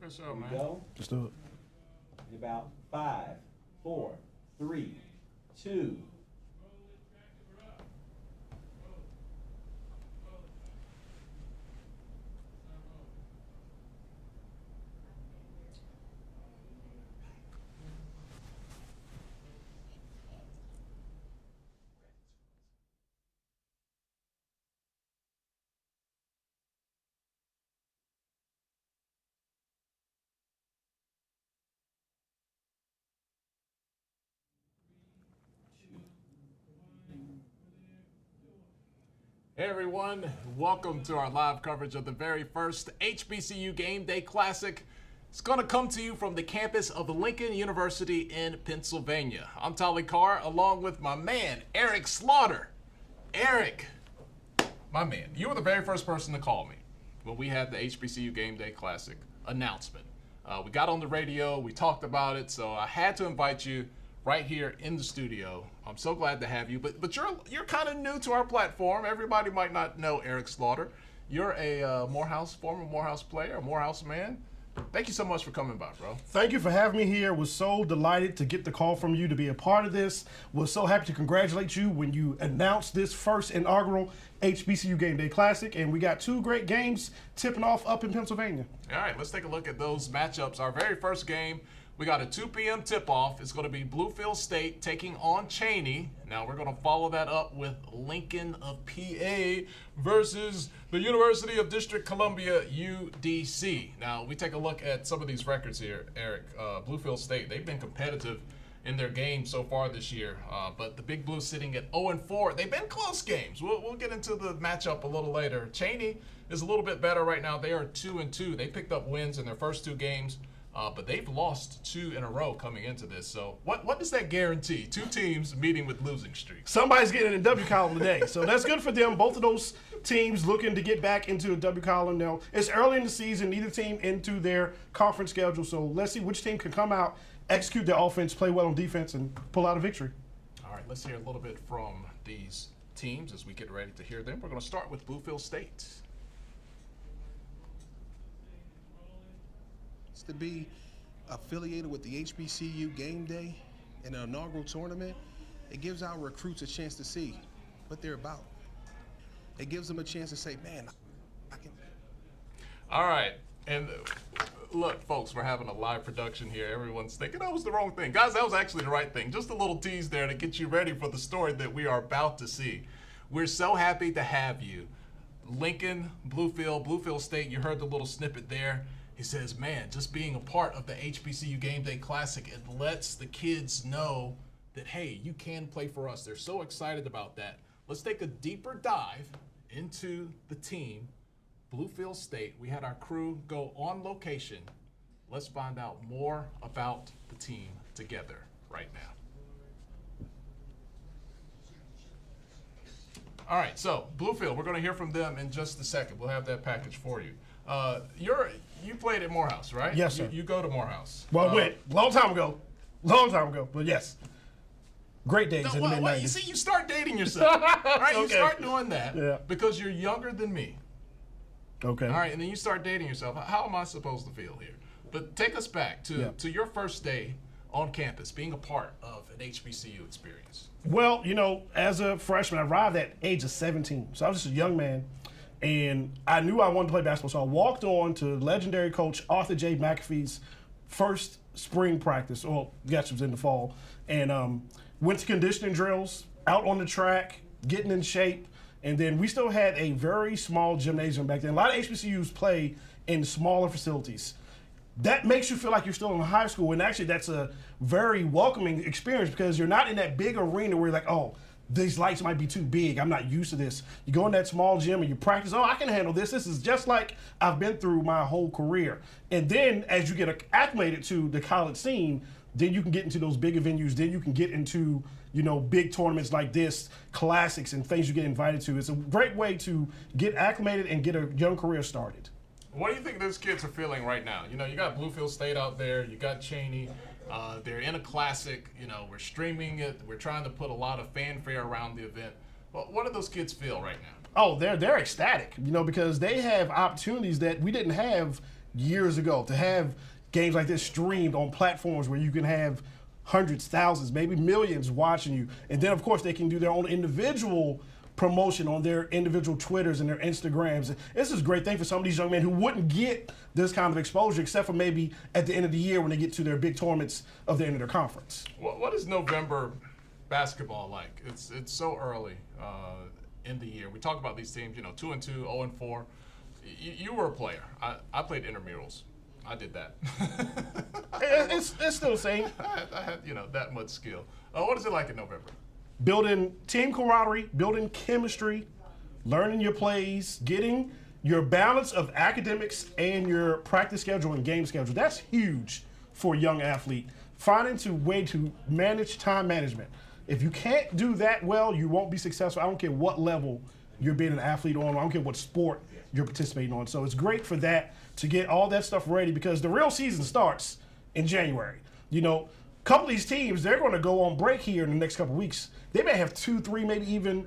For sure, man. Go. Let's do it. In about 5, 4, 3, 2. Hey everyone, welcome to our live coverage of the very first HBCU Gameday Classic. It's going to come to you from the campus of Lincoln University in Pennsylvania. I'm Tolly Carr, along with my man, Eric Slaughter. Eric, my man, you were the very first person to call me when we had the HBCU Gameday Classic announcement. We got on the radio, we talked about it, so I had to invite you right here in the studio. I'm so glad to have you, but you're kind of new to our platform. Everybody might not know Eric Slaughter. You're a former Morehouse player, a Morehouse man. Thank you so much for coming by, bro. Thank you for having me here. Was so delighted to get the call from you to be a part of this. Was so happy to congratulate you when you announced this first inaugural HBCU Gameday Classic, and we got 2 great games tipping off up in Pennsylvania. All right, let's take a look at those matchups. Our very first game, we got a 2 p.m. tip-off. It's going to be Bluefield State taking on Cheyney. Now we're going to follow that up with Lincoln of PA versus the University of District Columbia, UDC. Now we take a look at some of these records here, Eric. Bluefield State, they've been competitive in their games so far this year, but the Big Blue sitting at 0-4. They've been close games. We'll get into the matchup a little later. Cheyney is a little bit better right now. They are 2-2. They picked up wins in their first 2 games. But they've lost 2 in a row coming into this. So what does that guarantee? 2 teams meeting with losing streaks. Somebody's getting in the W column today, so that's good for them. Both of those teams looking to get back into the W column now. It's early in the season, neither team into their conference schedule, so let's see which team can come out, execute their offense, play well on defense, and pull out a victory. All right, let's hear a little bit from these teams as we get ready to hear them. We're going to start with Bluefield State. To be affiliated with the HBCU Gameday in an inaugural tournament, it gives our recruits a chance to see what they're about. It gives them a chance to say, man, I can. All right, and look, folks, we're having a live production here. Everyone's thinking that was the wrong thing. Guys, that was actually the right thing. Just a little tease there to get you ready for the story that we are about to see. We're so happy to have you. Lincoln, Bluefield State, you heard the little snippet there. He says, man, just being a part of the HBCU Gameday Classic, it lets the kids know that, hey, you can play for us. They're so excited about that. Let's take a deeper dive into the team, Bluefield State. We had our crew go on location. Let's find out more about the team together right now. All right, so Bluefield, we're going to hear from them in just a second. We'll have that package for you. You played at Morehouse, right? Yes, sir. You go to Morehouse. Well, long time ago, but yes. Great days in the mid-90s. You see, you start dating yourself. All right, Okay. You start doing that Yeah. because you're younger than me. Okay. All right, and then you start dating yourself. How am I supposed to feel here? But take us back to your first day on campus, being a part of an HBCU experience. Well, as a freshman, I arrived at age of 17. So I was just a young man, and I knew I wanted to play basketball. So I walked on to legendary coach Arthur J. McAfee's first spring practice. Well, yes, it was in the fall. And went to conditioning drills, out on the track, getting in shape. And then we still had a very small gymnasium back then. A lot of HBCUs play in smaller facilities. That makes you feel like you're still in high school, and actually that's a very welcoming experience because you're not in that big arena where you're like, oh, these lights might be too big, I'm not used to this. You go in that small gym and you practice, oh, I can handle this. This is just like I've been through my whole career. And then as you get acclimated to the college scene, then you can get into those bigger venues, then you can get into, big tournaments like this, classics and things you get invited to. It's a great way to get acclimated and get a young career started. What do you think those kids are feeling right now? You got Bluefield State out there, you got Cheyney, they're in a classic, we're streaming it, we're trying to put a lot of fanfare around the event. Well, what do those kids feel right now? Oh, they're ecstatic, because they have opportunities that we didn't have years ago, to have games like this streamed on platforms where you can have hundreds, thousands, maybe millions watching you. And then, of course, they can do their own individual promotion on their individual Twitters and their Instagrams. This is a great thing for some of these young men who wouldn't get this kind of exposure except for maybe at the end of the year when they get to their big tournaments of the end of their conference. What is November basketball like? It's so early in the year. We talk about these teams, 2-2, 0-4. You were a player. I played intramurals. I did that. It's still the same. I had that much skill. What is it like in November? Building team camaraderie, building chemistry, learning your plays, getting your balance of academics and your practice schedule and game schedule. That's huge for a young athlete. Finding a way to manage time management. If you can't do that well, you won't be successful. I don't care what level you're being an athlete on. I don't care what sport you're participating on. So it's great for that, to get all that stuff ready, because the real season starts in January. A couple of these teams, they're going to go on break here in the next couple of weeks. They may have 2, 3, maybe even,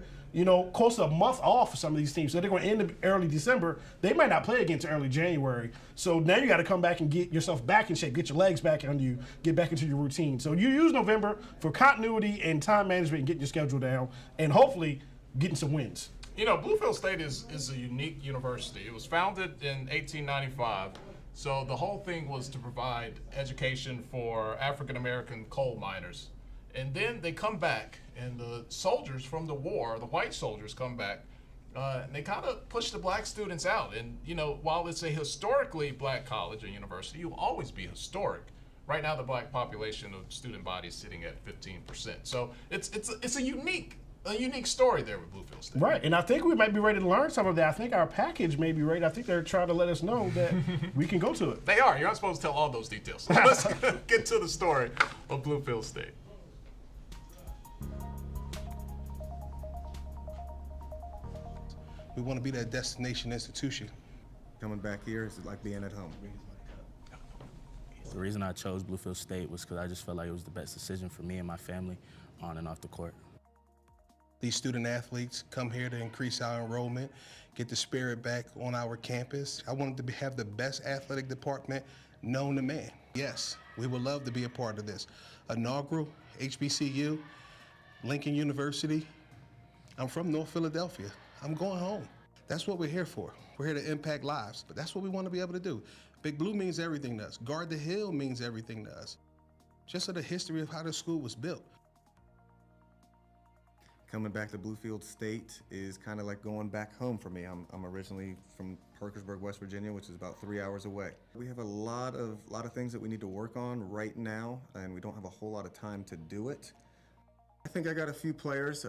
close to a month off for some of these teams. So they're going to end early December. They might not play again until early January. So now you got to come back and get yourself back in shape, get your legs back under you, get back into your routine. So you use November for continuity and time management and getting your schedule down, and hopefully getting some wins. Bluefield State is a unique university. It was founded in 1895. So the whole thing was to provide education for African-American coal miners. And then they come back, and the soldiers from the war, the white soldiers, come back, and they kind of push the black students out. And, while it's a historically black college or university, you'll always be historic. Right now, the black population of student body is sitting at 15%. So it's a unique story there with Bluefield State. Right, and I think we might be ready to learn some of that. I think our package may be ready. I think they're trying to let us know that we can go to it. They are. You're not supposed to tell all those details. Let's get to the story of Bluefield State. We want to be that destination institution. Coming back here is like being at home. The reason I chose Bluefield State was because I just felt like it was the best decision for me and my family on and off the court. These student athletes come here to increase our enrollment, get the spirit back on our campus. I wanted to have the best athletic department known to man. Yes, we would love to be a part of this. Inaugural, HBCU, Lincoln University. I'm from North Philadelphia. I'm going home. That's what we're here for. We're here to impact lives, but that's what we want to be able to do. Big Blue means everything to us. Guard the Hill means everything to us. Just of the history of how the school was built. Coming back to Bluefield State is kind of like going back home for me. I'm originally from Parkersburg, West Virginia, which is about 3 hours away. We have a lot of things that we need to work on right now, and we don't have a whole lot of time to do it. I think I got a few players,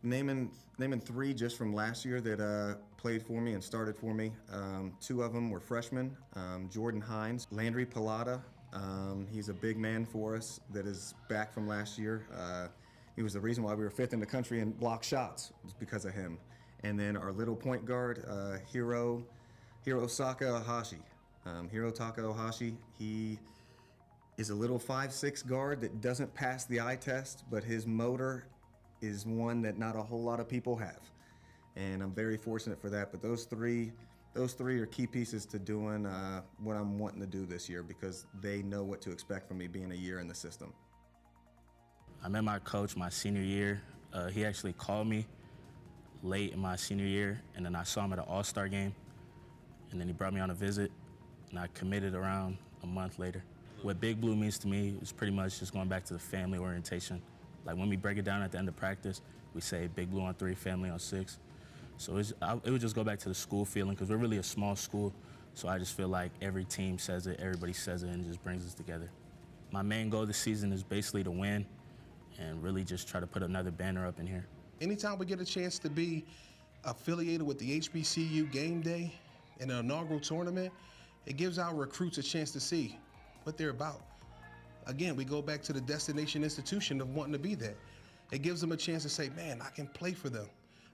naming 3 just from last year that played for me and started for me. 2 of them were freshmen, Jordan Hines, Landry Pilata. He's a big man for us that is back from last year. He was the reason why we were 5th in the country in block shots, was because of him. And then our little point guard, Hirotaka Ohashi. Hirotaka Ohashi, he is a little 5'6" guard that doesn't pass the eye test, but his motor is one that not a whole lot of people have. And I'm very fortunate for that. But those three are key pieces to doing what I'm wanting to do this year, because they know what to expect from me being a year in the system. I met my coach my senior year. He actually called me late in my senior year, and then I saw him at an all-star game, and then he brought me on a visit, and I committed around a month later. What Big Blue means to me is pretty much just going back to the family orientation. Like when we break it down at the end of practice, we say Big Blue on 3, family on 6. So it would just go back to the school feeling, because we're really a small school, so I just feel like every team says it, everybody says it, and it just brings us together. My main goal this season is basically to win and really just try to put another banner up in here. Anytime we get a chance to be affiliated with the HBCU Gameday in an inaugural tournament, it gives our recruits a chance to see what they're about. Again, we go back to the destination institution of wanting to be there. It gives them a chance to say, man, I can play for them.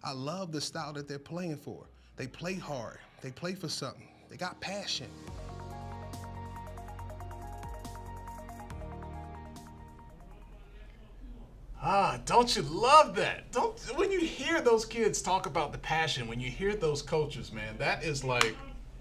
I love the style that they're playing for. They play hard. They play for something. They got passion. Don't you love that? When you hear those kids talk about the passion, when you hear those coaches, man, that is like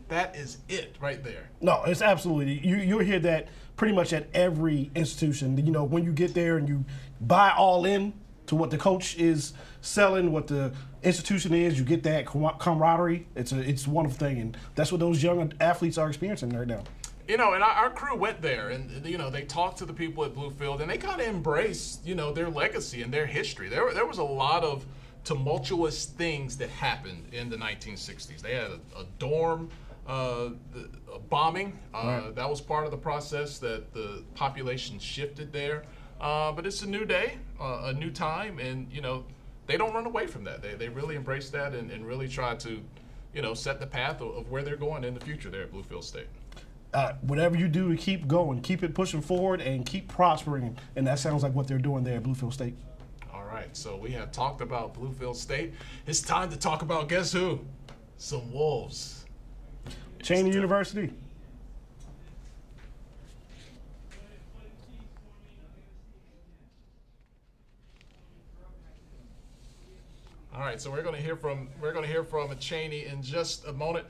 that is it right there. No, it's absolutely. You'll hear that pretty much at every institution. You know, when you get there and you buy all in to what the coach is selling, what the institution is, you get that camaraderie. It's a wonderful thing, and that's what those young athletes are experiencing right now. You know, and our crew went there, and you know, they talked to the people at Bluefield, and they kind of embraced, you know, their legacy and their history. There was a lot of tumultuous things that happened in the 1960s. They had a dorm bombing. Right. That was part of the process that the population shifted there. But it's a new day, a new time, and you know, they don't run away from that. They really embrace that and really try to, you know, set the path of where they're going in the future there at Bluefield State. Whatever you do to keep going, keep it pushing forward, and keep prospering, and that sounds like what they're doing there at Bluefield State. All right, so we have talked about Bluefield State. It's time to talk about, guess who? Some Wolves. Cheney University. All right, so we're going to hear from Cheyney in just a moment.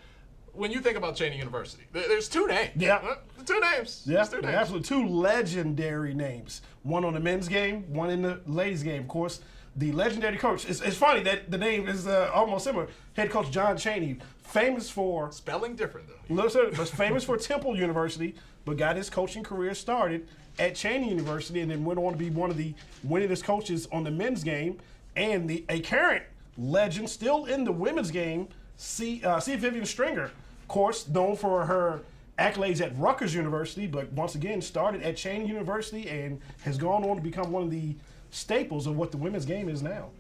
When you think about Cheney University, there's two names. Yeah. Two names. Yeah, There's two names. absolutely. Two legendary names. One on the men's game, one in the ladies' game. Of course, the legendary coach. It's funny that the name is almost similar. Head coach John Cheyney, famous for Spelling different, though. listen, was famous for Temple University, but got his coaching career started at Cheney University, and then went on to be one of the winningest coaches on the men's game, and a current legend still in the women's game. C. Vivian Stringer, of course, known for her accolades at Rutgers University, but once again started at Cheney University and has gone on to become one of the staples of what the women's game is now.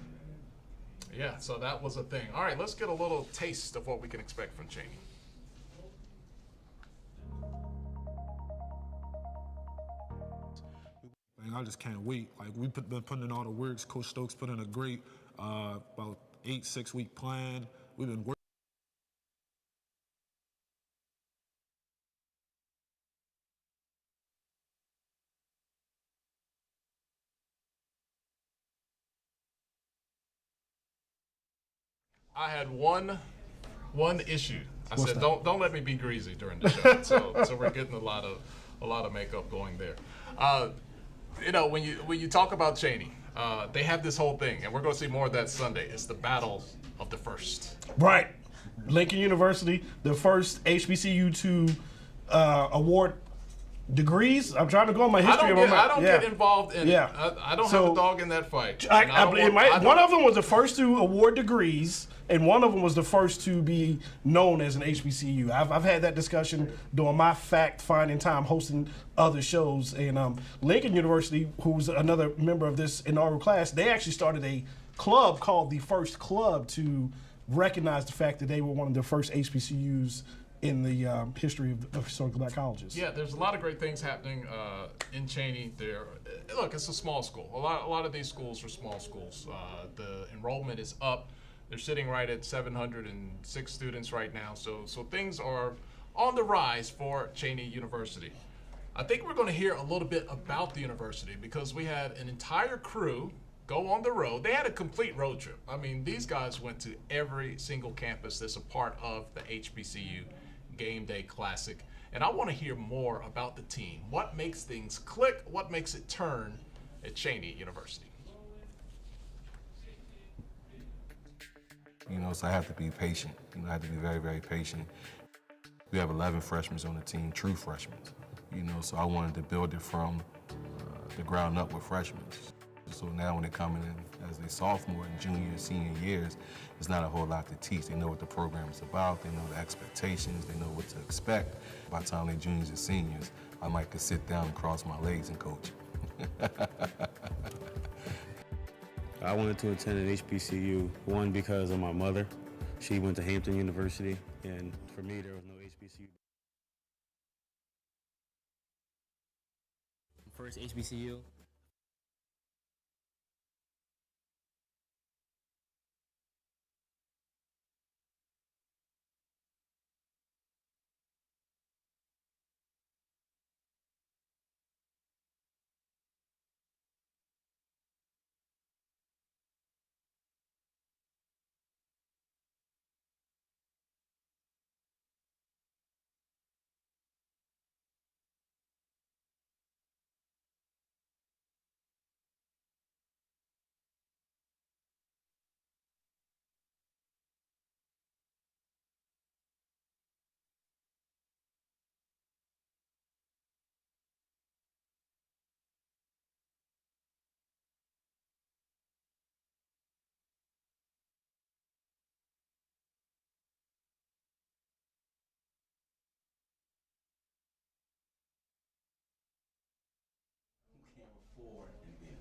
Yeah, so that was a thing. All right, let's get a little taste of what we can expect from Cheyney. Man, I just can't wait. Like, we've been putting in all the works. Coach Stokes put in a great about 6-week plan. We've been working. I had one issue. I What's said, that? don't let me be greasy during the show. So we're getting a lot of makeup going there. You know, when you talk about Cheyney, they have this whole thing, and we're going to see more of that Sunday. It's the battle of the first. Right. Lincoln University, the first HBCU to award degrees. I'm trying to go on my history. I don't get involved in Yeah. it. I don't have a dog in that fight. One of them was the first to award degrees, and one of them was the first to be known as an HBCU. I've had that discussion during my fact-finding time hosting other shows. And Lincoln University, who was another member of this inaugural class, they actually started a club called the First Club to recognize the fact that they were one of the first HBCUs in the history of historical black colleges. Yeah, there's a lot of great things happening in Cheyney. Look, it's a small school. A lot of these schools are small schools. The enrollment is up. They're sitting right at 706 students right now. So things are on the rise for Cheney University. I think we're going to hear a little bit about the university because we had an entire crew go on the road. They had a complete road trip. I mean, these guys went to every single campus that's a part of the HBCU Gameday Classic. And I want to hear more about the team. What makes things click? What makes it turn at Cheney University? You know, so I have to be patient. You know, I have to be very, very patient. We have 11 freshmen on the team, true freshmen. You know, so I wanted to build it from the ground up with freshmen. So now when they're coming in as a sophomore and junior and senior years, there's not a whole lot to teach. They know what the program is about, they know the expectations, they know what to expect. By the time they're juniors and seniors, I might could sit down and cross my legs and coach. I wanted to attend an HBCU, one because of my mother. She went to Hampton University, and for me, there was no HBCU. First HBCU. score and then.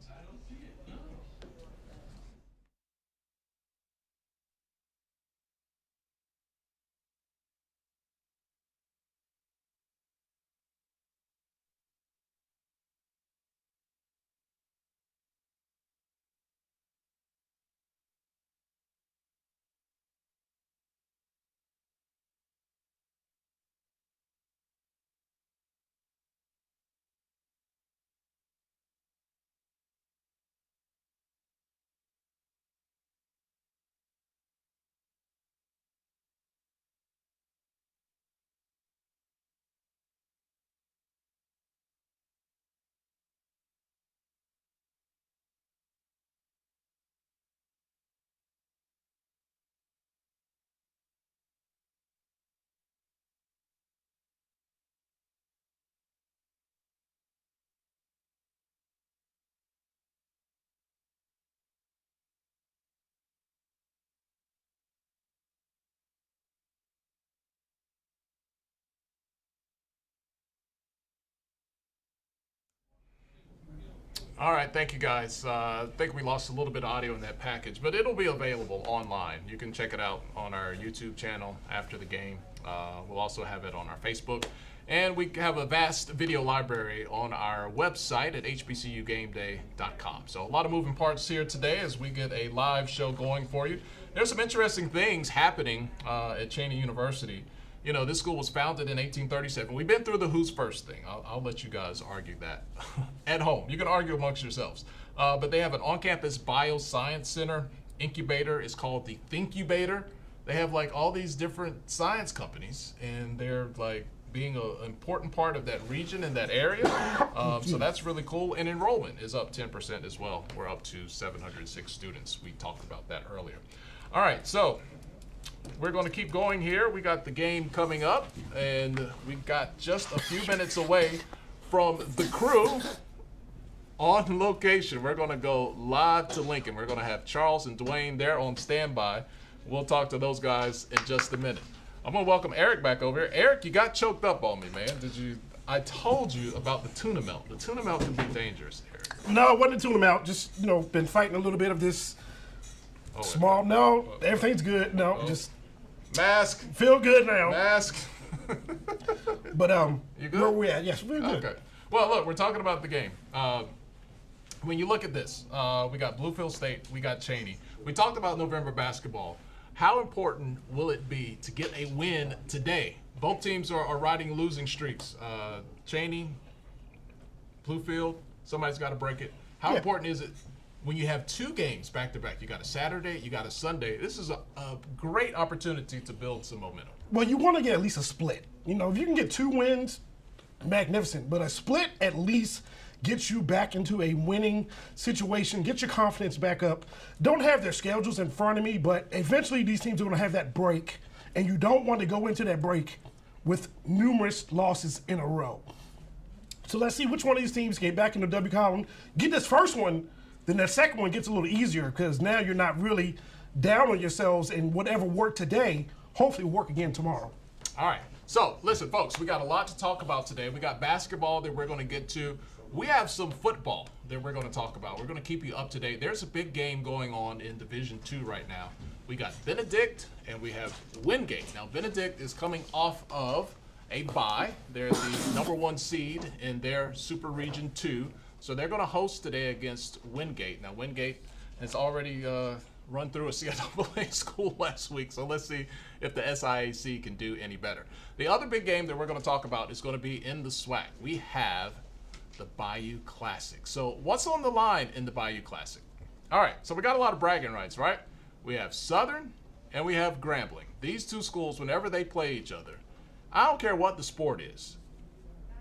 All right, thank you guys. I think we lost a little bit of audio in that package, but it'll be available online. You can check it out on our YouTube channel after the game. We'll also have it on our Facebook. And we have a vast video library on our website at HBCUGameday.com. So a lot of moving parts here today as we get a live show going for you. There's some interesting things happening at Cheney University. You know, this school was founded in 1837. We've been through the who's first thing. I'll let you guys argue that at home. You can argue amongst yourselves. But they have an on-campus bioscience center. Incubator is called the Thinkubator. They have like all these different science companies, and they're like being an important part of that region and that area. So that's really cool. And enrollment is up 10% as well. We're up to 706 students. We talked about that earlier. All right, so we're going to keep going here. We got the game coming up, and we got just a few minutes away from the crew on location. We're going to go live to Lincoln. We're going to have Charles and Dwayne there on standby. We'll talk to those guys in just a minute. I'm going to welcome Eric back over here. Eric, you got choked up on me, man. I told you about the tuna melt. The tuna melt can be dangerous, Eric. No, it wasn't a tuna melt. Just, been fighting a little bit of this small. No, everything's good. No, just mask. Feel good now. Mask. But you good? Where we at? Yes, we're good. Okay. Well, look, we're talking about the game. When you look at this, we got Bluefield State, we got Cheyney. We talked about November basketball. How important will it be to get a win today? Both teams are riding losing streaks. Cheyney, Bluefield, somebody's got to break it. How important is it when you have two games back-to-back? You got a Saturday, you got a Sunday. This is a great opportunity to build some momentum. Well, you want to get at least a split. If you can get 2 wins, magnificent. But a split at least gets you back into a winning situation, get your confidence back up. Don't have their schedules in front of me, but eventually these teams are going to have that break, and you don't want to go into that break with numerous losses in a row. So let's see which one of these teams get back in the W column. Get this first one, then that second one gets a little easier because now you're not really down on yourselves, and whatever worked today, hopefully will work again tomorrow. All right. So listen, folks, we got a lot to talk about today. We got basketball that we're going to get to. We have some football that we're going to talk about. We're going to keep you up to date. There's a big game going on in Division II right now. We got Benedict and we have Wingate. Now, Benedict is coming off of a bye. They're the #1 seed in their Super Region 2. So they're going to host today against Wingate. Now, Wingate has already run through a CIAA school last week, so let's see if the SIAC can do any better. The other big game that we're going to talk about is going to be in the SWAC. We have the Bayou Classic. So what's on the line in the Bayou Classic? All right, so we got a lot of bragging rights, right? We have Southern and we have Grambling. These two schools, whenever they play each other, I don't care what the sport is.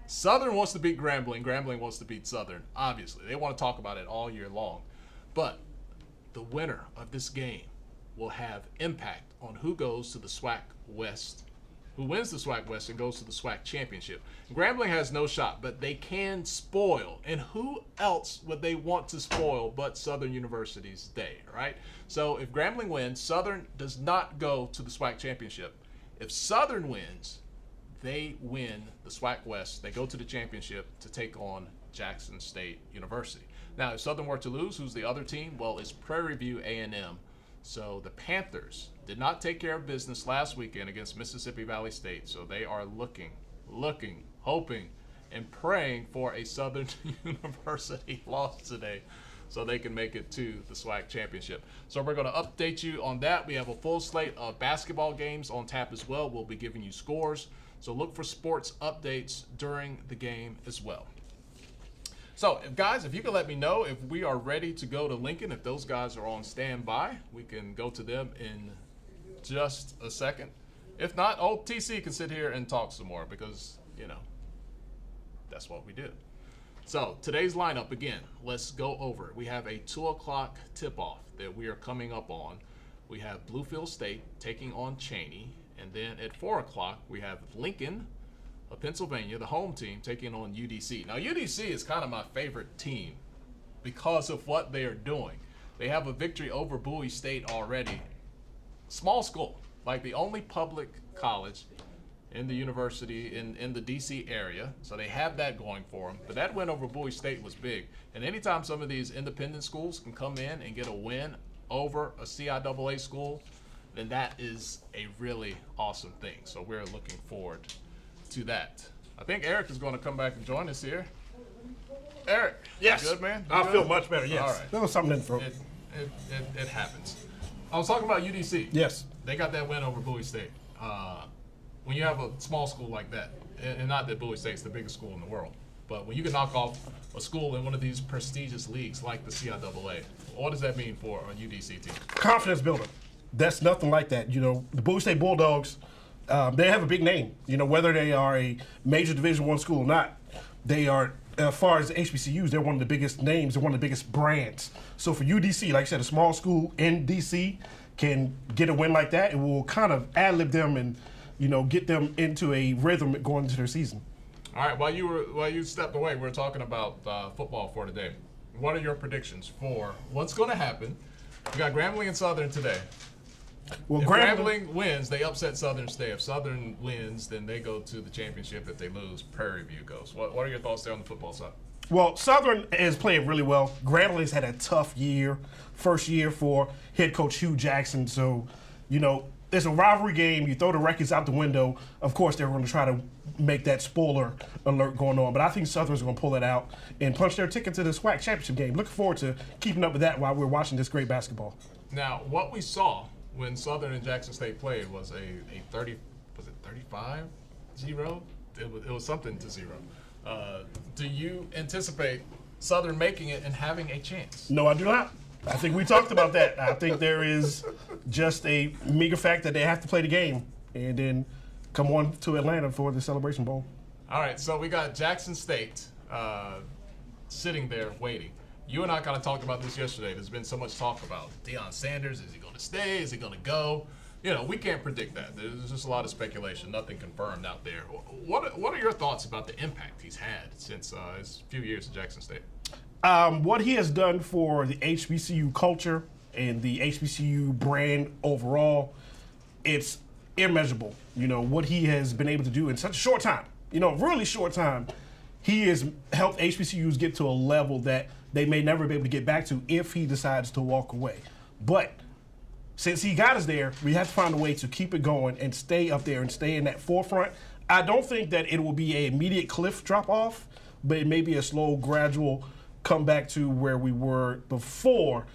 Southern wants to beat Grambling. Grambling wants to beat Southern, obviously. They want to talk about it all year long. But the winner of this game will have impact on who goes to the SWAC West, who wins the SWAC West and goes to the SWAC Championship. Grambling has no shot, but they can spoil. And who else would they want to spoil but Southern University's day, right? So if Grambling wins, Southern does not go to the SWAC Championship. If Southern wins, they win the SWAC West. They go to the championship to take on Jackson State University. Now, if Southern were to lose, who's the other team? Well, it's Prairie View A&M. So the Panthers did not take care of business last weekend against Mississippi Valley State. So they are looking, hoping, and praying for a Southern University loss today so they can make it to the SWAC championship. So we're going to update you on that. We have a full slate of basketball games on tap as well. We'll be giving you scores. So look for sports updates during the game as well. So, guys, if you can let me know if we are ready to go to Lincoln, if those guys are on standby, we can go to them in just a second. If not, old TC can sit here and talk some more because, you know, that's what we do. So, today's lineup, again, let's go over it. We have a 2 o'clock tip-off that we are coming up on. We have Bluefield State taking on Cheyney. And then at 4 o'clock, we have Lincoln of Pennsylvania, the home team, taking on UDC. Now, UDC is kind of my favorite team because of what they are doing. They have a victory over Bowie State already. Small school, like the only public college in the university in the D.C. area. So they have that going for them. But that win over Bowie State was big. And anytime some of these independent schools can come in and get a win over a CIAA school, then that is a really awesome thing. So we're looking forward to that. I think Eric is going to come back and join us here. Eric, Yes. you good, man? You I good? feel much better, yes. All right. There was something in the throat. It happens. I was talking about UDC. Yes. They got that win over Bowie State. When you have a small school like that, and not that Bowie State's the biggest school in the world, but when you can knock off a school in one of these prestigious leagues like the CIAA, what does that mean for a UDC team? Confidence builder. That's nothing like that. You know, the Bowie State Bulldogs, they have a big name. You know, whether they are a major Division I school or not, they are, as far as HBCUs, they're one of the biggest names. They're one of the biggest brands. So for UDC, like I said, a small school in DC can get a win like that. It will kind of ad-lib them and, you know, get them into a rhythm going into their season. All right, while you stepped away, we were talking about football for today. What are your predictions for what's going to happen? We got Grambling and Southern today. Well, If Grambling wins, they upset Southern State. If Southern wins, then they go to the championship. If they lose, Prairie View goes. What are your thoughts there on the football side? Well, Southern has played really well. Grambling's had a tough year, first year for head coach Hugh Jackson. So, you know, it's a rivalry game. You throw the records out the window. Of course, they're going to try to make that spoiler alert going on. But I think Southern's going to pull that out and punch their ticket to the SWAC championship game. Looking forward to keeping up with that while we're watching this great basketball. Now, what we saw when Southern and Jackson State played was a 30, was it 35-0? It was something to 0. Do you anticipate Southern making it and having a chance? No, I do not. I think we talked about that. I think there is just a meager fact that they have to play the game and then come on to Atlanta for the Celebration Bowl. All right, so we got Jackson State sitting there waiting. You and I kind of talked about this yesterday. There's been so much talk about Deion Sanders. Is he going to stay? Is he going to go? You know, we can't predict that. There's just a lot of speculation, nothing confirmed out there. What are your thoughts about the impact he's had since his few years at Jackson State? What he has done for the HBCU culture and the HBCU brand overall, it's immeasurable. You know, what he has been able to do in such a short time, you know, really short time, he has helped HBCUs get to a level that they may never be able to get back to if he decides to walk away. But since he got us there, we have to find a way to keep it going and stay up there and stay in that forefront. I don't think that it will be an immediate cliff drop off, but it may be a slow, gradual come back to where we were before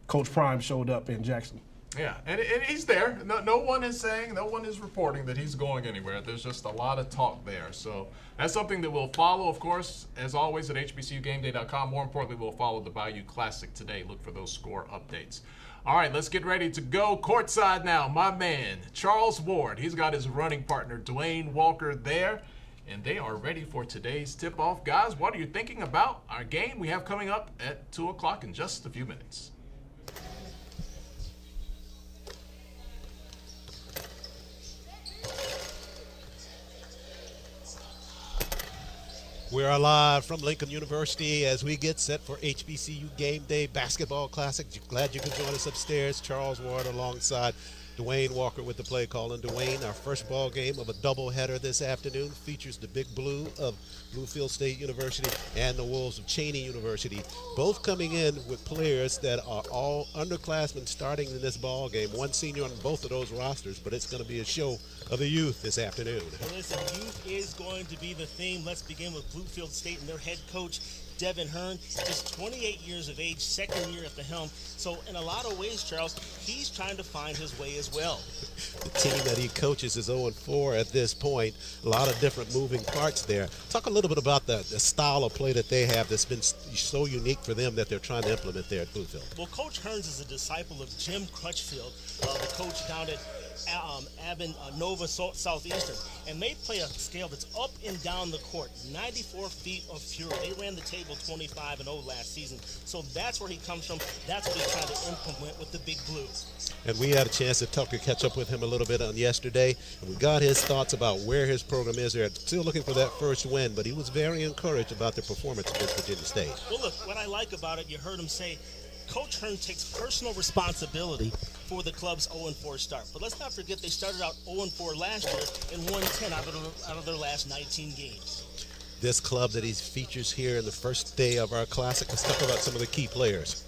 Coach Prime showed up in Jackson. Yeah, and he's there. No one is saying, no one is reporting that he's going anywhere. There's just a lot of talk there. So that's something that we'll follow, of course, as always at HBCUGameday.com. More importantly, we'll follow the Bayou Classic today. Look for those score updates. All right, let's get ready to go courtside now. My man, Charles Ward. He's got his running partner, Dwayne Walker, there. And they are ready for today's tip-off. Guys, what are you thinking about our game we have coming up at 2 o'clock in just a few minutes? We are live from Lincoln University as we get set for HBCU Game Day Basketball Classic. Glad you could join us upstairs. Charles Ward alongside Dwayne Walker with the play call. And Dwayne, our first ball game of a doubleheader this afternoon features the Big Blue of Bluefield State University and the Wolves of Cheney University, both coming in with players that are all underclassmen starting in this ball game. One senior on both of those rosters, but it's going to be a show of the youth this afternoon. Well, listen, youth is going to be the theme. Let's begin with Bluefield State and their head coach, Devin Hearn, just 28 years of age, second year at the helm. So in a lot of ways, Charles, he's trying to find his way as well. The team that he coaches is 0-4 at this point. A lot of different moving parts there. Talk a little bit about the style of play that they have that's been so unique for them that they're trying to implement there at Bluefield. Well, Coach Hearns is a disciple of Jim Crutchfield, the coach down at Nova Southeastern, and they play a scale that's up and down the court, 94 feet of fury. They ran the table 25-0 last season, so that's where he comes from. That's what he's trying to implement with the Big Blue. And we had a chance to catch up with him a little bit on yesterday, and we got his thoughts about where his program is. They're still looking for that first win, but he was very encouraged about their performance against Virginia State. Well, look, what I like about it, you heard him say, Coach Hearn takes personal responsibility for the club's 0-4 start. But let's not forget they started out 0-4 last year and won 10 out of their last 19 games. This club that he features here in the first day of our Classic, let's talk about some of the key players.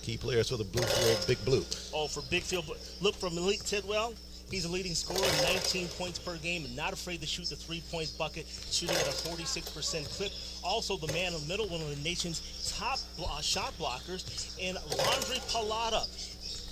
Key players for the Bluefield Big Blue. Oh, for Bigfield, look for Malik Tidwell. He's a leading scorer, 19 points per game, and not afraid to shoot the three-point bucket, shooting at a 46% clip. Also the man in the middle, one of the nation's top shot blockers, and Laundry Pallotta.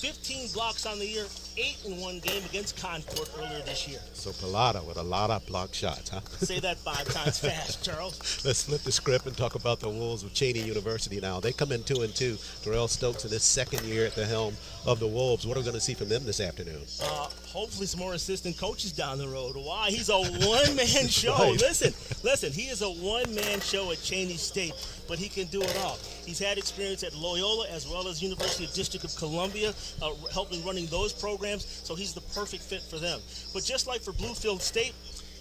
15 blocks on the year, 8 in one game against Concord earlier this year. So Pallotta with a lot of block shots, huh? Say that 5 times fast, Charles. Let's flip the script and talk about the Wolves of Cheney University now. They come in 2-2. Terrell Stokes in his second year at the helm of the Wolves. What are we going to see from them this afternoon? Hopefully some more assistant coaches down the road. Why? He's a one-man show. Right. Listen, he is a one-man show at Cheney State, but he can do it all. He's had experience at Loyola as well as University of District of Columbia, helping running those programs, so he's the perfect fit for them. But just like for Bluefield State,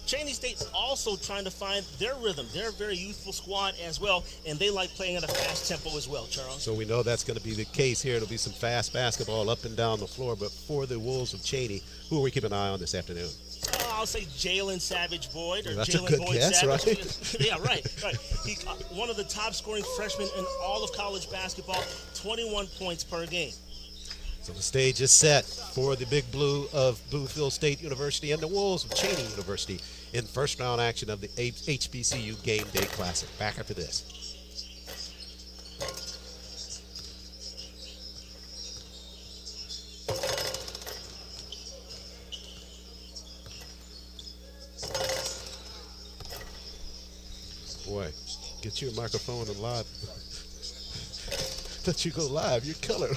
Cheney State's also trying to find their rhythm. They're a very youthful squad as well, and they like playing at a fast tempo as well, Charles. So we know that's going to be the case here. It'll be some fast basketball up and down the floor. But for the Wolves of Cheney, who are we keeping an eye on this afternoon? I'll say Jalen Savage Boyd, or That's a Jalen good Boyd guess, Savage. right? Yeah, right. He's one of the top scoring freshmen in all of college basketball, 21 points per game. So the stage is set for the Big Blue of Bluefield State University and the Wolves of Cheney University in first round action of the HBCU Gameday Classic. Back after this. Boy, get your microphone and live. Let you go live. You're killer.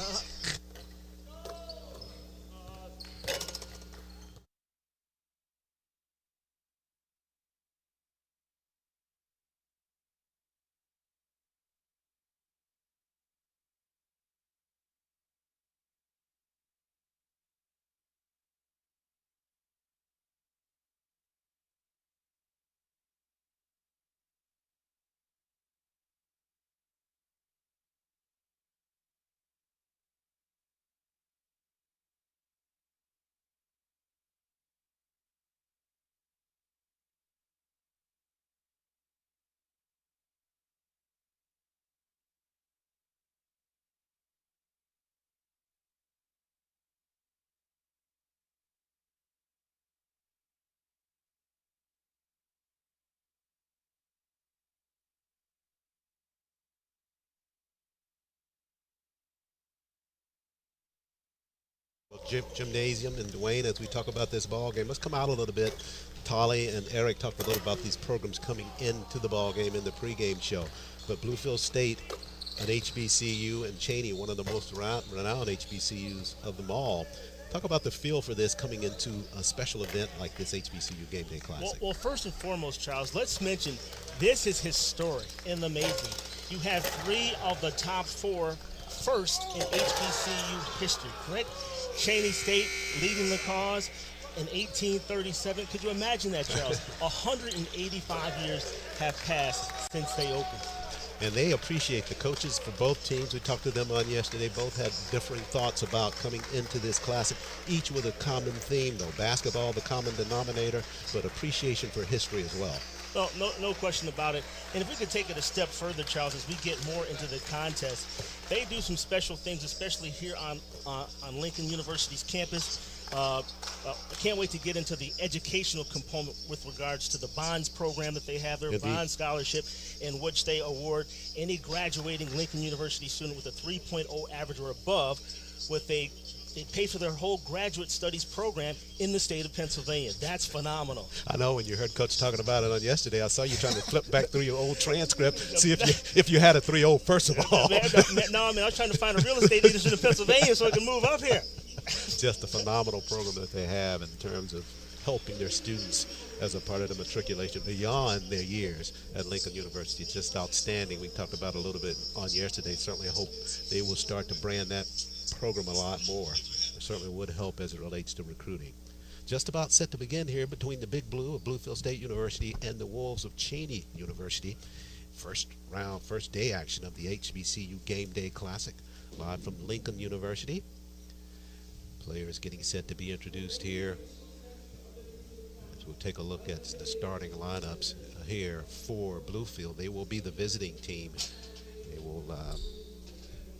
Gymnasium and Dwayne, as we talk about this ball game, let's come out a little bit. Tolly and Eric talked a little about these programs coming into the ball game in the pregame show. But Bluefield State, an HBCU, and Cheney, one of the most renowned HBCUs of them all. Talk about the feel for this coming into a special event like this HBCU Gameday Classic. Well, first and foremost, Charles, let's mention this is historic in the making. You have 3 of the top 4 first in HBCU history, correct? Cheney State leading the cause in 1837. Could you imagine that, Charles? 185 years have passed since they opened. And they appreciate the coaches for both teams. We talked to them on yesterday. Both had differing thoughts about coming into this classic, each with a common theme, though. Basketball, the common denominator, but appreciation for history as well. Well, no question about it. And if we could take it a step further, Charles, as we get more into the contest, they do some special things, especially here on Lincoln University's campus. I can't wait to get into the educational component with regards to the bonds program that they have, their Indeed. bond scholarship, in which they award any graduating Lincoln University student with a 3.0 average or above with they pay for their whole graduate studies program in the state of Pennsylvania. That's phenomenal. I know when you heard Coach talking about it on yesterday, I saw you trying to flip back through your old transcript, see if you had a 3.0 first of all. No, I was trying to find a real estate agent in Pennsylvania so I can move up here. Just a phenomenal program that they have in terms of helping their students as a part of the matriculation beyond their years at Lincoln University. Just outstanding. We talked about it a little bit on yesterday. Certainly hope they will start to brand that program a lot more. It certainly would help as it relates to recruiting. Just about set to begin here between the Big Blue of Bluefield State University and the Wolves of Cheney University. First day action of the HBCU Gameday Classic, live from Lincoln University. Players getting set to be introduced here. As we'll take a look at the starting lineups here for Bluefield. They will be the visiting team. They will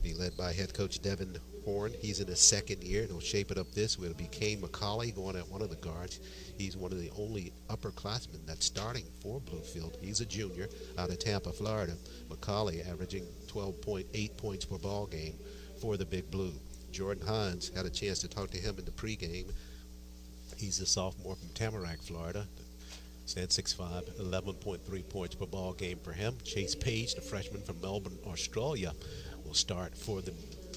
be led by head coach Devin Horn. He's in his second year, and he'll shape it up this way. It'll be Kane McCauley going at one of the guards. He's one of the only upperclassmen that's starting for Bluefield. He's a junior out of Tampa, Florida. McCauley averaging 12.8 points per ball game for the Big Blue. Jordan Hines, had a chance to talk to him in the pregame. He's a sophomore from Tamarack, Florida. Stands 6'5", 11.3 points per ball game for him. Chase Page, the freshman from Melbourne, Australia, will start for the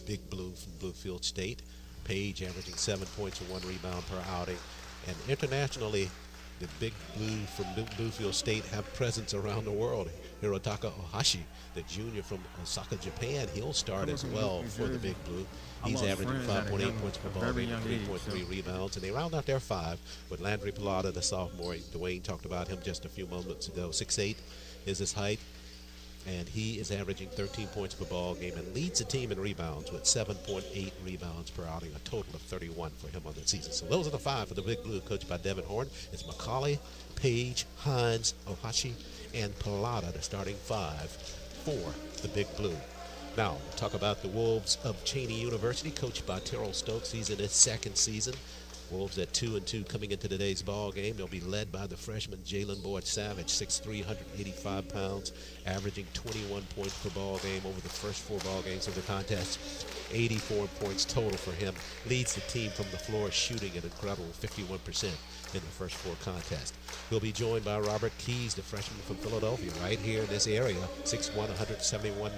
Big Blue from Bluefield State. Page averaging 7 points and 1 rebound per outing. And internationally, the Big Blue from Bluefield State have presence around the world. Hirotaka Ohashi, the junior from Osaka, Japan, he'll start as well for the Big Blue. He's averaging 5.8 points per ball game and 3.3 rebounds. And they round out their 5 with Landry Pilata, the sophomore. Dwayne talked about him just a few moments ago. 6'8" is his height. And he is averaging 13 points per ball game and leads the team in rebounds with 7.8 rebounds per outing, a total of 31 for him on the season. So those are the 5 for the Big Blue, coached by Devin Horn. It's McCauley, Page, Hines, Ohashi, and Pilata, the starting 5 for the Big Blue. Now, we'll talk about the Wolves of Cheney University, coached by Terrell Stokes. He's in his second season. Wolves at 2-2 coming into today's ball game. They'll be led by the freshman Jalen Boyd Savage, 6'3", 185 pounds, averaging 21 points per ball game over the first 4 ball games of the contest. 84 points total for him. Leads the team from the floor, shooting an incredible 51% in the first 4 contests. He'll be joined by Robert Keys, the freshman from Philadelphia, right here in this area, 6'1", 171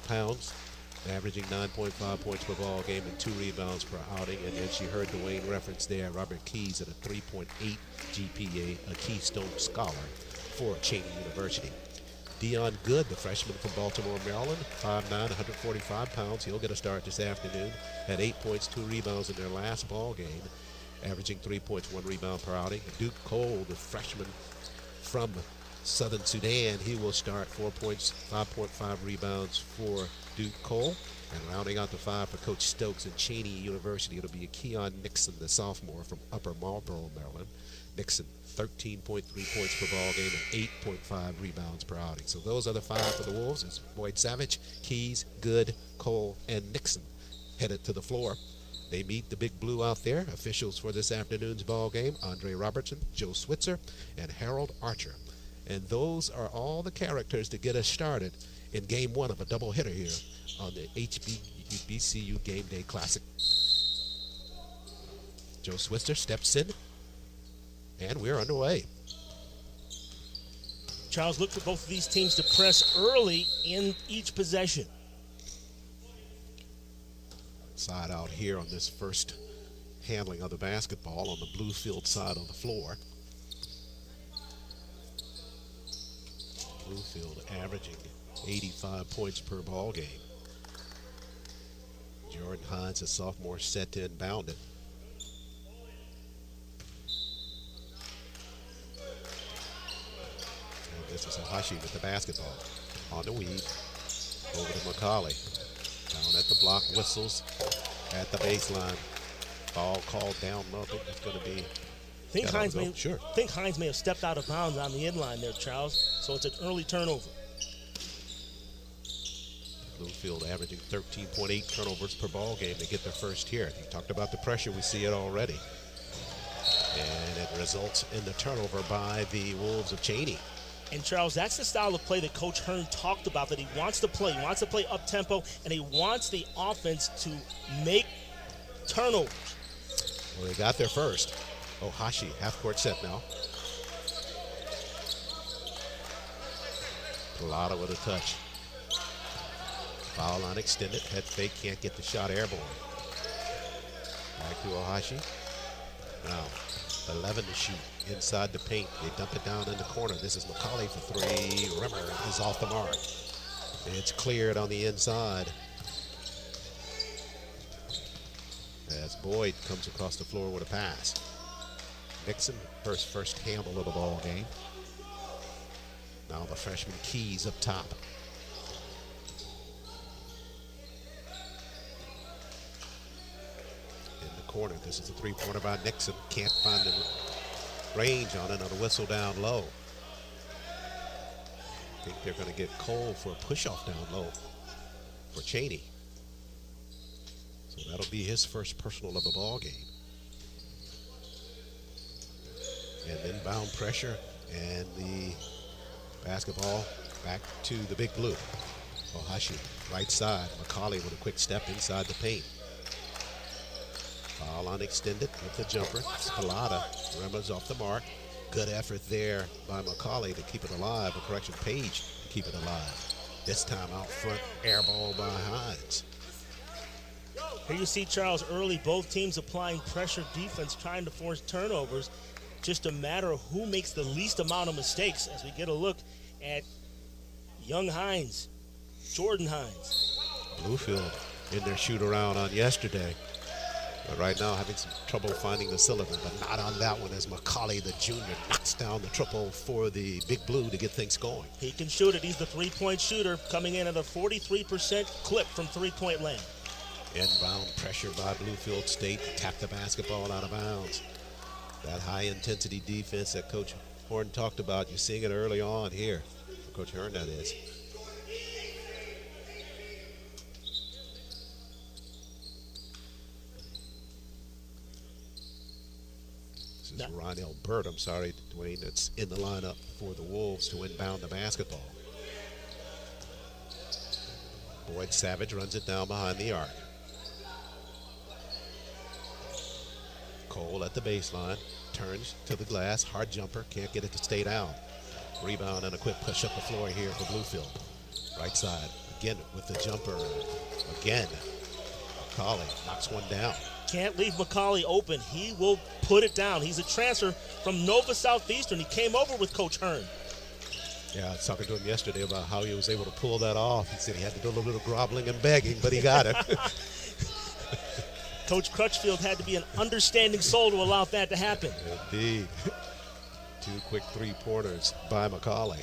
pounds. Averaging 9.5 points per ball game and 2 rebounds per outing. And as you heard Dwayne reference there, Robert Keys at a 3.8 GPA, a Keystone Scholar for Cheney University. Dion Good, the freshman from Baltimore, Maryland, 5'9", 145 pounds. He'll get a start this afternoon. Had 8 points, 2 rebounds in their last ball game, averaging 3 points, 1 rebound per outing. Duke Cole, the freshman from Southern Sudan, he will start. 4 points, 5.5 rebounds for Duke Cole. And rounding out the 5 for Coach Stokes at Cheney University, it'll be Keon Nixon, the sophomore from Upper Marlboro, Maryland. Nixon, 13.3 points per ball game and 8.5 rebounds per outing. So those are the 5 for the Wolves. It's Boyd Savage, Keys, Good, Cole, and Nixon headed to the floor. They meet the Big Blue out there. Officials for this afternoon's ball game, Andre Robertson, Joe Switzer, and Harold Archer. And those are all the characters to get us started in game 1 of a doubleheader here on the HBCU Gameday Classic. Joe Switzer steps in, and we're underway. Charles, look for both of these teams to press early in each possession. Side out here on this first handling of the basketball on the Bluefield side of the floor. Bluefield averaging 85 points per ball game. Jordan Hines, a sophomore, set to inbound it. And this is Ohashi with the basketball. On the weave. Over to McCauley. Down at the block, whistles at the baseline. Ball called down low. I think it's going to be. I think Hines may have stepped out of bounds on the inline there, Charles. So it's an early turnover. Bluefield averaging 13.8 turnovers per ball game to get their first here. You talked about the pressure. We see it already. And it results in the turnover by the Wolves of Cheyney. And Charles, that's the style of play that Coach Hearn talked about, that he wants to play. He wants to play up-tempo, and he wants the offense to make turnovers. Well, they got there first. Hashi, half-court set now. Pilata with a touch. Foul line extended. Head fake, can't get the shot airborne. Back to Ohashi. Now, 11 to shoot inside the paint. They dump it down in the corner. This is McCauley for three. Rimmer is off the mark. It's cleared on the inside. As Boyd comes across the floor with a pass. Nixon, first handle of the ball game. Now the freshman Keys up top. In the corner, this is a three-pointer by Nixon. Can't find the range on it on a whistle down low. I think they're going to get Cole for a push-off down low for Cheyney. So that'll be his first personal of the ball game. And inbound pressure, and the basketball back to the Big Blue. Ohashi, right side. McCauley with a quick step inside the paint. Foul on extended with the jumper. Pilata, Rimmer's off the mark. Good effort there by McCauley to keep it alive. Page to keep it alive. This time out front, air ball by Hines. Here you see, Charles, early both teams applying pressure defense, trying to force turnovers. Just a matter of who makes the least amount of mistakes as we get a look at young Hines, Jordan Hines. Bluefield in their shoot-around on yesterday. But right now having some trouble finding the cylinder, but not on that one as McCauley, the junior, knocks down the triple for the Big Blue to get things going. He can shoot it. He's the three-point shooter, coming in at a 43% clip from three-point land. Inbound pressure by Bluefield State. Tap the basketball out of bounds. That high-intensity defense that Coach Horn talked about, you're seeing it early on here. Coach Horn, that is. This is Ronell Burt, I'm sorry, Dwayne, that's in the lineup for the Wolves to inbound the basketball. Boyd Savage runs it down behind the arc. Cole at the baseline, turns to the glass, hard jumper, can't get it to stay down. Rebound and a quick push up the floor here for Bluefield. Right side, again with the jumper. Again, McCauley knocks one down. Can't leave McCauley open. He will put it down. He's a transfer from Nova Southeastern. He came over with Coach Hearn. Yeah, I was talking to him yesterday about how he was able to pull that off. He said he had to do a little bit of groveling and begging, but he got it. Coach Crutchfield had to be an understanding soul to allow that to happen. Indeed. Two quick three-pointers by McCauley.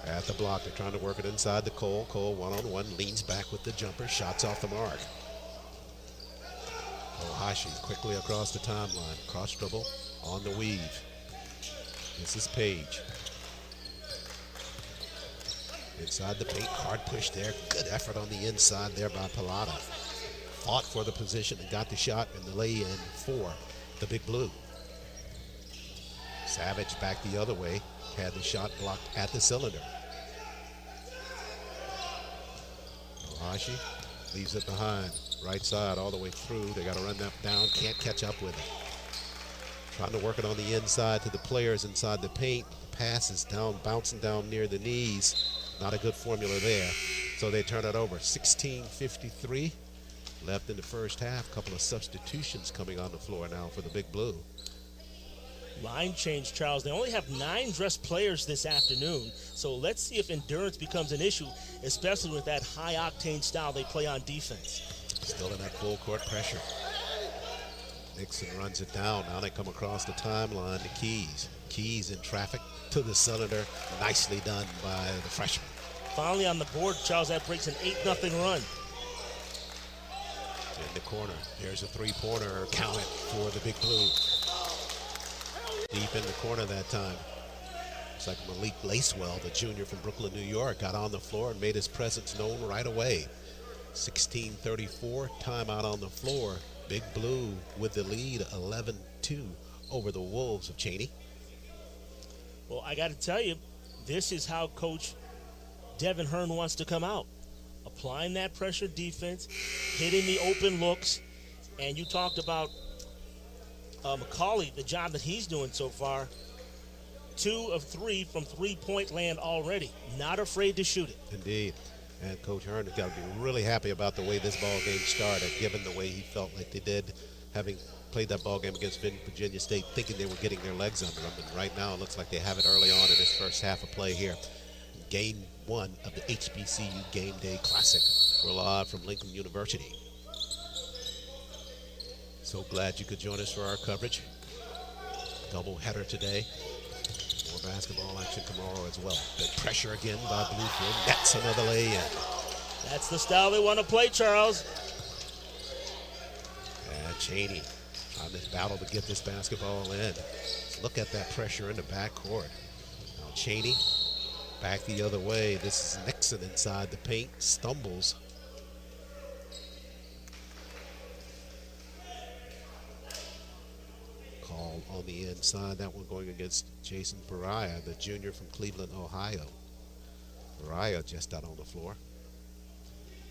At the block, they're trying to work it inside to Cole. Cole one-on-one, leans back with the jumper, shots off the mark. Ohashi quickly across the timeline. Cross dribble on the weave. This is Page. Inside the paint, hard push there. Good effort on the inside there by Pilata. Fought for the position and got the shot and the lay-in for the Big Blue. Savage back the other way. Had the shot blocked at the cylinder. Ohashi leaves it behind. Right side all the way through. They got to run that down. Can't catch up with it. Trying to work it on the inside to the players inside the paint. The pass is down, bouncing down near the knees. Not a good formula there. So they turn it over. 16:53 left in the first half. Couple of substitutions coming on the floor now for the Big Blue. Line change, Charles. They only have 9 dressed players this afternoon. So let's see if endurance becomes an issue, especially with that high-octane style they play on defense. Still in that full court pressure. Nixon runs it down. Now they come across the timeline to Keys. Keys in traffic to the cylinder. Nicely done by the freshman. Finally on the board, Charles, that breaks an 8-0 run. In the corner, there's a three-pointer counted for the Big Blue. Deep in the corner that time. It's like Malik Lacewell, the junior from Brooklyn, New York, got on the floor and made his presence known right away. 16:34, timeout on the floor. Big Blue with the lead, 11-2 over the Wolves of Cheyney. Well, I got to tell you, this is how Coach Devin Hearn wants to come out. Applying that pressure defense, hitting the open looks, and you talked about McCauley, the job that he's doing so far. 2 of 3 from three-point land already. Not afraid to shoot it. Indeed. And Coach Hearn has got to be really happy about the way this ball game started, given the way he felt like they did, having played that ball game against Virginia State, thinking they were getting their legs under them. And right now it looks like they have it early on in this first half of play here. Game 1 of the HBCU Gameday Classic. We're live from Lincoln University. So glad you could join us for our coverage. Double header today. More basketball action tomorrow as well. Good pressure again by Bluefield. That's another lay-in. That's the style they want to play, Charles. And Cheyney on this battle to get this basketball in. Let's look at that pressure in the backcourt. Now Cheyney back the other way. This is Nixon inside the paint. Stumbles. Call on the inside. That one going against Jason Pariah, the junior from Cleveland, Ohio. Pariah just out on the floor.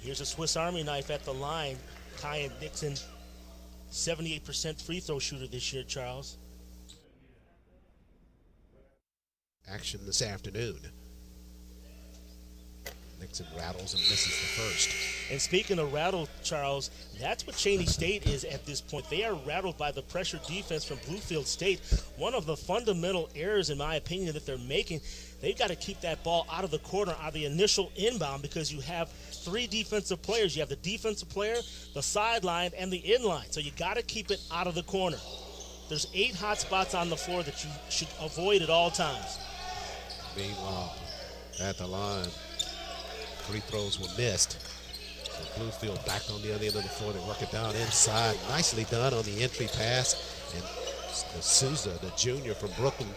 Here's a Swiss Army knife at the line. Kyan Nixon, 78% free throw shooter this year, Charles. Action this afternoon. Nixon rattles and misses the first. And speaking of rattle, Charles, that's what Cheney State is at this point. They are rattled by the pressure defense from Bluefield State. One of the fundamental errors, in my opinion, that they're making, they've got to keep that ball out of the corner, out of the initial inbound, because you have 3 defensive players. You have the defensive player, the sideline, and the inline. So you got to keep it out of the corner. There's 8 hot spots on the floor that you should avoid at all times. Meanwhile, at the line, free throws were missed. So Bluefield back on the other end of the floor. They work it down inside. Nicely done on the entry pass. And D'Souza, the junior from Brooklyn,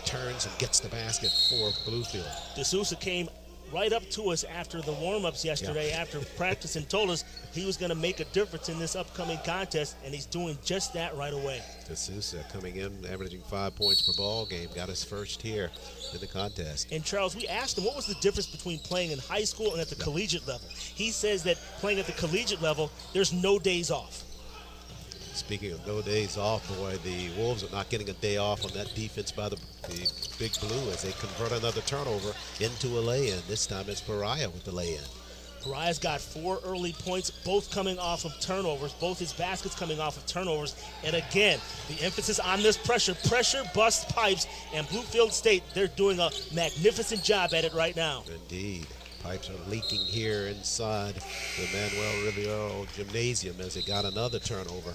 turns and gets the basket for Bluefield. D'Souza came right up to us after the warm-ups yesterday, after practice, and told us he was going to make a difference in this upcoming contest, and he's doing just that right away. D'Souza coming in, averaging 5 points per ball game, got his first here in the contest. And Charles, we asked him what was the difference between playing in high school and at the collegiate level. He says that playing at the collegiate level, there's no days off. Speaking of no days off, boy, the Wolves are not getting a day off on that defense by the Big Blue as they convert another turnover into a lay-in. This time it's Pariah with the lay-in. Pariah's got 4 early points, both coming off of turnovers, both his baskets coming off of turnovers. And again, the emphasis on this pressure bust pipes, and Bluefield State, they're doing a magnificent job at it right now. Indeed. Pipes are leaking here inside the Manuel Riviero Gymnasium as they got another turnover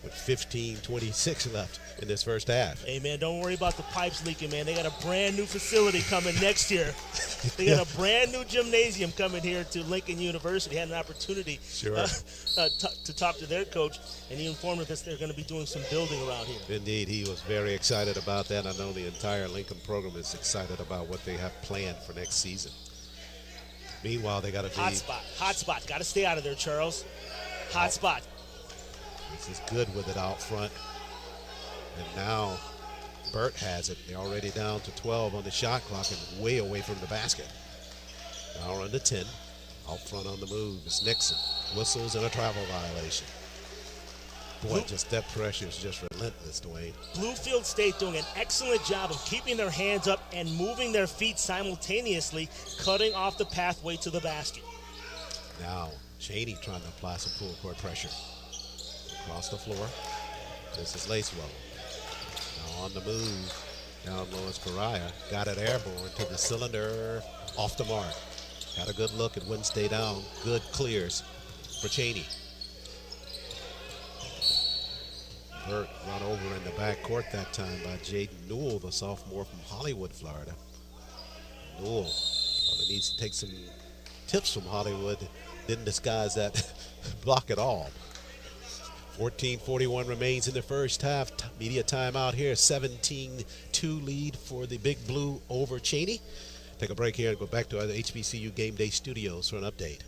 with 15:26 left in this first half. Hey, man, don't worry about the pipes leaking, man. They got a brand new facility coming next year. They got a brand new gymnasium coming here to Lincoln University. Had an opportunity to talk to their coach, and he informed us that they're going to be doing some building around here. Indeed, he was very excited about that. I know the entire Lincoln program is excited about what they have planned for next season. Meanwhile, they got a hot spot. Got to stay out of there, Charles. Hot spot. This is good with it out front. And now Burt has it. They're already down to 12 on the shot clock and way away from the basket. Now under 10. Out front on the move is Nixon. Whistles and a travel violation. Boy, just that pressure is just relentless, Dwayne. Bluefield State doing an excellent job of keeping their hands up and moving their feet simultaneously, cutting off the pathway to the basket. Now Cheyney trying to apply some full court pressure. Across the floor. This is Lacewell. Now on the move. Down low is Pariah. Got it airborne to the cylinder. Off the mark. Got a good look. It wouldn't stay down. Good clears for Cheyney. Burt run over in the back court that time by Jaden Newell, the sophomore from Hollywood, Florida. Newell needs to take some tips from Hollywood. Didn't disguise that block at all. 14:41 remains in the first half. Media timeout here. 17-2 lead for the Big Blue over Cheyney. Take a break here and go back to our HBCU Game Day studios for an update.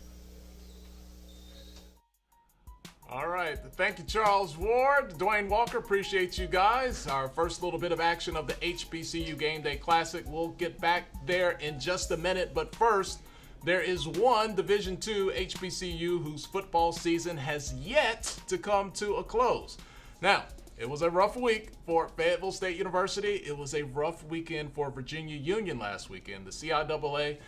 All right. Thank you, Charles Ward. Dwayne Walker, appreciate you guys. Our first little bit of action of the HBCU Game Day Classic. We'll get back there in just a minute. But first, there is one Division II HBCU whose football season has yet to come to a close. Now, it was a rough week for Fayetteville State University. It was a rough weekend for Virginia Union last weekend. The CIAA,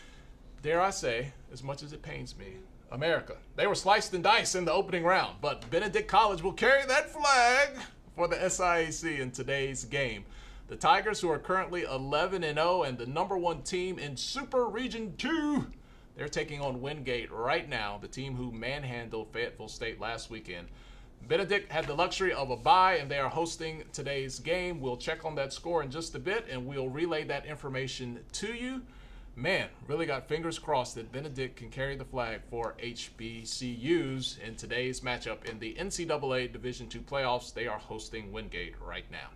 dare I say, as much as it pains me, America. They were sliced and diced in the opening round, but Benedict College will carry that flag for the SIAC in today's game. The Tigers, who are currently 11-0 and the #1 team in Super Region 2, they're taking on Wingate right now, the team who manhandled Fayetteville State last weekend. Benedict had the luxury of a bye, and they are hosting today's game. We'll check on that score in just a bit, and we'll relay that information to you. Man, really got fingers crossed that Benedict can carry the flag for HBCUs in today's matchup in the NCAA Division II playoffs. They are hosting Wingate right now.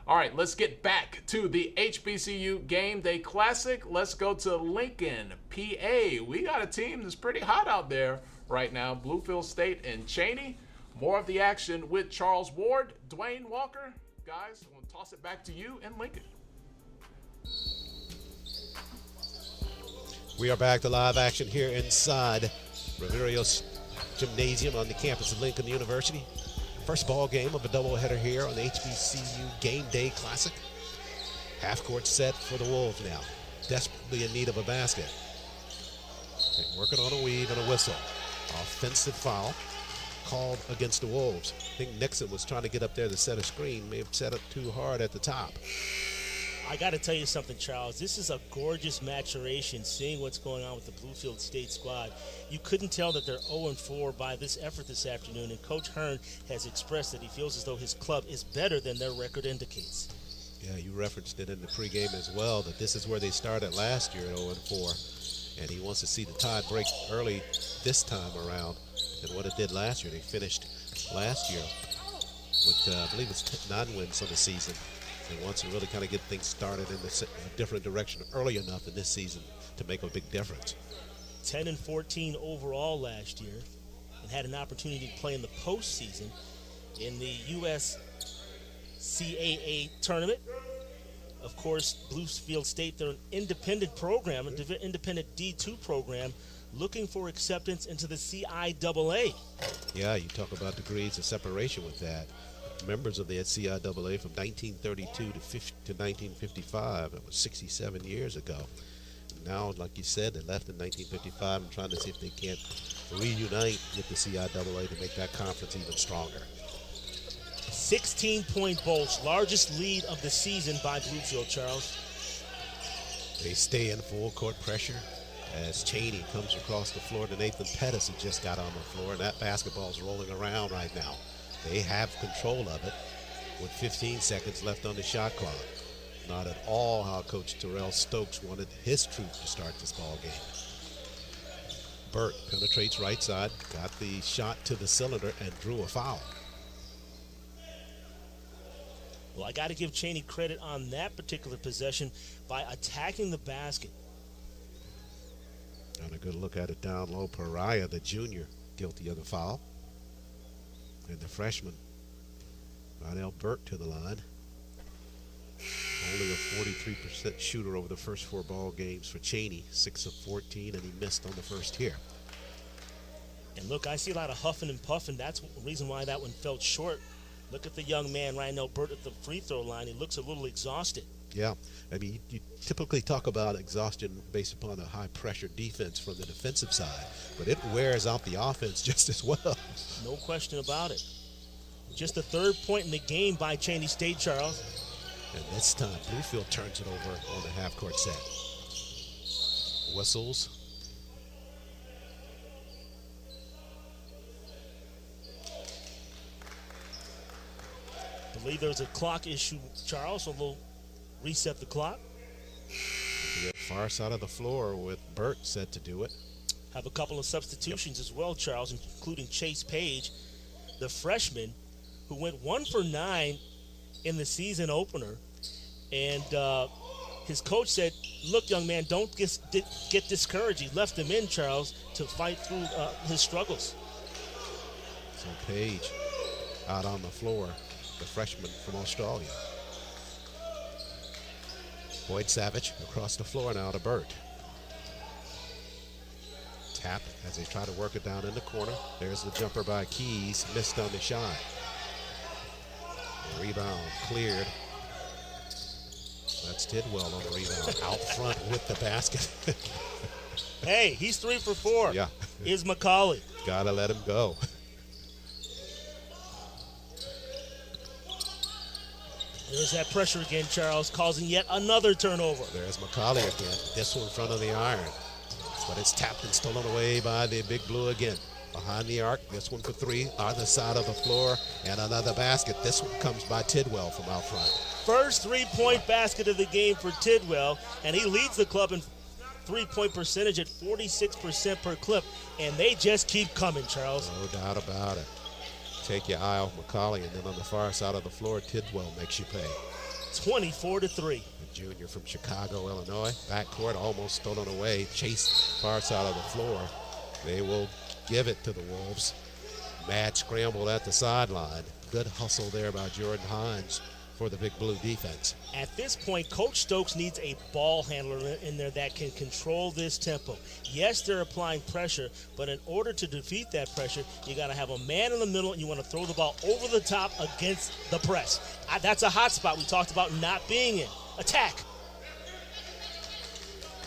All right, let's get back to the HBCU Game Day Classic. Let's go to Lincoln, PA. We got a team that's pretty hot out there right now, Bluefield State and Cheyney. More of the action with Charles Ward, Dwayne Walker. Guys, I'm going to toss it back to you in Lincoln. We are back to live action here inside Riverios Gymnasium on the campus of Lincoln University. First ball game of a doubleheader here on the HBCU Game Day Classic. Half court set for the Wolves now. Desperately in need of a basket. Okay, working on a weave and a whistle. Offensive foul called against the Wolves. I think Nixon was trying to get up there to set a screen. May have set it too hard at the top. I got to tell you something, Charles. This is a gorgeous maturation, seeing what's going on with the Bluefield State squad. You couldn't tell that they're 0-4 by this effort this afternoon, and Coach Hearn has expressed that he feels as though his club is better than their record indicates. Yeah, you referenced it in the pregame as well, that this is where they started last year at 0-4, and he wants to see the tide break early this time around than what it did last year. They finished last year with, I believe it's 9 wins on the season. And wants to really kind of get things started in a different direction early enough in this season to make a big difference. 10-14 overall last year, and had an opportunity to play in the postseason in the USCAA tournament. Of course, Bluefield State, they're an independent program, an independent D2 program, looking for acceptance into the CIAA. Yeah, you talk about degrees of separation with that. Members of the CIAA from 1932 to 1955. It was 67 years ago. Now, like you said, they left in 1955 and trying to see if they can't reunite with the CIAA to make that conference even stronger. 16-point Bolts, largest lead of the season by Bluefield, Charles. They stay in full court pressure as Cheyney comes across the floor to Nathan Pettis, who just got on the floor, and that basketball's rolling around right now. They have control of it with 15 seconds left on the shot clock. Not at all how Coach Terrell Stokes wanted his troop to start this ball game. Burt penetrates right side, got the shot to the cylinder, and drew a foul. Well, I got to give Cheyney credit on that particular possession by attacking the basket. And a good look at it down low. Pariah, the junior, guilty of the foul. And the freshman, Rydell Burt, to the line. Only a 43% shooter over the first 4 ball games for Cheyney, 6 of 14, and he missed on the first here. And look, I see a lot of huffing and puffing. That's the reason why that one fell short. Look at the young man, Rydell Burt, at the free throw line. He looks a little exhausted. Yeah, I mean, you typically talk about exhaustion based upon a high-pressure defense from the defensive side, but it wears out the offense just as well. No question about it. Just the 3rd point in the game by Cheney State, Charles. And this time, Bluefield turns it over on the half-court set. Whistles. I believe there's a clock issue, Charles, so we'll reset the clock. The far side of the floor with Burt set to do it. Have a couple of substitutions as well, Charles, including Chase Page, the freshman, who went 1 for 9 in the season opener. And his coach said, look, young man, don't get discouraged. He left him in, Charles, to fight through his struggles. So Page out on the floor, the freshman from Australia. Boyd Savage across the floor now to Burt. Tap as they try to work it down in the corner. There's the jumper by Keys, missed on the shot. The rebound cleared. That's Tidwell on the rebound, out front with the basket. Hey, he's 3 for 4. Yeah. Is McCauley. Gotta let him go. There's that pressure again, Charles, causing yet another turnover. There's McCauley again. This one in front of the iron. But it's tapped and stolen away by the Big Blue again. Behind the arc, this one for 3 on the side of the floor, and another basket. This one comes by Tidwell from out front. First three-point basket of the game for Tidwell, and he leads the club in three-point percentage at 46% per clip, and they just keep coming, Charles. No doubt about it. Take your eye off McCauley, and then on the far side of the floor, Tidwell makes you pay. 24-3. The junior from Chicago, Illinois. Backcourt almost stolen away. Chase, far side of the floor. They will give it to the Wolves. Mad scramble at the sideline. Good hustle there by Jordan Hines for the Big Blue defense. At this point, Coach Stokes needs a ball handler in there that can control this tempo. Yes, they're applying pressure, but in order to defeat that pressure, you got to have a man in the middle, and you want to throw the ball over the top against the press. That's a hot spot we talked about not being in. Attack.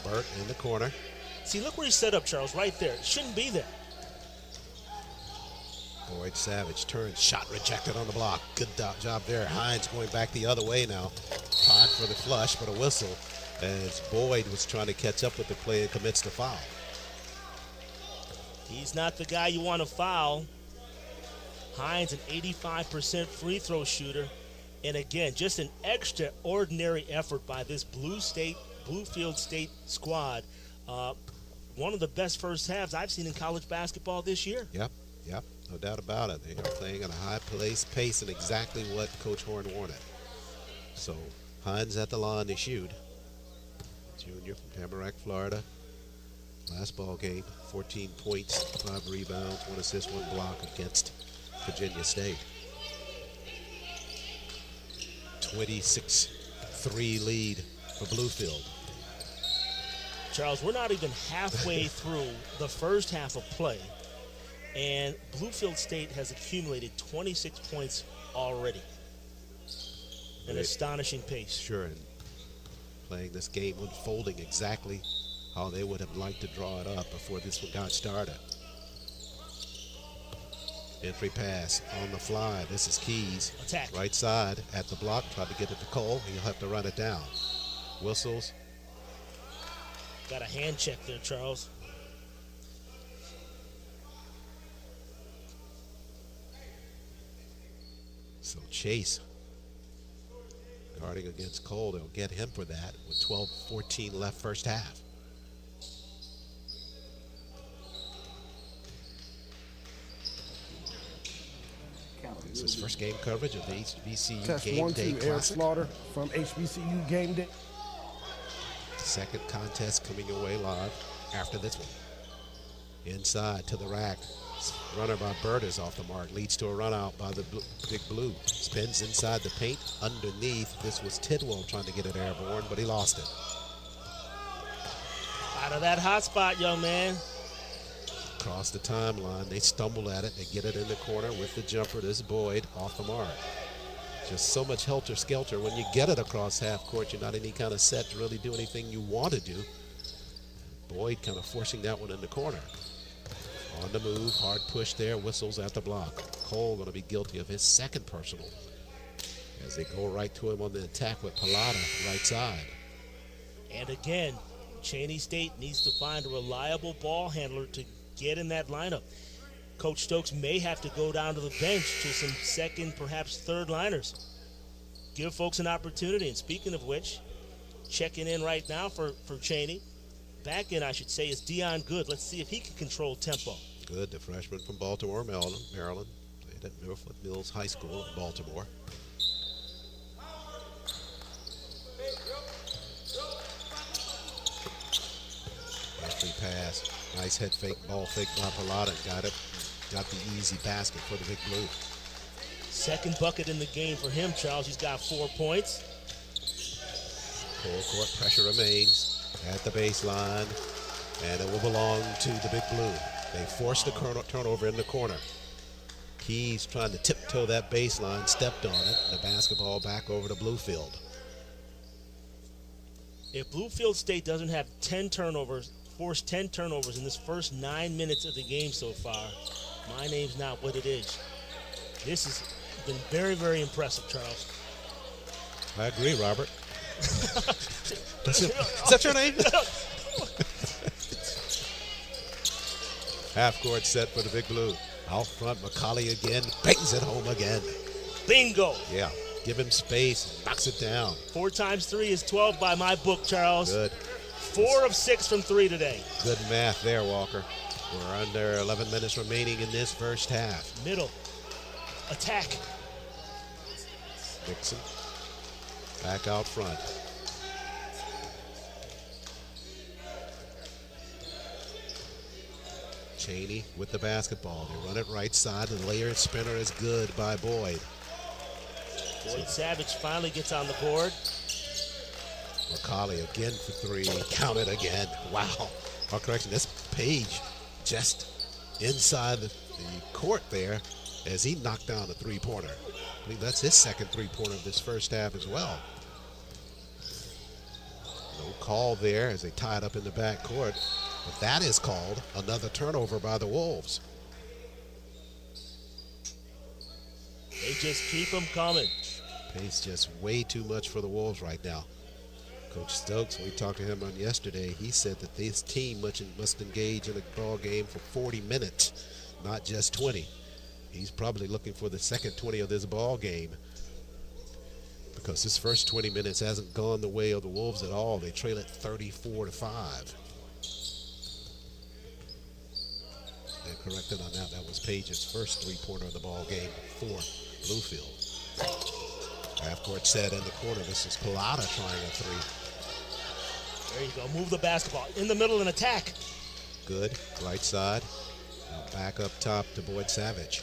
Burt in the corner. See, look where he's set up, Charles, right there. It shouldn't be there. Boyd Savage turns, shot rejected on the block. Good job there. Hines going back the other way now. Tried for the flush, but a whistle as Boyd was trying to catch up with the play and commits the foul. He's not the guy you want to foul. Hines, an 85% free throw shooter. And again, just an extraordinary effort by this Bluefield State squad. One of the best first halves I've seen in college basketball this year. Yep. No doubt about it. They are playing at a high pace and exactly what Coach Horn wanted. So Hines at the line to shoot. Junior from Tamarack, Florida. Last ball game, 14 points, 5 rebounds, 1 assist, 1 block against Virginia State. 26-3 lead for Bluefield. Charles, we're not even halfway through the first half of play, and Bluefield State has accumulated 26 points already. An astonishing pace. Sure, and playing this game, unfolding exactly how they would have liked to draw it up before this one got started. Entry pass on the fly. This is Keys. Attack. Right side at the block. Tried to get it to Cole. He'll have to run it down. Whistles. Got a hand check there, Charles. So Chase guarding against Cole. They'll get him for that with 12-14 left first half. This is first game coverage of the HBCU Test Game 1, Day 2, Eric Classic. Slaughter from HBCU Gameday. Second contest coming your way live after this one. Inside to the rack. Runner by Bird is off the mark. Leads to a run out by the Big Blue. Spins inside the paint. Underneath. This was Tidwell trying to get it airborne, but he lost it. Out of that hot spot, young man. Across the timeline. They stumble at it. They get it in the corner with the jumper. This Boyd off the mark. Just so much helter-skelter. When you get it across half court, you're not any kind of set to really do anything you want to do. Boyd kind of forcing that one in the corner. On the move, hard push there, whistles at the block. Cole going to be guilty of his second personal as they go right to him on the attack with Pallotta right side. And again, Cheney State needs to find a reliable ball handler to get in that lineup. Coach Stokes may have to go down to the bench to some second, perhaps third liners. give folks an opportunity. And speaking of which, checking in right now for Cheyney. Back in, I should say, is Dion Good. Let's see if he can control tempo. Good, the freshman from Baltimore, Maryland. Played at Norfolk Mills High School in Baltimore. Free pass. Nice head fake, ball fake by Pilata. Got it. Got the easy basket for the Big Blue. Second bucket in the game for him, Charles. He's got 4 points. Full court pressure remains at the baseline, and it will belong to the Big Blue. They forced the turnover in the corner. Keys trying to tiptoe that baseline, stepped on it, and the basketball back over to Bluefield. If Bluefield State doesn't have 10 turnovers, force 10 turnovers in this first 9 minutes of the game so far, my name's not what it is. This has been very, very impressive, Charles. I agree, Robert. Is that your name? Half court set for the Big Blue. Out front, McCauley again, bangs it home again. Bingo. Yeah, give him space, knocks it down. 4 times 3 is 12 by my book, Charles. Good. 4 of 6 from 3 today. Good math there, Walker. We're under 11 minutes remaining in this first half. Middle. Attack. Dixon back out front. Cheyney with the basketball. They run it right side. The layered spinner is good by Boyd. Boyd Savage finally gets on the board. McCauley again for 3. Count it again. Wow. Oh, correction, this Page just inside the court there as he knocked down a 3-pointer. I think that's his second 3-pointer of this first half as well. No call there as they tie it up in the backcourt. But that is called another turnover by the Wolves. They just keep them coming. Pace just way too much for the Wolves right now. Coach Stokes, when we talked to him on yesterday, he said that this team must engage in a ball game for 40 minutes, not just 20. He's probably looking for the second 20 of this ball game because this first 20 minutes hasn't gone the way of the Wolves at all. They trail it 34-5. And corrected on that. That was Page's first 3-pointer of the ball game for Bluefield. Half-court set in the corner. This is Pilata trying a 3. There you go. Move the basketball in the middle and attack. Good. Right side. Now back up top to Boyd Savage.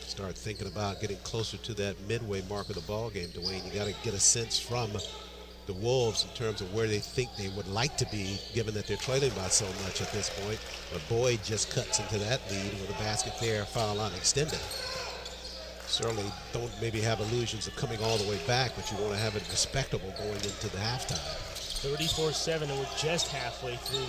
Start thinking about getting closer to that midway mark of the ball game, Dwayne. You got to get a sense from the Wolves in terms of where they think they would like to be, given that they're trailing by so much at this point. But Boyd just cuts into that lead with a basket there, foul line extended. Certainly don't maybe have illusions of coming all the way back, but you want to have it respectable going into the halftime. 34-7, and we're just halfway through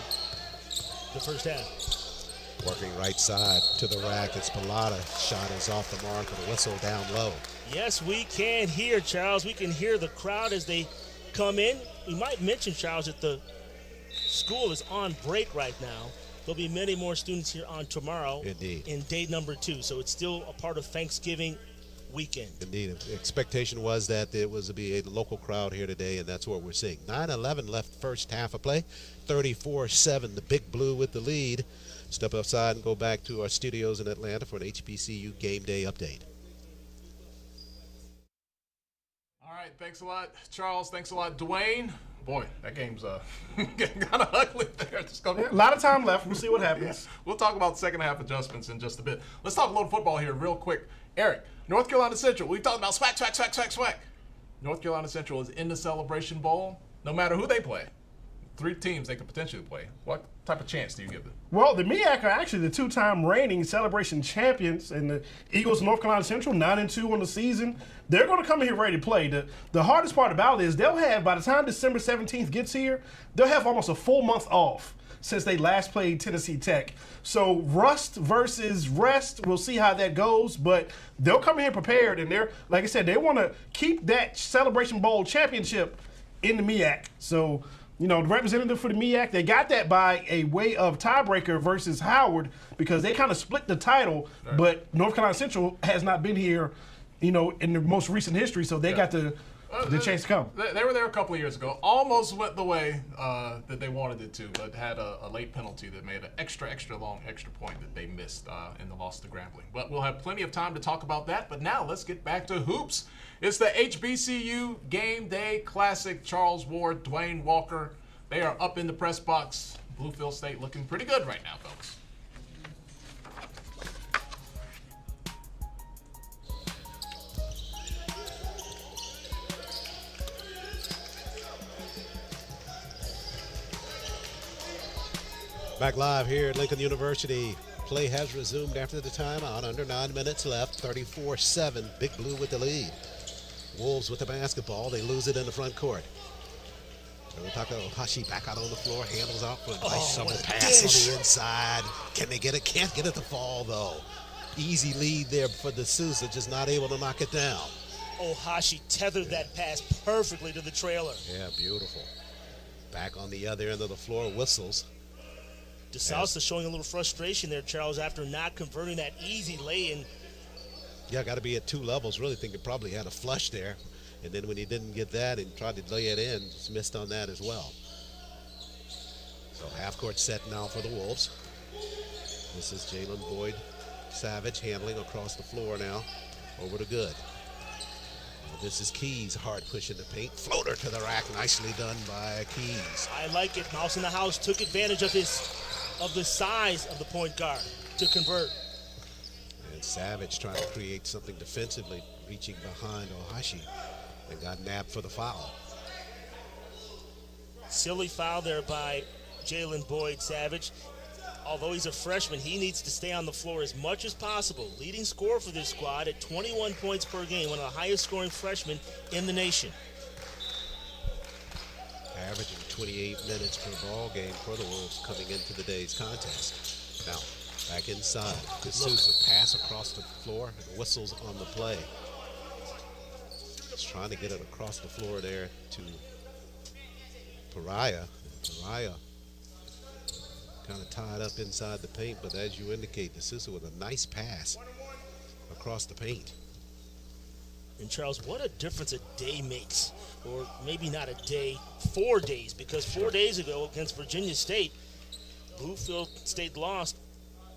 the first half. Working right side to the rack. It's Pilata. Shot is off the mark with a whistle down low. Yes, we can hear, Charles. We can hear the crowd as they come in. We might mention, Charles, that the school is on break right now. There'll be many more students here on tomorrow. Indeed. In day number 2, so it's still a part of Thanksgiving weekend. Indeed. The expectation was that there was to be a local crowd here today, and that's what we're seeing. 9-11 left first half of play. 34-7, the Big Blue with the lead. Step outside and go back to our studios in Atlanta for an HBCU Game Day update. All right, thanks a lot, Charles. Thanks a lot, Dwayne. Boy, that game's getting kind of ugly there. A lot of time left. We'll see what happens. Yeah. We'll talk about second half adjustments in just a bit. Let's talk a little football here real quick. Eric, North Carolina Central. We've talked about swag. North Carolina Central is in the Celebration Bowl. No matter who they play, 3 teams they could potentially play. What type of chance do you give them? Well, the MEAC are actually the 2-time reigning Celebration champions, and the Eagles of North Carolina Central, 9-2 on the season. They're going to come in here ready to play. The hardest part about it is they'll have, by the time December 17th gets here, they'll have almost a full month off since they last played Tennessee Tech. So rust versus rest, we'll see how that goes, but they'll come in here prepared, and they're, like I said, they want to keep that Celebration Bowl championship in the MEAC. So you know, the representative for the MEAC, they got that by a way of tiebreaker versus Howard because they kind of split the title, but North Carolina Central has not been here, you know, in the most recent history, so they got the chance to come. They were there a couple of years ago. Almost went the way that they wanted it to, but had a late penalty that made an extra long extra point that they missed in the loss to Grambling. But we'll have plenty of time to talk about that. But now let's get back to hoops. It's the HBCU Game Day Classic. Charles Ward, Dwayne Walker, they are up in the press box. Bluefield State looking pretty good right now, folks. Back live here at Lincoln University. Play has resumed after the timeout. Under 9 minutes left. 34-7. Big Blue with the lead. Wolves with the basketball. They lose it in the front court. Hashi back out on the floor. Handles out for a nice shovel pass on the inside. Can they get it? Can't get it to fall, though. Easy lead there for the Sousa. Just not able to knock it down. Hashi tethered that pass perfectly to the trailer. Yeah, beautiful. Back on the other end of the floor. Whistles. DeSousa showing a little frustration there, Charles, after not converting that easy lay-in. Yeah, got to be at 2 levels. Really think he probably had a flush there. And then when he didn't get that and tried to lay it in, just missed on that as well. So half-court set now for the Wolves. This is Jalen Boyd Savage handling across the floor now. Over to Good. This is Keys, hard pushing the paint. Floater to the rack, nicely done by Keys. I like it. Mouse in the house took advantage of the size of the point guard to convert. And Savage trying to create something defensively, reaching behind Ohashi, and got nabbed for the foul. Silly foul there by Jalen Boyd Savage. Although he's a freshman, he needs to stay on the floor as much as possible. Leading scorer for this squad at 21 points per game, one of the highest scoring freshmen in the nation. Averaging 28 minutes per ball game for the Wolves coming into the day's contest. Now, back inside. D'Souza pass across the floor and whistles on the play. Just trying to get it across the floor there to Pariah. Pariah kind of tied up inside the paint, but as you indicate, D'Souza with a nice pass across the paint. And Charles, what a difference a day makes, or maybe not a day, 4 days, because 4 days ago against Virginia State, Bluefield State lost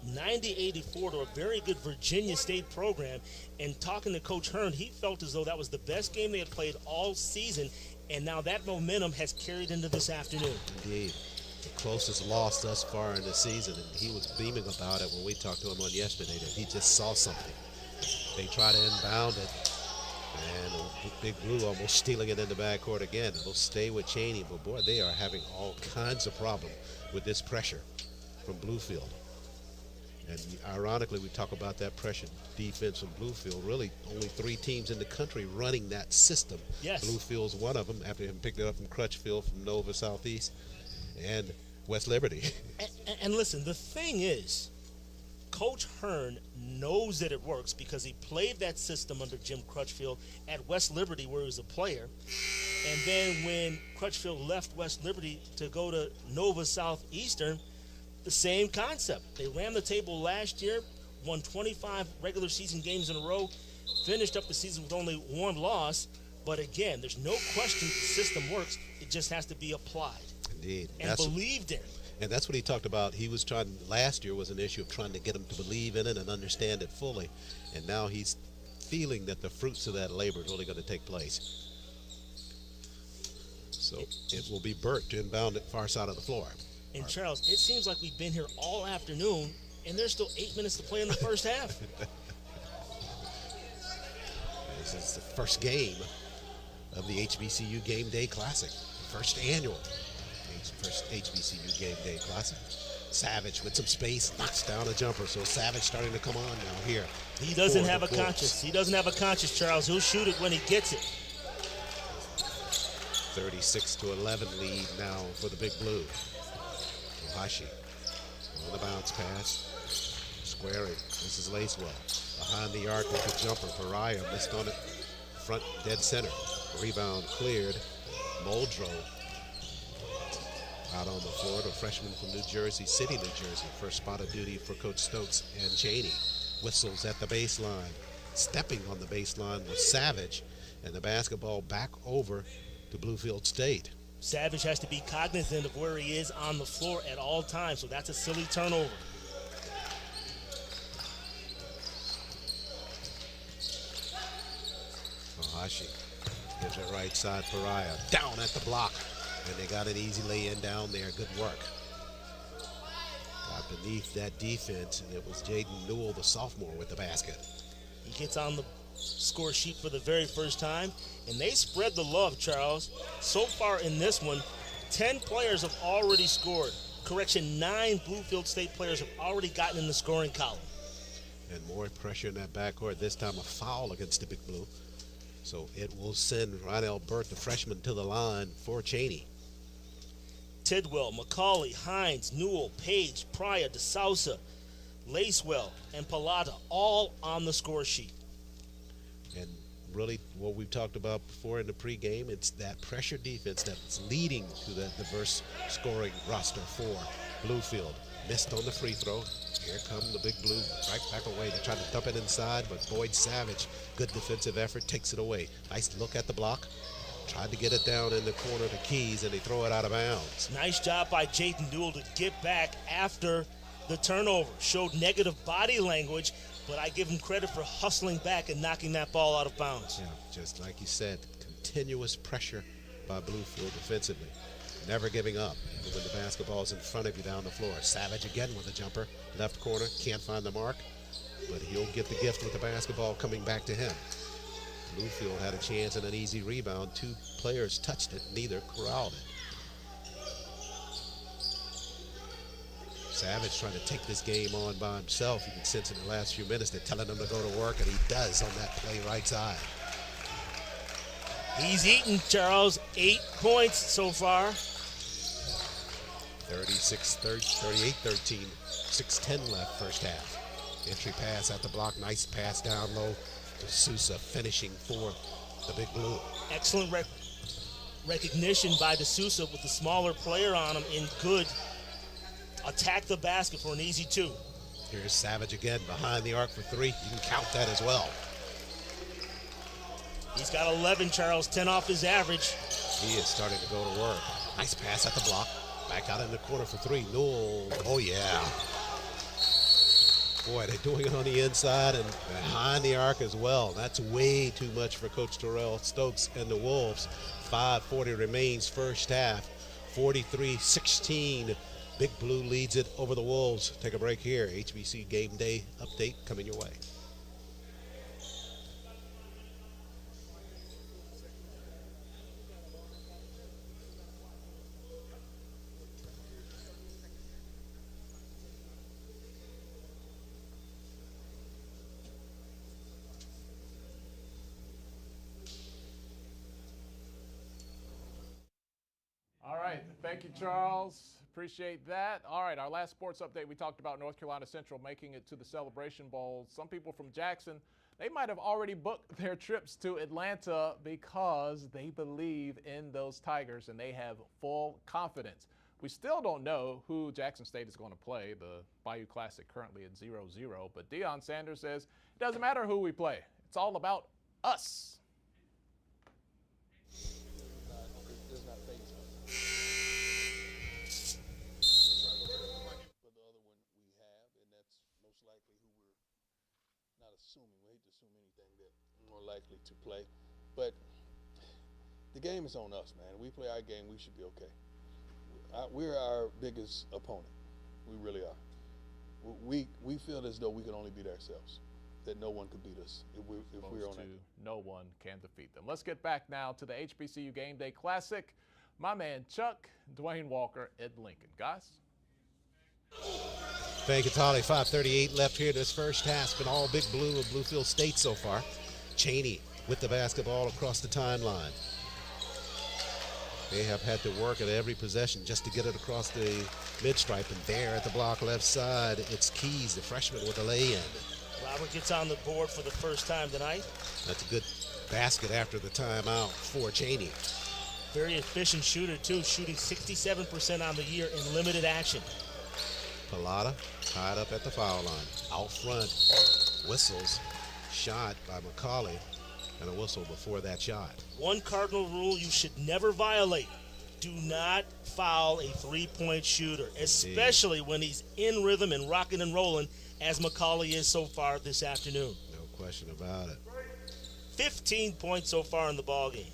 90-84 to a very good Virginia State program. And talking to Coach Hearn, he felt as though that was the best game they had played all season, and now that momentum has carried into this afternoon. Indeed. The closest loss thus far in the season, and he was beaming about it when we talked to him on yesterday, that he just saw something. They try to inbound it, and Big Blue almost stealing it in the backcourt again. It'll stay with Cheyney, but boy, they are having all kinds of problem with this pressure from Bluefield. And ironically, we talk about that pressure defense from Bluefield. Really, only 3 teams in the country running that system. Yes. Bluefield's one of them, after having picked it up from Crutchfield, from Nova Southeast, and West Liberty. And listen, the thing is, Coach Hearn knows that it works because he played that system under Jim Crutchfield at West Liberty where he was a player. And then when Crutchfield left West Liberty to go to Nova Southeastern, the same concept. They ran the table last year, won 25 regular season games in a row, finished up the season with only 1 loss. But again, there's no question the system works. It just has to be applied. Indeed. And believed in. And that's what he talked about. He was trying, last year was an issue of trying to get him to believe in it and understand it fully. And now he's feeling that the fruits of that labor is really going to take place. So it will be Burt to inbound it far side of the floor. And Charles, it seems like we've been here all afternoon, and there's still 8 minutes to play in the first half. This is the first game of the HBCU Gameday Classic, first annual first HBCU Gameday Classic. Savage with some space knocks down a jumper, so Savage starting to come on now here. He doesn't have a conscience. He doesn't have a conscience, Charles. He'll shoot it when he gets it. 36-11 lead now for the Big Blue. Ohashi on the bounce pass. Squaring. This is Lacewell. Behind the arc with the jumper. Pariah missed on it. Front dead center. Rebound cleared. Muldrow Out on the floor, the freshman from New Jersey City, New Jersey. First spot of duty for Coach Stokes and Cheyney. Whistles at the baseline. Stepping on the baseline was Savage, and the basketball back over to Bluefield State. Savage has to be cognizant of where he is on the floor at all times, so that's a silly turnover. Ohashi gives it right side Pariah. Down at the block. And they got an easy lay-in down there. Good work. Got beneath that defense, and it was Jaden Newell, the sophomore, with the basket. He gets on the score sheet for the very first time, and they spread the love, Charles. So far in this one, 10 players have already scored. Correction, 9 Bluefield State players have already gotten in the scoring column. And more pressure in that backcourt. This time a foul against the Big Blue. So it will send Ronell Burt, the freshman, to the line for Cheyney. Tidwell, McCauley, Hines, Newell, Page, Pryor, DeSouza, Lacewell, and Pallotta all on the score sheet. And really what we've talked about before in the pregame, it's that pressure defense that's leading to that diverse scoring roster for Bluefield. Missed on the free throw. Here come the Big Blue right back away. They try to dump it inside, but Boyd Savage, good defensive effort, takes it away. Nice look at the block. Tried to get it down in the corner to Keys, and they throw it out of bounds. Nice job by Jaden Newell to get back after the turnover. Showed negative body language, but I give him credit for hustling back and knocking that ball out of bounds. Yeah, just like you said, continuous pressure by Bluefield defensively. Never giving up. Even when the basketball's in front of you down the floor. Savage again with a jumper. Left corner, can't find the mark, but he'll get the gift with the basketball coming back to him. Bluefield had a chance and an easy rebound. 2 players touched it, neither corralled it. Savage trying to take this game on by himself. You can sense in the last few minutes they're telling him to go to work, and he does on that play right side. He's eaten, Charles. 8 points so far. 38-13, 6:10 left first half. Entry pass at the block, nice pass down low. D'Souza finishing for the Big Blue. Excellent recognition by D'Souza with the smaller player on him in good. Attack the basket for an easy 2. Here's Savage again behind the arc for 3. You can count that as well. He's got 11, Charles, 10 off his average. He is starting to go to work. Nice pass at the block. Back out in the corner for 3. Newell. Oh, yeah. Boy, they're doing it on the inside and behind the arc as well. That's way too much for Coach Terrell Stokes and the Wolves. 5:40 remains first half. 43-16. Big Blue leads it over the Wolves. Take a break here. HBCU Game Day update coming your way. Thank you, Charles. Appreciate that. All right, our last sports update, we talked about North Carolina Central making it to the Celebration Bowl. Some people from Jackson, they might have already booked their trips to Atlanta because they believe in those Tigers and they have full confidence. We still don't know who Jackson State is going to play. The Bayou Classic currently at 0-0, but Deion Sanders says it doesn't matter who we play. It's all about us. Likely to play, but the game is on us, man. We play our game, we should be okay. We're our biggest opponent. We really are. We feel as though we can only beat ourselves, that no one could beat us if we're on it. No one can defeat them. Let's get back now to the HBCU Gameday Classic. My man Chuck, Dwayne Walker at Lincoln. Guys? Thank you, Tolly. 5:38 left here this first half. Been all Big Blue of Bluefield State so far. Cheyney with the basketball across the timeline. They have had to work at every possession just to get it across the mid-stripe. And there at the block left side, it's Keys, the freshman, with a lay-in. Robert gets on the board for the first time tonight. That's a good basket after the timeout for Cheyney. Very efficient shooter, too, shooting 67% on the year in limited action. Pallotta tied up at the foul line. Out front, whistles, shot by McCauley, and a whistle before that shot. One cardinal rule you should never violate. Do not foul a three-point shooter, especially when he's in rhythm and rocking and rolling, as McCauley is so far this afternoon. No question about it. 15 points so far in the ballgame.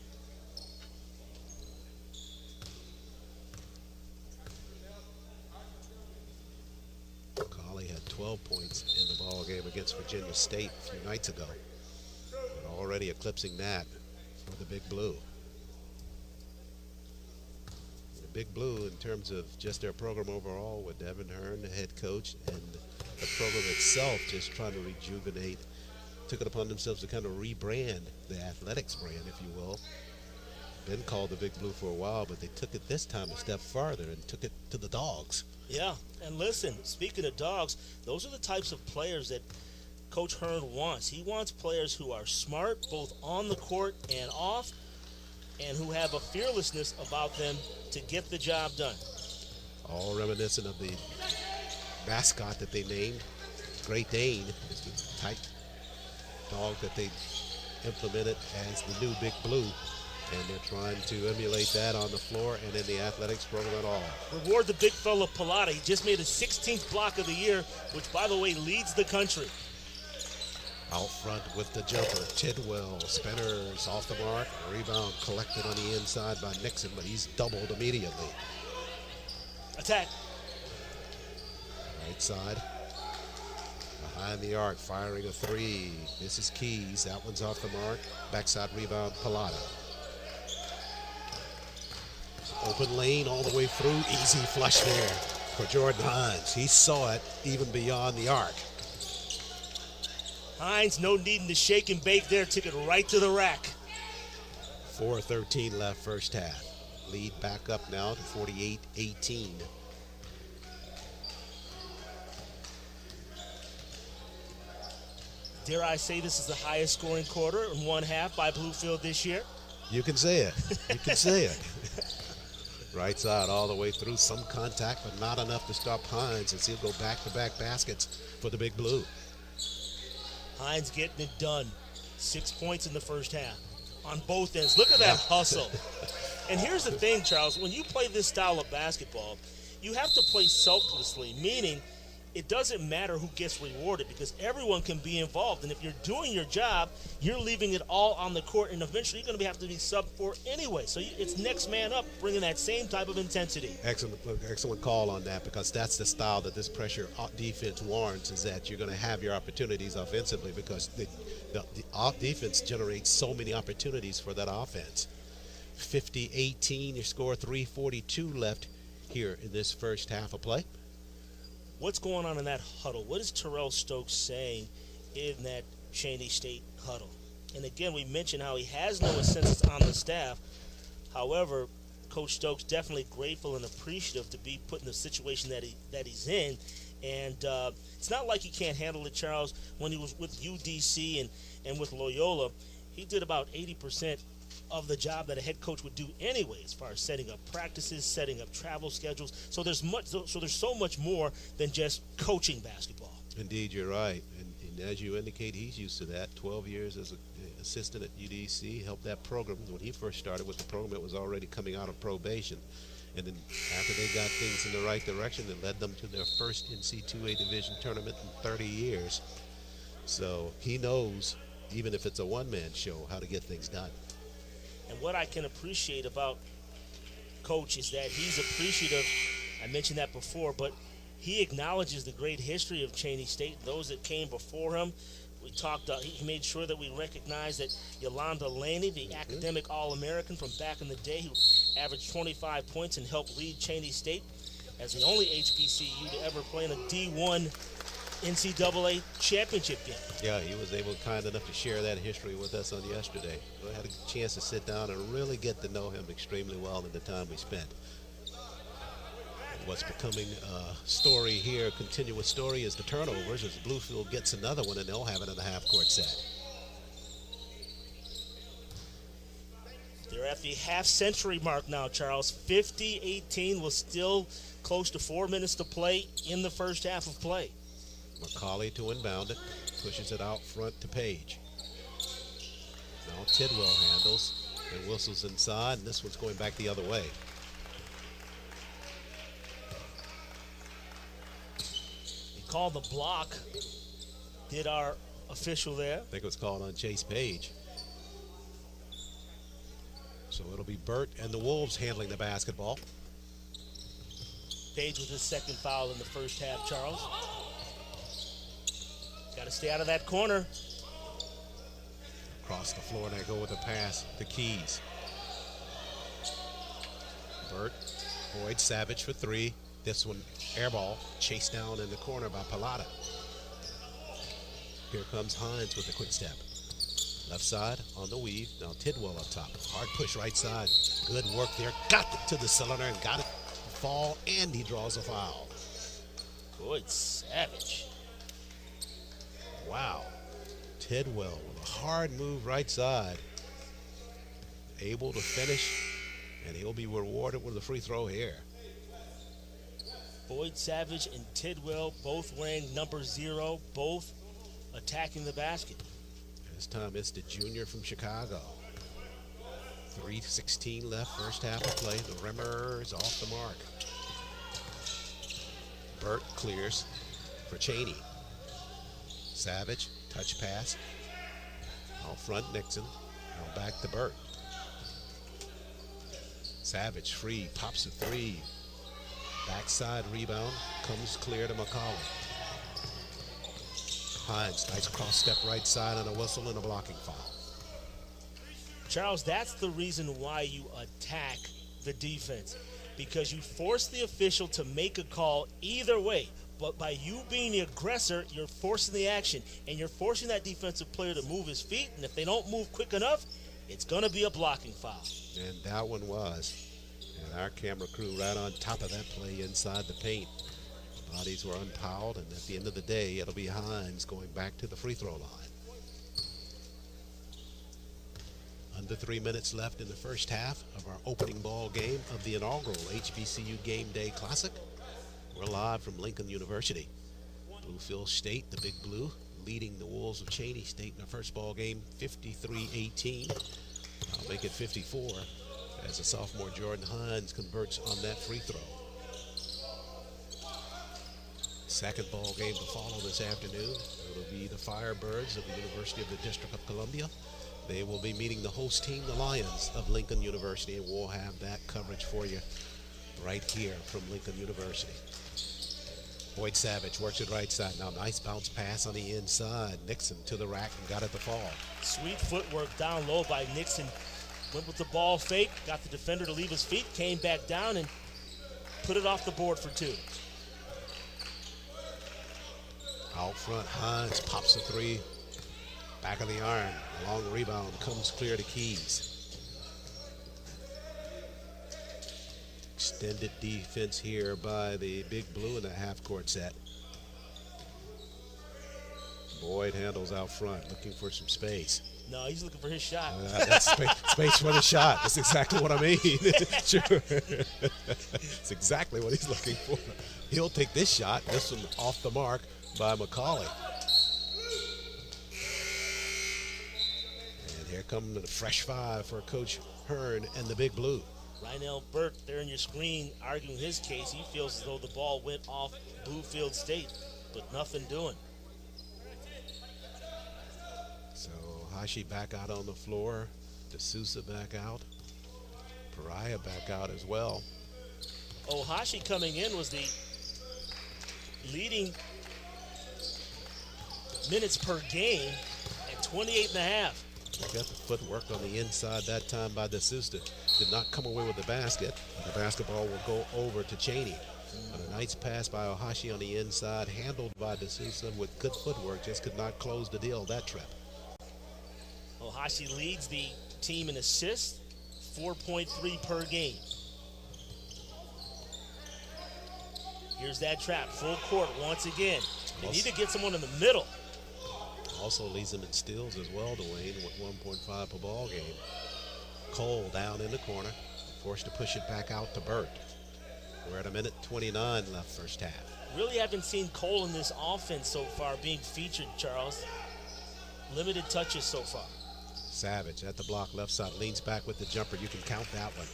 McCauley had 12 points in the ball game against Virginia State a few nights ago, but already eclipsing that for the Big Blue. The Big Blue, in terms of just their program overall, with Devin Hearn, the head coach, and the program itself just trying to rejuvenate, took it upon themselves to kind of rebrand the athletics brand, if you will. Been called the Big Blue for a while, but they took it this time a step farther and took it to the Dogs. Yeah, and listen, speaking of Dogs, those are the types of players that Coach Hearn wants. He wants players who are smart, both on the court and off, and who have a fearlessness about them to get the job done. All reminiscent of the mascot that they named. Great Dane is the type dog that they implemented as the new Big Blue. And they're trying to emulate that on the floor and in the athletics program at all. Reward the big fella Pallotta. He just made his 16th block of the year, which, by the way, leads the country. Out front with the jumper, Tidwell, spinners off the mark. Rebound collected on the inside by Nixon, but he's doubled immediately. Attack. Right side. Behind the arc, firing a three. This is Keys. That one's off the mark. Backside rebound, Pallotta. Open lane all the way through. Easy flush there for Jordan Hines. He saw it even beyond the arc. Hines, no needing to shake and bake there. Took it right to the rack. 4:13 left first half. Lead back up now to 48-18. Dare I say this is the highest scoring quarter in one half by Bluefield this year? You can say it. You can say it. Right side all the way through. Some contact, but not enough to stop Hines, as he'll go back-to-back baskets for the Big Blue. Hines getting it done. 6 points in the first half on both ends. Look at that hustle. And here's the thing, Charles. When you play this style of basketball, you have to play selflessly, meaning it doesn't matter who gets rewarded because everyone can be involved. And if you're doing your job, you're leaving it all on the court, and eventually you're going to have to be sub for anyway. So it's next man up, bringing that same type of intensity. Excellent call on that, because that's the style that this pressure defense warrants, is that you're going to have your opportunities offensively, because the defense generates so many opportunities for that offense. 50-18, your score, 3:42 left here in this first half of play. What's going on in that huddle? What is Terrell Stokes saying in that Cheney State huddle? And again, we mentioned how he has no assistants on the staff. However, Coach Stokes definitely grateful and appreciative to be put in the situation that he's in. And it's not like he can't handle it, Charles. When he was with UDC and with Loyola, he did about 80% of the job that a head coach would do anyway, as far as setting up practices, setting up travel schedules. So there's so much more than just coaching basketball. Indeed, you're right. And as you indicate, he's used to that. 12 years as an assistant at UDC, helped that program. When he first started with the program, it was already coming out of probation. And then after they got things in the right direction, it led them to their first NC2A division tournament in 30 years. So he knows, even if it's a one-man show, how to get things done. And what I can appreciate about Coach is that he's appreciative. I mentioned that before, but he acknowledges the great history of Cheney State, those that came before him. We talked, he made sure that we recognize that Yolanda Laney, the academic All-American from back in the day, who averaged 25 points and helped lead Cheney State as the only HBCU to ever play in a D1 NCAA championship game. Yeah, he was kind enough to share that history with us on yesterday. We had a chance to sit down and really get to know him extremely well in the time we spent. And what's becoming a story here, a continuous story, is the turnovers, as Bluefield gets another one, and they'll have it in the half-court set. They're at the half-century mark now, Charles. 50-18 with still close to 4 minutes to play in the first half of play. McCauley to inbound it, pushes it out front to Page. Now Tidwell handles and whistles inside, and this one's going back the other way. He called the block. Did our official there. I think it was called on Chase Page. So it'll be Burt and the Wolves handling the basketball. Page with his second foul in the first half, Charles. Got to stay out of that corner. Across the floor, and they go with a pass to Keys. Burt, Boyd, Savage for three. This one, air ball, chased down in the corner by Pallotta. Here comes Hines with a quick step. Left side on the weave. Now Tidwell up top. Hard push right side. Good work there. Got it to the cylinder and got it to fall, and he draws a foul. Boyd Savage. Wow. Tidwell with a hard move right side. Able to finish, and he'll be rewarded with a free throw here. Boyd Savage and Tidwell both wearing number 0, both attacking the basket. This time it's the junior from Chicago. 3:16 left, first half of play. The rimmer is off the mark. Burt clears for Cheyney. Savage, touch pass. Out front, Nixon. Now back to Burt. Savage free, pops a three. Backside rebound, comes clear to McCauley. Hines, nice cross step right side on a whistle and a blocking foul. Charles, that's the reason why you attack the defense, because you force the official to make a call either way. But by you being the aggressor, you're forcing the action, and you're forcing that defensive player to move his feet, and if they don't move quick enough, it's going to be a blocking foul. And that one was. And our camera crew right on top of that play inside the paint. Bodies were unpowed, and at the end of the day, it'll be Hines going back to the free throw line. Under 3 minutes left in the first half of our opening ball game of the inaugural HBCU Gameday Classic. We're live from Lincoln University. Bluefield State, the Big Blue, leading the Wolves of Cheney State in the first ball game, 53-18. I'll make it 54 as the sophomore Jordan Hines converts on that free throw. Second ball game to follow this afternoon. It'll be the Firebirds of the University of the District of Columbia. They will be meeting the host team, the Lions of Lincoln University, and we'll have that coverage for you right here from Lincoln University. Boyd Savage works it right side. Now nice bounce pass on the inside. Nixon to the rack and got it to fall. Sweet footwork down low by Nixon. Went with the ball fake, got the defender to leave his feet, came back down and put it off the board for 2. Out front, Hines pops a three. Back of the iron. Long rebound comes clear to Keys. Extended defense here by the Big Blue in the half-court set. Boyd handles out front, looking for some space. No, he's looking for his shot. That's space for the shot. That's exactly what I mean. Sure. That's exactly what he's looking for. He'll take this shot. This one off the mark by McCauley. And here come the fresh five for Coach Hearn and the Big Blue. Rynell Burt there in your screen arguing his case. He feels as though the ball went off Bluefield State, but nothing doing. So Hashi back out on the floor. D'Souza back out. Pariah back out as well. Ohashi coming in was the leading minutes per game at 28.5. Got the footwork on the inside that time by D'Souza. Did not come away with the basket. The basketball will go over to Cheyney. But a nice pass by Ohashi on the inside, handled by D'Souza with good footwork. Just could not close the deal that trip. Ohashi leads the team in assists, 4.3 per game. Here's that trap, full court once again. They need to get someone in the middle. Also leads them in steals as well, Dwayne, with 1.5 per ball game. Cole down in the corner, forced to push it back out to Burt. We're at 1:29 left first half. Really haven't seen Cole in this offense so far being featured, Charles. Limited touches so far. Savage at the block, left side, leans back with the jumper. You can count that one.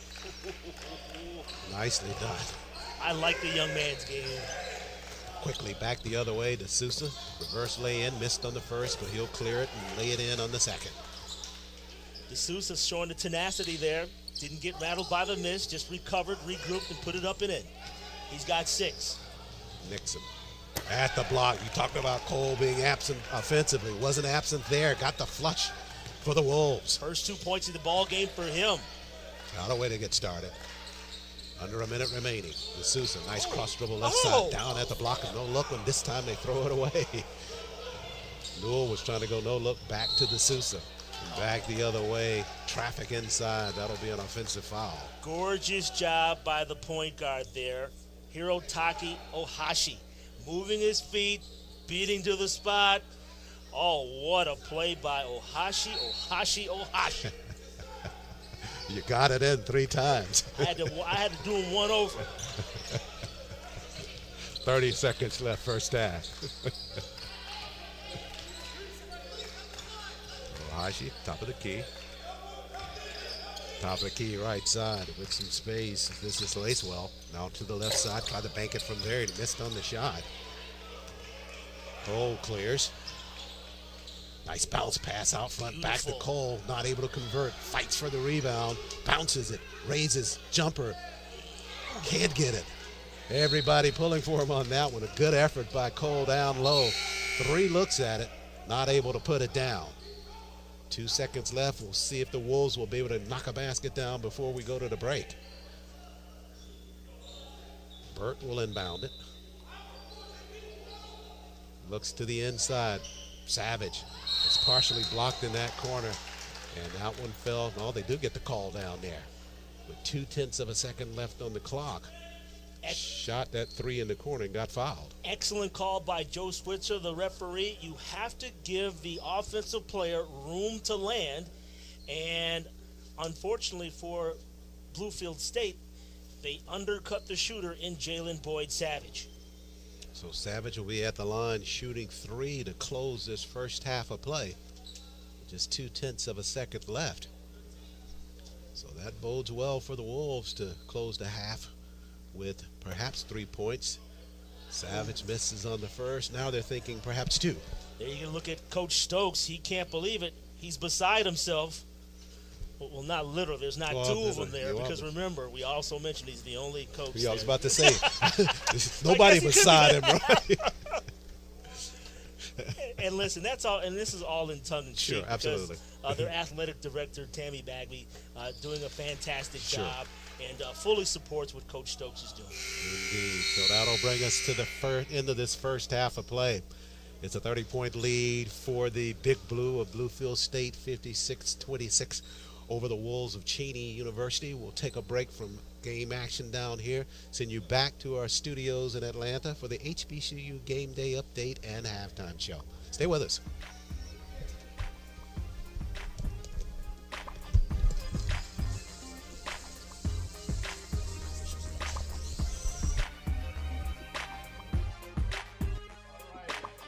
Nicely done. I like the young man's game. Quickly back the other way to Sousa. Reverse lay in, missed on the first, but he'll clear it and lay it in on the second. D'Souza showing the tenacity there. Didn't get rattled by the miss, just recovered, regrouped, and put it up and in. He's got 6. Nixon at the block. You talked about Cole being absent offensively. Wasn't absent there. Got the flush for the Wolves. First 2 points of the ball game for him. Not a way to get started. Under a minute remaining. D'Souza, nice cross dribble left side, down at the block and no look when this time they throw it away. Newell was trying to go no look, back to D'Souza. Back the other way, traffic inside. That'll be an offensive foul. Gorgeous job by the point guard there. Hirotaki Ohashi. Moving his feet, beating to the spot. Oh, what a play by Ohashi. You got it in 3 times. I had to do him one over. 30 seconds left first half. Ohashi, top of the key. Top of the key, right side with some space. This is Lacewell. Now to the left side, tried to bank it from there. He missed on the shot. Cole clears. Nice bounce pass out front, Beautiful. back to Cole. Not able to convert. Fights for the rebound. Bounces it. Raises. Jumper. Can't get it. Everybody pulling for him on that one. A good effort by Cole down low. 3 looks at it. Not able to put it down. 2 seconds left. We'll see if the Wolves will be able to knock a basket down before we go to the break. Burt will inbound it. Looks to the inside. Savage is partially blocked in that corner. And that one fell. No, they do get the call down there. With 0.2 of a second left on the clock. Shot that 3 in the corner and got fouled. Excellent call by Joe Switzer, the referee. You have to give the offensive player room to land. And unfortunately for Bluefield State, they undercut the shooter in Jalen Boyd Savage. So Savage will be at the line shooting 3 to close this first half of play. Just 0.2 of a second left. So that bodes well for the Wolves to close the half with perhaps 3 points. Savage misses on the first. Now they're thinking perhaps 2. There you can look at Coach Stokes. He can't believe it. He's beside himself. Well, not literally. There's not 2 of them there because remember, we also mentioned he's the only coach. Yeah, I was about to say, nobody beside him, right? And listen, that's all, and this is all in tongue in cheek. Sure, absolutely. Because, their athletic director, Tammy Bagley, doing a fantastic job and fully supports what Coach Stokes is doing. Indeed. So that'll bring us to the end of this first half of play. It's a 30-point lead for the Big Blue of Bluefield State, 56-26 over the Wolves of Cheney University. We'll take a break from game action down here, send you back to our studios in Atlanta for the HBCU Game Day update and halftime show. Stay with us.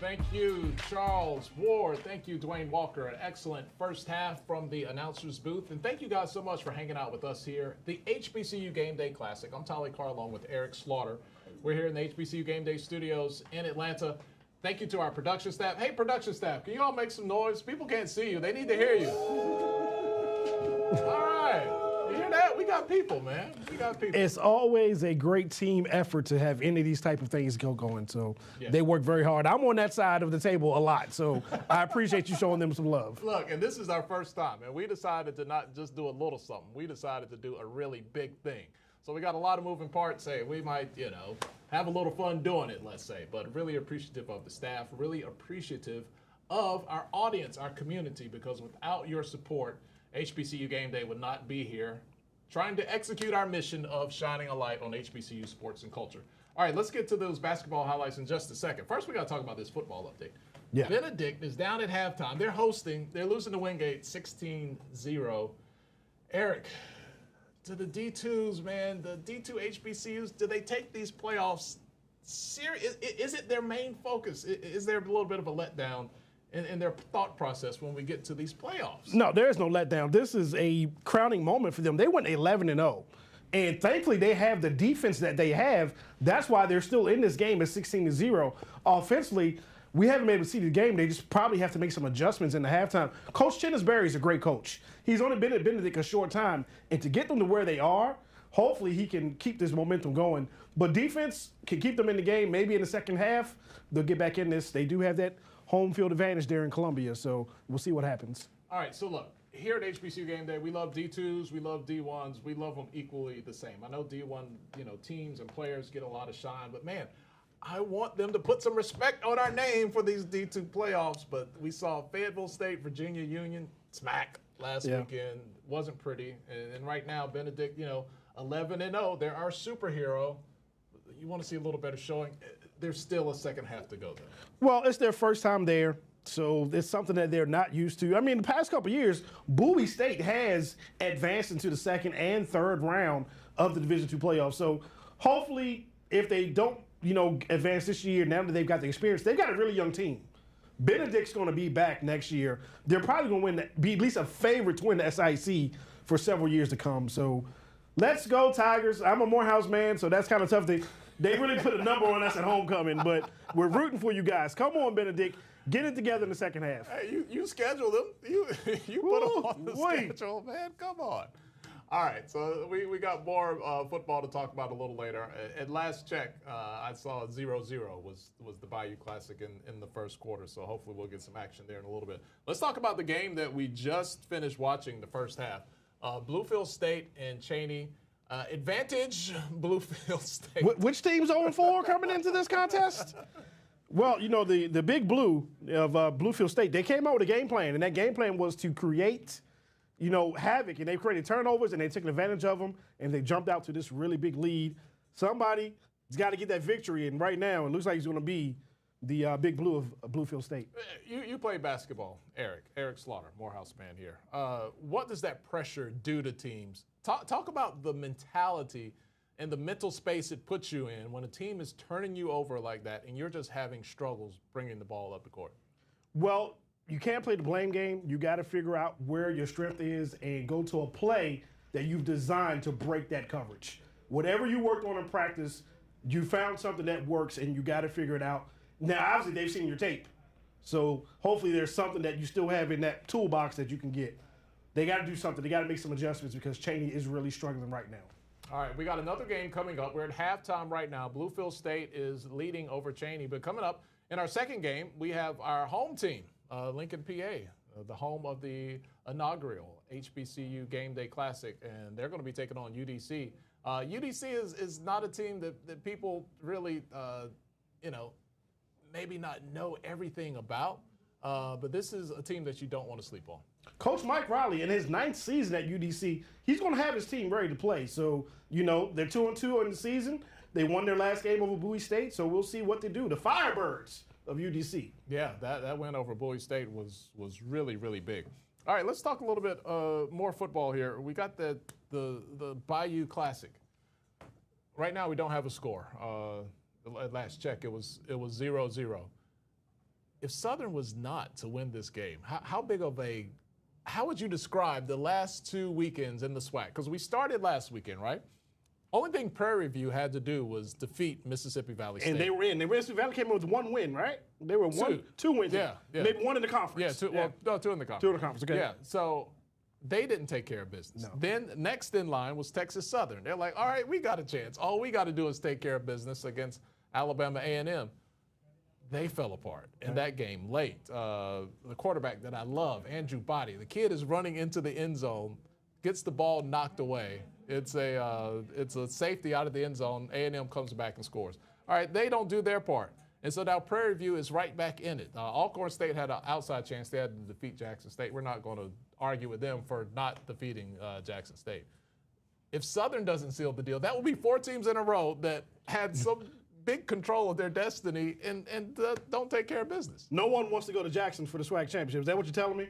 Thank you, Charles Ward. Thank you, Dwayne Walker. An excellent first half from the announcer's booth. And thank you guys so much for hanging out with us here. The HBCU Game Day Classic. I'm Tolly Carr along with Eric Slaughter. We're here in the HBCU Game Day studios in Atlanta. Thank you to our production staff. Hey, production staff, can you all make some noise? People can't see you. They need to hear you. All right. You hear that? We got people, man. We got people. It's always a great team effort to have any of these type of things going. So they work very hard. I'm on that side of the table a lot, so I appreciate you showing them some love. Look, and this is our first time, and we decided to not just do a little something. We decided to do a really big thing. So we got a lot of moving parts. Say we might, have a little fun doing it, let's say. But really appreciative of the staff, really appreciative of our audience, our community, because without your support, HBCU Game Day would not be here trying to execute our mission of shining a light on HBCU sports and culture. All right, let's get to those basketball highlights in just a second. First, we got to talk about this football update. Yeah. Benedict is down at halftime. They're hosting. They're losing to Wingate 16-0. Eric, to the D2s, man, the D2 HBCUs, do they take these playoffs serious? Is it their main focus? Is there a little bit of a letdown in their thought process when we get to these playoffs? No, there is no letdown. This is a crowning moment for them. They went 11-0. And thankfully, they have the defense that they have. That's why they're still in this game at 16-0. Offensively, we haven't been able to see the game. They just probably have to make some adjustments in the halftime. Coach Cheney is a great coach. He's only been at Benedict a short time. And to get them to where they are, hopefully he can keep this momentum going. But defense can keep them in the game. Maybe in the second half, they'll get back in this. They do have that home field advantage there in Columbia. So we'll see what happens. All right, so look, here at HBCU Game Day, we love D2s, we love D1s, we love them equally the same. I know D1, teams and players get a lot of shine, but man, I want them to put some respect on our name for these D2 playoffs. But we saw Fayetteville State, Virginia Union smack last weekend. Wasn't pretty. And right now, Benedict, 11-0. They're our superhero. You want to see a little better showing. There's still a second half to go, though. Well, it's their first time there. So it's something that they're not used to. I mean, the past couple of years, Bowie State has advanced into the second and third round of the Division II playoffs. So hopefully, if they don't, advance this year, now that they've got the experience, they've got a really young team. Benedict's going to be back next year. They're probably going to be at least a favorite to win the SIC for several years to come. So let's go, Tigers. I'm a Morehouse man, so that's kind of tough. They really put a number on us at homecoming, but we're rooting for you guys. Come on, Benedict. Get it together in the second half. Hey, you scheduled them. You put them on the schedule, man. Come on. All right, so we got more football to talk about a little later. At last check, I saw 0-0 was the Bayou Classic in the first quarter, so hopefully we'll get some action there in a little bit. Let's talk about the game that we just finished watching the first half. Bluefield State and Cheyney. Advantage Bluefield State. Which team's 0-4 coming into this contest? Well, the Big Blue of Bluefield State, they came out with a game plan, and that game plan was to create, havoc, and they created turnovers, and they took advantage of them, and they jumped out to this really big lead. Somebody's got to get that victory, and right now it looks like it's going to be the Big Blue of Bluefield State. You play basketball, Eric Slaughter, Morehouse man here. What does that pressure do to teams? Talk about the mentality and the mental space it puts you in when a team is turning you over like that and you're just having struggles bringing the ball up the court. Well, you can't play the blame game. You got to figure out where your strength is and go to a play that you've designed to break that coverage. Whatever you worked on in practice, you found something that works and you got to figure it out. Now, obviously, they've seen your tape. So hopefully there's something that you still have in that toolbox that you can get. They got to do something. They got to make some adjustments because Cheyney is really struggling right now. All right, we got another game coming up. We're at halftime right now. Bluefield State is leading over Cheyney. But coming up in our second game, we have our home team, Lincoln, PA, the home of the inaugural HBCU Gameday Classic, and they're going to be taking on UDC. UDC is not a team that people really, maybe not know everything about, but this is a team that you don't want to sleep on. Coach Mike Riley, in his 9th season at UDC, he's going to have his team ready to play. So, they're 2-2 in the season. They won their last game over Bowie State, so we'll see what they do. The Firebirds of UDC. Yeah, that win over Bowie State was really, really big. All right, let's talk a little bit more football here. We got the Bayou Classic. Right now, we don't have a score. At last check, it was 0-0. If Southern was not to win this game, how would you describe the last 2 weekends in the SWAC? Because we started last weekend, right? Only thing Prairie View had to do was defeat Mississippi Valley State. And they were in. Mississippi Valley came in with 1 win, right? They were two wins. Yeah. Maybe 1 in the conference. Yeah, 2 in the conference. 2 in the conference, okay. Yeah, so they didn't take care of business. No. Then next in line was Texas Southern. They're like, all right, we got a chance. All we got to do is take care of business against Alabama A&M. They fell apart in that game late. The quarterback that I love, Andrew Body, the kid is running into the end zone, gets the ball knocked away. It's a safety out of the end zone. A&M comes back and scores. All right, they don't do their part. And so now Prairie View is right back in it. Alcorn State had an outside chance. They had to defeat Jackson State. We're not going to argue with them for not defeating Jackson State. If Southern doesn't seal the deal, that will be 4 teams in a row that had some big control of their destiny and don't take care of business. No one wants to go to Jackson for the SWAC championship. Is that what you're telling me?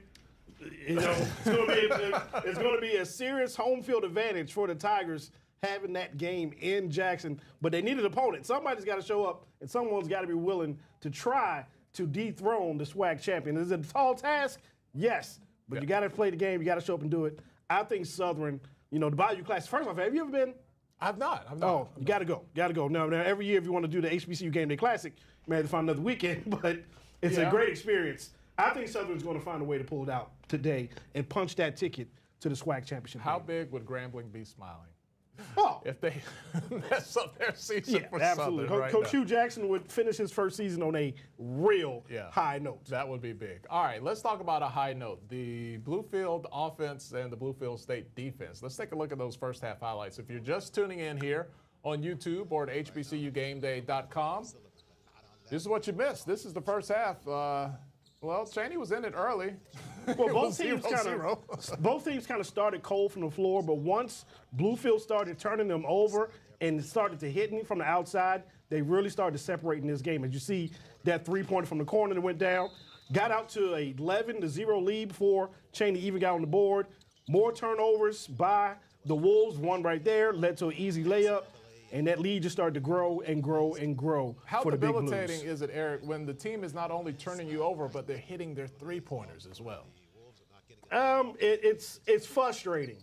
You know, it's going to be a serious home field advantage for the Tigers having that game in Jackson. But they need an opponent. Somebody's got to show up, and someone's got to be willing to try to dethrone the SWAC champion. Is it a tall task? Yes. But you got to play the game. You got to show up and do it. I think Southern, you know, the Bayou Classic. First off, have you ever been? I've not. Oh, you got to go. Got to go. Now, every year, if you want to do the HBCU Gameday Classic, you may have to find another weekend, but it's a great experience. I think Southern's going to find a way to pull it out today and punch that ticket to the SWAC championship. How big would Grambling be smiling? Oh, if they mess up their season for absolutely. Southern right Coach now. Hugh Jackson would finish his first season on a real high note. That would be big. All right, let's talk about a high note. The Bluefield offense and the Bluefield State defense. Let's take a look at those first half highlights. If you're just tuning in here on YouTube or at HBCUGameday.com, this is what you missed. This is the first half. Well, Cheyney was in it early. Well, both teams kind of started cold from the floor, but once Bluefield started turning them over and started to hit me from the outside, they really started to separate in this game. As you see, that three-pointer from the corner that went down, got out to a 11-0 lead before Cheyney even got on the board. More turnovers by the Wolves, one right there, led to an easy layup. And that lead just started to grow and grow and grow. How for the Big debilitating Blues. is it, Eric, when the team is not only turning you over, but they're hitting their three-pointers as well? It's frustrating.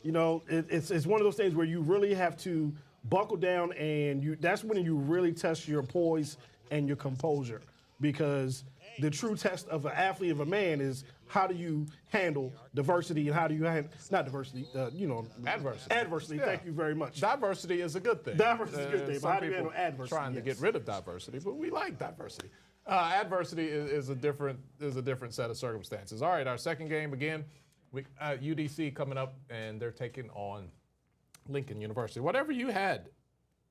You know, it's one of those things where you really have to buckle down, and that's when you really test your poise and your composure, because the true test of an athlete, of a man, is how do you handle diversity and how do you handle, not diversity, adversity. Adversity, Yeah. Thank you very much. Diversity is a good thing. Diversity is a good thing, but Some how do you people handle adversity? trying to get rid of diversity, but we like diversity. Adversity is a different set of circumstances. All right, our second game again, UDC coming up, and they're taking on Lincoln University. Whatever you had,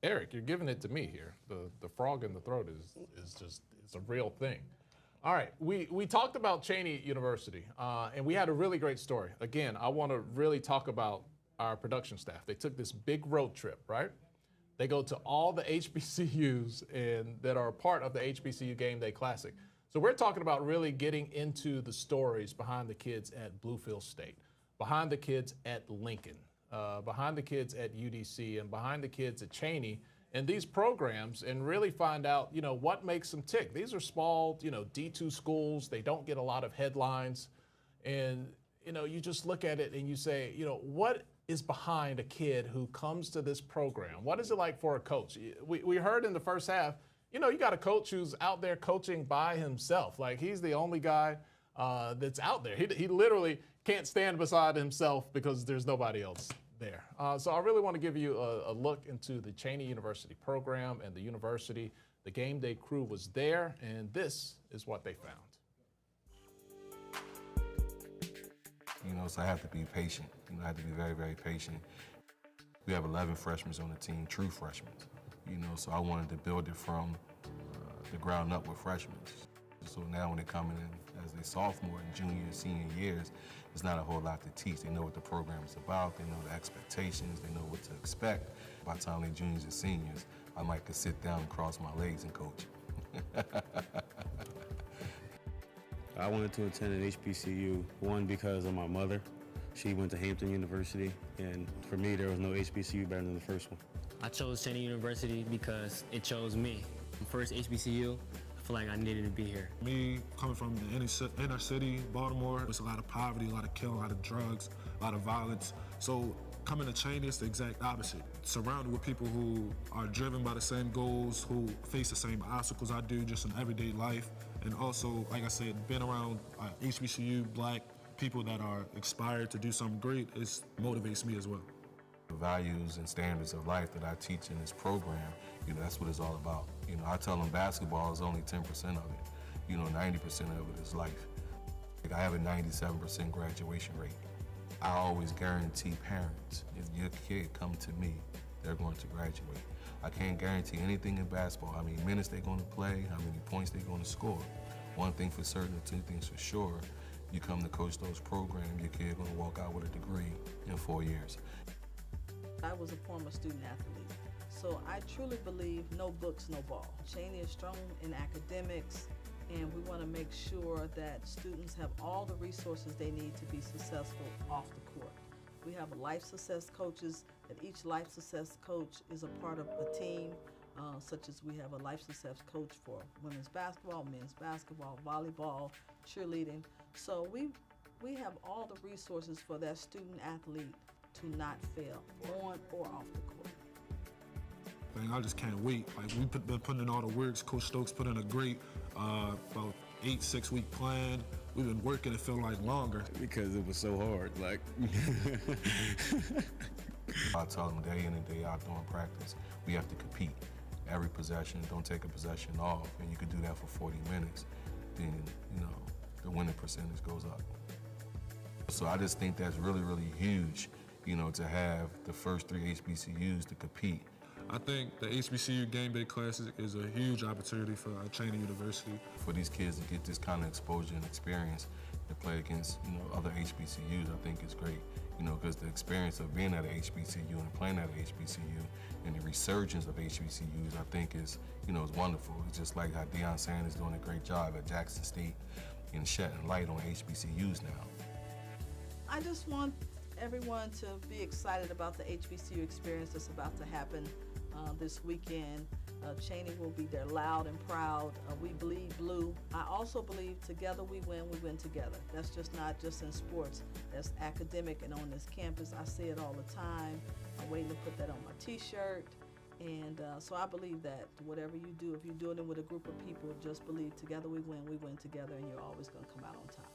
Eric, you're giving it to me here. The frog in the throat is just, it's a real thing. All right, we talked about Cheney University, and we had a really great story. Again, I want to really talk about our production staff. They took this big road trip, right? They go to all the HBCUs and that are part of the HBCU Gameday Classic. So we're talking about really getting into the stories behind the kids at Bluefield State, behind the kids at Lincoln, behind the kids at UDC, and behind the kids at Cheyney, and these programs, and really find out, what makes them tick. These are small, D2 schools. They don't get a lot of headlines. And, you just look at it and you say, what is behind a kid who comes to this program? What is it like for a coach? We heard in the first half, you got a coach who's out there coaching by himself. Like, he's the only guy that's out there. He literally can't stand beside himself because there's nobody else there. So I really want to give you a look into the Cheney University program and the university. The game day crew was there, and this is what they found. So I have to be patient. I have to be very, very patient. We have 11 freshmen on the team, true freshmen. So I wanted to build it from the ground up with freshmen. So now when they come in as a sophomore and junior and senior years, there's not a whole lot to teach. They know what the program is about, they know the expectations, they know what to expect. By the time they're juniors and seniors, I might could sit down and cross my legs and coach. I wanted to attend an HBCU, one, because of my mother. She went to Hampton University, and for me, there was no HBCU better than the first one. I chose Cheney University because it chose me. First HBCU, I feel like I needed to be here. Me, coming from the inner city, Baltimore, there's a lot of poverty, a lot of killing, a lot of drugs, a lot of violence. So coming to Cheyney is the exact opposite. Surrounded with people who are driven by the same goals, who face the same obstacles I do just in everyday life. And also, like I said, being around HBCU black people that are inspired to do something great motivates me as well. The values and standards of life that I teach in this program, that's what it's all about. I tell them basketball is only 10% of it. 90% of it is life. I have a 97% graduation rate. I always guarantee parents, if your kid come to me, they're going to graduate. I can't guarantee anything in basketball. How many minutes they're going to play, how many points they're going to score. One thing for certain, two things for sure, you come to coach those programs, your kid's going to walk out with a degree in 4 years. I was a former student athlete, so I truly believe no books, no ball. Cheyney is strong in academics, and we want to make sure that students have all the resources they need to be successful off the court. We have life success coaches, and each life success coach is a part of a team, such as we have a life success coach for women's basketball, men's basketball, volleyball, cheerleading. So we have all the resources for that student athlete to not fail on or off the court. I just can't wait. Like, we've been putting in all the works. Coach Stokes put in a great about 6-week plan. We've been working, it felt like longer. Because it was so hard. Like, I tell them day in and day out during practice, we have to compete. Every possession, don't take a possession off, and you could do that for 40 minutes. Then, you know, the winning percentage goes up. So I just think that's really, really huge, you know, to have the first 3 HBCUs to compete. I think the HBCU Gameday Classic is a huge opportunity for Cheney University. For these kids to get this kind of exposure and experience to play against, you know, other HBCUs, I think is great. You know, because the experience of being at a HBCU and playing at a HBCU and the resurgence of HBCUs, I think is, you know, is wonderful. It's just like how Deion Sanders is doing a great job at Jackson State and shedding light on HBCUs now. I just want everyone to be excited about the HBCU experience that's about to happen this weekend. Cheyney will be there loud and proud. We bleed blue. I also believe together we win together. That's just not just in sports. That's academic and on this campus. I say it all the time. I'm waiting to put that on my t-shirt. And so I believe that whatever you do, if you're doing it with a group of people, just believe together we win together, and you're always going to come out on top.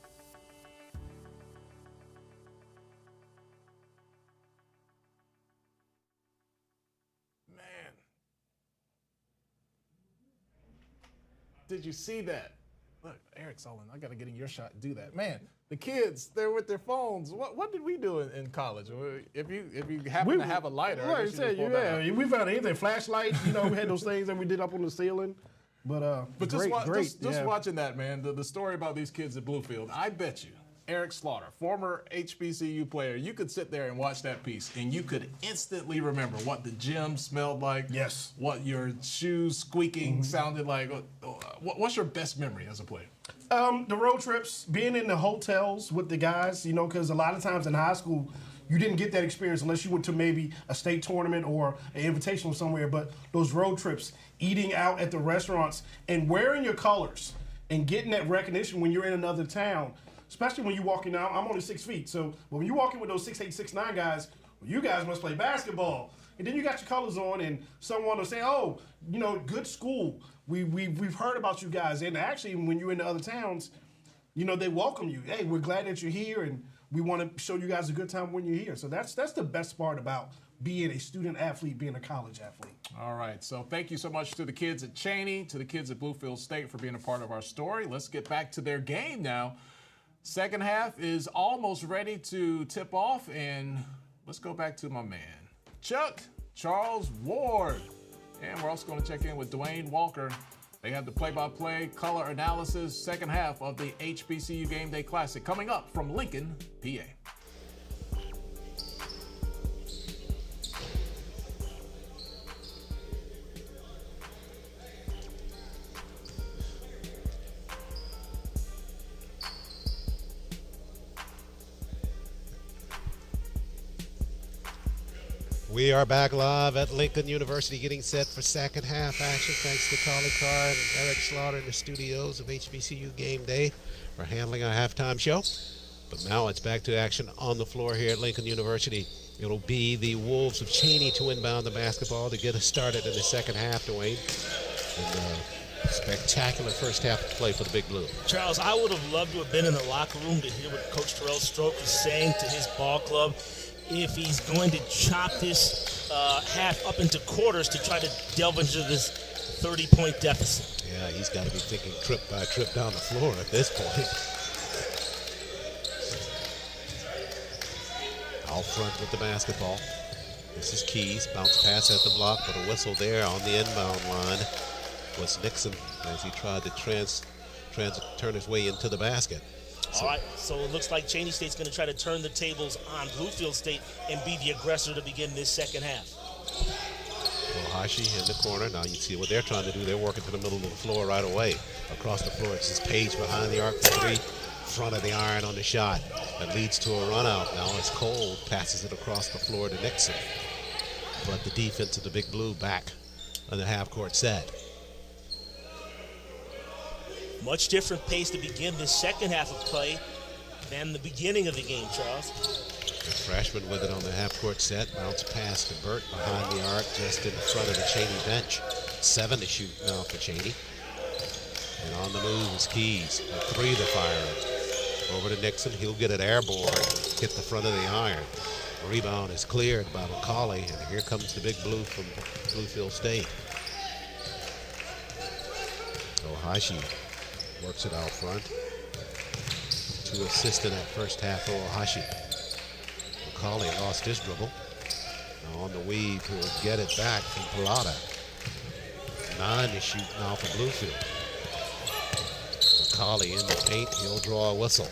Did you see that? Look, Eric Sullivan, I got to get in your shot and do that. Man, the kids, they're with their phones. What did we do in college? If you happen to have a lighter, like I said, we found anything, flashlight, you know, we had those things that we did up on the ceiling. But just watching that, man, the story about these kids at Bluefield, I bet you, Eric Slaughter, former HBCU player, you could sit there and watch that piece and you could instantly remember what the gym smelled like. Yes. What your shoes squeaking sounded like. What's your best memory as a player? The road trips, being in the hotels with the guys, you know, because a lot of times in high school, you didn't get that experience unless you went to maybe a state tournament or an invitational somewhere. But those road trips, eating out at the restaurants and wearing your colors and getting that recognition when you're in another town. Especially when you're walking out, I'm only 6 feet, so when you're walking with those 6'8", 6'9" guys, well, you guys must play basketball. And then you got your colors on, and someone will say, oh, you know, good school. We've heard about you guys. And actually, when you're in the other towns, you know, they welcome you. Hey, we're glad that you're here, and we want to show you guys a good time when you're here. So that's the best part about being a student athlete, being a college athlete. All right, so thank you so much to the kids at Cheyney, to the kids at Bluefield State for being a part of our story. Let's get back to their game now. Second half is almost ready to tip off, and let's go back to my man, Chuck Charles Ward. And we're also going to check in with Dwayne Walker. They have the play-by-play color analysis second half of the HBCU Gameday Classic coming up from Lincoln, PA. We are back live at Lincoln University, getting set for second half action. Thanks to Carly Carr and Eric Slaughter in the studios of HBCU Gameday for handling our halftime show. But now it's back to action on the floor here at Lincoln University. It'll be the Wolves of Cheyney to inbound the basketball to get us started in the second half, Dwayne. And spectacular first half of play for the Big Blue. Charles, I would have loved to have been in the locker room to hear what Coach Terrell Stroke was saying to his ball club. If he's going to chop this half up into quarters to try to delve into this 30-point deficit. Yeah, he's got to be thinking trip by trip down the floor at this point. Out front with the basketball. This is Keys. Bounce pass at the block, but a whistle there on the inbound line was Nixon as he tried to turn his way into the basket. All right, so it looks like Cheyney State's going to try to turn the tables on Bluefield State and be the aggressor to begin this second half. Ohashi in the corner. Now you see what they're trying to do. They're working to the middle of the floor right away. Across the floor, it's this Page behind the arc for three. Front of the iron on the shot. That leads to a run out. Now it's Cole. Passes it across the floor to Nixon. But the defense of the Big Blue back on the half-court set. Much different pace to begin this second half of play than the beginning of the game, Charles. The freshman with it on the half-court set. Bounce pass to Burt behind the arc, just in front of the Cheney bench. 7 to shoot now for Cheney. And on the move is Keys. A 3 to fire. Over to Nixon. He'll get it airborne. Hit the front of the iron. Rebound is cleared by McCauley. And here comes the Big Blue from Bluefield State. Ohashi works it out front. 2 assists in that first half for Ohashi. McCauley lost his dribble. Now on the weave, he'll get it back from Pilata. 9 to shoot now for Bluefield. McCauley in the paint, he'll draw a whistle.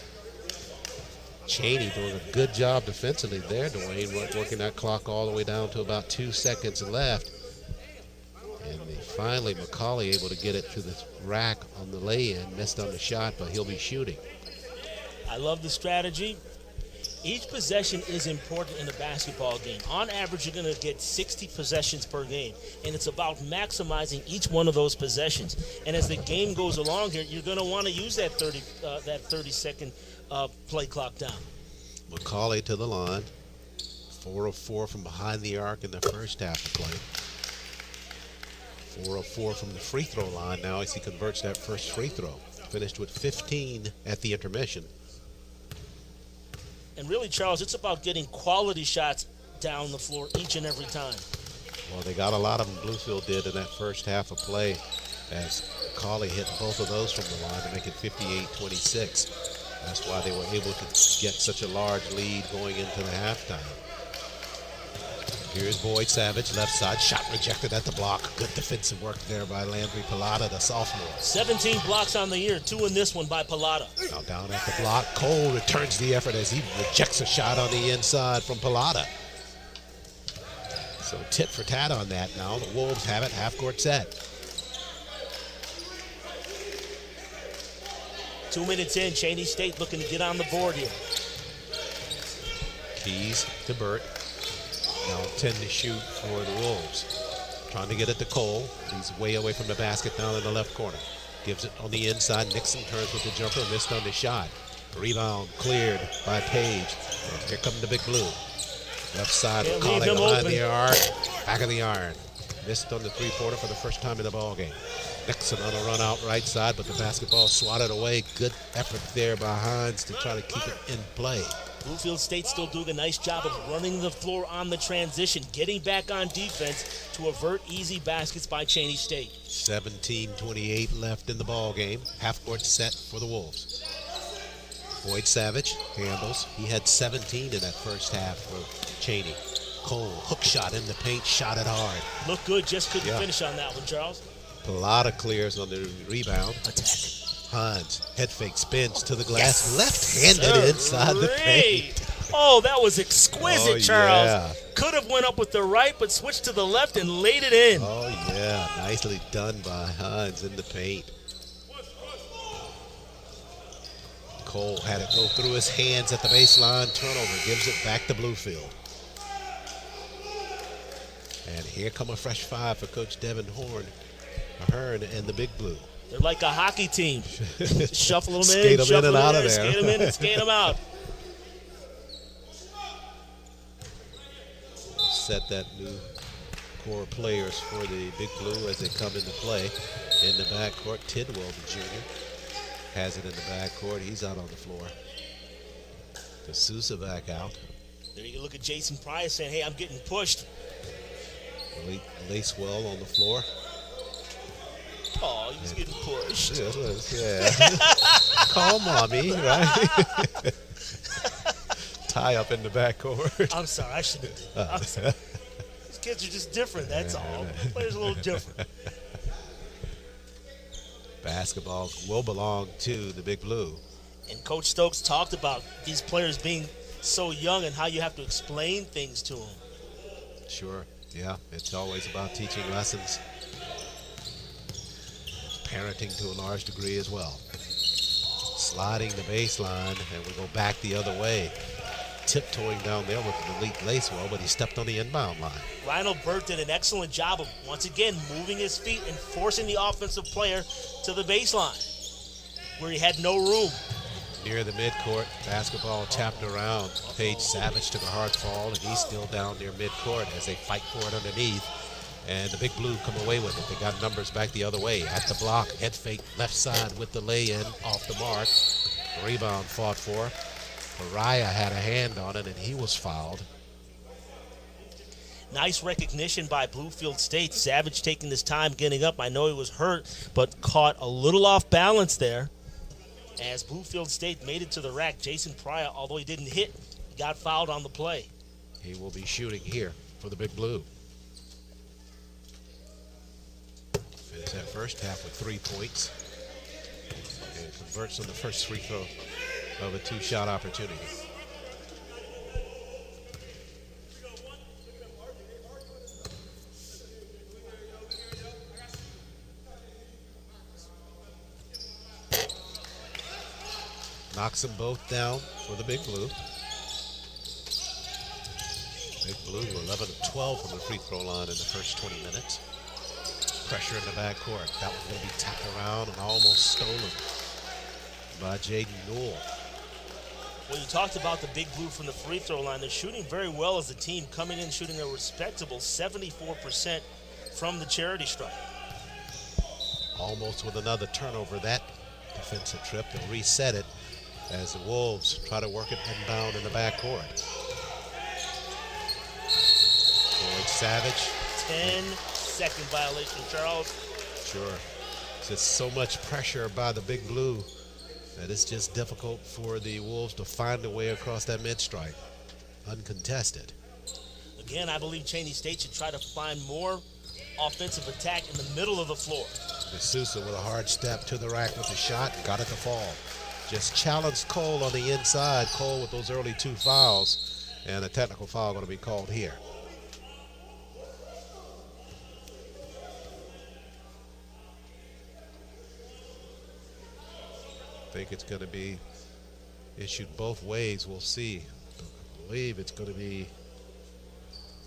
Cheyney doing a good job defensively there, Dwayne, working that clock all the way down to about 2 seconds left. And finally, McCauley able to get it to the rack on the lay-in. Missed on the shot, but he'll be shooting. I love the strategy. Each possession is important in a basketball game. On average, you're going to get 60 possessions per game, and it's about maximizing each one of those possessions. And as the game goes along here, you're going to want to use that 30-second play clock down. McCauley to the line. 4 of 4 from behind the arc in the first half of play. 4 of 4 from the free throw line now as he converts that first free throw. Finished with 15 at the intermission. And really, Charles, it's about getting quality shots down the floor each and every time. Well, they got a lot of them. Bluefield did in that first half of play as McCauley hit both of those from the line to make it 58-26. That's why they were able to get such a large lead going into the halftime. Here's Boyd Savage, left side, shot rejected at the block. Good defensive work there by Landry Pilata, the sophomore. 17 blocks on the year, 2 in this one by Pilata. Now down at the block, Cole returns the effort as he rejects a shot on the inside from Pilata. So tit for tat on that now. The Wolves have it, half-court set. 2 minutes in, Cheney State looking to get on the board here. Keys to Burt. Now 10 to shoot for the Wolves. Trying to get it to Cole. He's way away from the basket down in the left corner. Gives it on the inside. Nixon turns with the jumper. Missed on the shot. Rebound cleared by Page. And here comes the Big Blue. Left side, McCauley behind the arc. Back of the iron. Missed on the three-pointer for the first time in the ball game. Nixon on a run out right side, but the basketball swatted away. Good effort there by Hines to try to keep it in play. Bluefield State still doing a nice job of running the floor on the transition, getting back on defense to avert easy baskets by Cheney State. 17:28 left in the ball game. Half-court set for the Wolves. Boyd Savage handles. He had 17 in that first half for Cheney. Cole, hook shot in the paint, shot it hard. Looked good, just couldn't finish on that one, Charles. Pilata clears on the rebound. Attack. Hines, head fake, spins to the glass, left-handed inside the paint. Oh, that was exquisite, Charles. Yeah. Could have went up with the right, but switched to the left and laid it in. Oh, yeah, nicely done by Hines in the paint. Cole had it go through his hands at the baseline. Turnover, gives it back to Bluefield. And here come a fresh 5 for Coach Devin Hearn and the Big Blue. They're like a hockey team. Shuffle them skate in, them in and out of there. Skate them in and skate them out. Set that new core of players for the Big Blue as they come into play. In the backcourt, Tidwell, the junior, has it in the backcourt. He's out on the floor. De Sousa back out. There you look at Jason Price saying, hey, I'm getting pushed. Lacewell on the floor. Oh, he was getting pushed. Yeah. Call mommy, right? Tie up in the backcourt. I'm sorry, I shouldn't have. These kids are just different, that's all. The players are a little different. Basketball will belong to the Big Blue. And Coach Stokes talked about these players being so young and how you have to explain things to them. Sure. Yeah, it's always about teaching lessons. Parenting to a large degree as well. Sliding the baseline, and we go back the other way. Tiptoeing down there with an elite Lacewell, but he stepped on the inbound line. Lionel Burt did an excellent job of, once again, moving his feet and forcing the offensive player to the baseline, where he had no room. Near the midcourt, basketball tapped around. Paige Savage took a hard fall, and he's still down near midcourt as they fight for it underneath. And the Big Blue come away with it. They got numbers back the other way. At the block, head fake left side with the lay-in off the mark. Rebound fought for. Mariah had a hand on it, and he was fouled. Nice recognition by Bluefield State. Savage taking his time getting up. I know he was hurt, but caught a little off balance there. As Bluefield State made it to the rack, Jason Pryor, although he didn't hit, got fouled on the play. He will be shooting here for the Big Blue. Finished that first half with 3 points. And converts on the first free throw of a two-shot opportunity. Knocks them both down for the Big Blue. Big Blue 11 of 12 from the free throw line in the first 20 minutes. Pressure in the backcourt. That was going to be tapped around and almost stolen by Jaden Newell. Well, you talked about the Big Blue from the free throw line. They're shooting very well as a team, coming in shooting a respectable 74% from the charity stripe. Almost with another turnover that defensive trip. They'll reset it as the Wolves try to work it inbound in the backcourt. Boyd Savage. 10-second violation, Charles. Sure. Just so much pressure by the Big Blue that it's just difficult for the Wolves to find a way across that mid-stripe, uncontested. Again, I believe Cheney State should try to find more offensive attack in the middle of the floor. D'Souza with a hard step to the rack with the shot and got it to fall. Just challenged Cole on the inside. Cole with those early 2 fouls, and a technical foul going to be called here. I think it's going to be issued both ways. We'll see. I believe it's going to be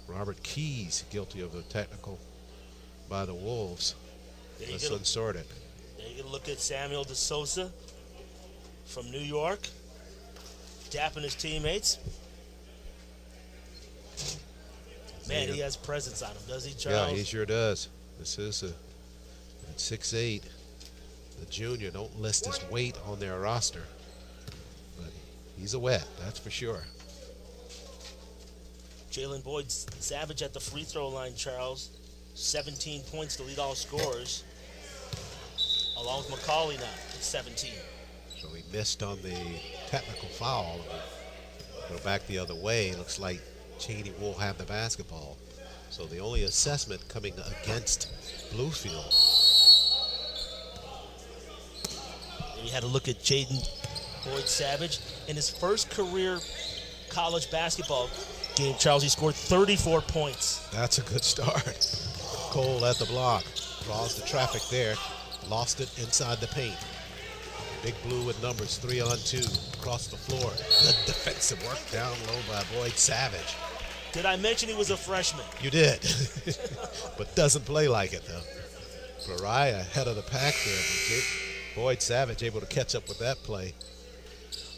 Robert Keys guilty of a technical by the Wolves. Let's unsort it. There you can look at Samuel D'Souza from New York, dapping his teammates. Man, he has presence on him, does he, Charles? Yeah, he sure does. D'Souza at 6'8". The junior don't list his weight on their roster, but he's a wet, that's for sure. Jalen Boyd Savage at the free throw line, Charles. 17 points to lead all scorers, along with McCauley now at 17. So he missed on the technical foul. Go back the other way. Looks like Cheyney will have the basketball. So the only assessment coming against Bluefield. And you had to look at Jaden Boyd Savage. In his first career college basketball game, Charles, he scored 34 points. That's a good start. Cole at the block. Draws the traffic there. Lost it inside the paint. Big Blue with numbers 3-on-2 across the floor. Good defensive work down low by Boyd Savage. Did I mention he was a freshman? You did, but doesn't play like it though. Pariah ahead of the pack there, but Boyd Savage able to catch up with that play.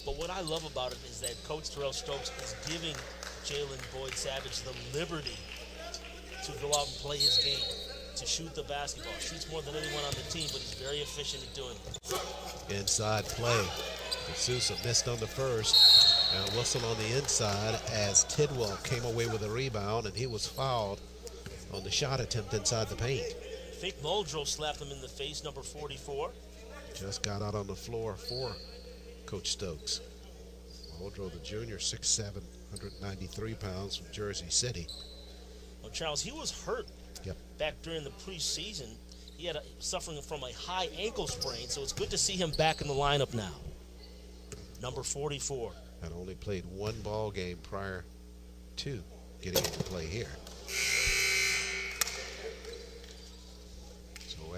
But what I love about it is that Coach Terrell Stokes is giving Jalen Boyd Savage the liberty to go out and play his game, to shoot the basketball. Shoots more than anyone on the team, but he's very efficient at doing it. Inside play. D'Souza missed on the first, and a whistle on the inside as Tidwell came away with a rebound, and he was fouled on the shot attempt inside the paint. Fake Muldrow slapped him in the face, number 44. Just got out on the floor for Coach Stokes. Muldrow, the junior, 6'7", 193 pounds from Jersey City. Well, Charles, he was hurt back during the preseason. He had suffering from a high ankle sprain, so it's good to see him back in the lineup now. Number 44. Had only played one ball game prior to getting into play here.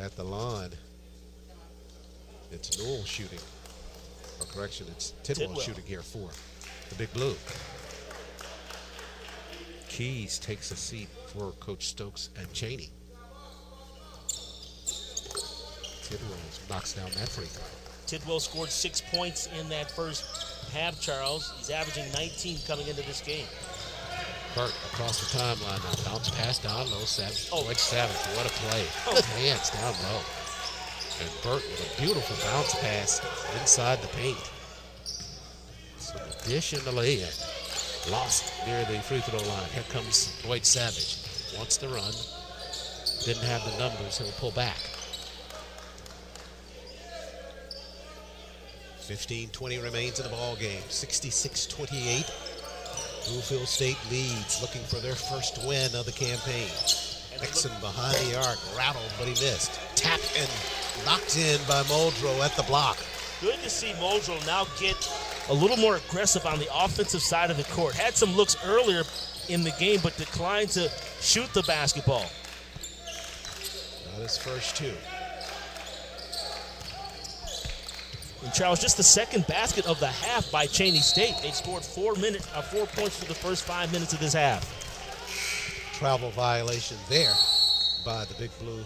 at the line. It's Newell shooting. Or correction, it's Tidwell shooting here for the Big Blue. Keys takes a seat for Coach Stokes and Cheyney. Tidwell knocks down that free throw. Tidwell scored 6 points in that first half, Charles. He's averaging 19 coming into this game. Burt across the timeline now. Bounce pass down low. Savage. Oh, Savage. What a play. Hands down low. And Burt with a beautiful bounce pass inside the paint. So the dish and the lay-in. Lost near the free throw line. Here comes Dwight Savage. Wants to run. Didn't have the numbers. He'll pull back. 15-20 remains in the ball game. 66-28. Bluefield State leads, looking for their first win of the campaign. Nixon behind the arc, rattled, but he missed. Tapped and knocked in by Muldrow at the block. Good to see Muldrow now get a little more aggressive on the offensive side of the court. Had some looks earlier in the game, but declined to shoot the basketball. Not his first two. And Charles, just the second basket of the half by Cheney State. They scored 4 points for the first 5 minutes of this half. Travel violation there by the Big Blue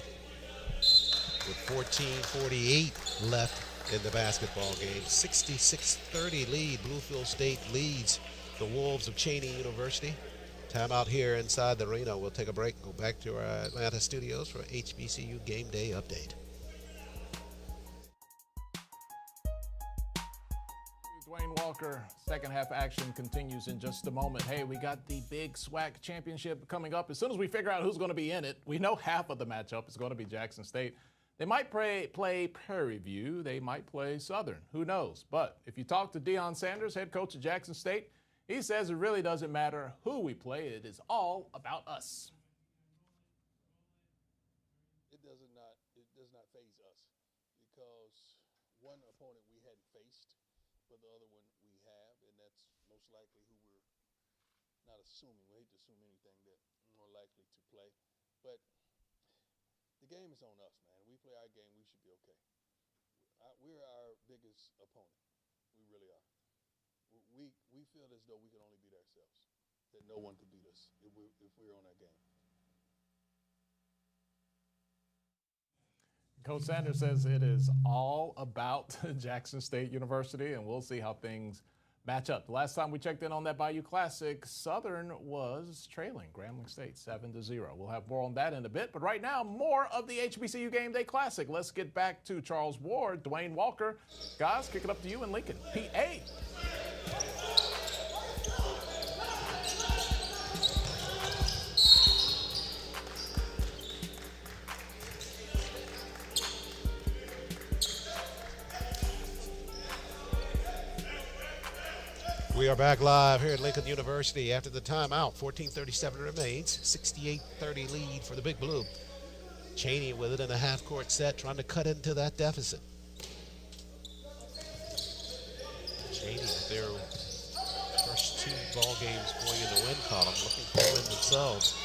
with 14:48 left in the basketball game. 66-30 lead. Bluefield State leads the Wolves of Cheney University. Timeout here inside the arena. We'll take a break, go back to our Atlanta studios for HBCU Game Day update. Dwayne Walker, second half action continues in just a moment. Hey, we got the big SWAC championship coming up. As soon as we figure out who's going to be in it, we know half of the matchup is going to be Jackson State. They might play Prairie View. They might play Southern. Who knows? But if you talk to Deion Sanders, head coach of Jackson State, he says it really doesn't matter who we play. It is all about us. It does not faze us because one opponent we hadn't faced, but the other one we have, and that's most likely who we're not assuming. We hate to assume anything that we're more likely to play. But the game is on us, man. We play our game, we should be okay. We're our biggest opponent. We really are. We feel as though we can only beat ourselves, that no one can beat us if we're on our game. Coach Sanders says it is all about Jackson State University, and we'll see how things match up. The last time we checked in on that Bayou Classic, Southern was trailing Grambling State 7-0. We'll have more on that in a bit, but right now, more of the HBCU Gameday Classic. Let's get back to Charles Ward, Dwayne Walker. Guys, kick it up to you in Lincoln, PA. We are back live here at Lincoln University after the timeout. 14:37 remains. 68-30 lead for the Big Blue. Cheyney with it in a half-court set, trying to cut into that deficit. Cheyney with their first two ball games going in the win column, looking for a win themselves.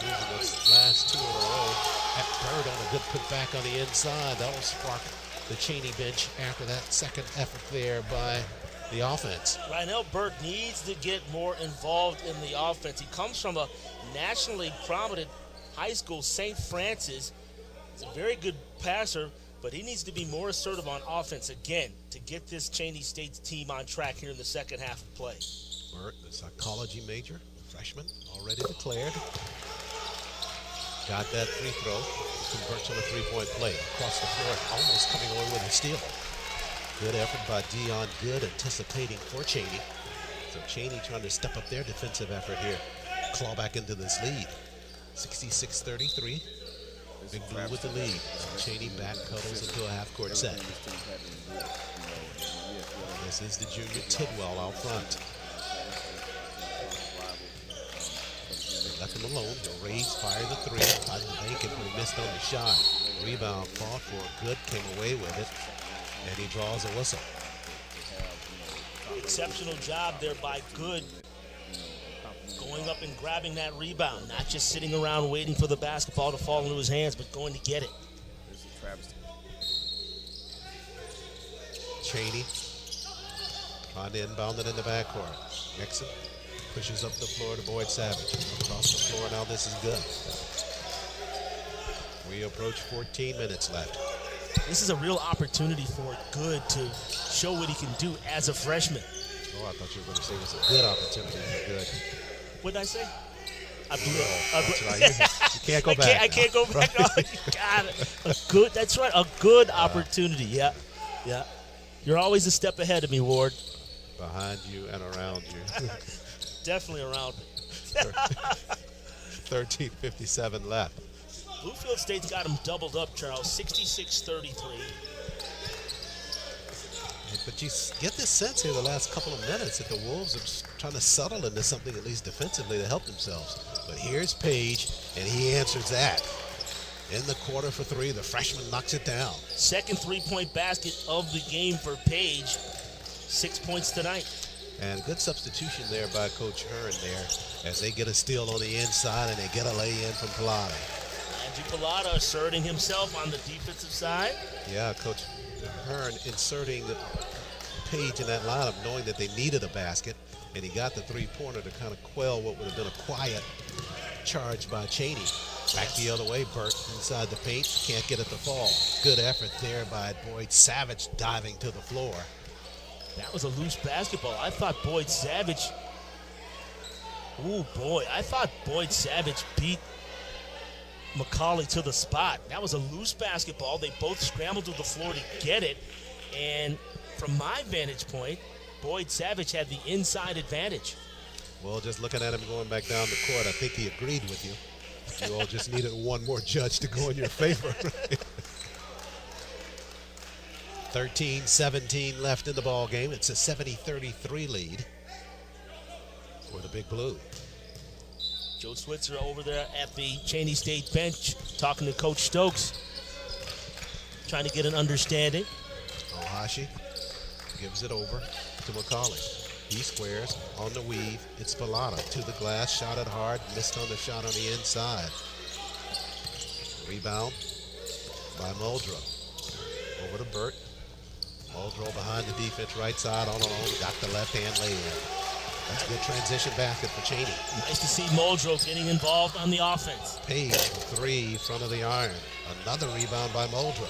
Losing those last two in a row. At Bird on a good putback on the inside. That will spark the Cheyney bench after that second effort there by the offense. Rynell Burt needs to get more involved in the offense. He comes from a nationally prominent high school, St. Francis. He's a very good passer, but he needs to be more assertive on offense again to get this Cheney State team on track here in the second half of play. Burt, the psychology major, freshman, already declared. Got that free throw, converts on a three-point play. Across the floor, almost coming away with a steal. Good effort by Dion Good, anticipating for Cheyney. So Cheyney trying to step up their defensive effort here. Claw back into this lead. 66-33. Big Blue with the lead. Cheyney back cuddles into a half-court set. This is the junior Tidwell out front. They left him alone. He'll raise, fire the three. By the bank and he missed on the shot. Rebound fought for Good, came away with it. And he draws a whistle. Exceptional job there by Good. Going up and grabbing that rebound. Not just sitting around waiting for the basketball to fall into his hands, but going to get it. travesty. Cheyney trying to inbound it in the backcourt. Nixon pushes up the floor to Boyd Savage. Across the floor now, this is good. We approach 14 minutes left. This is a real opportunity for Good to show what he can do as a freshman. Oh, I thought you were going to say it was a good opportunity for Good. What did I say? I blew that's right. You can't go back. I can't go back. Oh, God. That's right, a good opportunity. Yeah, yeah. You're always a step ahead of me, Ward. Behind you and around you. Definitely around me. 13:57 left. Bluefield State's got him doubled up, Charles, 66-33. But you get this sense here the last couple of minutes that the Wolves are trying to settle into something at least defensively to help themselves. But here's Page, and he answers that. In the quarter for three, the freshman knocks it down. Second three-point basket of the game for Page. 6 points tonight. And good substitution there by Coach Hearn there as they get a steal on the inside and they get a lay-in from Pilata. Andrew Pilata asserting himself on the defensive side. Yeah, Coach Hearn inserting Page in that lineup knowing that they needed a basket, and he got the three-pointer to kind of quell what would have been a quiet charge by Cheyney. Back the other way, Burke inside the paint, can't get it to fall. Good effort there by Boyd Savage diving to the floor. That was a loose basketball. I thought Boyd Savage, I thought Boyd Savage beat McCauley to the spot. That was a loose basketball. They both scrambled to the floor to get it. And from my vantage point, Boyd Savage had the inside advantage. Well, just looking at him going back down the court, I think he agreed with you. You all just needed one more judge to go in your favor. 13-17 left in the ball game. It's a 70-33 lead for the Big Blue. Joe Switzer over there at the Cheney State bench talking to Coach Stokes, trying to get an understanding. Ohashi gives it over to McCauley. He squares on the weave. It's Pilata to the glass, shot it hard, missed on the shot on the inside. Rebound by Muldrow. Over to Burt. Muldrow behind the defense, right side, on alone, got the left-hand lay-in. That's a good transition basket for Cheyney. Nice to see Muldrow getting involved on the offense. Page for three, front of the iron. Another rebound by Muldrow.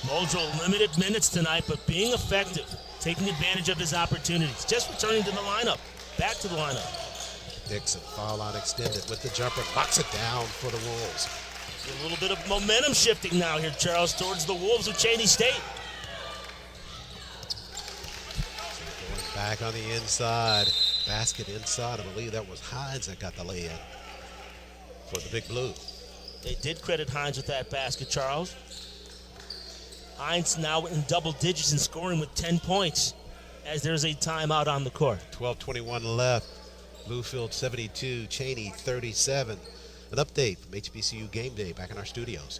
Muldrow limited minutes tonight, but being effective, taking advantage of his opportunities. Just returning to the lineup, back to the lineup. Dixon, foul line extended with the jumper, knocks it down for the Wolves. A little bit of momentum shifting now here, Charles, towards the Wolves of Cheney State. Going back on the inside, basket inside. I believe that was Hines that got the lay-in for the Big Blue. They did credit Hines with that basket, Charles. Hines now in double digits and scoring with 10 points as there's a timeout on the court. 12:21 left. Bluefield 72, Cheyney 37. An update from HBCU Game Day back in our studios.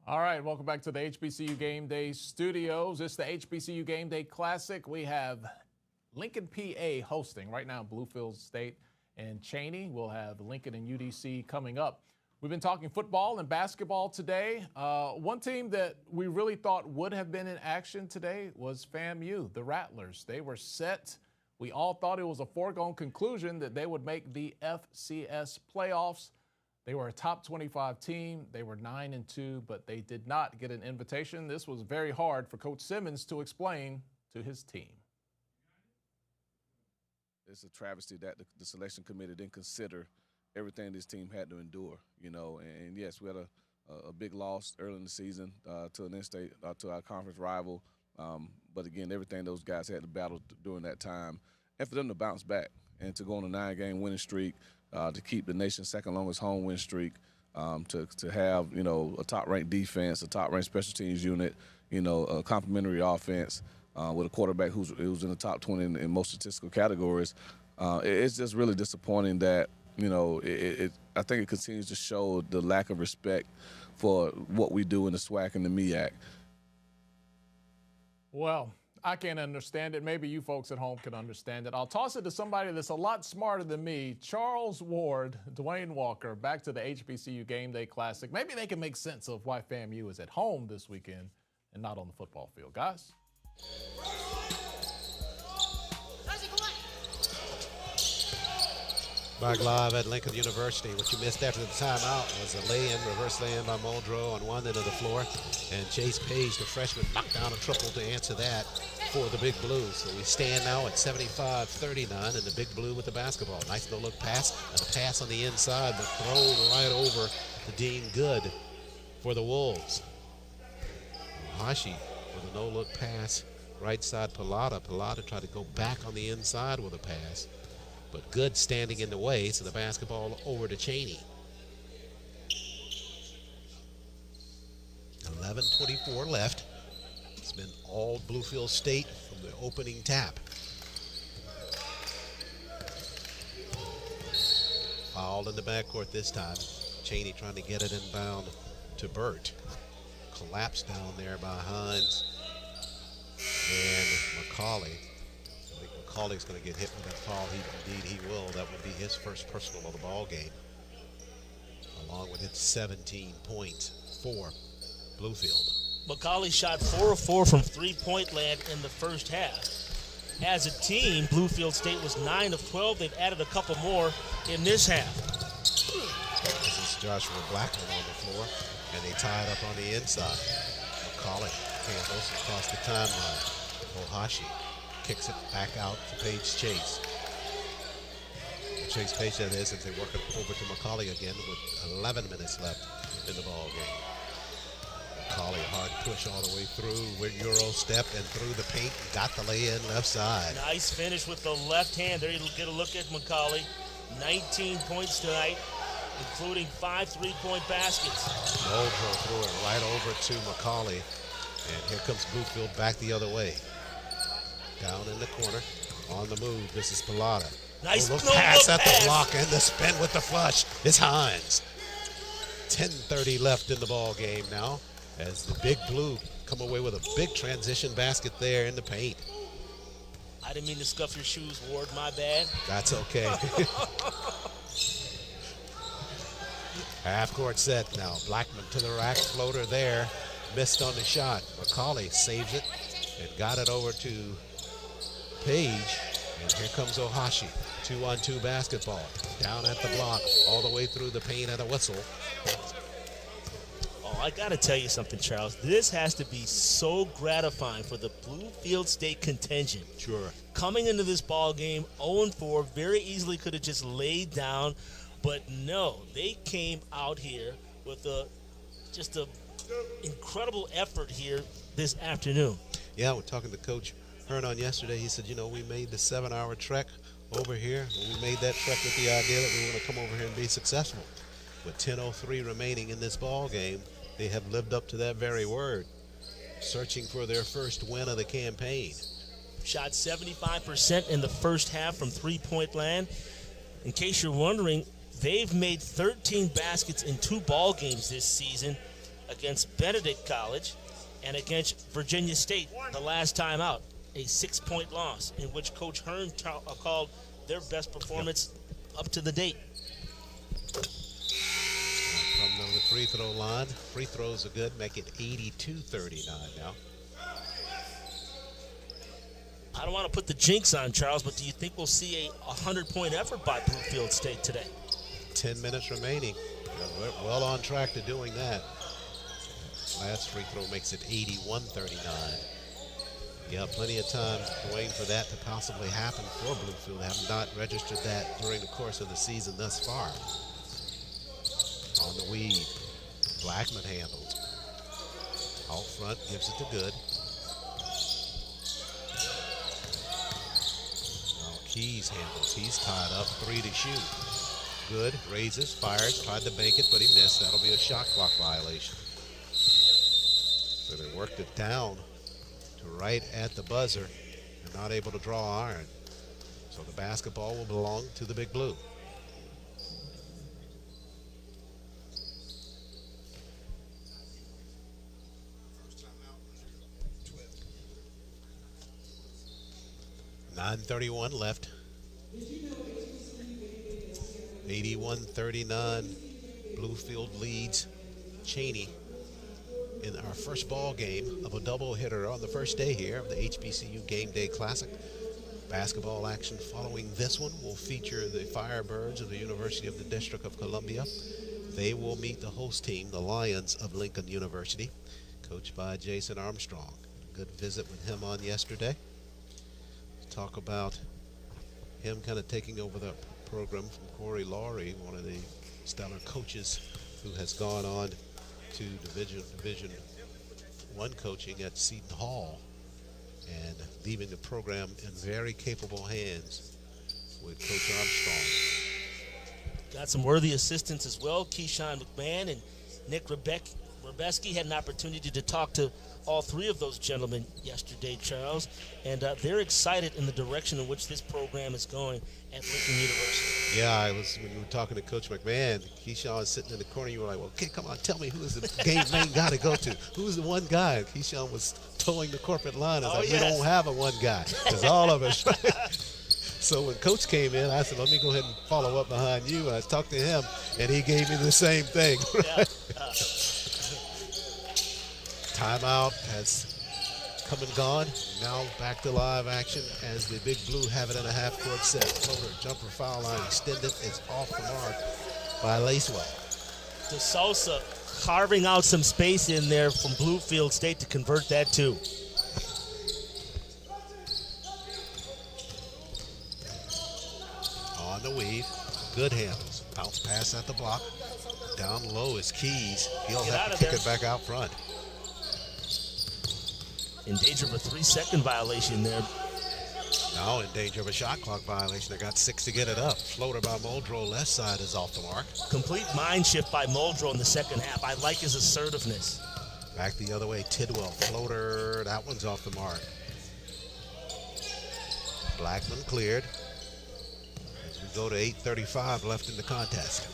All right, welcome back to the HBCU Game Day studios. It's the HBCU Game Day Classic. We have Lincoln, PA hosting right now, Bluefield State and Cheyney. We'll have Lincoln and UDC coming up. We've been talking football and basketball today. One team that we really thought would have been in action today was FAMU, the Rattlers. They were set. We all thought it was a foregone conclusion that they would make the FCS playoffs. They were a top 25 team. They were 9-2, but they did not get an invitation. This was very hard for Coach Simmons to explain to his team. It's a travesty that the selection committee didn't consider everything this team had to endure, you know. And yes, we had a big loss early in the season to an in-state, to our conference rival. But again, everything those guys had to battle during that time, and for them to bounce back and to go on a 9-game winning streak, to keep the nation's second longest home win streak, to have, you know, a top-ranked defense, a top-ranked special teams unit, you know, a complimentary offense with a quarterback who's in the top 20 in most statistical categories. It's just really disappointing that, you know, I think it continues to show the lack of respect for what we do in the SWAC and the MEAC. Well, I can't understand it. Maybe you folks at home can understand it. I'll toss it to somebody that's a lot smarter than me. Charles Ward, Dwayne Walker, back to the HBCU Gameday Classic. Maybe they can make sense of why FAMU is at home this weekend and not on the football field. Guys? Back live at Lincoln University. What you missed after the timeout was a lay-in, reverse lay-in by Muldrow on one end of the floor. And Chase Page, the freshman, knocked down a triple to answer that for the Big Blues. So we stand now at 75-39, and the Big Blue with the basketball. Nice no-look pass, and a pass on the inside, but thrown right over to Dean Good for the Wolves. Hashi with a no-look pass, right side Pilata. Pilata tried to go back on the inside with a pass, but Good standing in the way, so the basketball over to Cheyney. 11:24 left. It's been all Bluefield State from the opening tap. Foul in the backcourt this time. Cheyney trying to get it inbound to Burt. Collapsed down there by Hines and McCauley. I think McCauley's going to get hit with that foul. Indeed he will. That would be his first personal of the ball game, along with its 17 points for Bluefield. McCauley shot 4 of 4 from three-point land in the first half. As a team, Bluefield State was 9 of 12. They've added a couple more in this half. This is Joshua Blackman on the floor, and they tie it up on the inside. McCauley handles across the timeline. Ohashi kicks it back out to Paige Chase. Chase Page, that is, as they work it over to McCauley again with 11 minutes left in the ball game. McCauley, hard push all the way through with Euro step and through the paint. Got the lay-in left side. Nice finish with the left hand. There you get a look at McCauley. 19 points tonight, including 5 three-point baskets. Muldrow threw it right over to McCauley. And here comes Bluefield back the other way. Down in the corner, on the move. This is Pilata. Nice pass at the block, and the spin with the flush is Hines. 10:30 left in the ball game now, as the Big Blue come away with a big transition basket there in the paint. I didn't mean to scuff your shoes, Ward. My bad. That's okay. Half court set now. Blackman to the rack, floater there. Missed on the shot. McCauley saves it and got it over to Page. And here comes Ohashi. 2-on-2 basketball. Down at the block, all the way through the paint and a whistle. Oh, I got to tell you something, Charles. This has to be so gratifying for the Bluefield State contingent. Sure. Coming into this ball game 0-4, very easily could have just laid down, but no, they came out here with just a incredible effort here this afternoon. Yeah, we're talking to Coach Hernon yesterday. He said, you know, we made the 7-hour trek over here. We made that trek with the idea that we were going to come over here and be successful. With 10:03 remaining in this ball game, they have lived up to that very word, searching for their first win of the campaign. Shot 75% in the first half from three-point land. In case you're wondering, they've made 13 baskets in 2 ball games this season against Benedict College and against Virginia State the last time out, a 6-point loss in which Coach Hearn called their best performance up to the date. From the free throw line, free throws are good, make it 82-39 now. I don't want to put the jinx on, Charles, but do you think we'll see a 100-point effort by Bluefield State today? 10 minutes remaining. We're well on track to doing that. Last free throw makes it 81-39. Yeah, plenty of time waiting for that to possibly happen for Bluefield. They have not registered that during the course of the season thus far. On the weave, Blackman handled. Out front, gives it to Good. Now Keys handles. He's tied up, 3 to shoot. Good, raises, fires, tried to bank it, but he missed. That'll be a shot clock violation. So they worked it down to right at the buzzer and not able to draw iron. So the basketball will belong to the Big Blue. 9:31 left. 81-39. Bluefield leads Cheyney in our first ball game of a doubleheader on the first day here of the HBCU Gameday Classic. Basketball action following this one will feature the Firebirds of the University of the District of Columbia. They will meet the host team, the Lions of Lincoln University, coached by Jason Armstrong. Good visit with him on yesterday. Talk about him kind of taking over the program from Corey Laurie, one of the stellar coaches who has gone on to Division I coaching at Seton Hall and leaving the program in very capable hands with Coach Armstrong. Got some worthy assistants as well. Keyshawn McMahon and Nick Rebeski had an opportunity to talk to all three of those gentlemen yesterday, Charles, and they're excited in the direction in which this program is going at Lincoln University. Yeah, when you were talking to Coach McMahon, Keyshawn was sitting in the corner. You were like, well, okay, come on, tell me who is the game main guy to go to? Who's the one guy? And Keyshawn was towing the corporate line. I was like, yes. We don't have a one guy. There's all of us. So when Coach came in, I said, let me go ahead and follow up behind you. And I talked to him, and he gave me the same thing. Right? Timeout has come and gone. Now back to live action as the Big Blue have it in a half-court set. Floater, jumper, foul line extended. It's off the mark by Lacewell. DeSouza carving out some space in there from Bluefield State to convert that too. On the weave, good handles. Bounce pass at the block. Down low is Keys. He'll have to kick it back out front. In danger of a 3-second violation there. Now in danger of a shot clock violation. They got 6 to get it up. Floater by Muldrow, left side is off the mark. Complete mind shift by Muldrow in the second half. I like his assertiveness. Back the other way, Tidwell. Floater, that one's off the mark. Blackman cleared. As we go to 8:35 left in the contest.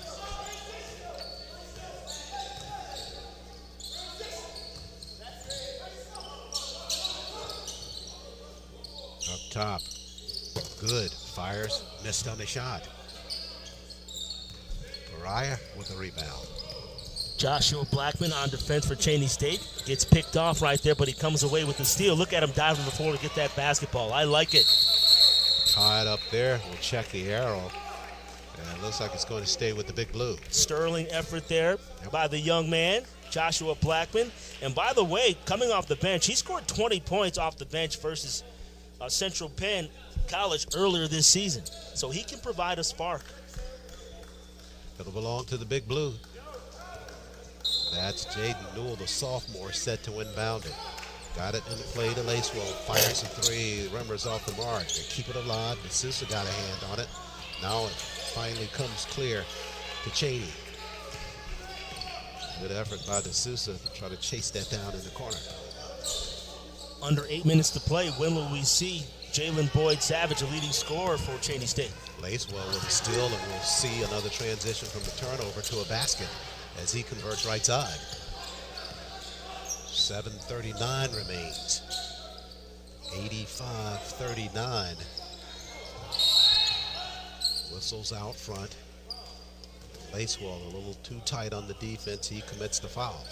Up top, good, fires, missed on the shot. Pariah with the rebound. Joshua Blackman on defense for Cheney State. Gets picked off right there, but he comes away with the steal. Look at him dive to the floor to get that basketball. I like it. Tied up there, we'll check the arrow. And it looks like it's going to stay with the Big Blue. Sterling effort there by the young man, Joshua Blackman. And by the way, coming off the bench, he scored 20 points off the bench versus Central Penn College earlier this season. So he can provide a spark. It'll belong to the Big Blue. That's Jaden Newell, the sophomore, set to inbound it. Got it in the play to Lacewell. Fires a three. Remember's off the mark. They keep it alive. But Sousa got a hand on it. Now it finally comes clear to Cheyney. Good effort by D'Souza to try to chase that down in the corner. Under 8 minutes to play, when will we see Jalen Boyd Savage, a leading scorer for Cheney State? Lacewell with a steal, and we'll see another transition from the turnover to a basket as he converts right side. 7:39 remains. 85-39. Whistles out front. Lacewell a little too tight on the defense. He commits the foul.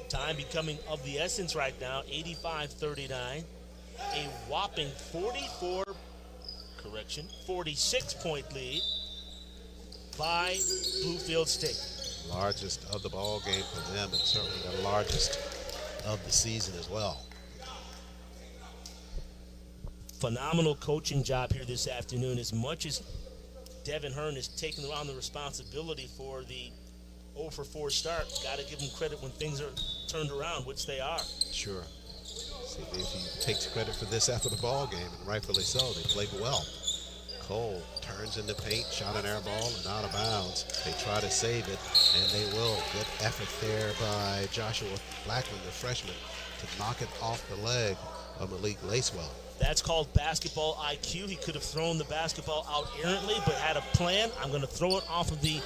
Time becoming of the essence right now, 85-39. A whopping 46-point lead by Bluefield State. Largest of the ball game for them, and certainly the largest of the season as well. Phenomenal coaching job here this afternoon. As much as Devin Hearn is taking on the responsibility for the 0-for-4 start, got to give him credit when things are turned around, which they are. Sure. See if he takes credit for this after the ball game, and rightfully so. They played well. Cole turns in the paint, shot an air ball, and out of bounds. They try to save it, and they will. Good effort there by Joshua Blackman, the freshman, to knock it off the leg of Malik Lacewell. That's called basketball IQ. He could have thrown the basketball out errantly, but had a plan. I'm going to throw it off of the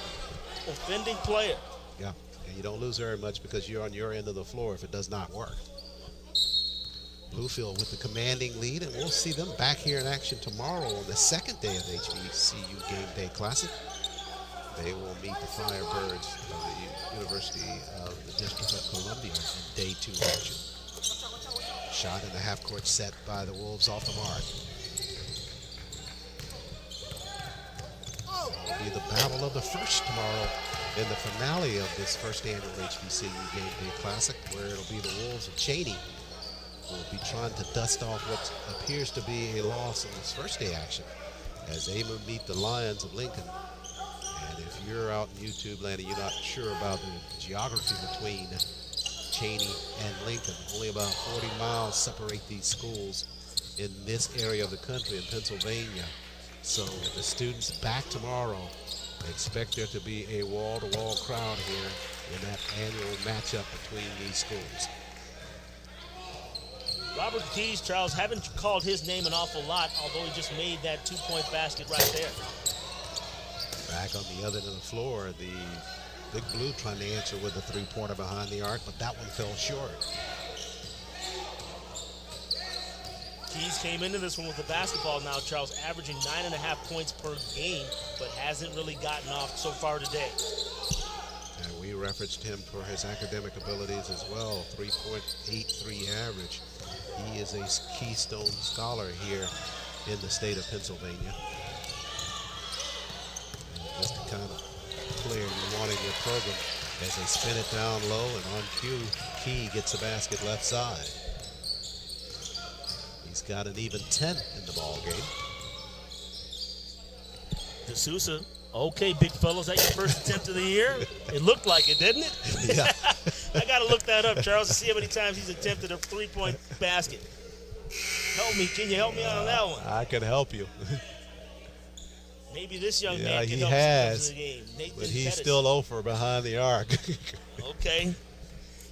offending player. Yeah, and you don't lose very much because you're on your end of the floor if it does not work. Bluefield with the commanding lead, and we'll see them back here in action tomorrow on the second day of the HBCU Gameday Classic. They will meet the Firebirds of the University of the District of Columbia in day 2 action. Shot in the half-court set by the Wolves off the mark. It'll be the battle of the first tomorrow in the finale of this first annual HBCU Gameday Classic, where it'll be the Wolves of Cheyney who will be trying to dust off what appears to be a loss in this first day action as they will meet the Lions of Lincoln. And if you're out in YouTube land and you're not sure about the geography between Cheyney and Lincoln, only about 40 miles separate these schools in this area of the country in Pennsylvania. So the students back tomorrow, expect there to be a wall-to-wall crowd here in that annual matchup between these schools. Robert Keys, Charles, haven't called his name an awful lot, although he just made that 2-point basket right there. Back on the other end of the floor, the Big Blue trying to answer with a 3-pointer behind the arc, but that one fell short. Keys came into this one with the basketball now, Charles, averaging 9.5 points per game, but hasn't really gotten off so far today. And we referenced him for his academic abilities as well, 3.83 average. He is a Keystone Scholar here in the state of Pennsylvania. And just the kind of player you want in your program as they spin it down low, and on cue, Key gets the basket left side. He's got an even 10 in the ball game. D'Souza, okay, big fellow, is that your first attempt of the year? It looked like it, didn't it? Yeah. I got to look that up, Charles, to see how many times he's attempted a 3-point basket. Help me. Can you help me out on that one? I can help you. Maybe this young man Yeah, can he help has, us in the game. Nathan but he's Pettis. still over behind the arc. Okay.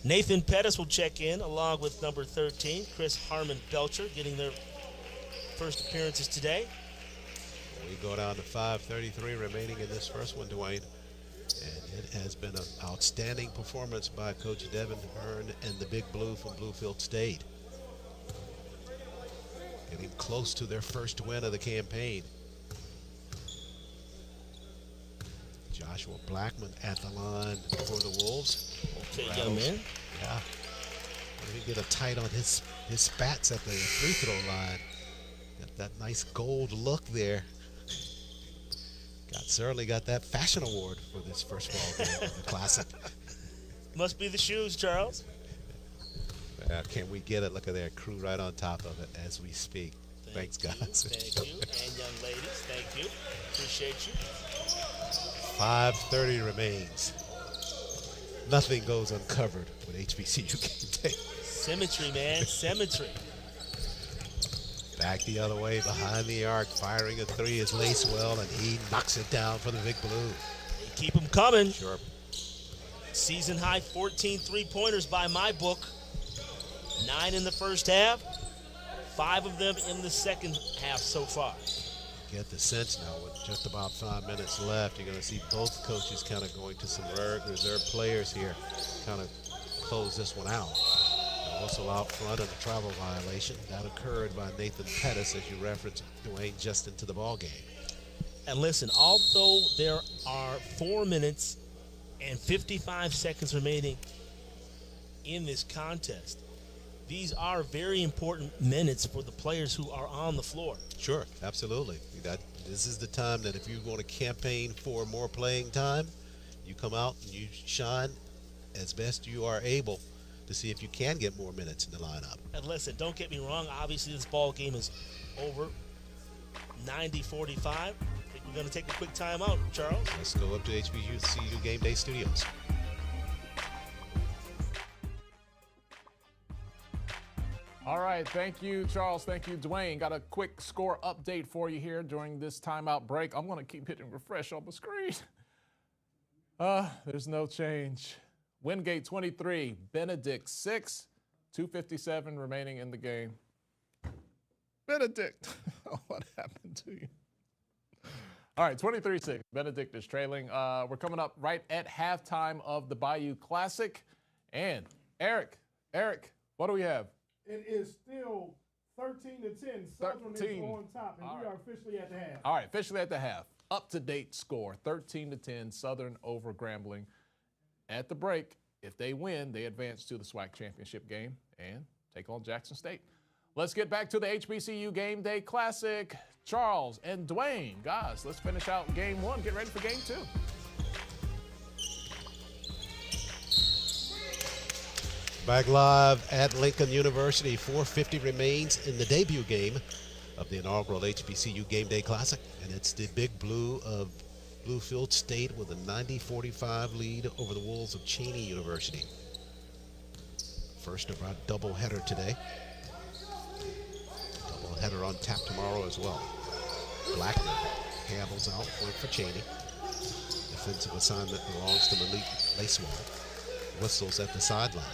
Nathan Pettis will check in along with number 13, Chris Harmon Belcher, getting their first appearances today. We go down to 5:33 remaining in this first one, Dwayne. And it has been an outstanding performance by Coach Devin Hearn and the Big Blue from Bluefield State. Getting close to their first win of the campaign. Joshua Blackman at the line for the Wolves. Okay, young man. Yeah. Let me get a tight on his spats at the free throw line. Got that nice gold look there. Certainly got that fashion award for this first ball game of the Classic. Must be the shoes, Charles. Can we get it? Look at that crew right on top of it as we speak. Thanks, guys. Thank you. And young ladies, thank you. Appreciate you. 5:30 remains. Nothing goes uncovered with HBCU Gameday. Symmetry, man. Symmetry. Back the other way, behind the arc, firing a 3 is Lacewell, and he knocks it down for the Big Blue. They keep them coming. Sure. Season high 14 3-pointers by my book. 9 in the first half, 5 of them in the second half so far. Get the sense now with just about 5 minutes left. You're going to see both coaches kind of going to some reserve players here, kind of close this one out. Also out front of the travel violation. That occurred by Nathan Pettis, as you referenced, Dwayne, just into the ball game. And listen, although there are 4 minutes and 55 seconds remaining in this contest, these are very important minutes for the players who are on the floor. Sure, absolutely. This is the time that if you want to campaign for more playing time, you come out and you shine as best you are able to see if you can get more minutes in the lineup. And listen, don't get me wrong. Obviously, this ball game is over. 90-45. I think we're going to take a quick timeout, Charles. Let's go up to HBCU Gameday Studios. All right, thank you, Charles. Thank you, Dwayne. Got a quick score update for you here during this timeout break. I'm going to keep hitting refresh on the screen. There's no change. Wingate 23, Benedict 6, 2:57 remaining in the game. Benedict, what happened to you? All right, 23-6, Benedict is trailing. We're coming up right at halftime of the Bayou Classic. And Eric, what do we have? It is still 13-10. Southern is on top, and we are officially at the half. All right, officially at the half. Up-to-date score, 13-10, Southern over Grambling. At the break, if they win, they advance to the SWAC championship game and take on Jackson State. Let's get back to the HBCU Game Day Classic. Charles and Dwayne, guys, let's finish out game one. Get ready for game two. Back live at Lincoln University. 4:50 remains in the debut game of the inaugural HBCU Game Day Classic. And it's the Big Blue of Bluefield State with a 90-45 lead over the Wolves of Cheney University. First of our doubleheader today. Doubleheader on tap tomorrow as well. Blackman handles out for Cheyney. Defensive assignment belongs to Malik Lacewell. Whistles at the sideline.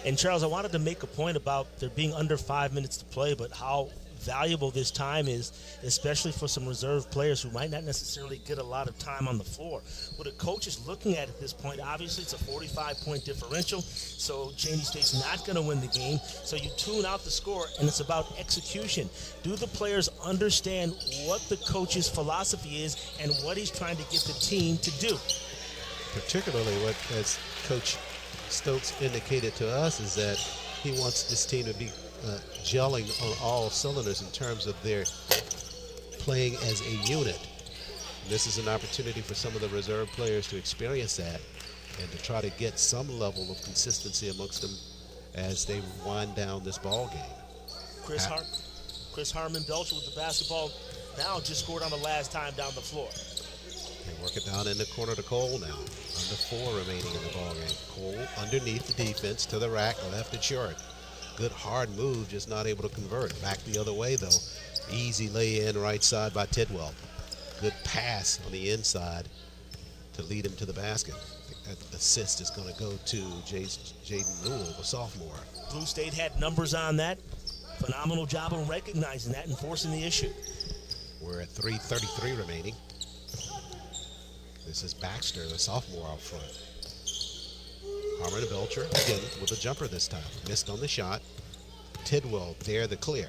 And Charles, I wanted to make a point about there being under 5 minutes to play, but how valuable this time is, especially for some reserve players who might not necessarily get a lot of time on the floor. What a coach is looking at this point, obviously it's a 45-point differential, so Cheney State's not going to win the game, so you tune out the score, and it's about execution. Do the players understand what the coach's philosophy is and what he's trying to get the team to do? Particularly what, as Coach Stokes indicated to us, is that he wants this team to be gelling on all cylinders in terms of their playing as a unit. This is an opportunity for some of the reserve players to experience that and to try to get some level of consistency amongst them as they wind down this ball game. Chris Harmon Belcher with the basketball now just scored on the last time down the floor. They work it down in the corner to Cole now. Under 4 remaining in the ball game. Cole underneath the defense to the rack, left it short. Good hard move, just not able to convert. Back the other way though. Easy lay in right side by Tidwell. Good pass on the inside to lead him to the basket. That assist is going to go to Jaden Newell, the sophomore. Blue State had numbers on that. Phenomenal job of recognizing that and forcing the issue. We're at 3:33 remaining. This is Baxter, the sophomore out front. Harmon Belcher, again, with a jumper this time. Missed on the shot. Tidwell there, the clear.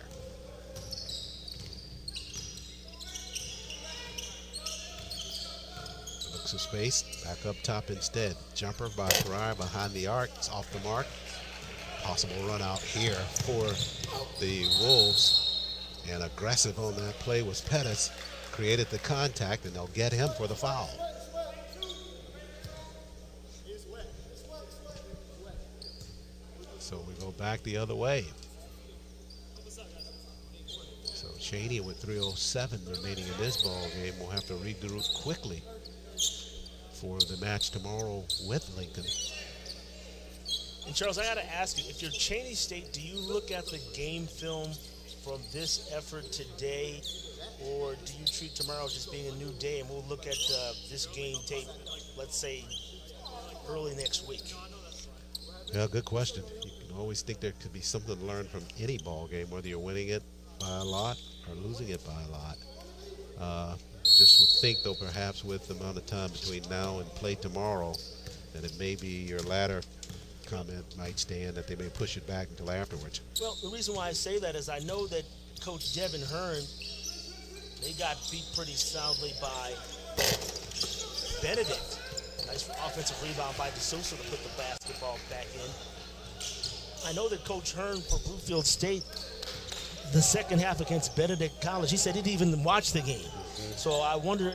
Looks of space, back up top instead. Jumper by Ferrari behind the arc. It's off the mark. Possible run out here for the Wolves. And aggressive on that play was Pettis. Created the contact, and they'll get him for the foul. So we go back the other way. So Cheyney with 3:07 remaining in this ball game will have to regroup quickly for the match tomorrow with Lincoln. And Charles, I got to ask you, if you're Cheney State, do you look at the game film from this effort today, or do you treat tomorrow just being a new day and we'll look at this game tape, let's say, early next week? Yeah, good question. You can always think there could be something to learn from any ball game, whether you're winning it by a lot or losing it by a lot. Just would think, though, perhaps with the amount of time between now and play tomorrow, that it may be your latter comment might stand, that they may push it back until afterwards. Well, the reason why I say that is I know that Coach Devin Hearn, they got beat pretty soundly by Benedict. Nice offensive rebound by DeSouza to put the basketball back in. I know that Coach Hearn for Bluefield State, the second half against Benedict College, he said he didn't even watch the game. So I wonder,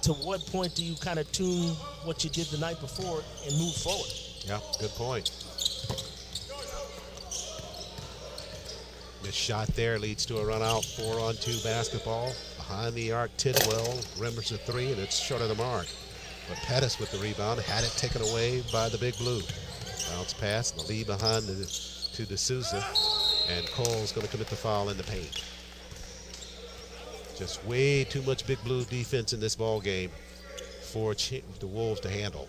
to what point do you kind of tune what you did the night before and move forward? Yeah, good point. This shot there leads to a run out, 4-on-2 basketball. Behind the arc, Tidwell remembers a 3, and it's short of the mark. But Pettis with the rebound, had it taken away by the Big Blue. Bounce pass, the lead behind to D'Souza, and Cole's going to commit the foul in the paint. Just way too much Big Blue defense in this ball game for the Wolves to handle.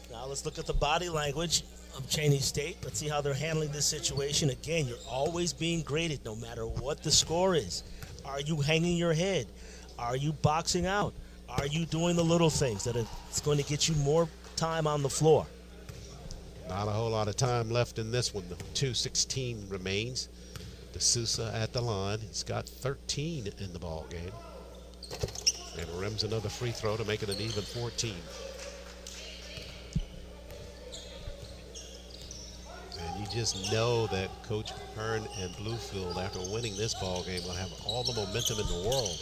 Now let's look at the body language of Cheney State. Let's see how they're handling this situation. Again, you're always being graded no matter what the score is. Are you hanging your head? Are you boxing out? Are you doing the little things that it's going to get you more time on the floor? Not a whole lot of time left in this one. The 2:16 remains. D'Souza at the line. He's got 13 in the ball game. And rims another free throw to make it an even 14. And you just know that Coach Hearn and Bluefield, after winning this ball game, will have all the momentum in the world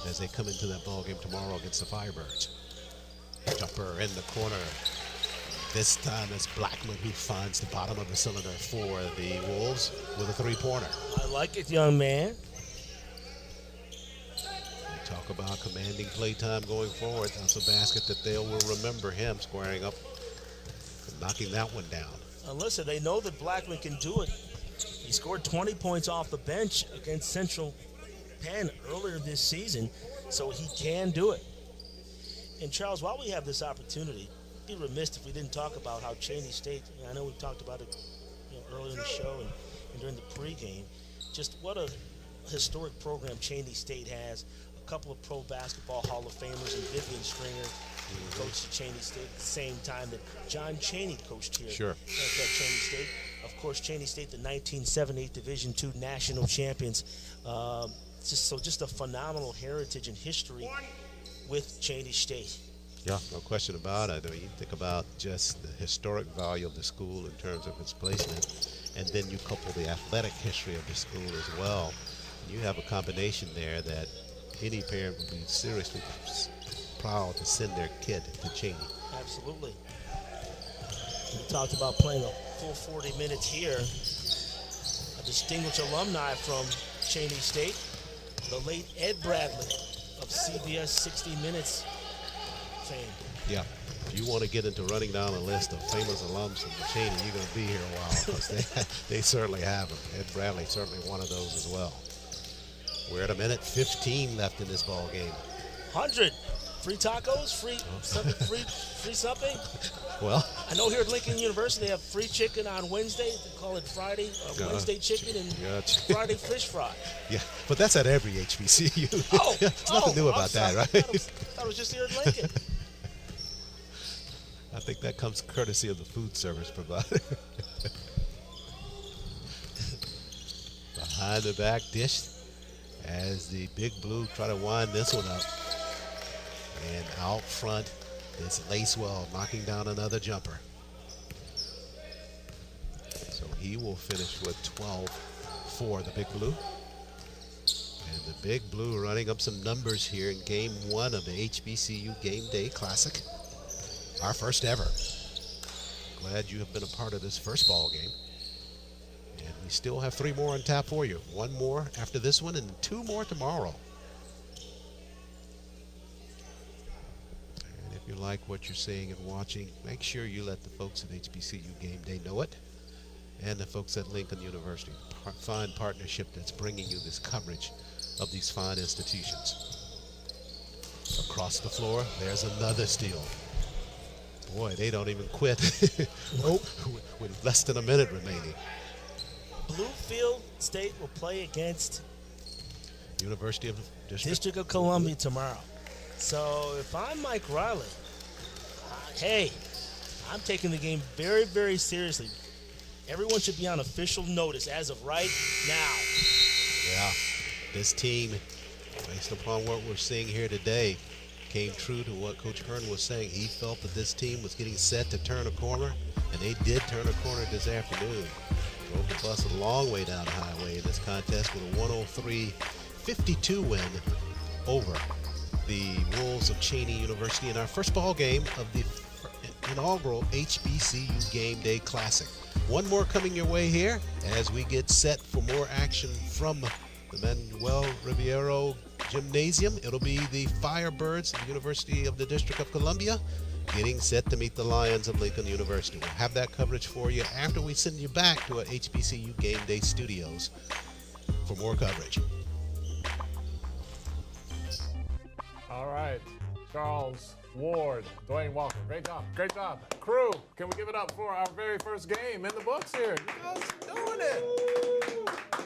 as they come into that ball game tomorrow against the Firebirds. Jumper in the corner. This time it's Blackman who finds the bottom of the cylinder for the Wolves with a three-pointer. I like it, young man. We talk about commanding play time going forward. That's a basket that they will remember him squaring up and knocking that one down. And listen, they know that Blackman can do it. He scored 20 points off the bench against Central Penn earlier this season, so he can do it. And Charles, while we have this opportunity, be remiss if we didn't talk about how Cheney State, I know we talked about it earlier in the show and during the pregame, just what a historic program Cheney State has. A couple of pro basketball Hall of Famers and Vivian Stringer, who coached at Cheney State at the same time that John Cheyney coached here at Cheney State. Of course, Cheney State, the 1978 Division II national champions. Just a phenomenal heritage and history with Cheney State. Yeah, no question about it. I mean, you think about just the historic value of the school in terms of its placement, and then you couple the athletic history of the school as well. You have a combination there that any parent would be seriously proud to send their kid to Cheyney. Absolutely. We talked about playing a full 40 minutes here. A distinguished alumni from Cheney State, the late Ed Bradley of CBS 60 Minutes fame. Yeah, if you want to get into running down a list of famous alums from Cheyney, you're going to be here a while, because they certainly have them. Ed Bradley certainly one of those as well. We're at a minute 15 left in this ball game. 100 free tacos, free something. Well, I know here at Lincoln University they have free chicken on Wednesday. They call it Friday, Wednesday chicken and Friday fish fry. Yeah, but that's at every HBCU. Oh, there's nothing new about that, right? I thought it was just here at Lincoln. I think that comes courtesy of the food service provider. Behind the back dish as the Big Blue try to wind this one up. And out front is Lacewell knocking down another jumper. So he will finish with 12 for the Big Blue. And the Big Blue running up some numbers here in game one of the HBCU Gameday Classic. Our first ever. Glad you have been a part of this first ball game. And we still have 3 more on tap for you. 1 more after this one and 2 more tomorrow. And if you like what you're seeing and watching, make sure you let the folks at HBCU Gameday know it. And the folks at Lincoln University. Fine partnership that's bringing you this coverage of these fine institutions. Across the floor, there's another steal. Boy, they don't even quit. Nope. With less than a minute remaining. Bluefield State will play against University of District of Columbia tomorrow. So if I'm Mike Riley, hey, I'm taking the game very, very seriously. Everyone should be on official notice as of right now. Yeah, this team, based upon what we're seeing here today, came true to what Coach Hearn was saying. He felt that this team was getting set to turn a corner, and they did turn a corner this afternoon. Drove the bus a long way down the highway in this contest with a 103-52 win over the Wolves of Cheney University in our first ball game of the inaugural HBCU Gameday Classic. 1 more coming your way here as we get set for more action from the Manuel Riviero Gymnasium. It'll be the Firebirds of the University of the District of Columbia getting set to meet the Lions of Lincoln University. We'll have that coverage for you after we send you back to our HBCU Gameday studios for more coverage. All right, Charles Ward, Dwayne Walker, great job, great job. Crew, can we give it up for our very first game in the books here? You guys doing it.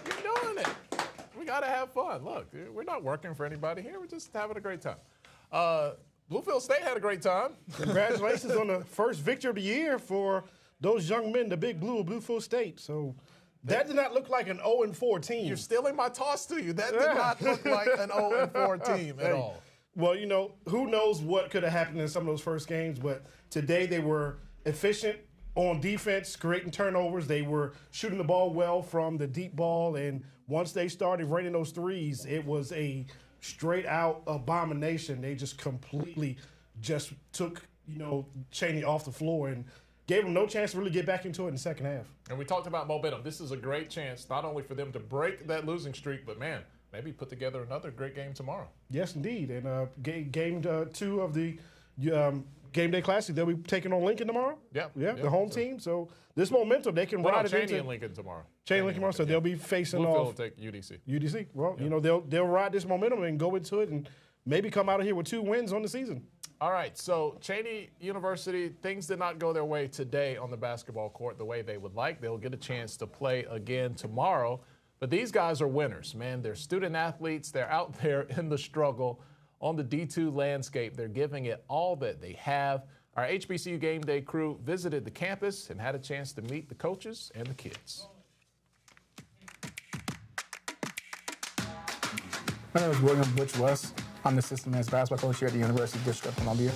You're doing it. We gotta have fun. Look, we're not working for anybody here. We're just having a great time. Bluefield State had a great time. Congratulations on the first victory of the year for those young men, the big blue of Bluefield State. So that did not look like an 0-4 team. You're stealing my toss to you. That did not look like an 0-4 team at all. Well, you know, who knows what could have happened in some of those first games, but today they were efficient on defense, creating turnovers. They were shooting the ball well from the deep ball, and once they started raining those threes, it was a straight-out abomination. They just completely just took, you know, Cheyney off the floor and gave him no chance to really get back into it in the second half. And we talked about momentum. This is a great chance not only for them to break that losing streak, but, man, maybe put together another great game tomorrow. Yes, indeed. And game 2 of the Game Day Classic, they'll be taking on Lincoln tomorrow. Yeah, the home team. So this momentum, they can ride it into Cheyney and Lincoln tomorrow. Cheyney and Lincoln tomorrow. So they'll be facing Bluefield off. will take UDC. UDC. Well, you know, they'll ride this momentum and go into it and maybe come out of here with 2 wins on the season. All right, so Cheney University, things did not go their way today on the basketball court the way they would like. They'll get a chance to play again tomorrow. But these guys are winners, man. They're student athletes. They're out there in the struggle on the D2 landscape. They're giving it all that they have. Our HBCU Game Day crew visited the campus and had a chance to meet the coaches and the kids. My name is William Butch West. I'm the assistant men's basketball coach here at the University District of Columbia.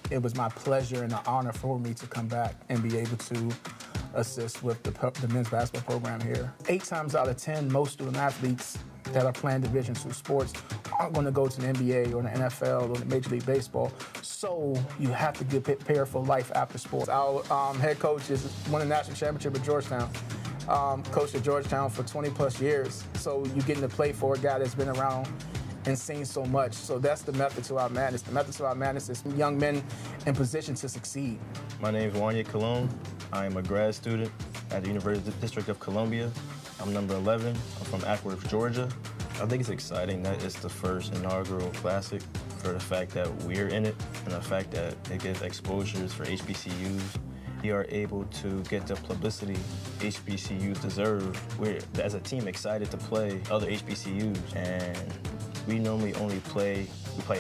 It was my pleasure and an honor for me to come back and be able to assist with the men's basketball program here. 8 times out of 10, most student athletes that are playing Division II sports aren't going to go to the NBA or the NFL or the Major League Baseball. So you have to get prepared for life after sports. Our head coach won a national championship at Georgetown. Coached at Georgetown for 20 plus years. So you're getting to play for a guy that's been around and seen so much. So that's the method to our madness. The method to our madness is young men in position to succeed. My name is Wanya Cologne. I am a grad student at the University District of Columbia. I'm number 11. I'm from Ackworth, Georgia. I think it's exciting that it's the first inaugural classic for the fact that we're in it and the fact that it gives exposures for HBCUs. We are able to get the publicity HBCUs deserve. We're, as a team, excited to play other HBCUs, and we normally only play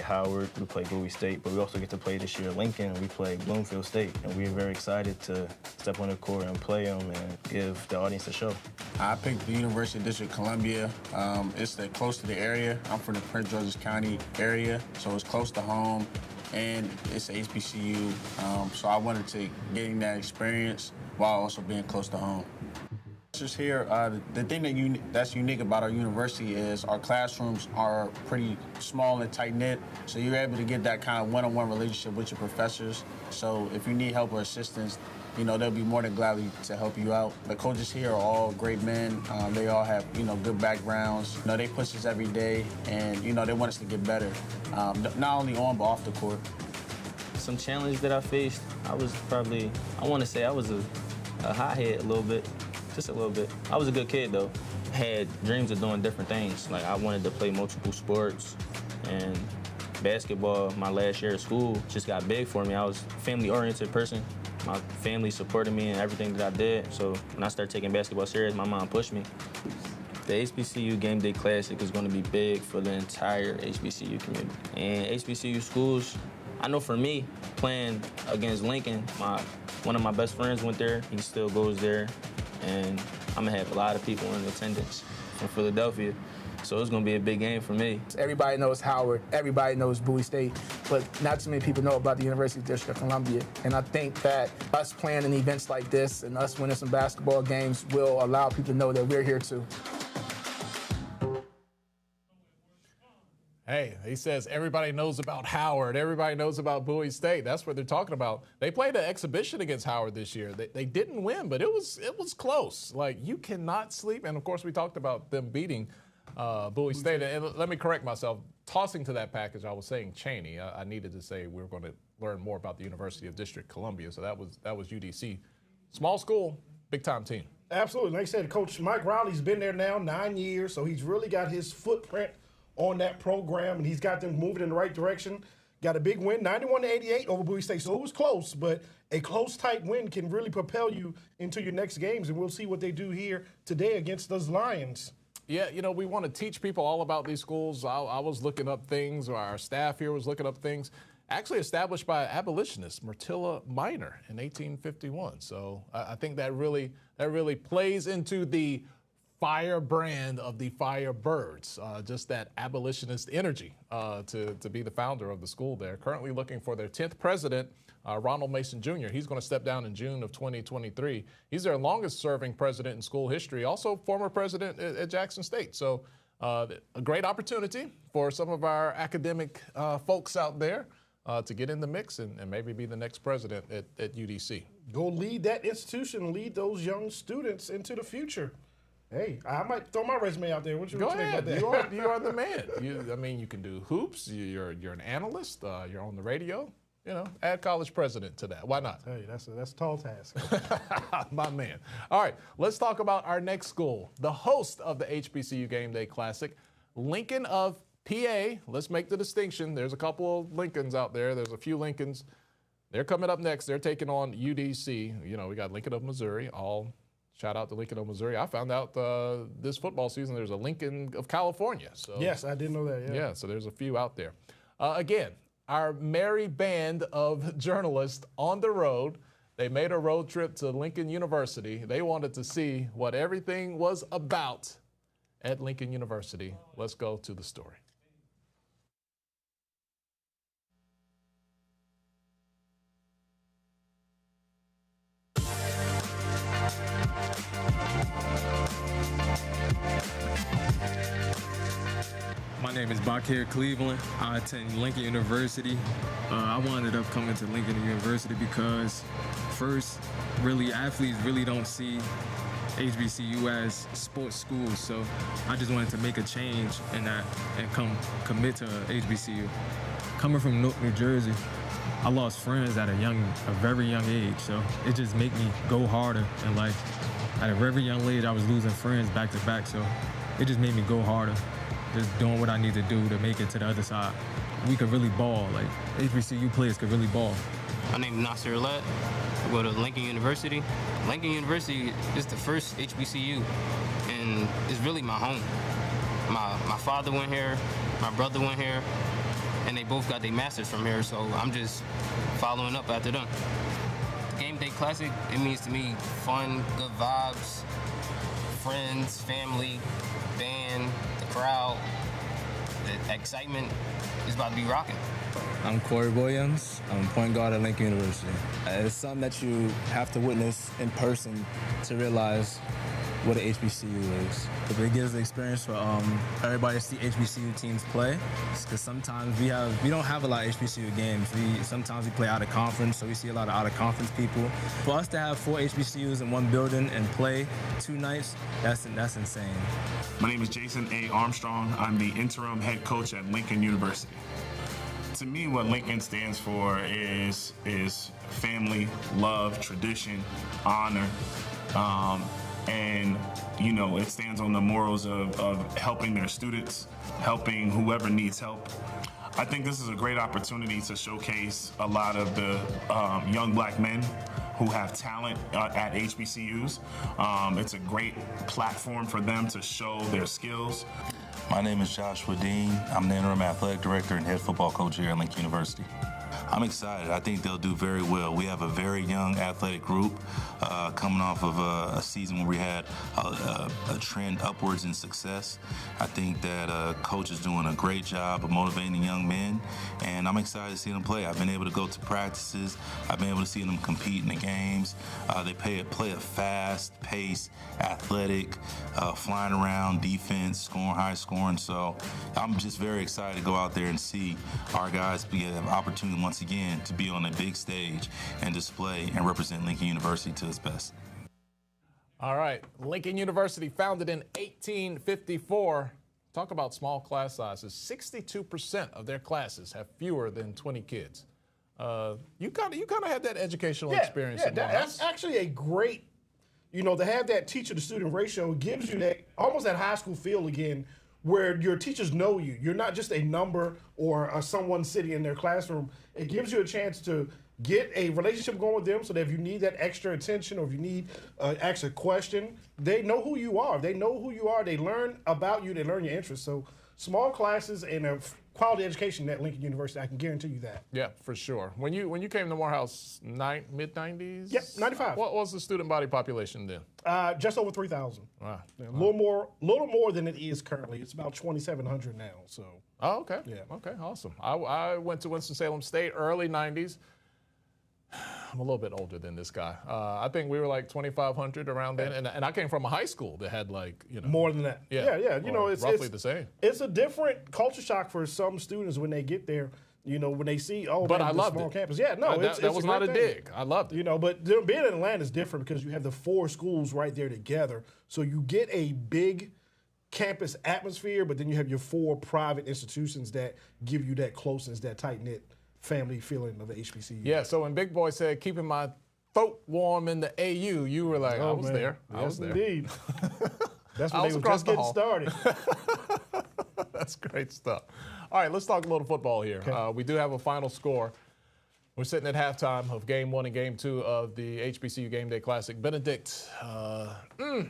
Howard, we play Bowie State, but we also get to play this year Lincoln, we play Bluefield State, and we're very excited to step on the court and play them and give the audience a show. I picked the University of District of Columbia. It's close to the area. I'm from the Prince George's County area, so it's close to home, and it's a HBCU, so I wanted to gain that experience while also being close to home. Just here, the thing that's unique about our university is our classrooms are pretty small and tight-knit, so you're able to get that kind of one-on-one relationship with your professors. So if you need help or assistance, you know, they'll be more than gladly to help you out. The coaches here are all great men. They all have, you know, good backgrounds. You know, they push us every day, and, you know, they want us to get better, not only on but off the court. Some challenge that I faced, I was probably, I want to say I was a hothead a little bit. Just a little bit. I was a good kid, though. Had dreams of doing different things. Like, I wanted to play multiple sports, and basketball, my last year of school, just got big for me. I was a family-oriented person. My family supported me in everything that I did. So when I started taking basketball serious, my mom pushed me. The HBCU Gameday Classic is going to be big for the entire HBCU community. And HBCU schools, I know for me, playing against Lincoln, one of my best friends went there. He still goes there. And I'm gonna have a lot of people in attendance from Philadelphia. So it's gonna be a big game for me. Everybody knows Howard, everybody knows Bowie State, but not too many people know about the University District of Columbia. And I think that us playing in events like this and us winning some basketball games will allow people to know that we're here too. Hey, he says everybody knows about Howard. Everybody knows about Bowie State. That's what they're talking about. They played an exhibition against Howard this year. They didn't win, but it was close. Like, you cannot sleep. And, of course, we talked about them beating Bowie State. And let me correct myself. Tossing to that package, I was saying Cheyney. I needed to say we were going to learn more about the University of District Columbia. So that was UDC. Small school, big-time team. Absolutely. Like I said, Coach Mike Rowley's been there now 9 years, so he's really got his footprint on that program, and he's got them moving in the right direction. Got a big win, 91-88 over Bowie State. So it was close, but a close, tight win can really propel you into your next games, and we'll see what they do here today against those Lions. Yeah, you know, we want to teach people all about these schools. I was looking up things, or our staff here was looking up things, actually established by abolitionist Myrtilla Minor in 1851. So I think that really plays into the firebrand of the Firebirds, just that abolitionist energy to be the founder of the school there. Currently looking for their 10th president, Ronald Mason Jr. He's going to step down in June of 2023. He's their longest serving president in school history, also former president at Jackson State. So a great opportunity for some of our academic folks out there to get in the mix and maybe be the next president at UDC. Go lead that institution, lead those young students into the future. Hey, I might throw my resume out there. What you Go think ahead. about that? You are the man. You can do hoops. You're an analyst. You're on the radio. Add college president to that. Why not? Hey, that's a tall task. My man. All right, let's talk about our next school, the host of the HBCU Gameday Classic, Lincoln of PA. Let's make the distinction. There's a couple of Lincolns out there. There's a few Lincolns. They're coming up next. They're taking on UDC. We got Lincoln of Missouri. Shout out to Lincoln of Missouri. I found out this football season there's a Lincoln of California. So yes, I didn't know that. Yeah, so there's a few out there. Again, our merry band of journalists on the road. They made a road trip to Lincoln University. They wanted to see what everything was about at Lincoln University. Let's go to the story. My name is Bakir Cleveland. I attend Lincoln University. I wound up coming to Lincoln University because first, athletes really don't see HBCU as sports schools. So I just wanted to make a change in that and commit to HBCU. Coming from Newark, New Jersey, I lost friends at a very young age. So it just made me go harder in life. At a very young age, I was losing friends back to back. So it just made me go harder. Just doing what I need to do to make it to the other side. We could really ball, like HBCU players could really ball. My name is Nasser Alette. I go to Lincoln University. Lincoln University is the first HBCU, and it's really my home. My father went here, my brother went here, and they both got their masters from here, so I'm just following up after them. Gameday Classic, it means to me fun, good vibes, friends, family, band, crowd, the excitement is about to be rocking. I'm Corey Williams. I'm point guard at Lincoln University. It's something that you have to witness in person to realize what an HBCU is. It gives the experience for everybody to see HBCU teams play, because sometimes we don't have a lot of HBCU games. Sometimes we play out of conference, so we see a lot of out of conference people. For us to have 4 HBCUs in one building and play 2 nights, that's insane. My name is Jason A. Armstrong. I'm the interim head coach at Lincoln University. To me, what Lincoln stands for is family, love, tradition, honor. And it stands on the morals of helping their students, helping whoever needs help. I think this is a great opportunity to showcase a lot of the young black men who have talent at HBCUs. It's a great platform for them to show their skills. My name is Joshua Dean. I'm the interim athletic director and head football coach here at Lincoln University. I'm excited. I think they'll do very well. We have a very young athletic group coming off of a season where we had a trend upwards in success. I think that coach is doing a great job of motivating young men, and I'm excited to see them play. I've been able to go to practices. I've been able to see them compete in the games. They play a fast-paced, athletic, flying around defense, scoring, high scoring. So I'm just very excited to go out there and see our guys get an opportunity once again to be on a big stage and display and represent Lincoln University to its best. All right, Lincoln University, founded in 1854. Talk about small class sizes. 62% of their classes have fewer than 20 kids. You kind of had that educational experience. Yeah, that's actually a great, to have that teacher to student ratio gives you that almost that high school feel again, where your teachers know you. You're not just a number or someone sitting in their classroom. It gives you a chance to get a relationship going with them so that if you need that extra attention or if you need ask a question, they know who you are. They know who you are. They learn about you. They learn your interests. So small classes and quality education at Lincoln University. I can guarantee you that. Yeah, for sure. When you came to Morehouse, mid-90s? Yep, 95. What was the student body population then? Just over 3,000. Wow. Yeah, a little more than it is currently. It's about 2,700 now. So. Oh, okay. Yeah. Okay, awesome. I went to Winston-Salem State early 90s. I'm a little bit older than this guy. I think we were like 2,500 around then, and I came from a high school that had like, you know. More than that. Yeah. You know, it's roughly the same. It's a different culture shock for some students when they get there. You know, when they see, but I loved small it. campus. Yeah, no, that was not a dig. I loved it. You know, but being in Atlanta is different because you have the 4 schools right there together. So you get a big campus atmosphere, but then you have your 4 private institutions that give you that closeness, that tight-knit family feeling of the HBCU. Yeah, so when Big Boy said keeping my throat warm in the AU, you were like, I was man. there. I Yes, was there. Indeed. That's when I they was were across just the getting hall. started. That's great stuff. All right, let's talk a little football here. Okay. We do have a final score. We're sitting at halftime of Game 1 and Game 2 of the HBCU Gameday Classic. Benedict,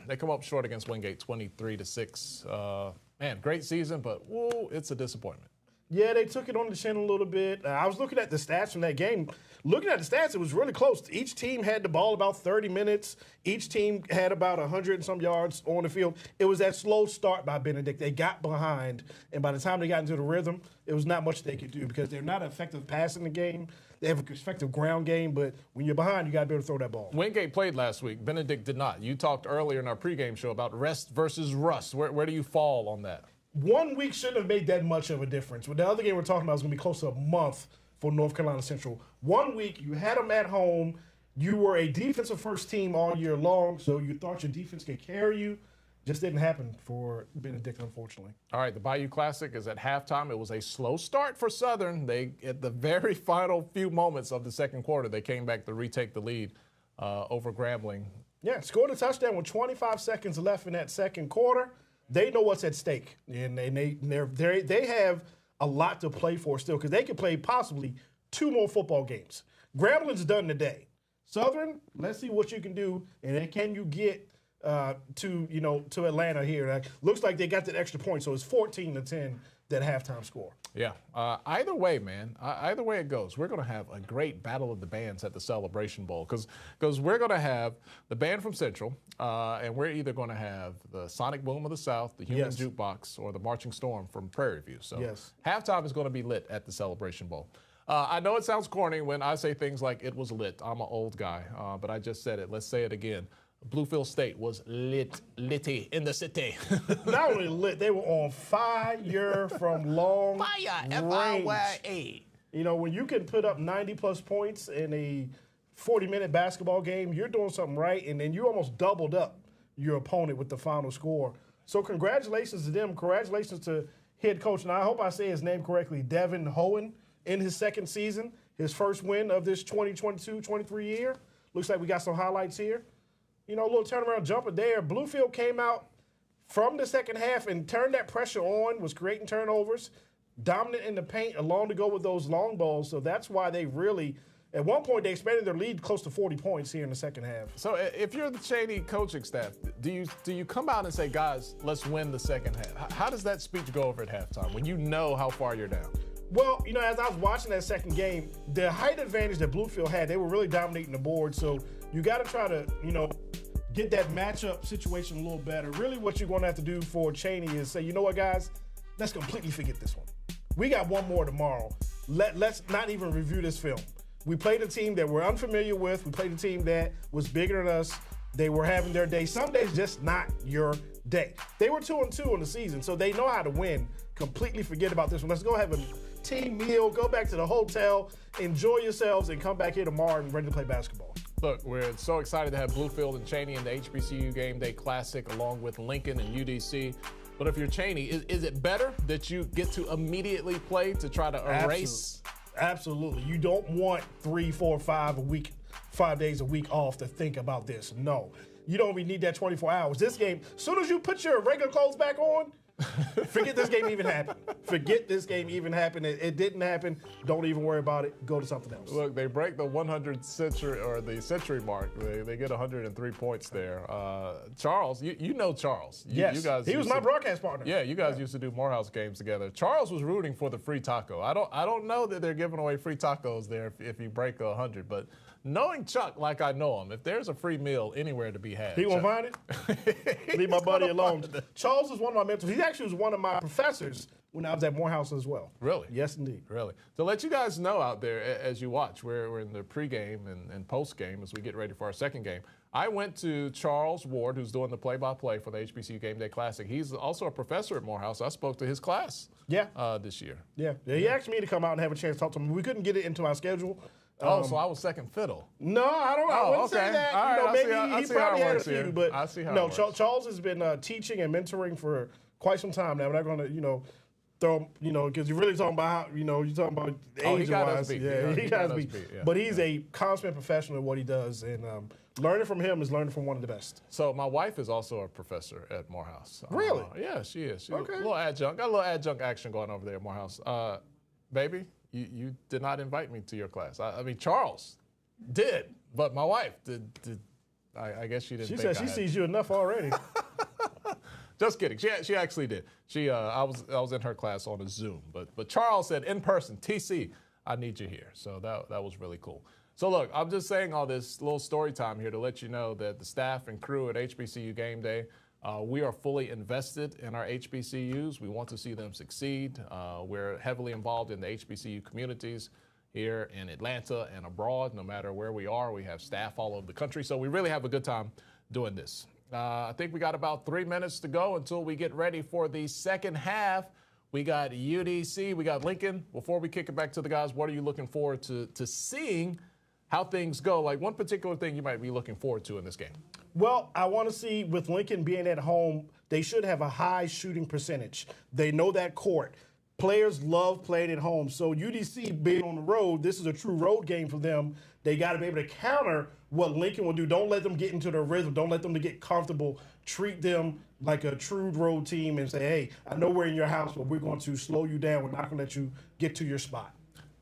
they come up short against Wingate, 23-6. Man, great season, but whoa, it's a disappointment. Yeah, they took it on the chin a little bit. I was looking at the stats from that game. Looking at the stats, it was really close. Each team had the ball about 30 minutes. Each team had about 100 and some yards on the field. It was that slow start by Benedict. They got behind, and by the time they got into the rhythm, it was not much they could do because they're not effective passing the game. They have an effective ground game, but when you're behind, you got to be able to throw that ball. Wingate played last week. Benedict did not. You talked earlier in our pregame show about rest versus rust. Where do you fall on that? 1 week shouldn't have made that much of a difference. But the other game we're talking about is going to be close to a month for North Carolina Central. 1 week, you had them at home. You were a defensive first team all year long, so you thought your defense could carry you. Just didn't happen for Benedict, unfortunately. All right, the Bayou Classic is at halftime. It was a slow start for Southern. They, at the very final few moments of the second quarter, they came back to retake the lead over Grambling. Yeah, scored a touchdown with 25 seconds left in that second quarter. They know what's at stake, and they have a lot to play for still because they could play possibly 2 more football games. Grambling's done today. Southern, let's see what you can do, and then can you get to Atlanta here? Looks like they got that extra point, so it's 14-10 that halftime score. Yeah. Either way, man, either way it goes, we're going to have a great battle of the bands at the Celebration Bowl because we're going to have the band from Central, and we're either going to have the Sonic Boom of the South, the Human Jukebox, or the Marching Storm from Prairie View. So halftime is going to be lit at the Celebration Bowl. I know it sounds corny when I say things like it was lit. I'm an old guy, but I just said it. Let's say it again. Bluefield State was litty in the city. Not only lit, they were on fire from long range. F-I-Y-A. You know, when you can put up 90-plus points in a 40-minute basketball game, you're doing something right, and then you almost doubled up your opponent with the final score. So congratulations to them. Congratulations to head coach, and I hope I say his name correctly, Devin Hohen, in his second season, his first win of this 2022-23 year. Looks like we got some highlights here. You know, a little turnaround jumper there. Bluefield came out from the second half and turned that pressure on, was creating turnovers, dominant in the paint, along to go with those long balls. So that's why they really, at one point, they expanded their lead close to 40 points here in the second half. So if you're the Cheyney coaching staff, do you come out and say, guys, let's win the second half? How does that speech go over at halftime when you know how far you're down? Well, you know, as I was watching that second game, the height advantage that Bluefield had, they were really dominating the board. So you got to try to, get that matchup situation a little better. Really what you're going to have to do for Cheyney is say, you know what, guys, let's completely forget this one. We got one more tomorrow. Let's not even review this film. We played a team that we're unfamiliar with. We played a team that was bigger than us. They were having their day. Some days just not your day. They were 2-2 in the season, so they know how to win. Completely forget about this one. Let's go have a team meal, go back to the hotel, enjoy yourselves, and come back here tomorrow and ready to play basketball. Look, we're so excited to have Bluefield and Cheyney in the HBCU Gameday Classic along with Lincoln and UDC. But if you're Cheyney, is it better that you get to immediately play to try to erase? Absolutely. You don't want 3, 4, 5 days a week off to think about this. No. You don't even need that 24 hours. This game, as soon as you put your regular clothes back on, Forget this game even happened. Forget this game even happened. It didn't happen. Don't even worry about it. Go to something else. Look, they break the 100 century or the century mark. They get 103 points there. Charles, you know Charles. Yes, you guys he was my broadcast partner. Yeah, you guys used to do Morehouse games together. Charles was rooting for the free taco. I don't know that they're giving away free tacos there if you break 100, but knowing Chuck like I know him, if there's a free meal anywhere to be had, he won't find it. Leave my buddy alone. Charles is one of my mentors. He actually was one of my professors when I was at Morehouse as well. Really? Yes, indeed. Really. To let you guys know out there as you watch, we're in the pregame and postgame as we get ready for our second game. I went to Charles Ward, who's doing the play-by-play for the HBCU Gameday Classic. He's also a professor at Morehouse. I spoke to his class this year. Yeah. He asked me to come out and have a chance to talk to him. We couldn't get it into our schedule. So I was second fiddle. No, I wouldn't say that. All right, maybe he probably had a few, but I see how no. it works. Charles has been teaching and mentoring for quite some time now. We're not going to, throw, because you're really talking about, you're talking about age-wise. Yeah, he got us beat. But he's a consummate professional at what he does, and learning from him is learning from one of the best. So my wife is also a professor at Morehouse. Really? Yeah, she is. She's Okay. a little adjunct. Got a little adjunct action going over there at Morehouse. Baby, you did not invite me to your class. I mean, Charles did, but my wife did. I guess she didn't. She think said I she had. sees you enough already. Just kidding. She actually did. I was in her class on a Zoom, but Charles said in person, TC, I need you here. So that was really cool. So look, I'm just saying all this little story time here to let you know that the staff and crew at HBCU Gameday, we are fully invested in our HBCUs. We want to see them succeed. We're heavily involved in the HBCU communities here in Atlanta and abroad. No matter where we are, we have staff all over the country. So we really have a good time doing this. I think we got about 3 minutes to go until we get ready for the second half. We got UDC, we got Lincoln. Before we kick it back to the guys, what are you looking forward to seeing how things go? Like one particular thing you might be looking forward to in this game? Well, I want to see with Lincoln being at home, they should have a high shooting percentage. They know that court. Players love playing at home. So UDC being on the road, this is a true road game for them. They got to be able to counter what Lincoln will do. Don't let them get into their rhythm. Don't let them get comfortable. Treat them like a true road team and say, hey, I know we're in your house, but we're going to slow you down. We're not going to let you get to your spot.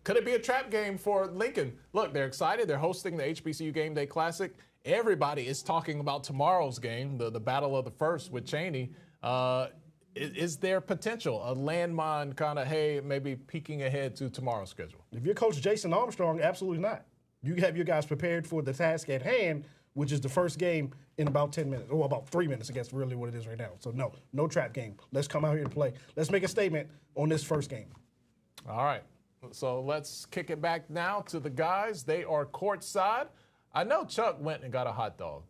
Could it be a trap game for Lincoln? Look, they're excited. They're hosting the HBCU Gameday Classic. Everybody is talking about tomorrow's game, the Battle of the First with Cheyney. Is there potential, a landmine kind of, hey, maybe peeking ahead to tomorrow's schedule? If you're Coach Jason Armstrong, absolutely not. You have your guys prepared for the task at hand, which is the first game in about 10 minutes, or about 3 minutes, I guess, really what it is right now. So, no trap game. Let's come out here to play. Let's make a statement on this first game. All right. So let's kick it back now to the guys. They are courtside. I know Chuck went and got a hot dog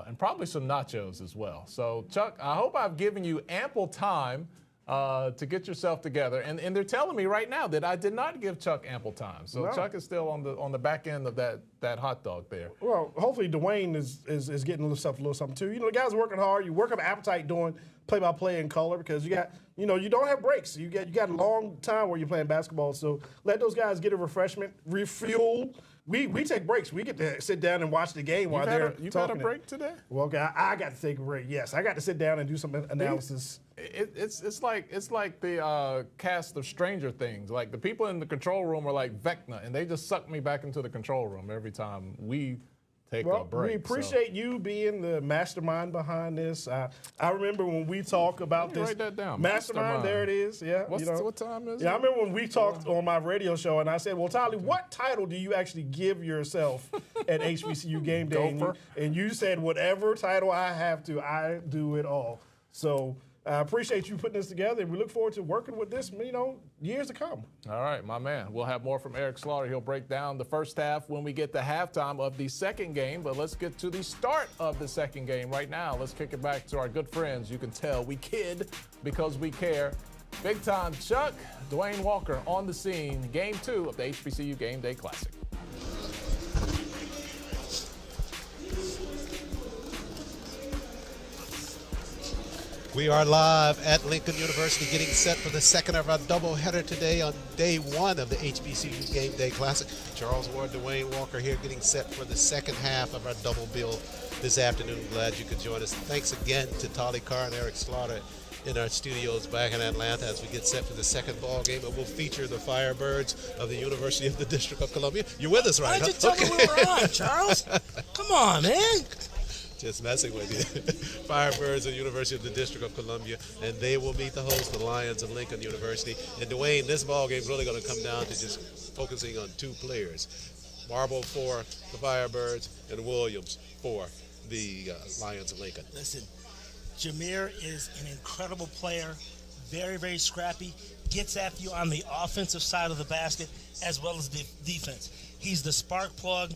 and probably some nachos as well. So, Chuck, I hope I've given you ample time to get yourself together. And they're telling me right now that I did not give Chuck ample time. So No. Chuck is still on the back end of that hot dog there. Well, hopefully Dwayne is getting a little something too. The guys are working hard. You work up appetite doing play-by-play in color because you got, you don't have breaks. You got a long time where you're playing basketball. So let those guys get a refreshment, refuel. We take breaks. We get to sit down and watch the game while they're talking. You've had a break today? Well, I got to take a break. Yes, I got to sit down and do some analysis. It's like the cast of Stranger Things. Like the people in the control room are like Vecna, and they just suck me back into the control room every time we take a break. We appreciate you being the mastermind behind this. I remember when we talk about this. Write that down. Mastermind, there it is. Yeah. What time is it? Yeah, I remember when we talked on my radio show, and I said, well, Tyler, what title do you actually give yourself at HBCU Gameday? And you said, whatever title I have to, I do it all. So I appreciate you putting this together, and we look forward to working with this, years to come. All right, my man. We'll have more from Eric Slaughter. He'll break down the first half when we get to halftime of the second game, but let's get to the start of the second game right now. Let's kick it back to our good friends. You can tell we kid because we care. Big time Chuck, Dwayne Walker on the scene. Game 2 of the HBCU Gameday Classic. We are live at Lincoln University getting set for the second of our doubleheader today on day 1 of the HBCU Gameday Classic. Charles Ward, Dwayne Walker here getting set for the second half of our double bill this afternoon. Glad you could join us. Thanks again to Tolly Carr and Eric Slaughter in our studios back in Atlanta as we get set for the second ball game. It will feature the Firebirds of the University of the District of Columbia. You're with us, right? Why didn't you tell me we were on, Charles? Come on, man. Just messing with you. Firebirds of the University of the District of Columbia, and they will meet the host, the Lions of Lincoln University. And Dwayne, this ball game is really going to come down to just focusing on two players. Marble for the Firebirds and Williams for the Lions of Lincoln. Listen, Jameer is an incredible player, very, very scrappy, gets after you on the offensive side of the basket as well as the defense. He's the spark plug,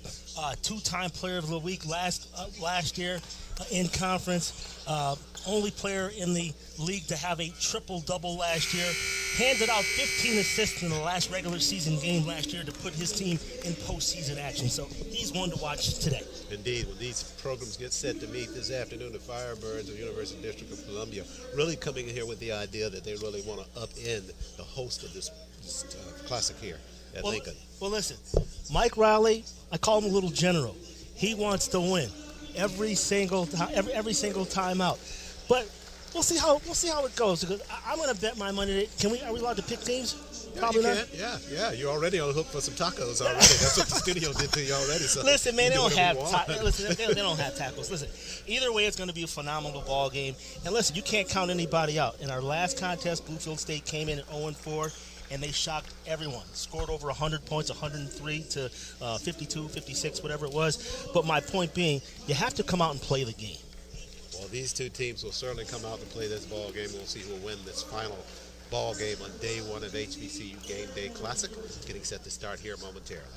two-time player of the week last year in conference. Only player in the league to have a triple-double last year. Handed out 15 assists in the last regular season game last year to put his team in postseason action. So he's one to watch today. Indeed, when these programs get set to meet this afternoon, the Firebirds of the University District of Columbia really coming in here with the idea that they really want to upend the host of this classic here at Lincoln. Well, listen, Mike Riley, I call him a little general. He wants to win every single time out. But we'll see how it goes. Because I'm going to bet my money. Are we allowed to pick teams? Yeah, Probably not. Yeah. You're already on the hook for some tacos already. That's what the studio did to you already. So listen, man, they don't have tacos. Listen, either way, it's going to be a phenomenal ball game. And listen, you can't count anybody out. In our last contest, Bluefield State came in at 0-4. And they shocked everyone. Scored over 100 points, 103 to 52, 56, whatever it was. But my point being, you have to come out and play the game. Well, these two teams will certainly come out and play this ball game. We'll see who will win this final ball game on day one of HBCU Gameday Classic. Getting set to start here momentarily.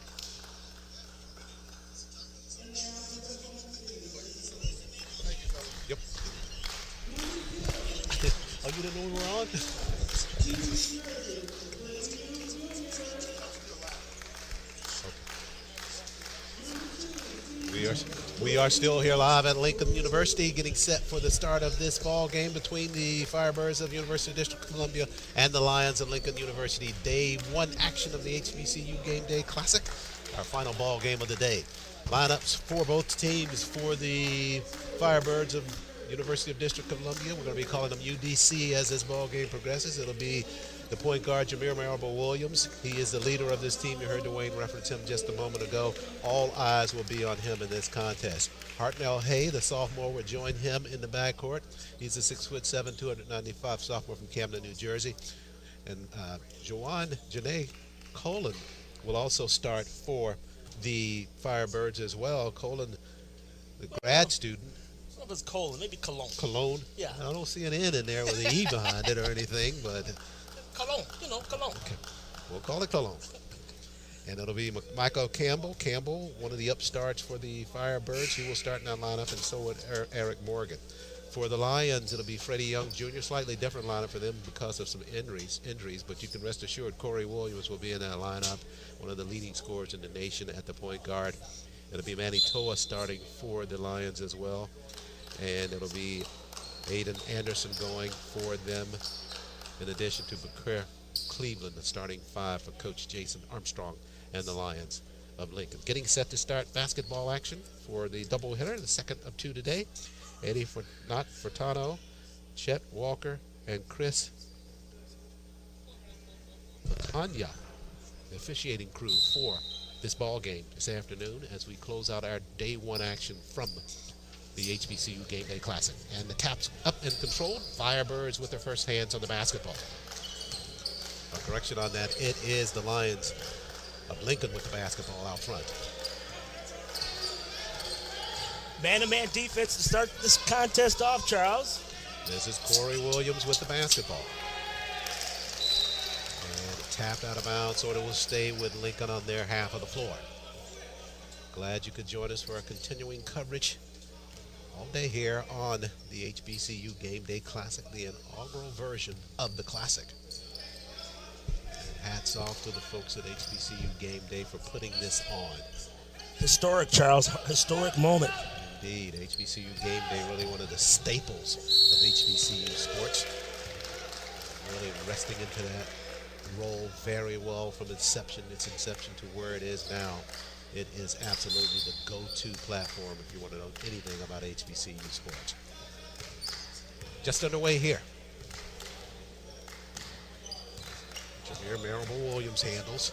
Yep. Oh, you didn't know we were on? We are still here live at Lincoln University, getting set for the start of this ball game between the Firebirds of the University of District of Columbia and the Lions of Lincoln University. Day one action of the HBCU Gameday Classic, our final ball game of the day. Lineups for both teams. For the Firebirds of University of District of Columbia, we're going to be calling them UDC as this ball game progresses. It'll be the point guard, Jameer Marble Williams. He is the leader of this team. You heard Dwayne reference him just a moment ago. All eyes will be on him in this contest. Hartnell Hay, the sophomore, will join him in the backcourt. He's a 6'7", 295 sophomore from Camden, New Jersey. And Janae Colon will also start for the Firebirds as well. Colon, the grad student. I don't know if it's Colon, maybe Cologne. Cologne? Yeah. I don't see an N in there with an E behind it or anything, but... Cologne, Cologne. Okay. We'll call it Cologne. And it'll be Michael Campbell. Campbell, one of the upstarts for the Firebirds. He will start in that lineup, and so would Eric Morgan. For the Lions, it'll be Freddie Young Jr., slightly different lineup for them because of some injuries, but you can rest assured Corey Williams will be in that lineup, one of the leading scorers in the nation at the point guard. It'll be Manny Toa starting for the Lions as well, and it'll be Aiden Anderson going for them, in addition to Bakir Cleveland, the starting five for Coach Jason Armstrong and the Lions of Lincoln. Getting set to start basketball action for the doubleheader, the second of two today. Eddie Furtado, Chet Walker, and Chris Tanya, the officiating crew for this ball game this afternoon as we close out our day one action from the HBCU Gameday Classic. And the Caps up and controlled. Firebirds with their first hands on the basketball. A correction on that. It is the Lions of Lincoln with the basketball out front. Man-to-man defense to start this contest off, Charles. This is Corey Williams with the basketball. And tapped out of bounds, so it will stay with Lincoln on their half of the floor. Glad you could join us for our continuing coverage all day here on the HBCU Gameday Classic, the inaugural version of the Classic. And hats off to the folks at HBCU Gameday for putting this on. Historic, Charles. Historic moment. Indeed. HBCU Gameday, really one of the staples of HBCU sports. Really resting into that role very well from its inception to where it is now. It is absolutely the go-to platform if you want to know anything about HBCU sports. Just underway here Here, Marable Williams handles.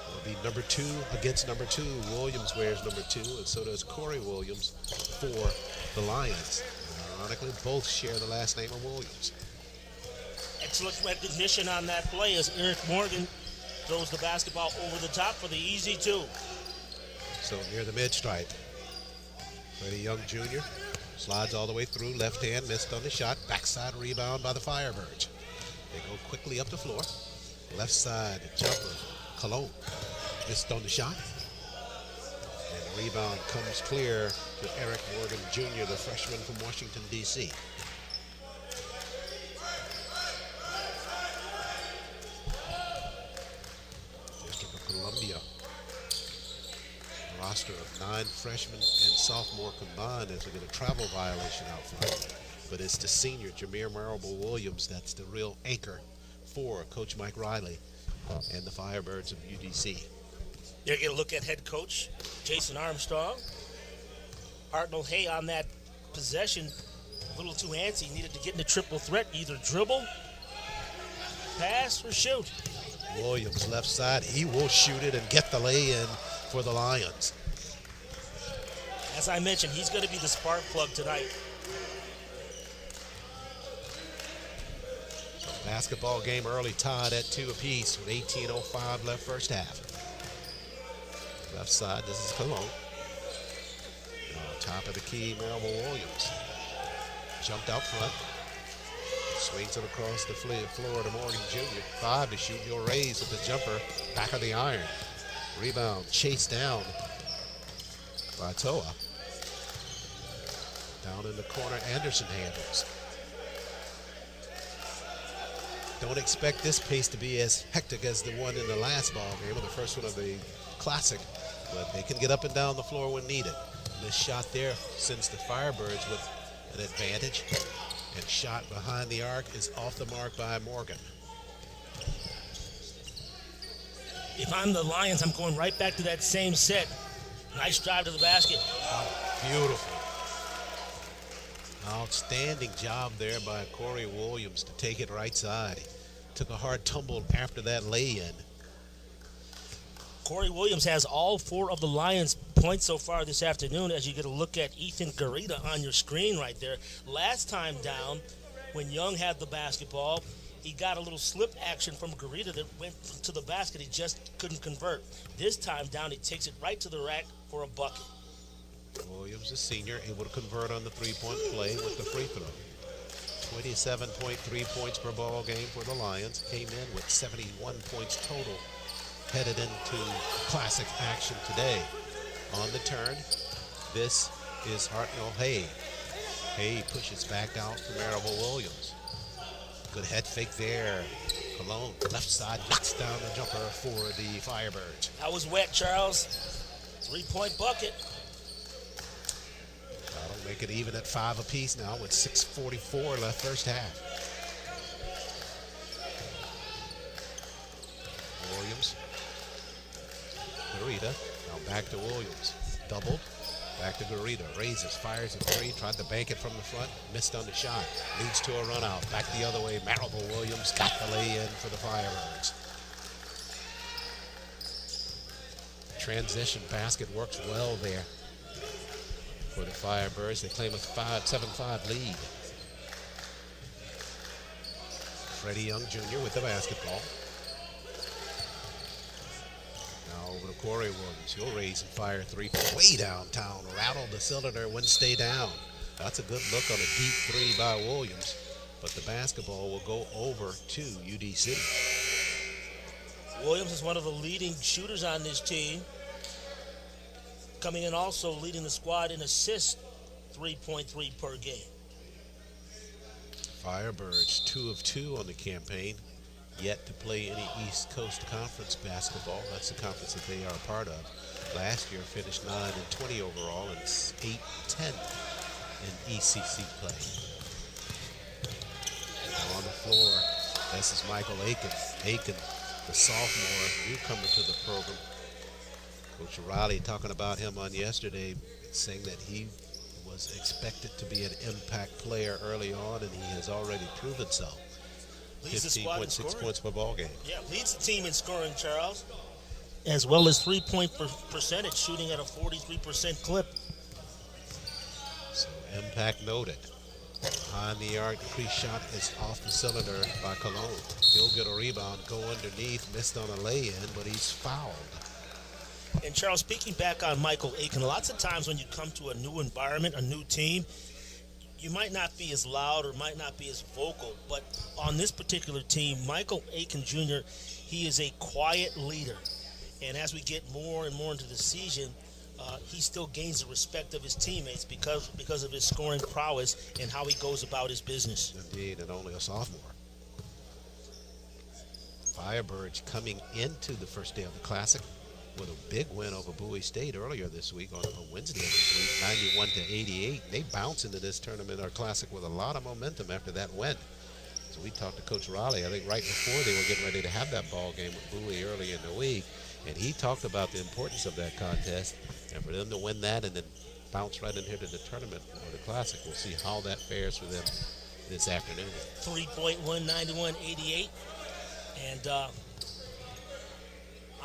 It'll be number 2 against number 2. Williams wears number 2, and so does Corey Williams for the Lions. Ironically, both share the last name of Williams. Excellent recognition on that play as Eric Morgan throws the basketball over the top for the easy 2. So near the mid-stripe. Freddie Young Jr. slides all the way through, left hand, missed on the shot. Backside rebound by the Firebirds. They go quickly up the floor. Left side jumper, Cologne, missed on the shot. And the rebound comes clear to Eric Morgan Jr., the freshman from Washington, D.C. District of Columbia. A roster of 9 freshmen and sophomore combined as we get a travel violation out front. But it's the senior, Jameer Marable Williams, that's the real anchor for Coach Mike Riley and the Firebirds of UDC. They're going to look at head coach Jason Armstrong. Hartnell Hay on that possession, a little too antsy, needed to get in the triple threat, either dribble, pass, or shoot. Williams left side, he will shoot it and get the lay-in for the Lions. As I mentioned, he's going to be the spark plug tonight. Basketball game early, tied at 2 apiece with 18:05 left first half. Left side, this is Cologne. Top of the key, Marable Williams. Jumped out front. Swings it across the floor to Morgan Jr. 5 to shoot. He'll raise with the jumper. Back of the iron. Rebound chased down by Toa. Down in the corner, Anderson handles. Don't expect this pace to be as hectic as the one in the last ball game, or the first one of the Classic, but they can get up and down the floor when needed. This shot there sends the Firebirds with an advantage, and shot behind the arc is off the mark by Morgan. If I'm the Lions, I'm going right back to that same set. Nice drive to the basket. Beautiful. Outstanding job there by Corey Williams to take it right side. Took a hard tumble after that lay-in. Corey Williams has all 4 of the Lions' points so far this afternoon, as you get a look at Ethan Garita on your screen right there. Last time down, when Young had the basketball, he got a little slip action from Garita that went to the basket. He just couldn't convert. This time down, he takes it right to the rack for a bucket. Williams, a senior, able to convert on the three-point play with the free throw. 27.3 points per ball game for the Lions. Came in with 71 points total. Headed into Classic action today. On the turn, this is Hartnell Hay. Hay pushes back out to Marable Williams. Good head fake there. Cologne, left side, knocks down the jumper for the Firebirds. That was wet, Charles. 3-point bucket. That'll make it even at 5 apiece now with 6:44 left first half. Williams. Garita. Now back to Williams. Doubled. Back to Garita. Raises, fires a 3. Tried to bank it from the front. Missed on the shot. Leads to a run out. Back the other way. Marable Williams got the lay in for the Firebirds. Transition basket works well there for the Firebirds. They claim a 7-5 lead. Freddie Young Jr. with the basketball. Now over to Corey Williams. He'll raise and fire 3 from way downtown. Rattled the cylinder, wouldn't stay down. That's a good look on a deep 3 by Williams. But the basketball will go over to UDC. Williams is one of the leading shooters on this team. Coming in also leading the squad in assists, 3.3 per game. Firebirds 2 of 2 on the campaign. Yet to play any East Coast Conference basketball. That's the conference that they are a part of. Last year finished 9-20 overall and 8-10 in ECC play. Now on the floor, this is Michael Aiken. Aiken, the sophomore newcomer to the program. Coach Riley talking about him on yesterday, saying that he was expected to be an impact player early on, and he has already proven so. Leads the squad in 15.6 scoring. points per ball game. Yeah, leads the team in scoring, Charles, as well as 3-point percentage, shooting at a 43% clip. So impact noted. Behind the arc, the pre-shot is off the cylinder by Cologne. He'll get a rebound, go underneath, missed on a lay-in, but he's fouled. And Charles, speaking back on Michael Aiken, lots of times when you come to a new environment, a new team, you might not be as loud or might not be as vocal, but on this particular team, Michael Aiken Jr., he is a quiet leader. And as we get more and more into the season, he still gains the respect of his teammates because of his scoring prowess and how he goes about his business. Indeed, and only a sophomore. Firebirds coming into the first day of the Classic with a big win over Bowie State earlier this week on a Wednesday of this week, 91-88. They bounce into this tournament or Classic with a lot of momentum after that win. So we talked to Coach Raleigh, I think right before they were getting ready to have that ball game with Bowie early in the week, and he talked about the importance of that contest, and for them to win that and then bounce right in here to the tournament or the Classic, we'll see how that fares for them this afternoon. 3-point win, 91-88. And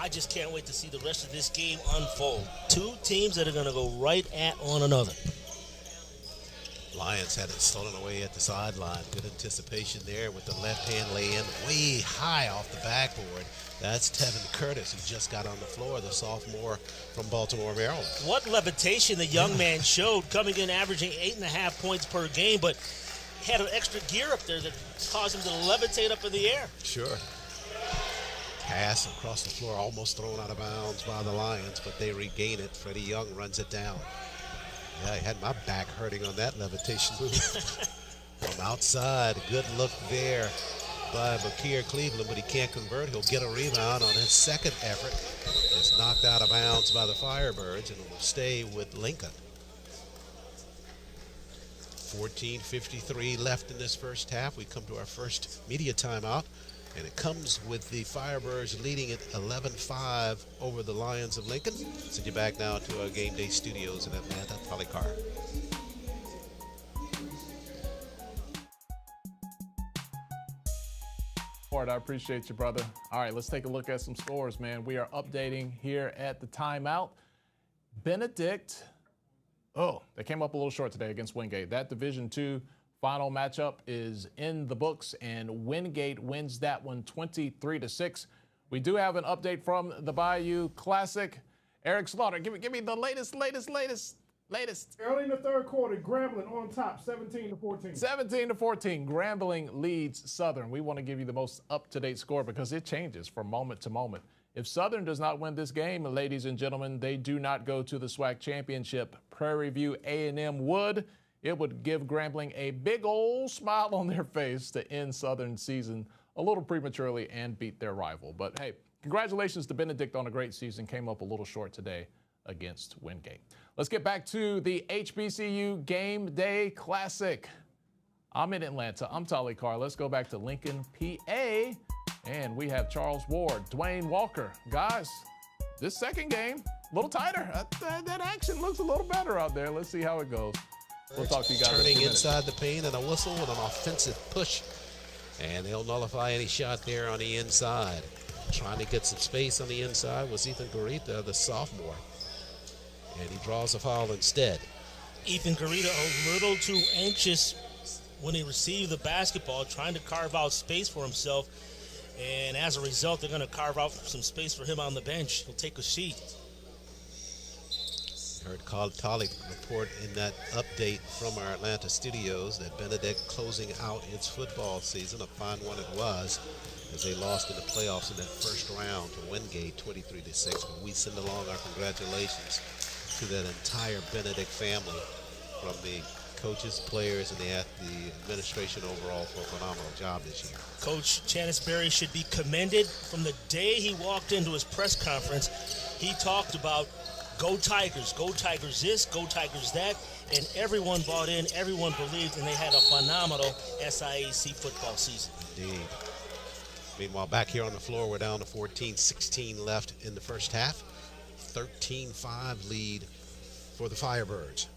I just can't wait to see the rest of this game unfold. Two teams that are going to go right at one another. Lions had it stolen away at the sideline. Good anticipation there with the left-hand lay-in way high off the backboard. That's Tevin Curtis, who just got on the floor, the sophomore from Baltimore, Maryland. What levitation the young man showed, coming in averaging 8.5 points per game, but had an extra gear up there that caused him to levitate up in the air. Sure. Pass across the floor, almost thrown out of bounds by the Lions, but they regain it. Freddie Young runs it down. Yeah, I had my back hurting on that levitation move. From outside, good look there by Bakir Cleveland, but he can't convert. He'll get a rebound on his second effort. It's knocked out of bounds by the Firebirds, and it will stay with Lincoln. 14:53 left in this first half. We come to our first media timeout, and it comes with the Firebirds leading at 11-5 over the Lions of Lincoln. Send you back now to our Game Day studios in Atlanta. Polly Carr. I appreciate you, brother. All right, let's take a look at some scores, man. We are updating here at the timeout. Benedict, they came up a little short today against Wingate. That Division II final matchup is in the books, and Wingate wins that one 23-6. We do have an update from the Bayou Classic. Eric Slaughter, give me the latest. Early in the third quarter, Grambling on top, 17-14. 17-14, Grambling leads Southern. We want to give you the most up-to-date score because it changes from moment to moment. If Southern does not win this game, ladies and gentlemen, they do not go to the SWAC championship. Prairie View A&M would. It would give Grambling a big old smile on their face to end Southern's season a little prematurely and beat their rival. But hey, congratulations to Benedict on a great season. Came up a little short today against Wingate. Let's get back to the HBCU Game Day Classic. I'm in Atlanta. I'm Tolly Carr. Let's go back to Lincoln, PA. And we have Charles Ward, Dwayne Walker. Guys, this second game, a little tighter. That action looks a little better out there. Let's see how it goes. We'll talk to you guys in a few Turning minutes. inside the paint and a whistle and an offensive push. And they'll nullify any shot there on the inside. Trying to get some space on the inside was Ethan Garita, the sophomore. And he draws a foul instead. Ethan Garita a little too anxious when he received the basketball, trying to carve out space for himself. And as a result, they're going to carve out some space for him on the bench. He'll take a seat. Heard Carl Tolly report in that update from our Atlanta studios that Benedict closing out its football season, a fine one it was, as they lost in the playoffs in that first round to Wingate 23-6. But we send along our congratulations to that entire Benedict family, from the coaches, players, and the administration overall for a phenomenal job this year. Coach Chanisberry should be commended. From the day he walked into his press conference, he talked about go Tigers this, go Tigers that, and everyone bought in, everyone believed, and they had a phenomenal SIAC football season. Indeed. Meanwhile, back here on the floor, we're down to 14-16 left in the first half. 13-5 lead for the Firebirds.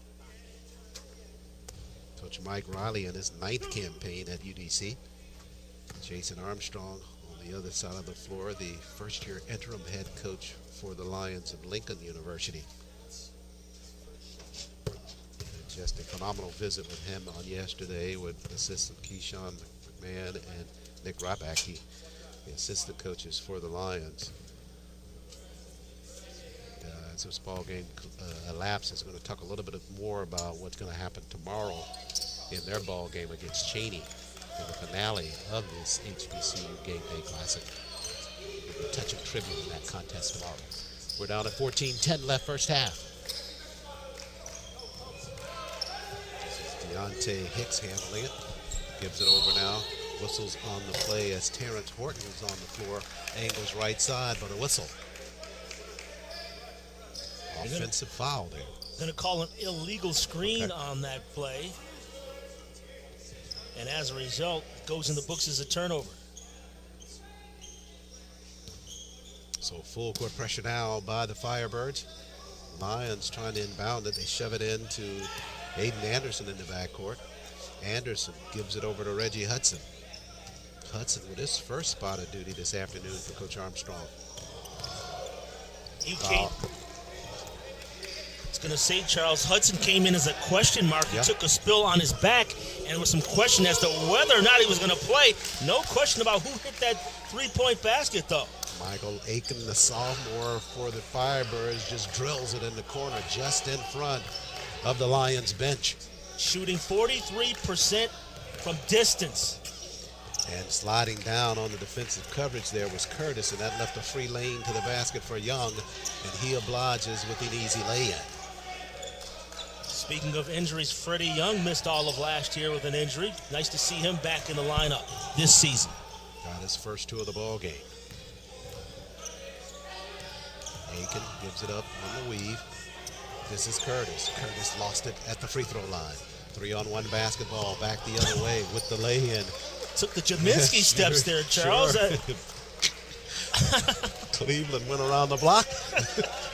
Coach Mike Riley in his 9th campaign at UDC. Jason Armstrong on the other side of the floor, the first-year interim head coach for the Lions of Lincoln University. And just a phenomenal visit with him on yesterday with assistant Keyshawn McMahon and Nick Ryback, the assistant coaches for the Lions. As this ball game elapses, I'm going to talk a little bit more about what's going to happen tomorrow in their ball game against Cheyney in the finale of this HBCU Gameday Classic. With a touch of tribute in that contest tomorrow. We're down at 14-10 left first half. This is Deontay Hicks handling it. Gives it over now. Whistles on the play as Terrence Horton is on the floor. Angles right side, but a whistle. Offensive foul there. Going to call an illegal screen on that play. And as a result, goes in the books as a turnover. So full court pressure now by the Firebirds. Lions trying to inbound it. They shove it into Aiden Anderson in the backcourt. Anderson gives it over to Reggie Hudson. Hudson with his first spot of duty this afternoon for Coach Armstrong. You can't. Going to say Charles Hudson came in as a question mark. He took a spill on his back, and there was some question as to whether or not he was going to play. No question about who hit that three-point basket, though. Michael Aiken, the sophomore for the Firebirds, just drills it in the corner just in front of the Lions bench. Shooting 43% from distance. And sliding down on the defensive coverage there was Curtis, and that left a free lane to the basket for Young, and he obliges with an easy lay-in. Speaking of injuries, Freddie Young missed all of last year with an injury. Nice to see him back in the lineup this season. Got his first two of the ball game. Aiken gives it up on the weave. This is Curtis. Curtis lost it at the free throw line. 3-on-1 basketball, back the other way with the lay-in. Took the Jaminski steps there, Charles. Cleveland went around the block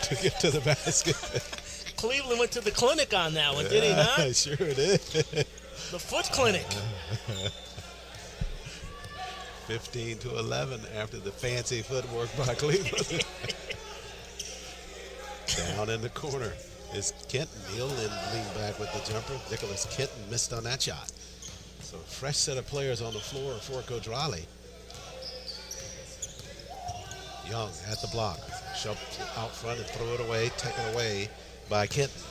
to get to the basket. Cleveland went to the clinic on that one, did he not? Sure did. The foot clinic. 15-11 after the fancy footwork by Cleveland. Down in the corner is Kenton. He'll lean back with the jumper. Nicholas Kenton missed on that shot. So a fresh set of players on the floor for Coach Riley. Young at the block. Shoved out front and throw it away, taken away by Kenton.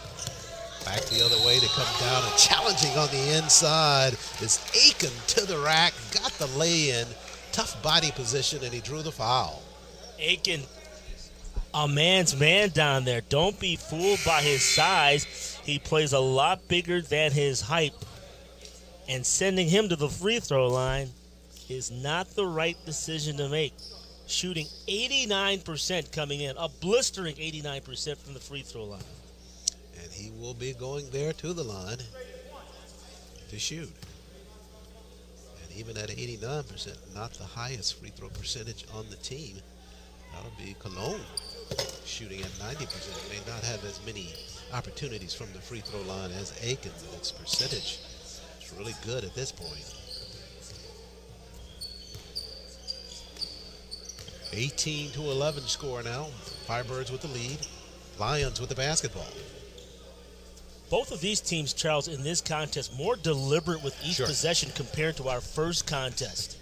Back the other way to come down and challenging on the inside is Aiken to the rack, got the lay-in, tough body position, and he drew the foul. Aiken, a man's man down there. Don't be fooled by his size. He plays a lot bigger than his height, and sending him to the free throw line is not the right decision to make. Shooting 89% coming in, a blistering 89% from the free throw line. And he will be going there to the line to shoot. And even at 89%, not the highest free throw percentage on the team. That'll be Cologne shooting at 90%. May not have as many opportunities from the free throw line as Aiken, but its percentage is really good at this point. 18-11 score now. Firebirds with the lead. Lions with the basketball. Both of these teams, Charles, in this contest, more deliberate with each possession compared to our first contest.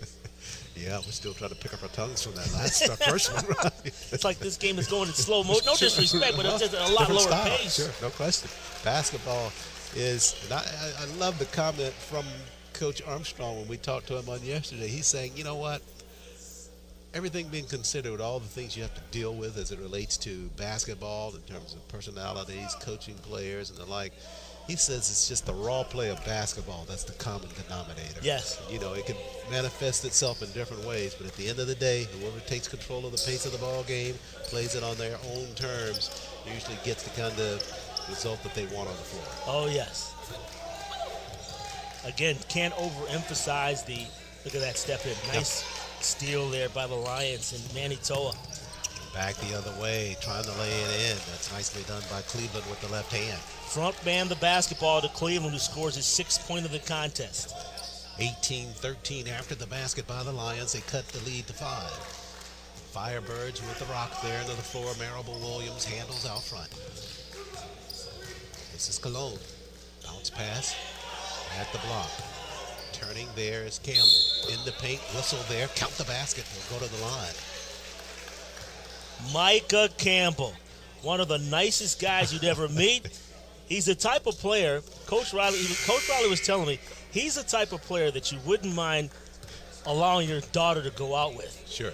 Yeah, we're still trying to pick up our tongues from that our first one. Right? It's like this game is going in slow motion. No disrespect, but it's just a lot Different lower style. pace. Sure, no question. Basketball is, and I love the comment from Coach Armstrong when we talked to him on yesterday. He's saying, you know what? Everything being considered, with all the things you have to deal with as it relates to basketball in terms of personalities, coaching players, and the like, he says it's just the raw play of basketball that's the common denominator. Yes. You know, it can manifest itself in different ways, but at the end of the day, whoever takes control of the pace of the ball game, plays it on their own terms, usually gets the kind of result that they want on the floor. Oh, yes. Again, can't overemphasize the, look at that step in. Nice steal there by the Lions and Manitoa. Back the other way, trying to lay it in. That's nicely done by Cleveland with the left hand. Front man the basketball to Cleveland, who scores his 6th point of the contest. 18-13 after the basket by the Lions. They cut the lead to 5. Firebirds with the rock there into the floor. Marable Williams handles out front. This is Cologne. Bounce pass at the block. Turning there is Campbell. In the paint, whistle there. Count the basket. We'll go to the line. Micah Campbell, one of the nicest guys you'd ever meet. He's the type of player, Coach Riley was telling me, he's the type of player that you wouldn't mind allowing your daughter to go out with. Sure.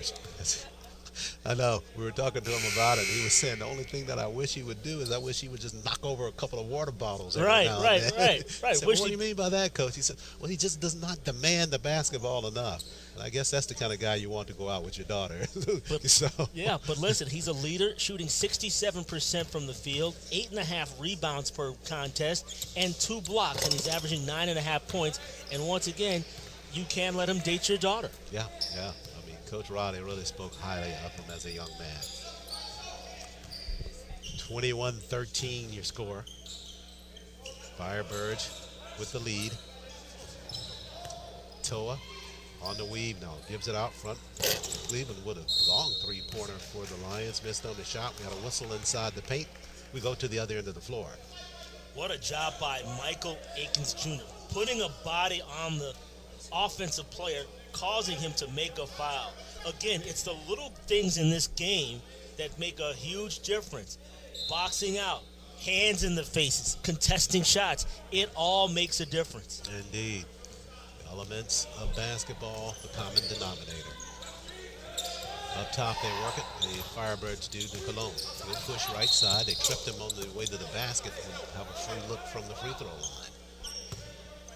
I know. We were talking to him about it. He was saying the only thing that I wish he would do is I wish he would just knock over a couple of water bottles. Right. I said, what do you mean by that, Coach? He said, well, he just does not demand the basketball enough. And I guess that's the kind of guy you want to go out with your daughter. Yeah, but listen, he's a leader, shooting 67% from the field, 8.5 rebounds per contest, and 2 blocks, and he's averaging 9.5 points. And once again, you can let him date your daughter. Yeah. I mean, Coach Riley really spoke highly of him as a young man. 21-13 your score. Firebirds with the lead. Toa on the weave now. Gives it out front. Cleveland with a long three-pointer for the Lions. Missed on the shot. We had a whistle inside the paint. We go to the other end of the floor. What a job by Michael Akins Jr. Putting a body on the offensive player, causing him to make a foul. Again, it's the little things in this game that make a huge difference. Boxing out, hands in the faces, contesting shots. It all makes a difference. Indeed. Elements of basketball, the common denominator. Up top, they work it. The Firebirds do to Cologne. Good push right side. They tripped him on the way to the basket and have a free look from the free throw line.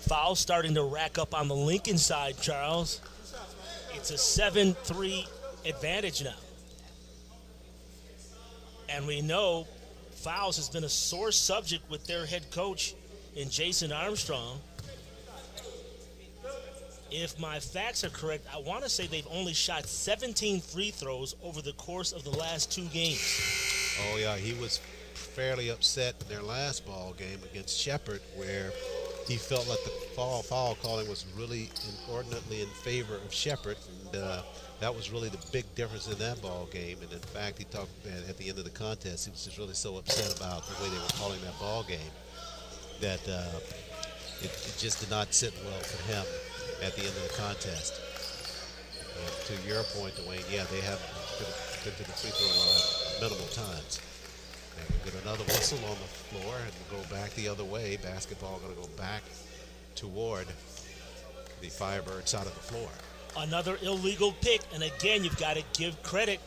Foul starting to rack up on the Lincoln side, Charles. It's a 7-3 advantage now. And we know fouls has been a sore subject with their head coach in Jason Armstrong. If my facts are correct, I want to say they've only shot 17 free throws over the course of the last 2 games. Oh, yeah, he was fairly upset in their last ball game against Shepherd, where he felt like the foul calling was really inordinately in favor of Shepherd, and that was really the big difference in that ball game. And in fact, he talked at the end of the contest, he was just really so upset about the way they were calling that ball game that it just did not sit well for him at the end of the contest. And to your point, Dwayne, yeah, they have been to the free throw line minimal times. And we get another whistle on the floor and we'll go back the other way. Basketball going to go back toward the Firebird side of the floor. Another illegal pick, and again, you've got to give credit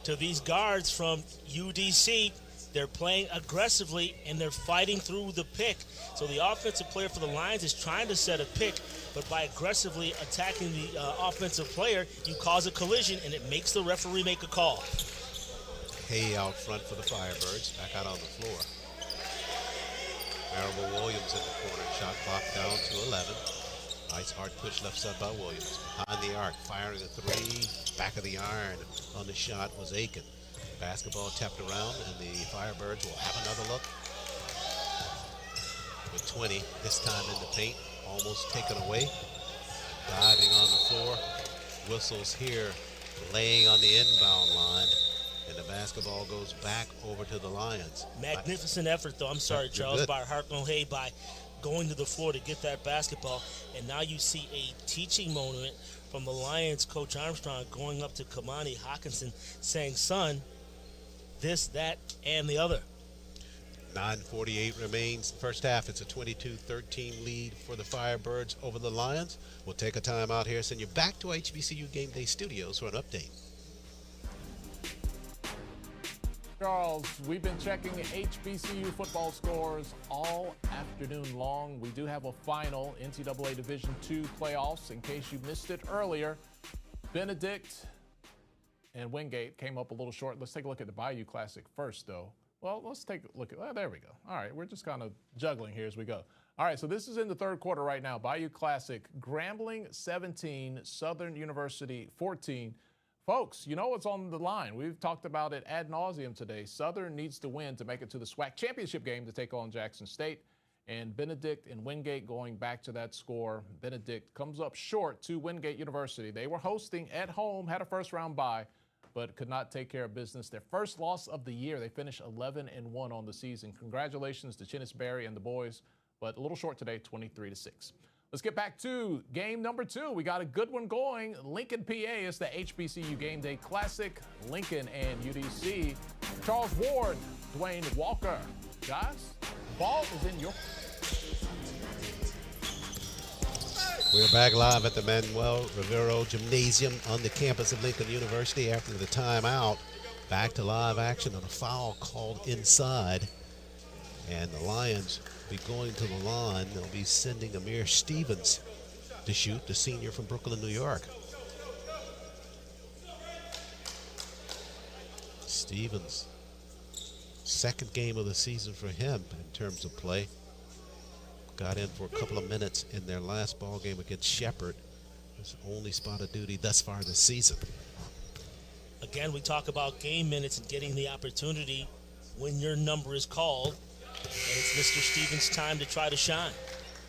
to these guards from UDC. They're playing aggressively, and they're fighting through the pick. So the offensive player for the Lions is trying to set a pick, but by aggressively attacking the offensive player, you cause a collision, and it makes the referee make a call. Hay out front for the Firebirds, back out on the floor. Marable Williams in the corner, shot clock down to 11. Nice hard push left side by Williams. Behind the arc, firing a 3. Back of the iron on the shot was Aiken. Basketball tapped around, and the Firebirds will have another look. With 20, this time in the paint, almost taken away. Diving on the floor. Whistles here, laying on the inbound line. And the basketball goes back over to the Lions. Magnificent effort, though. I'm sorry, Charles, by Hartnell Hay, by going to the floor to get that basketball. And now you see a teaching moment from the Lions, Coach Armstrong, going up to Kamani Hawkinson, saying, son, this, that, and the other. 9:48 remains. First half, it's a 22-13 lead for the Firebirds over the Lions. We'll take a time out here, send you back to HBCU Gameday Studios for an update. Charles, we've been checking HBCU football scores all afternoon long. We do have a final NCAA Division II playoffs. In case you missed it earlier, Benedict and Wingate came up a little short. Let's take a look at the Bayou Classic first, though. Well, let's take a look at, there we go. All right, we're just kind of juggling here as we go. All right, so this is in the third quarter right now. Bayou Classic, Grambling 17, Southern University 14. Folks, you know what's on the line. We've talked about it ad nauseum today. Southern needs to win to make it to the SWAC championship game to take on Jackson State. And Benedict and Wingate going back to that score. Benedict comes up short to Wingate University. They were hosting at home, had a first-round bye, but could not take care of business. Their first loss of the year. They finished 11-1 on the season. Congratulations to Cheney and the boys, but a little short today, 23-6. Let's get back to game number 2. We got a good one going. Lincoln, PA is the HBCU Gameday Classic. Lincoln and UDC. Charles Ward, Dwayne Walker. Guys, ball is in your. We're back live at the Manuel Rivero Gymnasium on the campus of Lincoln University after the timeout. Back to live action on a foul called inside. And the Lions will be going to the line. They'll be sending Amir Stevens to shoot, the senior from Brooklyn, New York. Stevens, second game of the season for him in terms of play. Got in for a couple of minutes in their last ball game against Shepherd. His only spot of duty thus far this season. Again, we talk about game minutes and getting the opportunity when your number is called. And it's Mr. Stevens' time to try to shine.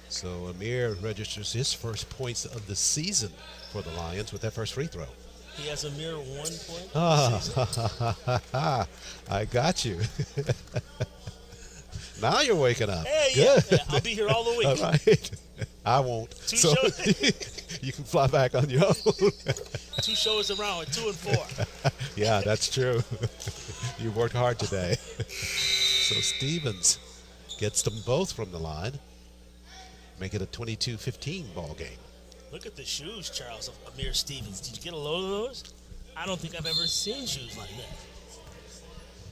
So Amir registers his first points of the season for the Lions with that first free throw. He has a mere 1 point. I got you. Now you're waking up. Hey, good. Yeah, I'll be here all the week. All right. I won't. Two so shows. You can fly back on your own. 2 shows around with 2 and 4. Yeah, that's true. You worked hard today. So Stevens gets them both from the line. Make it a 22-15 ball game. Look at the shoes, Charles, of Amir Stevens. Did you get a load of those? I don't think I've ever seen shoes like that.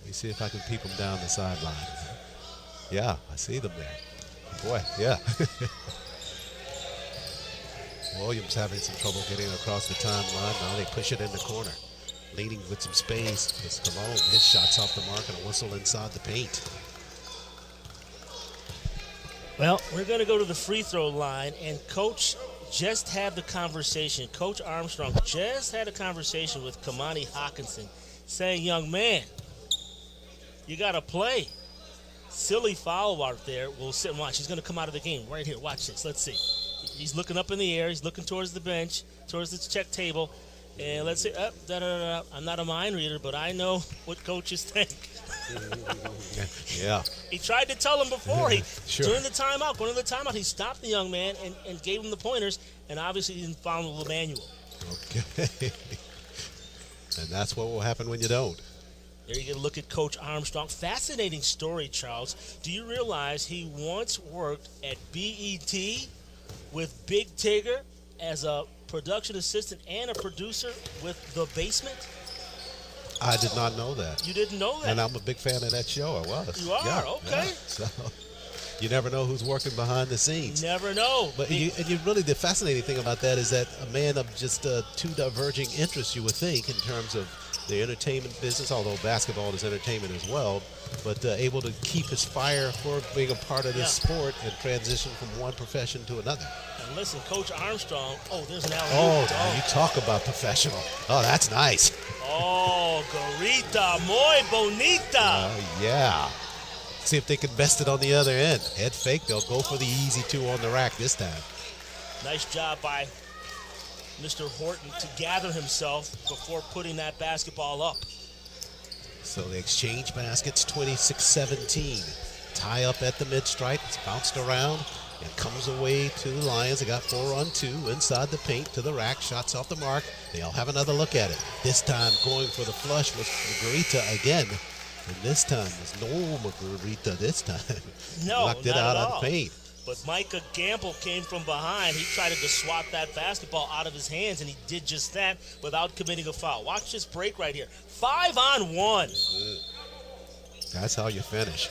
Let me see if I can peep them down the sideline. Yeah, I see them there. Boy, yeah. Williams having some trouble getting across the timeline. Now they push it in the corner. Leading with some space is Cologne. His shot's off the mark and a whistle inside the paint. Well, we're going to go to the free throw line, and Coach just had the conversation. Coach Armstrong just had a conversation with Kamani Hawkinson saying, young man, you got to play. Silly foul out there. We'll sit and watch. He's going to come out of the game right here. Watch this. Let's see. He's looking up in the air. He's looking towards the bench, towards the check table. And let's see. I'm not a mind reader, but I know what coaches think. Yeah. He tried to tell him before. Sure. During the timeout, going to the timeout, he stopped the young man and gave him the pointers, and obviously he didn't follow the manual. Okay. And that's what will happen when you don't. There you get a look at Coach Armstrong. Fascinating story, Charles. Do you realize he once worked at BET with Big Tigger as a production assistant and a producer with The Basement? I did not know that. You didn't know that? And I'm a big fan of that show. I was. You are? Yeah, okay. Yeah. So you never know who's working behind the scenes. Never know. But the fascinating thing about that is that a man of just two diverging interests, you would think, in terms of the entertainment business, although basketball is entertainment as well, but able to keep his fire for being a part of this sport and transition from one profession to another. And listen, Coach Armstrong, there's an alley-oop. Oh, you talk about professional. Oh, that's nice. Oh, Garita, muy bonita. Yeah. See if they can best it on the other end. Head fake, they'll go for the easy 2 on the rack this time. Nice job by Mr. Horton to gather himself before putting that basketball up. So they exchange baskets, 26-17. Tie up at the mid-stripe. It's bounced around and comes away to the Lions. They got 4-on-2 inside the paint to the rack. Shots off the mark. They'll have another look at it. This time going for the flush with Margarita again. And this time, there's no Margarita this time. No, knocked it out of the paint. But Micah Gamble came from behind. He tried to swat that basketball out of his hands, and he did just that without committing a foul. Watch this break right here. 5-on-1. That's how you finish.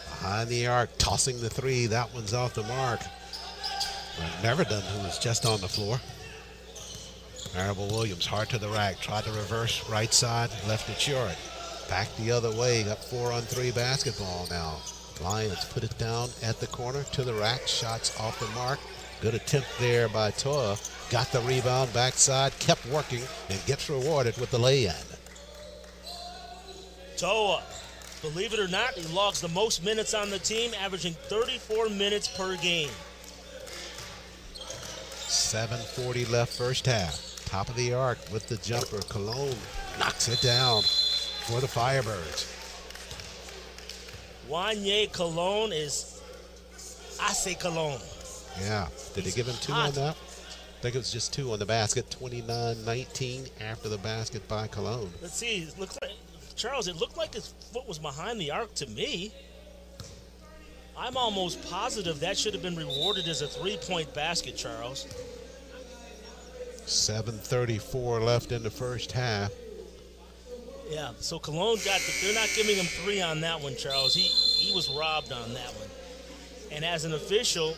Behind the arc, tossing the 3. That one's off the mark. Never done who was just on the floor. Marable Williams, hard to the rack. Tried to reverse right side, left it short. Back the other way, got 4-on-3 basketball now. Lions put it down at the corner to the rack. Shots off the mark. Good attempt there by Toa. Got the rebound backside, kept working, and gets rewarded with the lay-in. Toa Believe it or not, he logs the most minutes on the team, averaging 34 minutes per game. 7:40 left first half. Top of the arc with the jumper. Cologne knocks it down for the Firebirds. Wanye Cologne is, I say Cologne. Yeah. Did he give him 2 on that? I think it was just 2 on the basket. 29-19 after the basket by Cologne. Let's see. It looks like, Charles, it looked like his foot was behind the arc to me. I'm almost positive that should have been rewarded as a 3-point basket, Charles. 7:34 left in the first half. Yeah, so Cologne they're not giving him 3 on that one, Charles. He was robbed on that one. And as an official,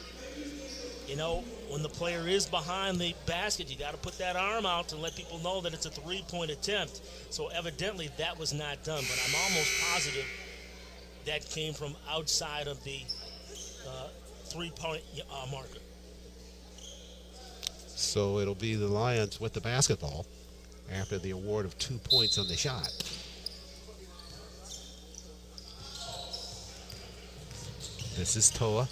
you know, when the player is behind the basket, you got to put that arm out to let people know that it's a 3-point attempt. So evidently that was not done, but I'm almost positive that came from outside of the 3-point marker. So it'll be the Lions with the basketball after the award of 2 points on the shot. This is Toa.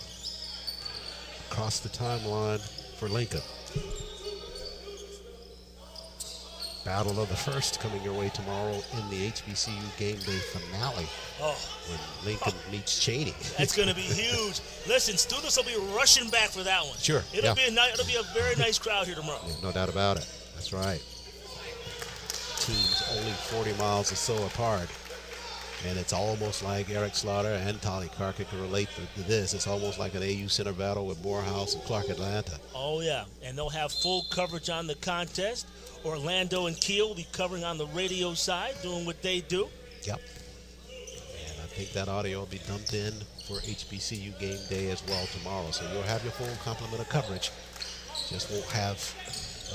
Across the timeline for Lincoln. Battle of the First coming your way tomorrow in the HBCU Gameday finale. Oh. When Lincoln meets Cheyney. That's going to be huge. Listen, students will be rushing back for that one. Sure. It'll be a very nice crowd here tomorrow. Yeah, no doubt about it. That's right. Teams only 40 miles or so apart. And it's almost like Eric Slaughter and Tolly Carter can relate to this. It's almost like an AU Center battle with Morehouse and Clark Atlanta. Oh, yeah. And they'll have full coverage on the contest. Orlando and Kiel will be covering on the radio side, doing what they do. Yep. And I think that audio will be dumped in for HBCU Game Day as well tomorrow. So you'll have your full complement of coverage. Just won't have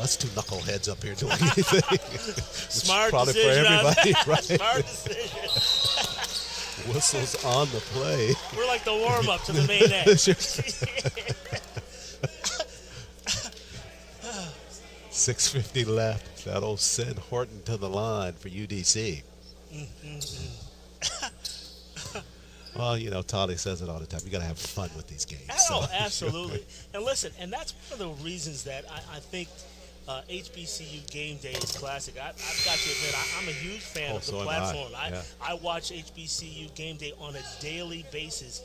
us two knuckleheads up here doing anything. Smart probably decision. for everybody, right? Smart decision. Whistles on the play. We're like the warm-up to the main end. 6:50 left. That'll send Horton to the line for UDC. Well, you know, Tolly says it all the time. You got to have fun with these games. Oh, absolutely. And listen, and that's one of the reasons that I think HBCU Game Day is classic. I've got to admit, I'm a huge fan of the platform. I watch HBCU Game Day on a daily basis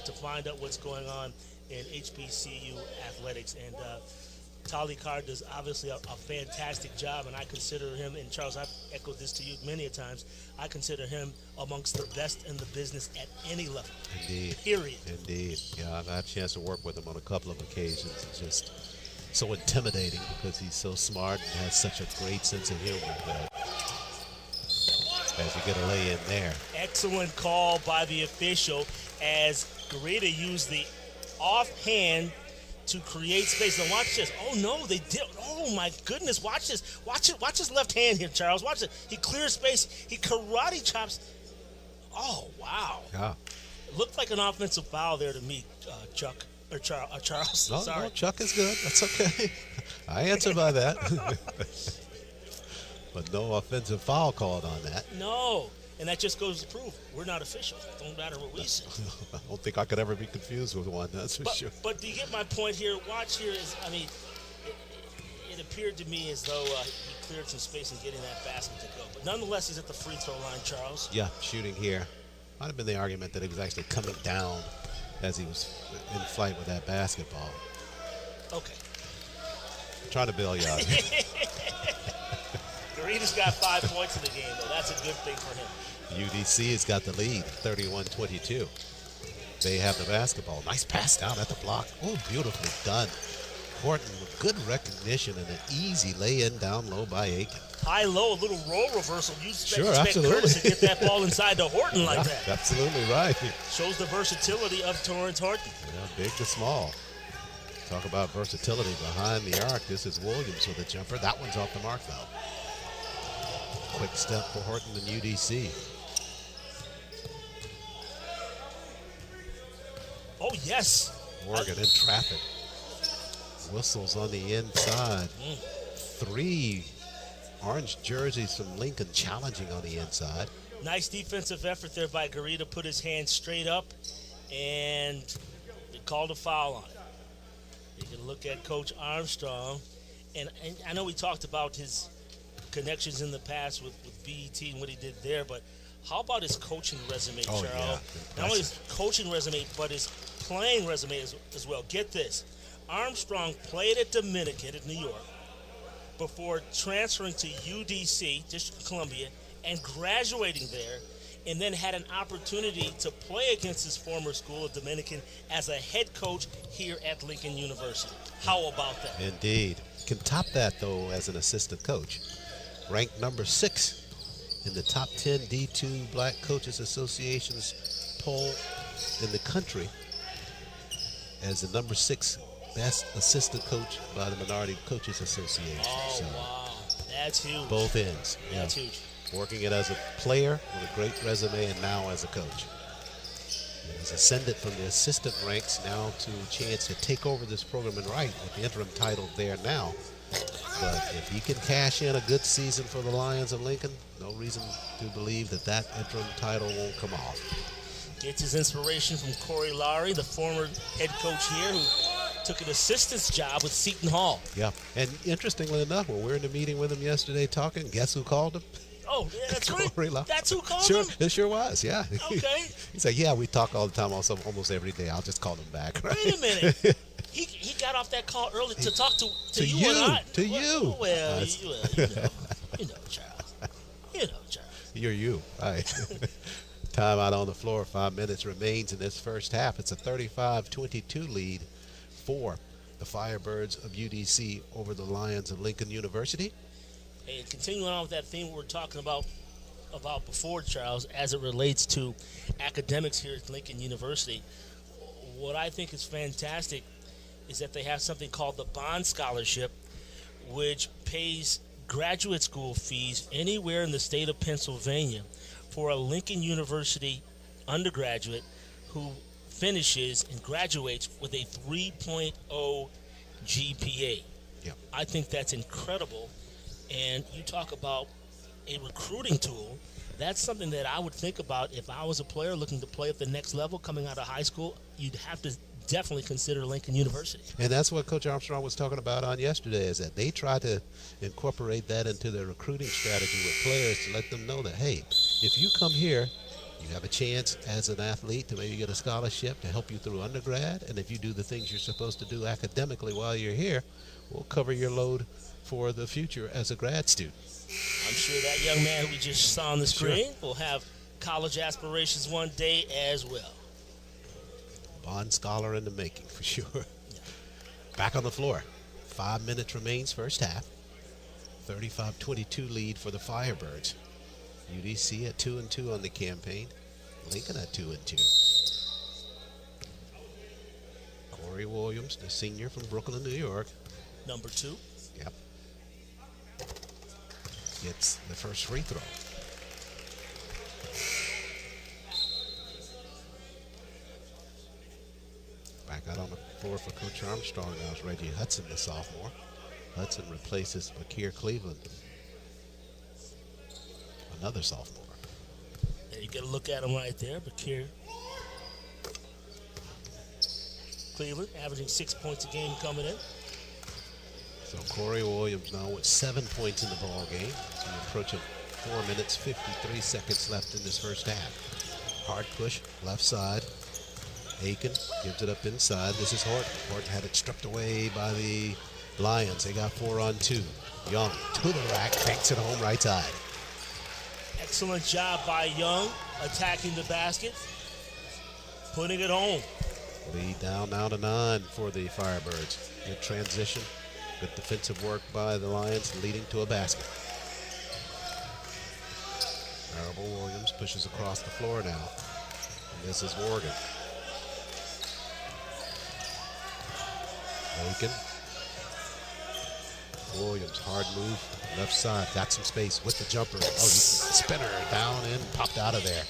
to find out what's going on in HBCU athletics. And Tolly Carr does obviously a fantastic job, and I consider him, and Charles, I've echoed this to you many a times, I consider him amongst the best in the business at any level. Indeed. Period. Indeed. Yeah, I've had a chance to work with him on a couple of occasions. It's just so intimidating because he's so smart and has such a great sense of humor that as you get a lay in there. Excellent call by the official as Garita used the offhand to create space. And watch this. Oh, no, they did. Oh, my goodness. Watch this. Watch it. Watch his left hand here, Charles. Watch it. He clears space. He karate chops. Oh, wow. Yeah. Looked like an offensive foul there to me, Chuck. Or Charles. No, Sorry. no, Chuck is good. That's okay. I answer by that. But no offensive foul called on that. No. And that just goes to prove we're not official. Don't matter what we say. I don't think I could ever be confused with one, that's for sure. But do you get my point here? Watch here is, I mean, it appeared to me as though he cleared some space in getting that basket to go. But nonetheless, he's at the free throw line, Charles. Yeah, shooting here. Might have been the argument that he was actually coming down as he was in flight with that basketball. Okay. Trying to bail you out here. Garita's got 5 points in the game, though. That's a good thing for him. UDC has got the lead, 31-22. They have the basketball. Nice pass down at the block. Oh, beautifully done. Horton with good recognition and an easy lay-in down low by Aiken. High-low, a little role reversal. You expect absolutely. Curtis to get that ball inside to Horton like that. Absolutely right. Shows the versatility of Torrance Horton. Yeah, big to small. Talk about versatility behind the arc. This is Williams with a jumper. That one's off the mark, though. Quick step for Horton and UDC. Oh, yes. Morgan in traffic. Whistles on the inside. 3 orange jerseys from Lincoln challenging on the inside. Nice defensive effort there by Gary to put his hand straight up, and they called a foul on it. You can look at Coach Armstrong, and I know we talked about his connections in the past with BET and what he did there, but how about his coaching resume, Charles? Yeah. Not only his coaching resume, but his playing resume as well. Get this. Armstrong played at Dominican in New York before transferring to UDC, District of Columbia, and graduating there, and then had an opportunity to play against his former school of Dominican as a head coach here at Lincoln University. How about that? Indeed. Can top that, though, as an assistant coach. Ranked number 6 in the top 10 D2 Black Coaches Association's poll in the country as the number 6 best assistant coach by the Minority Coaches Association. Oh, so wow. That's huge. both ends. That's huge. Working it as a player with a great resume and now as a coach. He's ascended from the assistant ranks now to a chance to take over this program and right with the interim title there now. But if he can cash in a good season for the Lions of Lincoln, no reason to believe that that interim title won't come off. Gets his inspiration from Corey Lowry, the former head coach here, who took an assistant's job with Seton Hall. Yeah, and interestingly enough, when we were in the meeting with him yesterday talking, guess who called him? Oh, yeah, that's right. Corey Lowry. That's who called Sure, him? it sure was, yeah. Okay. He's like, yeah, we talk all the time, also almost every day. I'll just call him back. Right? Wait a minute. He got off that call early to talk to you and I. To you. Well, you know, Charles. You know, Charles. You're you. All right. Time out on the floor. 5 minutes remains in this first half. It's a 35-22 lead for the Firebirds of UDC over the Lions of Lincoln University. And continuing on with that theme we were talking about before, Charles, as it relates to academics here at Lincoln University, what I think is fantastic is that they have something called the Bond Scholarship, which pays graduate school fees anywhere in the state of Pennsylvania for a Lincoln University undergraduate who finishes and graduates with a 3.0 GPA. Yep. I think that's incredible. And you talk about a recruiting tool. That's something that I would think about if I was a player looking to play at the next level coming out of high school. You'd have to definitely consider Lincoln University. And that's what Coach Armstrong was talking about on yesterday, is that they try to incorporate that into their recruiting strategy with players to let them know that, hey, if you come here, you have a chance as an athlete to maybe get a scholarship to help you through undergrad. And if you do the things you're supposed to do academically while you're here, we'll cover your load for the future as a grad student. I'm sure that young man who we just saw on the screen will have college aspirations one day as well. Bond scholar in the making, for sure. Back on the floor. 5 minutes remains first half. 35-22 lead for the Firebirds. UDC at 2-2 on the campaign. Lincoln at 2-2. Corey Williams, the senior from Brooklyn, New York. Number 2. Yep. Gets the first free throw. Back out on the floor for Coach Armstrong now is Reggie Hudson, the sophomore. Hudson replaces Bakir Cleveland, another sophomore. Yeah, you get a look at him right there, Bakir Cleveland, averaging 6 points a game coming in. So Corey Williams now with 7 points in the ball game. So we're approaching 4 minutes, 53 seconds left in this first half. Hard push, left side. Aiken gives it up inside. This is Horton. Horton had it stripped away by the Lions. They got 4-on-2. Young to the rack, banks it home right side. Excellent job by Young attacking the basket, putting it home. Lead down now to 9 for the Firebirds. Good transition. Good defensive work by the Lions, leading to a basket. Marable Williams pushes across the floor now. And this is Morgan. Aiken. Williams, hard move, left side, got some space with the jumper. Oh, spinner down and popped out of there.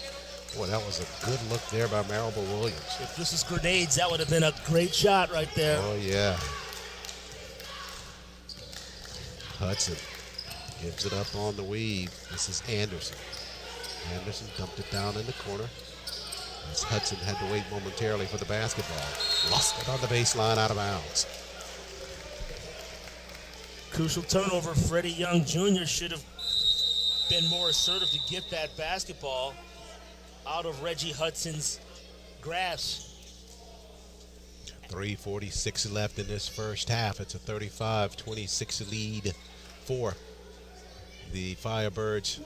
Boy, that was a good look there by Marable Williams. If this is grenades, that would have been a great shot right there. Oh, yeah. Hudson gives it up on the weave. This is Anderson. Anderson dumped it down in the corner. As Hudson had to wait momentarily for the basketball. Lost it on the baseline, out of bounds. Crucial turnover. Freddie Young Jr. should have been more assertive to get that basketball out of Reggie Hudson's grasp. 3:46 left in this first half. It's a 35-26 lead for the Firebirds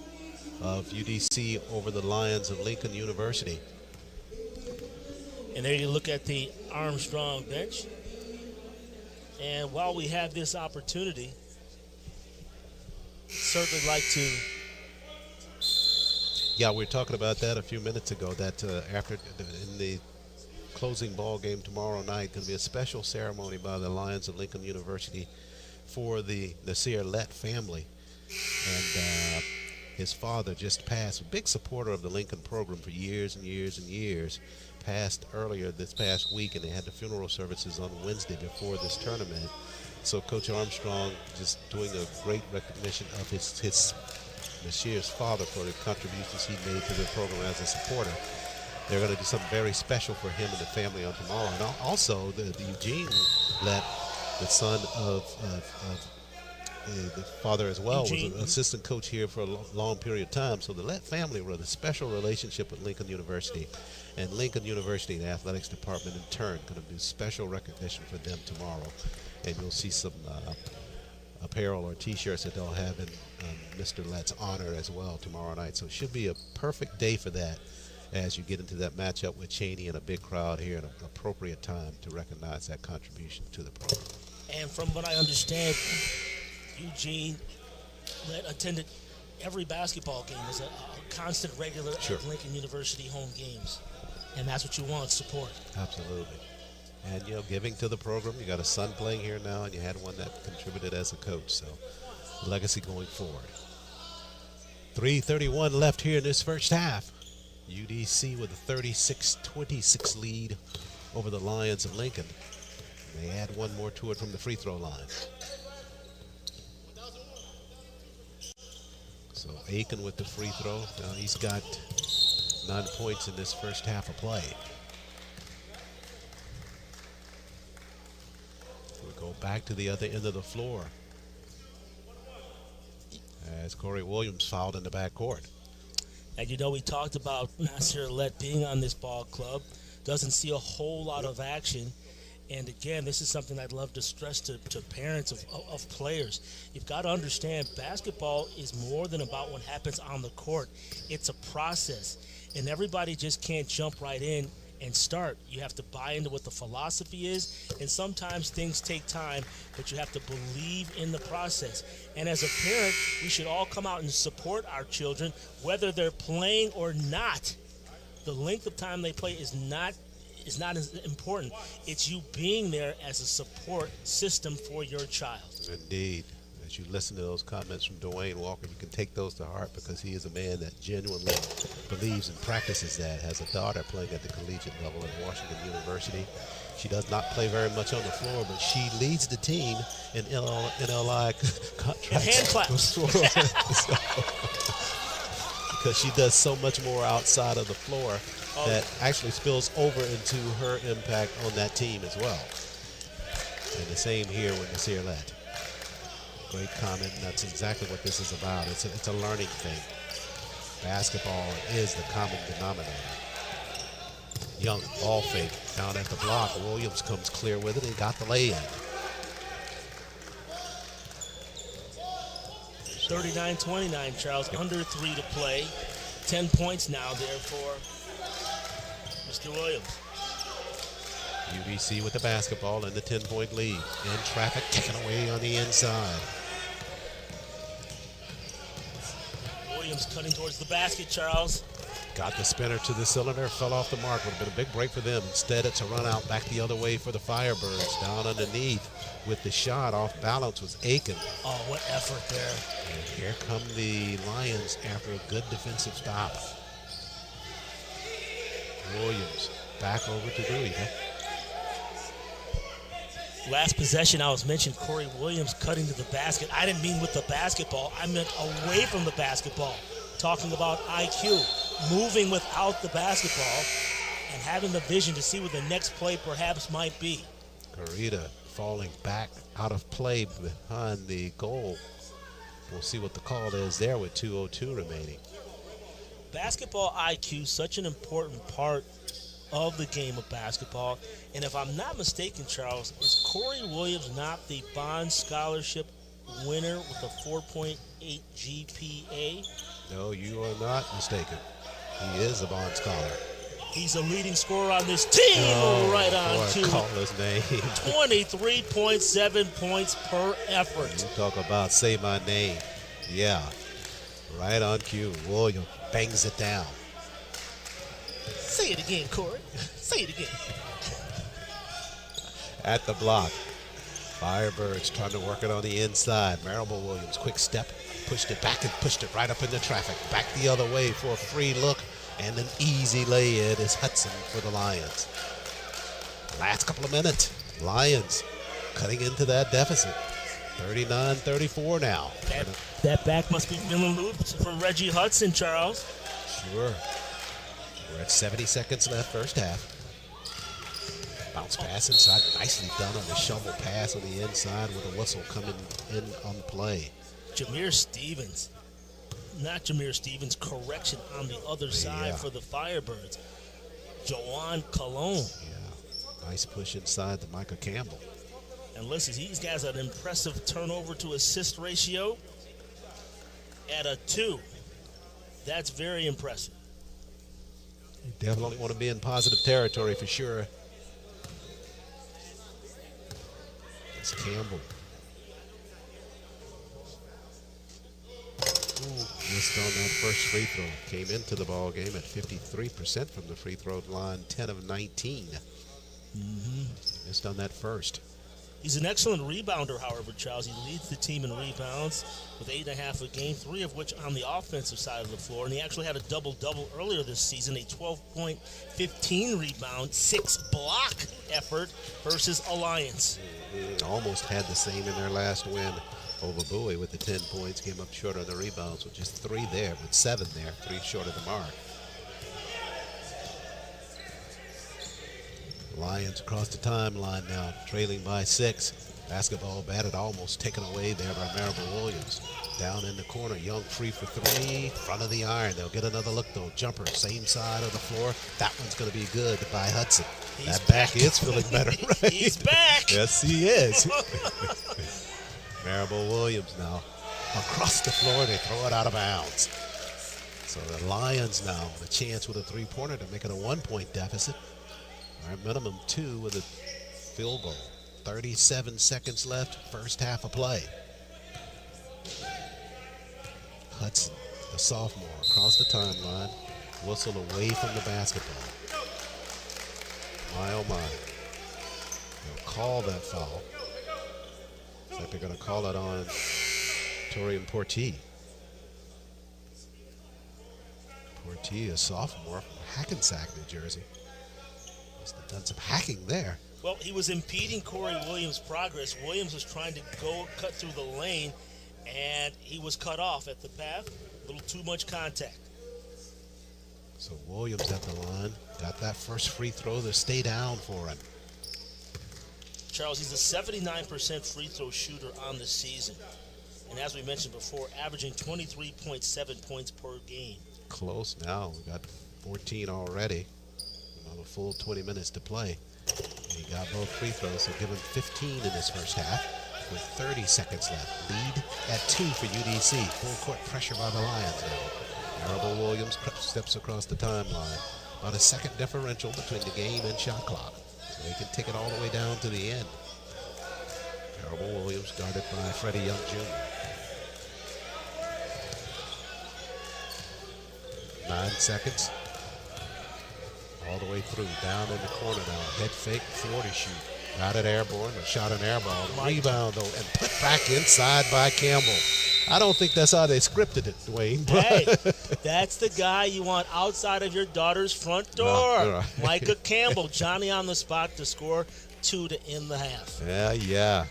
of UDC over the Lions of Lincoln University. And there you look at the Armstrong bench. And while we have this opportunity, certainly like to. Yeah, we were talking about that a few minutes ago, that in the closing ball game tomorrow night, going to be a special ceremony by the Lions of Lincoln University for the Searlet family. And his father just passed, a big supporter of the Lincoln program for years and years and years, passed earlier this past week, and they had the funeral services on Wednesday before this tournament. So Coach Armstrong just doing a great recognition of his Bashir's father for the contributions he made to the program as a supporter. They're going to do something very special for him and the family on tomorrow. And also, the Eugene Lett, the son of the father as well, Eugene was an assistant coach here for a long period of time. So the Lett family were a special relationship with Lincoln University. And Lincoln University, the athletics department in turn, going to do special recognition for them tomorrow. And you'll see some apparel or T-shirts that they'll have in Mr. Lett's honor as well tomorrow night. So it should be a perfect day for that as you get into that matchup with Cheyney and a big crowd here at an appropriate time to recognize that contribution to the program. And from what I understand, Eugene Lett attended every basketball game as a constant regular at Lincoln University home games. And that's what you want, support. Absolutely. And, giving to the program. You got a son playing here now, and you had one that contributed as a coach. So, legacy going forward. 3:31 left here in this first half. UDC with a 36-26 lead over the Lions of Lincoln. They add one more to it from the free throw line. So Aiken with the free throw. Now he's got 9 points in this first half of play. We'll go back to the other end of the floor as Corey Williams fouled in the backcourt. And we talked about Nasir Lett being on this ball club. Doesn't see a whole lot of action. And again, this is something I'd love to stress to parents of players. You've got to understand basketball is more than about what happens on the court. It's a process. And everybody just can't jump right in and start. You have to buy into what the philosophy is, and sometimes things take time, but you have to believe in the process. And as a parent, we should all come out and support our children, whether they're playing or not. The length of time they play is not as important. It's you being there as a support system for your child. Indeed. As you listen to those comments from Dwayne Walker, you can take those to heart, because he is a man that genuinely believes and practices that. Has a daughter playing at the collegiate level at Washington University. She does not play very much on the floor, but she leads the team in NLI contracts. Hand claps. Because she does so much more outside of the floor that actually spills over into her impact on that team as well. And the same here with Nasir Lett. Great comment, and that's exactly what this is about. It's a learning thing. Basketball is the common denominator. Young, ball fake, down at the block. Williams comes clear with it and got the lay-in. 39-29, Charles. Under 3 to play. 10 points now there for Mr. Williams. UDC with the basketball and the 10-point lead. In traffic, taken away on the inside. Williams cutting towards the basket, Charles. Got the spinner to the cylinder, fell off the mark. Would have been a big break for them. Instead, it's a run out back the other way for the Firebirds. Down underneath with the shot off balance was Aiken. Oh, what effort there. And here come the Lions after a good defensive stop. Williams back over to Dewey. Last possession, I was mentioning Corey Williams cutting to the basket. I didn't mean with the basketball. I meant away from the basketball. talking about IQ, moving without the basketball and having the vision to see what the next play perhaps might be. Garita falling back out of play behind the goal. We'll see what the call is there with 2:02 remaining. Basketball IQ, such an important part of the game of basketball. And if I'm not mistaken, Charles, is Corey Williams not the Bond Scholarship winner with a 4.8 GPA? No, you are not mistaken. He is a Bond Scholar. He's a leading scorer on this team, right on cue. Call his name. 23.7 points per effort. You talk about say my name. Yeah, right on cue. Williams bangs it down. Say it again, Corey. Say it again. At the block. Firebirds trying to work it on the inside. Maribel Williams, quick step, pushed it back and pushed it right up in the traffic. Back the other way for a free look. And an easy lay-in is Hudson for the Lions. Last couple of minutes. Lions cutting into that deficit. 39-34 now. That back must be feeling loose from Reggie Hudson, Charles. Sure. We're at 70 seconds left, first half. Bounce pass inside. Nicely done on the shovel pass on the inside with a whistle coming in on play. Jameer Stevens. Not Jameer Stevens, correction on the other side for the Firebirds. Jawan Cologne. Yeah, nice push inside to Micah Campbell. And listen, these guys have an impressive turnover to assist ratio at a 2. That's very impressive. You definitely want to be in positive territory for sure. It's Campbell. Missed on that first free throw. Came into the ball game at 53% from the free throw line, 10 of 19. Missed on that first. He's an excellent rebounder, however, Charles. He leads the team in rebounds with 8.5 a game, 3 of which on the offensive side of the floor. And he actually had a double-double earlier this season, a 12-point, 15 rebound, 6 block effort versus Alliance. Almost had the same in their last win over Bowie with the 10 points. Came up short on the rebounds with just 3 there, but 7 there, 3 short of the mark. Lions across the timeline now, trailing by 6. Basketball batted, almost taken away there by Maribel Williams. Down in the corner, Young free for 3, front of the iron. They'll get another look though. Jumper, same side of the floor. That one's going to be good by Hudson. That back is feeling better, right? He's back. Yes, he is. Maribel Williams now across the floor. They throw it out of bounds. So the Lions now have a chance with a 3-pointer to make it a 1-point deficit. Our minimum 2 with a field goal. 37 seconds left, first half of play. Hudson, the sophomore, across the timeline. Whistle away from the basketball. My oh my. They'll call that foul. Looks like they're going to call it on Torian Portee. Portee, a sophomore from Hackensack, New Jersey. Must have done some hacking there. Well, he was impeding Corey Williams' progress. Williams was trying to cut through the lane, and he was cut off at the path. A little too much contact. So Williams at the line. Got that first free throw to stay down for him. Charles, he's a 79% free throw shooter on the season. And as we mentioned before, averaging 23.7 points per game. Close now. We got 14 already. On a full 20 minutes to play. He got both free throws, so give him 15 in this first half with 30 seconds left. Lead at 2 for UDC. Full court pressure by the Lions now. Maribel Williams steps across the timeline. About a second differential between the game and shot clock. So they can take it all the way down to the end. Maribel Williams guarded by Freddie Young Jr. 9 seconds. All the way through, down in the corner now. Head fake, 40 shoot. Got it airborne, but shot an air ball. Rebound, though, and put back inside by Campbell. I don't think that's how they scripted it, Dwayne. But Hey, that's the guy you want outside of your daughter's front door. Right. Micah Campbell, Johnny on the spot to score 2 to end the half. Yeah.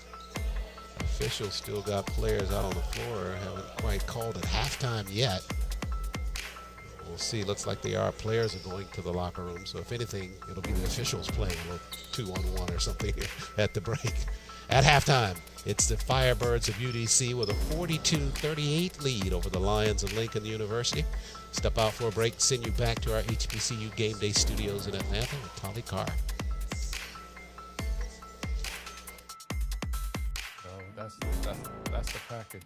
Officials still got players out on the floor. Haven't quite called it halftime yet. We'll see. Looks like our players are going to the locker room. So if anything, it'll be the officials playing a 2-on-1 or something here at the break. At halftime, it's the Firebirds of UDC with a 42-38 lead over the Lions of Lincoln University. Step out for a break, send you back to our HBCU Game Day studios in Atlanta with Tolly Carr. That's the package.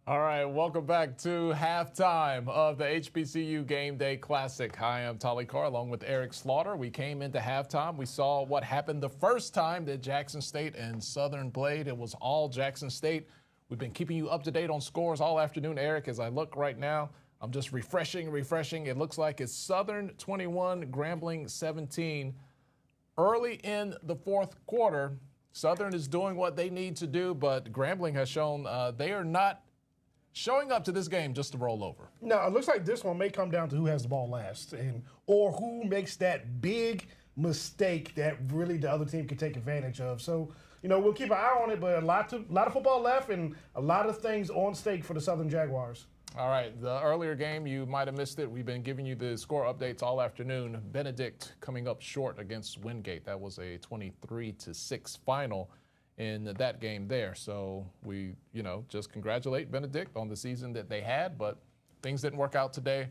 All right, welcome back to halftime of the HBCU Gameday Classic. Hi, I'm Tolly Carr along with Eric Slaughter. We came into halftime. We saw what happened the first time that Jackson State and Southern played. It was all Jackson State. We've been keeping you up to date on scores all afternoon, Eric. As I look right now, I'm just refreshing. It looks like it's Southern 21, Grambling 17. Early in the fourth quarter, Southern is doing what they need to do, but Grambling has shown they are not showing up to this game just to roll over. No, it looks like this one may come down to who has the ball last or who makes that big mistake that really the other team can take advantage of. So, we'll keep an eye on it, but a lot of football left and a lot of things on stake for the Southern Jaguars. All right, the earlier game, you might have missed it. We've been giving you the score updates all afternoon. Benedict coming up short against Wingate. That was a 23-6 final in that game there. So we, just congratulate Benedict on the season that they had, but things didn't work out today.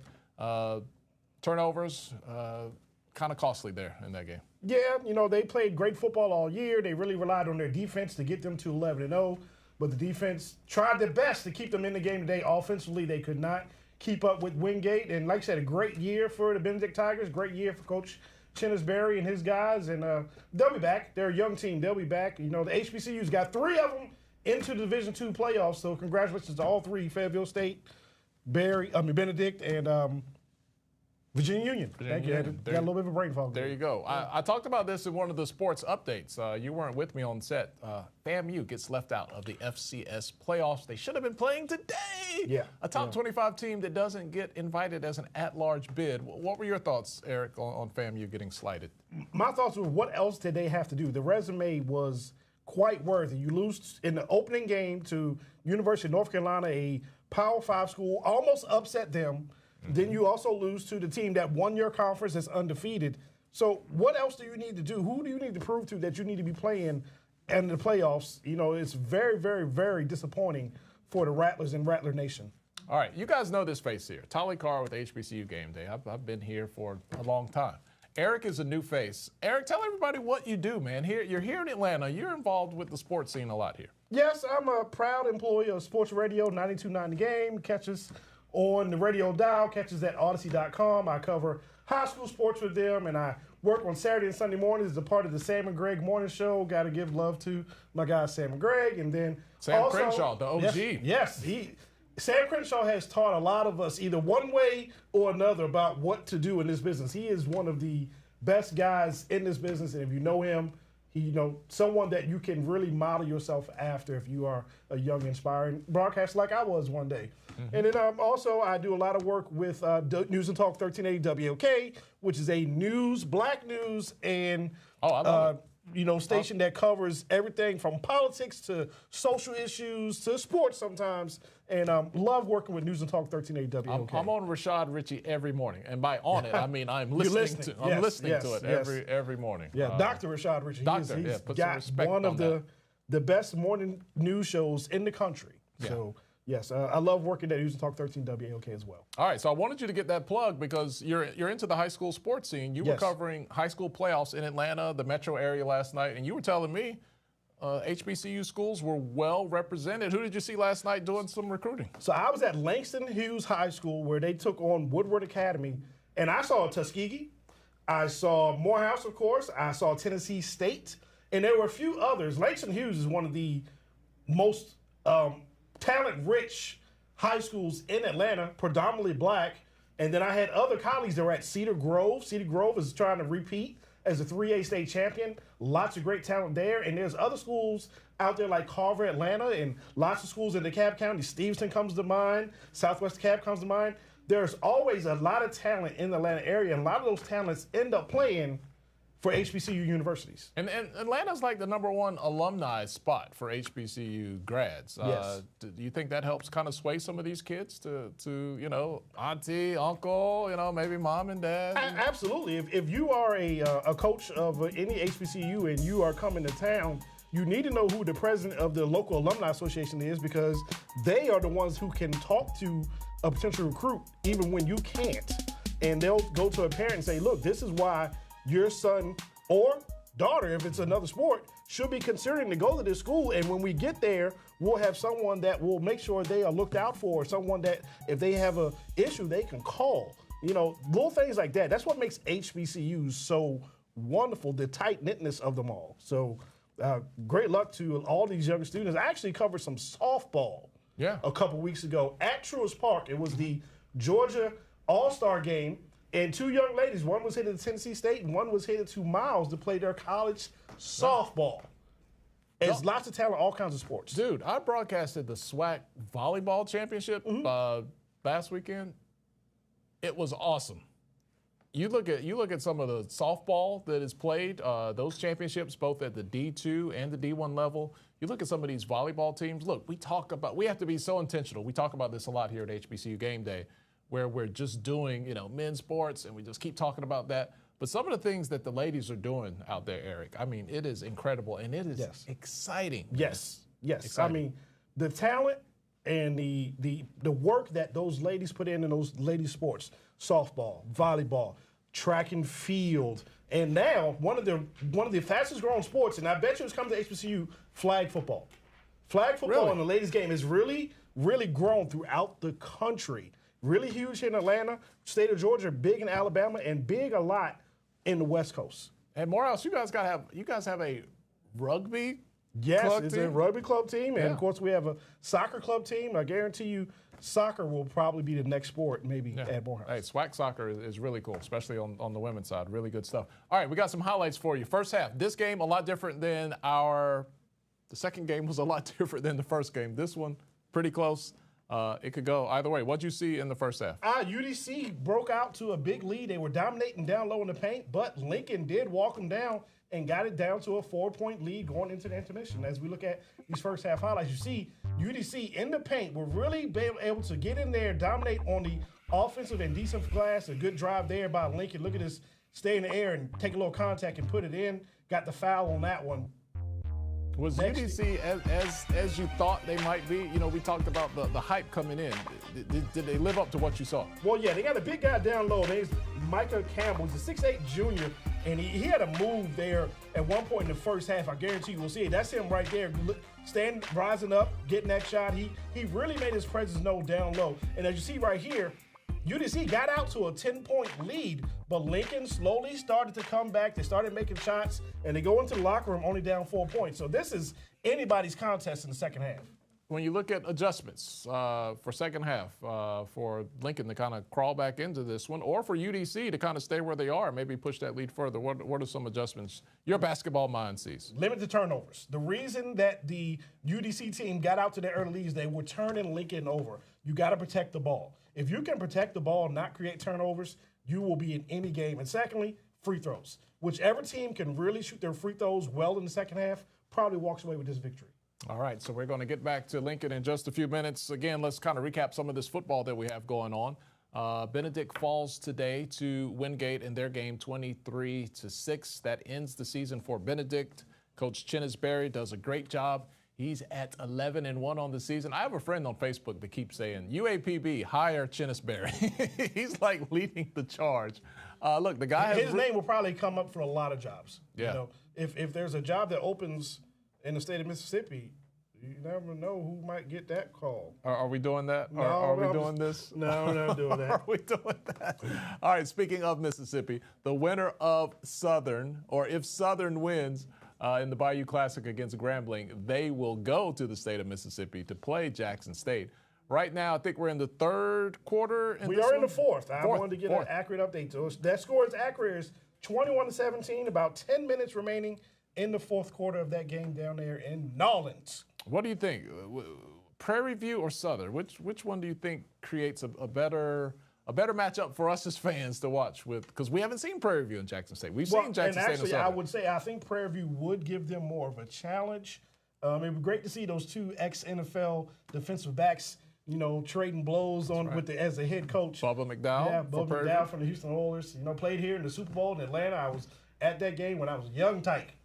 Turnovers, kind of costly there in that game. Yeah, they played great football all year. They really relied on their defense to get them to 11-0, but the defense tried their best to keep them in the game today. Offensively, they could not keep up with Wingate. And like I said, a great year for the Benedict Tigers, great year for Coach Cheney and his guys, and they'll be back. They're a young team. They'll be back. The HBCU's got 3 of them into the Division II playoffs, so congratulations to all 3, Fayetteville State, Benedict, and Virginia Union. Thank you. Got a little bit of a brain fog. There you go. I talked about this in one of the sports updates. You weren't with me on set. FAMU gets left out of the FCS playoffs. They should have been playing today. Yeah. A top 25 team that doesn't get invited as an at-large bid. What were your thoughts, Eric, on FAMU getting slighted? My thoughts were, what else did they have to do? The resume was quite worthy. You lose in the opening game to University of North Carolina, a Power 5 school, almost upset them. Then you also lose to the team that won your conference that's undefeated. So what else do you need to do? Who do you need to prove to that you need to be playing in the playoffs? It's very, very, very disappointing for the Rattlers and Rattler Nation. All right, you guys know this face here. Tolly Carr with HBCU Gameday. I've been here for a long time. Eric is a new face. Eric, tell everybody what you do, man. You're here in Atlanta. You're involved with the sports scene a lot here. Yes, I'm a proud employee of Sports Radio 92.9 The Game. Catch us on the radio dial, catch us at Odyssey.com. I cover high school sports with them, and I work on Saturday and Sunday mornings as a part of the Sam and Greg Morning Show. Got to give love to my guys Sam and Greg. And then Sam also, Crenshaw, the OG. Yes, Sam Crenshaw has taught a lot of us either one way or another about what to do in this business. He is one of the best guys in this business, and if you know him, someone that you can really model yourself after if you are a young, inspiring broadcaster like I was one day. Mm-hmm. And then also I do a lot of work with News and Talk 1380 WOK, which is a black news and station that covers everything from politics to social issues to sports sometimes. And love working with News and Talk 1380 WOK. I'm on Rashad Richey every morning, and by on it I mean I'm listening to it every morning. Yeah, Dr. Rashad Richey. He's got one of the best morning news shows in the country. Yeah. So yes, I love working at News and Talk 13 WOK as well. All right, so I wanted you to get that plug because you're into the high school sports scene. You were covering high school playoffs in Atlanta, the metro area last night, and you were telling me HBCU schools were well represented. Who did you see last night doing some recruiting? So I was at Langston Hughes High School where they took on Woodward Academy, and I saw Tuskegee. I saw Morehouse, of course. I saw Tennessee State, and there were a few others. Langston Hughes is one of the most talent-rich high schools in Atlanta, predominantly black. And then I had other colleagues that were at Cedar Grove. Cedar Grove is trying to repeat as a 3A state champion. Lots of great talent there. And there's other schools out there like Carver, Atlanta, and lots of schools in DeKalb County. Stevenson comes to mind. Southwest DeKalb comes to mind. There's always a lot of talent in the Atlanta area, and a lot of those talents end up playing for HBCU universities. And Atlanta's like the #1 alumni spot for HBCU grads. Yes. Do you think that helps kind of sway some of these kids to auntie, uncle, maybe mom and dad? Absolutely. If you are a coach of any HBCU and you are coming to town, you need to know who the president of the local alumni association is, because they are the ones who can talk to a potential recruit even when you can't. And they'll go to a parent and say, look, this is why your son or daughter, if it's another sport, should be considering to go to this school. And when we get there, we'll have someone that will make sure they are looked out for, someone that if they have an issue, they can call. Little things like that. That's what makes HBCUs so wonderful, the tight-knitness of them all. So great luck to all these young students. I actually covered some softball a couple weeks ago at Truist Park. It was the Georgia All-Star game. And two young ladies, one was headed to Tennessee State and one was headed to Miles to play their college softball. There's lots of talent, all kinds of sports. Dude, I broadcasted the SWAC volleyball championship last weekend. It was awesome. You look at some of the softball that is played, those championships, both at the D2 and the D1 level. You look at some of these volleyball teams. Look, we have to be so intentional. We talk about this a lot here at HBCU Game Day, where we're just doing, men's sports, and we just keep talking about that. But some of the things that the ladies are doing out there, Eric, I mean, it is incredible, and it is exciting. Yes. Exciting. I mean, the talent and the work that those ladies put in those ladies' sports, softball, volleyball, track and field, and now one of the fastest growing sports, and I bet you it's coming to HBCU, flag football. Flag football in the ladies' game is really, really grown throughout the country. Really huge here in Atlanta, state of Georgia, big in Alabama, and big a lot in the West Coast. And Morehouse, you guys have a rugby club team? A rugby club team, and of course we have a soccer club team. I guarantee you, soccer will probably be the next sport, maybe at Morehouse. Hey, SWAC soccer is really cool, especially on the women's side. Really good stuff. All right, we got some highlights for you. First half, this game a lot different than the second game was a lot different than the first game. This one, pretty close. It could go either way. What'd you see in the first half? UDC broke out to a big lead. They were dominating down low in the paint, but Lincoln did walk them down and got it down to a 4-point lead going into the intermission. As we look at these first half highlights, you see UDC in the paint were really able to get in there, dominate on the offensive and defensive glass. A good drive there by Lincoln. Look at this, stay in the air and take a little contact and put it in. Got the foul on that one. Was UDC as you thought they might be? We talked about the hype coming in. Did they live up to what you saw? Well, yeah, they got a big guy down low. There's Micah Campbell. He's a 6'8 junior, and he had a move there at one point in the first half. I guarantee you will see it. That's him right there, rising up, getting that shot. He really made his presence known down low. And as you see right here, UDC got out to a 10-point lead, but Lincoln slowly started to come back. They started making shots, and they go into the locker room only down 4 points. So this is anybody's contest in the second half. When you look at adjustments for second half, for Lincoln to kind of crawl back into this one, or for UDC to kind of stay where they are, maybe push that lead further, what are some adjustments your basketball mind sees? Limit the turnovers. The reason that the UDC team got out to their early leads, they were turning Lincoln over. You got to protect the ball. If you can protect the ball and not create turnovers, you will be in any game. And secondly, free throws. Whichever team can really shoot their free throws well in the second half probably walks away with this victory. All right, so we're going to get back to Lincoln in just a few minutes. Again, let's kind of recap some of this football that we have going on. Benedict falls today to Wingate in their game 23-6. That ends the season for Benedict. Coach Cheney does a great job. He's at 11-1 on the season. I have a friend on Facebook that keeps saying, UAPB, hire Cheney. He's like leading the charge. Look, the guy has... His name will probably come up for a lot of jobs. Yeah. You know, if there's a job that opens in the state of Mississippi, you never know who might get that call. Are we doing that? No, are we doing this? No, we're not doing that. Are we doing that? All right, speaking of Mississippi, the winner of Southern, or if Southern wins in the Bayou Classic against Grambling, they will go to the state of Mississippi to play Jackson State. Right now, I think we're in the third quarter. We are in the fourth. I wanted to get an accurate update to us. That score is accurate. It's 21-17, about 10 minutes remaining in the fourth quarter of that game down there in Nolens. What do you think? Prairie View or Southern? Which one do you think creates a better matchup for us as fans to watch with? Because we haven't seen Prairie View and Jackson State. We've seen Jackson State and Southern. I would say I think Prairie View would give them more of a challenge. It would be great to see those two ex-NFL defensive backs, you know, trading blows on as a head coach. Bubba McDowell. Yeah, Bubba McDowell from the Houston Oilers. You know, played here in the Super Bowl in Atlanta. I was at that game when I was a young tyke.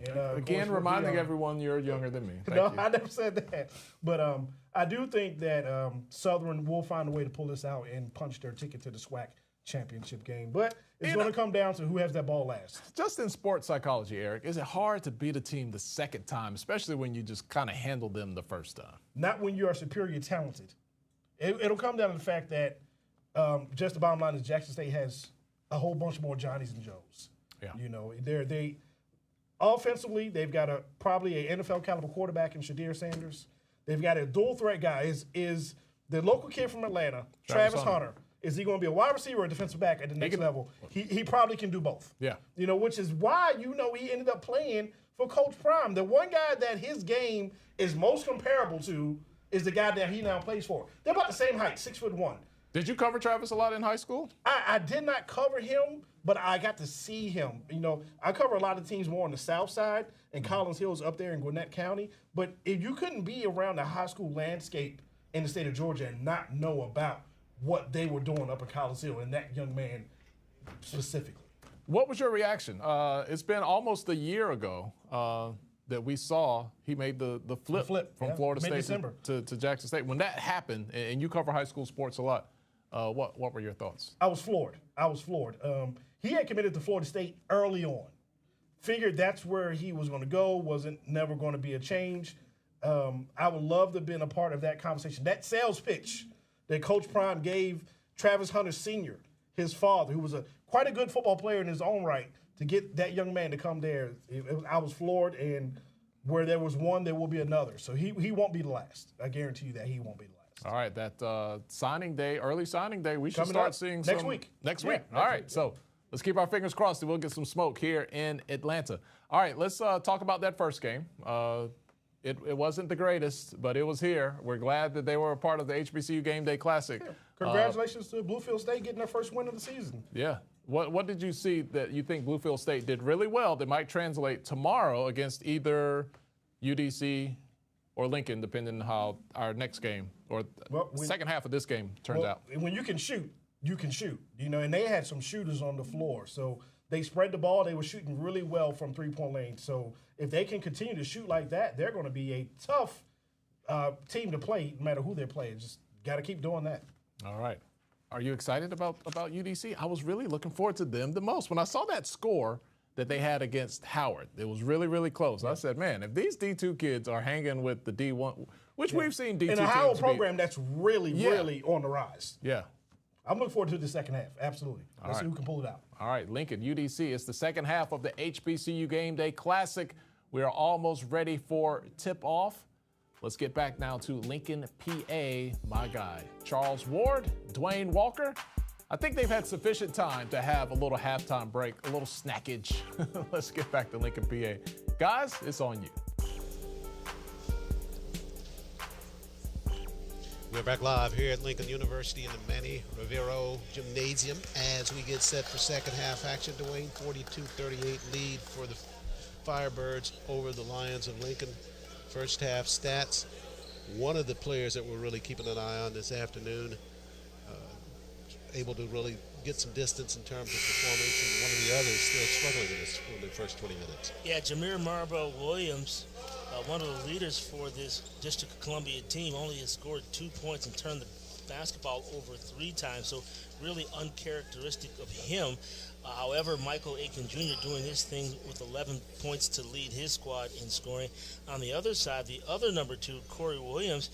And, again, reminding everyone you're younger than me. Thank you. I never said that. But I do think that Southern will find a way to pull this out and punch their ticket to the SWAC championship game. But it's going to come down to who has that ball last. Just in sports psychology, Eric, is it hard to beat a team the second time, especially when you just kind of handle them the first time? Not when you are superior talented. It'll come down to the fact that just the bottom line is Jackson State has a whole bunch more Johnnies and Joes. Yeah. You know, they offensively, they've got probably an NFL caliber quarterback in Shadir Sanders. They've got a dual threat guy. Is the local kid from Atlanta, Travis Hunter. Is he going to be a wide receiver or a defensive back at the next level? He probably can do both. Yeah. You know, which is why, you know, he ended up playing for Coach Prime. The one guy that his game is most comparable to is the guy that he now plays for. They're about the same height, 6'1". Did you cover Travis a lot in high school? I did not cover him, but I got to see him. You know, I cover a lot of teams more on the south side, and Collins Hill's up there in Gwinnett County. But if you couldn't be around the high school landscape in the state of Georgia and not know about what they were doing up in Collins Hill and that young man specifically. What was your reaction? It's been almost a year ago that we saw he made the flip from Florida State to Jackson State. When that happened, and you cover high school sports a lot, what were your thoughts? I was floored. He had committed to Florida State early on. Figured that's where he was going to go. Wasn't never going to be a change. I would love to have been a part of that conversation. That sales pitch that Coach Prime gave Travis Hunter Sr., his father, who was quite a good football player in his own right, to get that young man to come there. I was floored, and where there was one, there will be another. So he won't be the last. I guarantee you that he won't be the last. All right, that signing day, early signing day, we should Coming start up seeing next week. Next week. All right, so let's keep our fingers crossed that we'll get some smoke here in Atlanta. All right, let's talk about that first game. It wasn't the greatest, but it was here. We're glad that they were a part of the HBCU Gameday Classic. Yeah. Congratulations to Bluefield State getting their first win of the season. Yeah. What did you see that you think Bluefield State did really well that might translate tomorrow against either UDC or Lincoln, depending on how our next game or second half of this game turns out? When you can shoot, you can shoot. You know, and they had some shooters on the floor. So they spread the ball. They were shooting really well from three-point lane. So if they can continue to shoot like that, they're going to be a tough team to play no matter who they're playing. Just got to keep doing that. All right. Are you excited about UDC? I was really looking forward to them the most. When I saw that score that they had against Howard, it was really, really close. Yeah. I said, man, if these D2 kids are hanging with the D1, which we've seen D2 teams in a Howard program that's really, really on the rise. Yeah. I'm looking forward to the second half. Absolutely. Let's see right. who can pull it out. All right, Lincoln, UDC. It's the second half of the HBCU Game Day Classic. We are almost ready for tip-off. Let's get back now to Lincoln, PA. My guy, Charles Ward, Dwayne Walker. I think they've had sufficient time to have a little halftime break, a little snackage. Let's get back to Lincoln, PA. Guys, it's on you. We're back live here at Lincoln University in the Manny Rivero Gymnasium as we get set for second half action. Dwayne, 42-38 lead for the Firebirds over the Lions of Lincoln. First half stats. One of the players that we're really keeping an eye on this afternoon, able to really get some distance in terms of performance, and one of the others still struggling in the first 20 minutes. Yeah, Jameer Marlboro Williams, one of the leaders for this District of Columbia team, only has scored 2 points and turned the basketball over 3 times, so really uncharacteristic of him. However, Michael Aiken Jr. doing his thing with 11 points to lead his squad in scoring. On the other side, the other number 2, Corey Williams,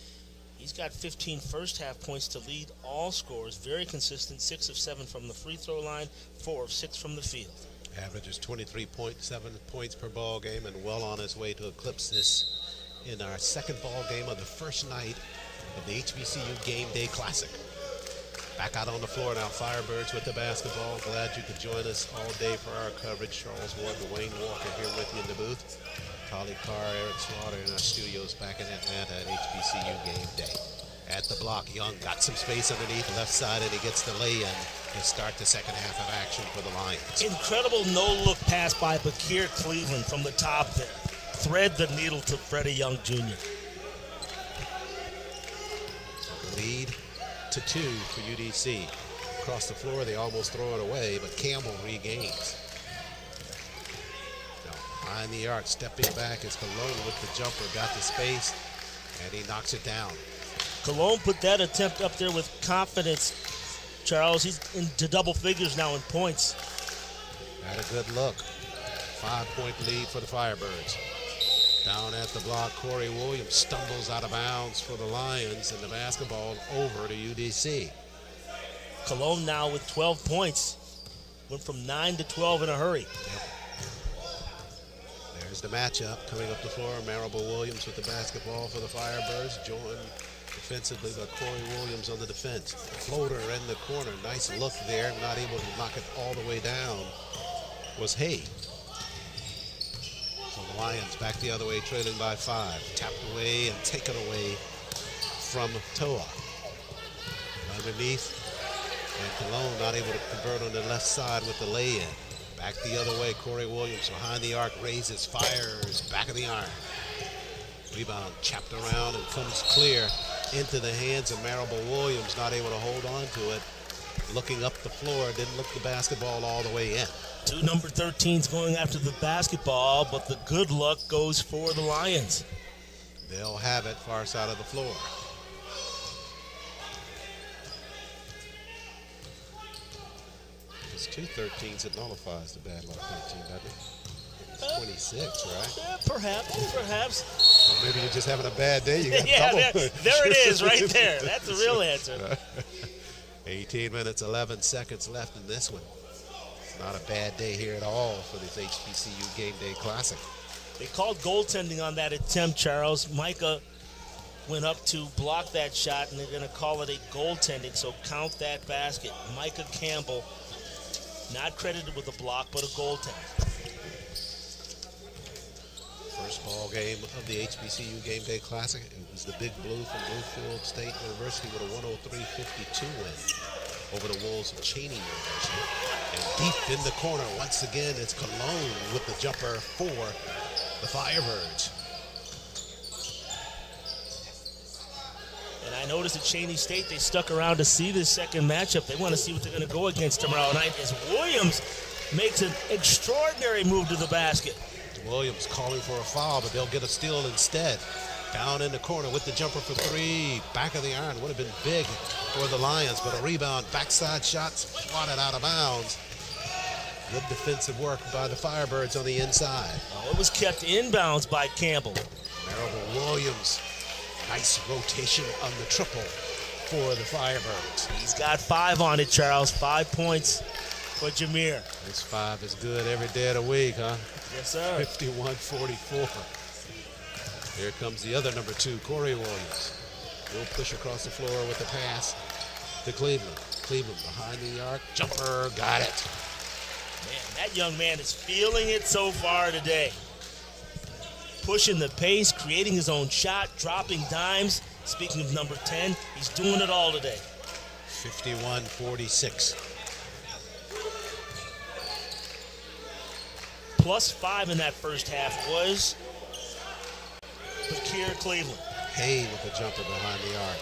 he's got 15 first-half points to lead all scorers. Very consistent, 6 of 7 from the free throw line, 4 of 6 from the field. Averages 23.7 points per ball game and well on his way to eclipse this in our second ball game of the first night of the HBCU Game Day Classic. Back out on the floor now, Firebirds with the basketball. Glad you could join us all day for our coverage. Charles Ward, Dwayne Walker here with you in the booth. Tolly Carr, Eric Slaughter in our studios back in Atlanta at HBCU Game Day. At the block, Young got some space underneath left side, and he gets the lay-in to start the second half of action for the Lions. Incredible no-look pass by Bakir Cleveland from the top there. Thread the needle to Freddie Young Jr. Lead to 2 for UDC. Across the floor, they almost throw it away, but Campbell regains. Now, behind the arc, stepping back is Cologne with the jumper, got the space, and he knocks it down. Cologne put that attempt up there with confidence. Charles, he's into double figures now in points. Had a good look. 5-point lead for the Firebirds. Down at the block, Corey Williams stumbles out of bounds for the Lions, and the basketball over to UDC. Cologne now with 12 points. Went from 9 to 12 in a hurry. There's the matchup coming up the floor. Marable Williams with the basketball for the Firebirds. Joined defensively by Corey Williams on the defense. Floater in the corner. Nice look there. Not able to knock it all the way down was Hay. So the Lions back the other way, trailing by 5. Tapped away and taken away from Toa. Underneath, and Cologne not able to convert on the left side with the lay-in. Back the other way, Corey Williams behind the arc, raises, fires, back of the iron. Rebound chapped around and comes clear into the hands of Marable Williams, not able to hold on to it. Looking up the floor, didn't look the basketball all the way in. 2 number 13s going after the basketball, but the good luck goes for the Lions. They'll have it far side of the floor. It's 2 13s that nullifies the bad luck 13, doesn't it? It's 26, right? Perhaps. Or maybe you're just having a bad day. You got yeah, double. there it is right there. That's the real answer. 18 minutes, 11 seconds left in this one. It's not a bad day here at all for this HBCU Game Day Classic. They called goaltending on that attempt, Charles. Micah went up to block that shot, and they're going to call it a goaltending, so count that basket. Micah Campbell, not credited with a block, but a goaltend. First ball game of the HBCU Game Day Classic. It was the Big Blue from Bluefield State University with a 103-52 win over the Wolves of Cheney University. And deep in the corner, once again, it's Cologne with the jumper for the Firebirds. And I noticed at Cheney State, they stuck around to see this second matchup. They want to see what they're going to go against tomorrow night as Williams makes an extraordinary move to the basket. Williams calling for a foul, but they'll get a steal instead. Down in the corner with the jumper for 3. Back of the iron would have been big for the Lions, but a rebound, backside shots swatted out of bounds. Good defensive work by the Firebirds on the inside. Oh, it was kept inbounds by Campbell. Marable Williams, nice rotation on the triple. for the Firebirds. He's got 5 on it, Charles. 5 points for Jameer. This 5 is good every day of the week, huh? Yes, sir. 51-44. Here comes the other number 2, Corey Williams. He'll push across the floor with the pass to Cleveland. Cleveland behind the arc. Jumper, got it. Man, that young man is feeling it so far today. Pushing the pace, creating his own shot, dropping dimes. Speaking of number 10, he's doing it all today. 51-46. Plus 5 in that first half was Bakir Cleveland. Hay with the jumper behind the arc.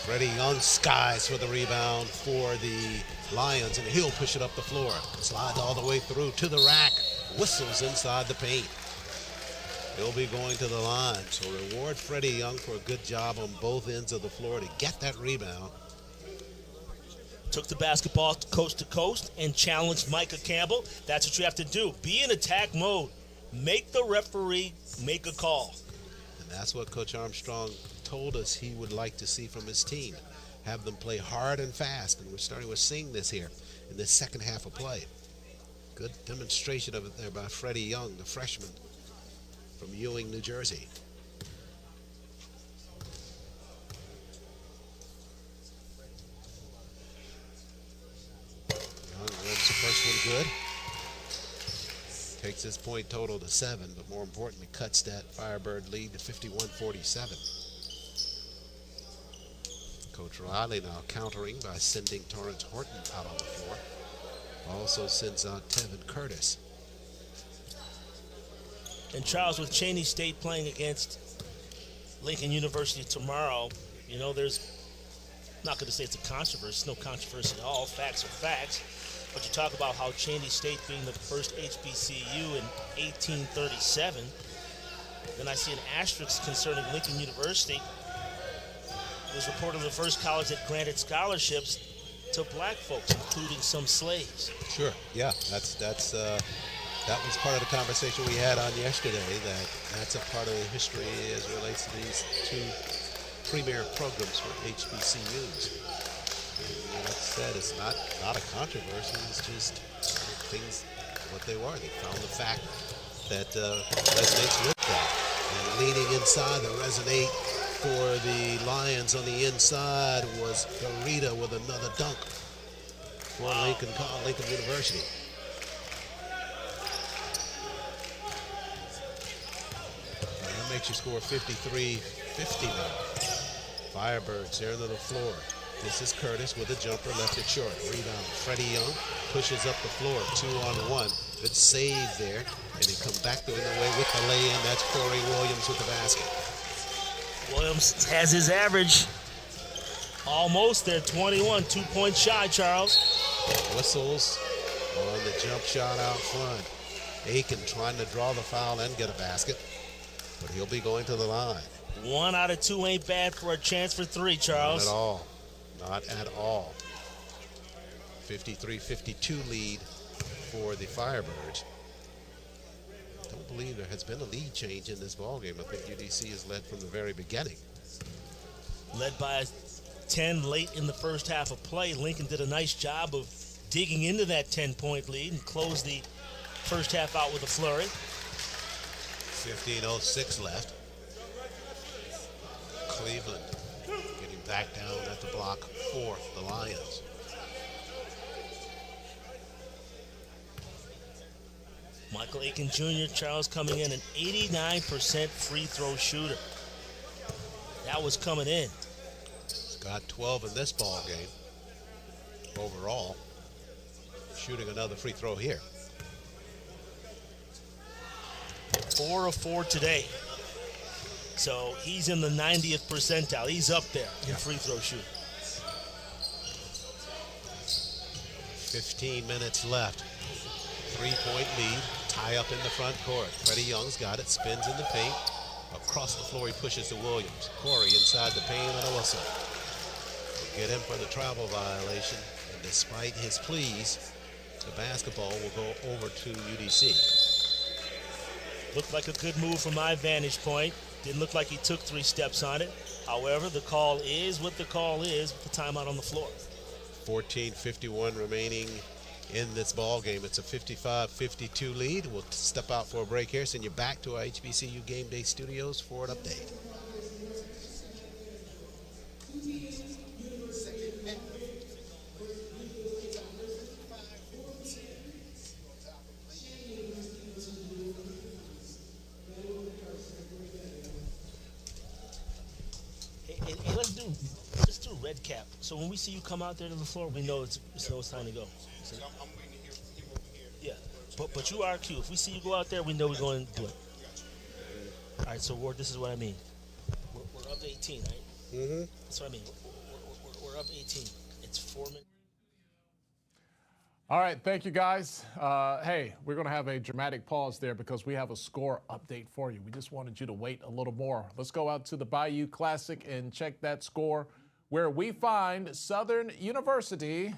Freddie Young skies for the rebound for the Lions, and he'll push it up the floor. Slides all the way through to the rack. Whistles inside the paint. He'll be going to the line. So reward Freddie Young for a good job on both ends of the floor to get that rebound. Took the basketball coast to coast and challenged Micah Campbell. That's what you have to do. Be in attack mode. Make the referee make a call. And that's what Coach Armstrong told us he would like to see from his team. Have them play hard and fast. And we're seeing this here in the second half of play. Good demonstration of it there by Freddie Young, the freshman from Ewing, New Jersey. Young wins the first one good. Takes his point total to 7, but more importantly, cuts that Firebird lead to 51-47. Coach Riley now countering by sending Torrance Horton out on the floor. Also sends out Tevin Curtis. And Charles, with Cheney State playing against Lincoln University tomorrow, you know, there's, I'm not going to say it's a controversy, no controversy at all, facts are facts, but you talk about how Cheney State being the first HBCU in 1837, then I see an asterisk concerning Lincoln University. It was reported the first college that granted scholarships to black folks, including some slaves. Sure, yeah, that was part of the conversation we had on yesterday, that's a part of the history as it relates to these 2 premier programs for HBCUs. And like I said, it's not a controversy, it's just things, what they were. They found the fact that resonates with that. And leaning inside, the resonate for the Lions on the inside was Garita with another dunk for Lincoln University. Makes you score 53-50 now. Firebirds there into the floor. This is Curtis with a jumper, left it short. Rebound, Freddie Young pushes up the floor, 2-on-1. Good save there, and he comes back the other way with the lay-in. That's Corey Williams with the basket. Williams has his average almost there, 21, 2 points shy, Charles. Whistles on the jump shot out front. Aiken trying to draw the foul and get a basket. But he'll be going to the line. 1 out of 2 ain't bad for a chance for 3, Charles. Not at all. Not at all. 53-52 lead for the Firebirds. Don't believe there has been a lead change in this ballgame. I think UDC has led from the very beginning. Led by 10 late in the first half of play. Lincoln did a nice job of digging into that 10-point lead and closed the first half out with a flurry. 15:06 left. Cleveland getting back down at the block for the Lions. Michael Aiken Jr., Charles, coming in an 89% free throw shooter. That was coming in. He's got 12 in this ball game overall. Shooting another free throw here. 4 of 4 today. So he's in the 90th percentile. He's up there in free throw shooting. 15 minutes left. 3-point lead. Tie up in the front court. Freddie Young's got it. Spins in the paint. Across the floor he pushes to Williams. Corey inside the paint on a whistle. Get him for the travel violation. And despite his pleas, the basketball will go over to UDC. Looked like a good move from my vantage point. Didn't look like he took 3 steps on it. However, the call is what the call is with the timeout on the floor. 14:51 remaining in this ball game. It's a 55-52 lead. We'll step out for a break here. Send you back to our HBCU Game Day studios for an update. Hey, let's do red cap. So when we see you come out there to the floor, we know it's time to go. So, yeah, but you are cute. If we see you go out there, we know we're going to do it. All right, so Ward, this is what I mean. We're up 18, right? Mm-hmm. That's what I mean. We're up 18. It's 4 minutes. All right, thank you, guys. Hey, we're going to have a dramatic pause there because we have a score update for you. We just wanted you to wait a little more. Let's go out to the Bayou Classic and check that score, where we find Southern University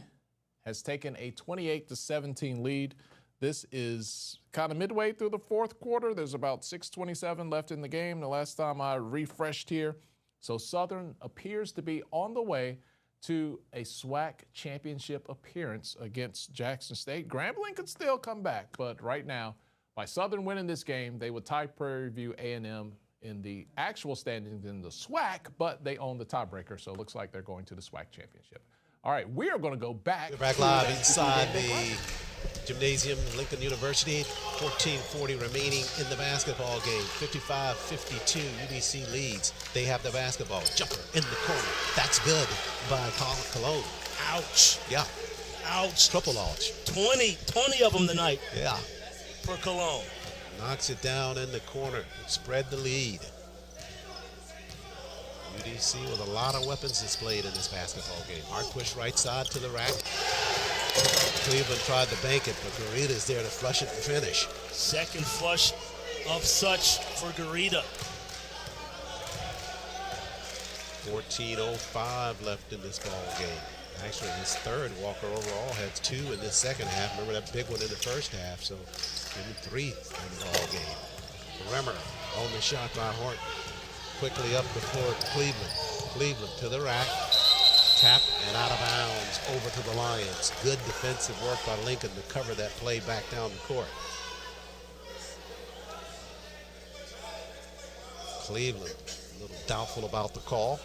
has taken a 28-17 lead. This is kind of midway through the fourth quarter. There's about 6:27 left in the game the last time I refreshed here. So Southern appears to be on the way to a SWAC championship appearance against Jackson State. Grambling could still come back, but right now, by Southern winning this game, they would tie Prairie View A&M in the actual standings in the SWAC, but they own the tiebreaker, so it looks like they're going to the SWAC championship. All right, we are going to go back. We're back live inside the gymnasium, Lincoln University. 14:40 remaining in the basketball game. 55-52, UBC leads. They have the basketball. Jumper in the corner. That's good by Cologne. Ouch. Yeah. Ouch. Triple ouch. 20 of them tonight. Yeah. For Cologne. Knocks it down in the corner. Spread the lead. UDC with a lot of weapons displayed in this basketball game. Hard push right side to the rack. Cleveland tried to bank it, but Garita's there to flush it and finish. Second flush of such for Garita. 14:05 left in this ball game. Actually, his third Walker overall, had 2 in this second half. Remember that big one in the first half, so maybe 3 in the ball game. Remember, on the shot by Horton. Quickly up before Cleveland. Cleveland to the rack. Tap and out of bounds over to the Lions. Good defensive work by Lincoln to cover that play back down the court. Cleveland a little doubtful about the call.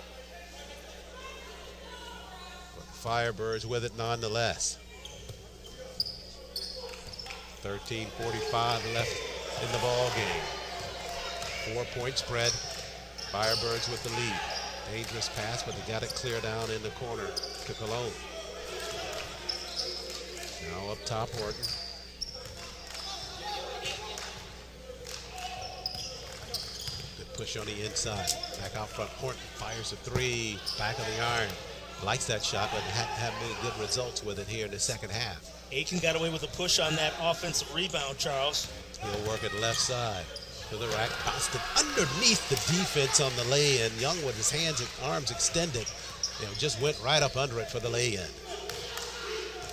But the Firebirds with it nonetheless. 13:45 left in the ball game. 4-point spread. Firebirds with the lead. Dangerous pass, but they got it clear down in the corner to Cologne. Now up top, Horton. Good push on the inside. Back out front, Horton fires a 3. Back of the iron. Likes that shot, but hadn't had many good results with it here in the second half. Aiken got away with a push on that offensive rebound, Charles. He'll work it left side. To the rack, bounced it underneath the defense on the lay-in. Young with his hands and arms extended, just went right up under it for the lay-in.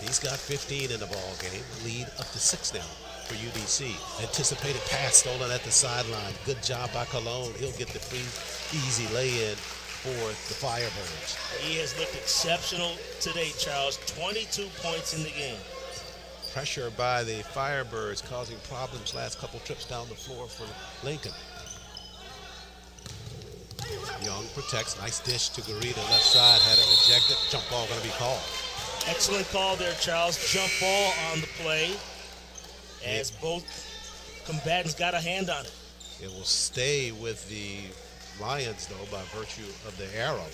He's got 15 in the ball game. Lead up to 6 now for UDC. Anticipated pass stolen at the sideline. Good job by Cologne. He'll get the free, easy lay-in for the Firebirds. He has looked exceptional today, Charles. 22 points in the game. Pressure by the Firebirds causing problems last couple trips down the floor for Lincoln. Young protects, nice dish to Garita, left side, had it rejected. Jump ball going to be called. Excellent call there, Charles. Jump ball on the play as both combatants got a hand on it. It will stay with the Lions, though, by virtue of the arrow.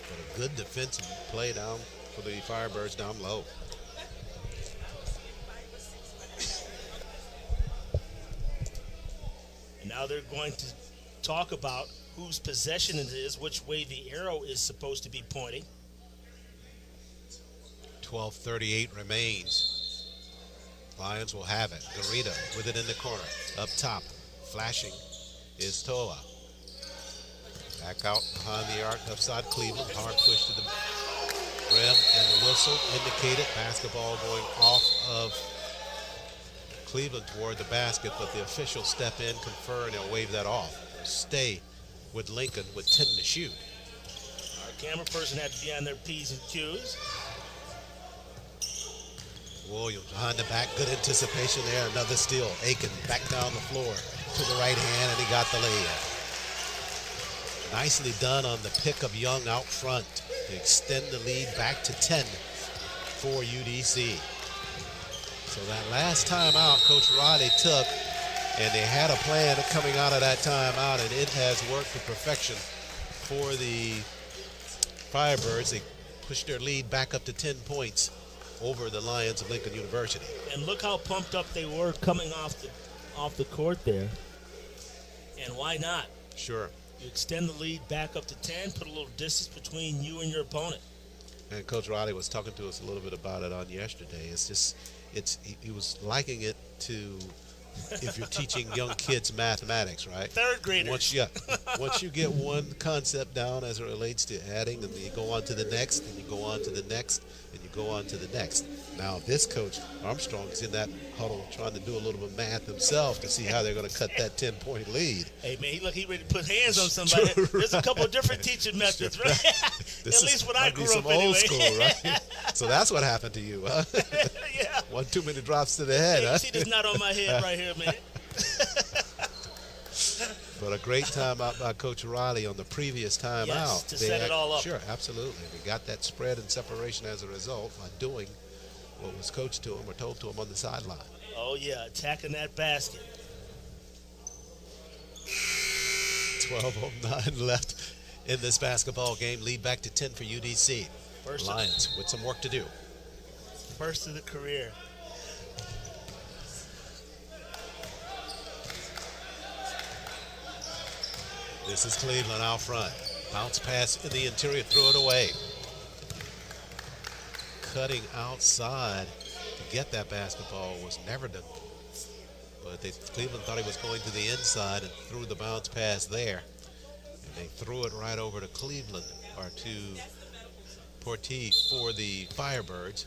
But a good defensive play down for the Firebirds down low. Now they're going to talk about whose possession it is, which way the arrow is supposed to be pointing. 12:38 remains. Lions will have it. Garita with it in the corner. Up top, flashing is Toa. Back out behind the arc, left side Cleveland. Hard push to the rim, and the whistle indicated basketball going off of Cleveland toward the basket, but the officials step in, confer, and they'll wave that off. Stay with Lincoln with 10 to shoot. Our camera person had to be on their P's and Q's. Williams behind the back, good anticipation there. Another steal. Aiken back down the floor to the right hand, and he got the lay-in. Nicely done on the pick of Young out front to extend the lead back to 10 for UDC. So that last timeout Coach Riley took, and they had a plan coming out of that timeout, and it has worked to perfection for the Firebirds. They pushed their lead back up to 10 points over the Lions of Lincoln University. And look how pumped up they were coming off the court there. And why not? Sure. You extend the lead back up to 10, put a little distance between you and your opponent. And Coach Riley was talking to us a little bit about it on yesterday. It's just, he was likening it to if you're teaching young kids mathematics, right? Third graders. Once you get one concept down as it relates to adding, and then you go on to the next, and you go on to the next, and you go on to the next. Now this coach, Armstrong, is in that huddle trying to do a little bit of math himself to see how they're going to cut that 10-point lead. Hey, man, he ready to put hands on somebody. There's a couple of different teaching methods, right? At least when I grew up, old anyway. school, right? So that's what happened to you, huh? Yeah. One too many drops to the head, Hey, huh? you see this knot on my head right here, man. But a great timeout by Coach Riley on the previous timeout. Yes, to set it all up. Sure, absolutely. We got that spread and separation as a result by doing what was coached to him or told to him on the sideline. Oh, yeah, attacking that basket. 12:09 left in this basketball game. Lead back to 10 for UDC. Lions with some work to do. First of the career. This is Cleveland out front. Bounce pass in the interior, throw it away. Cutting outside to get that basketball was never done. But Cleveland thought he was going to the inside and threw the bounce pass there. And they threw it right over to Cleveland, or to Portie for the Firebirds.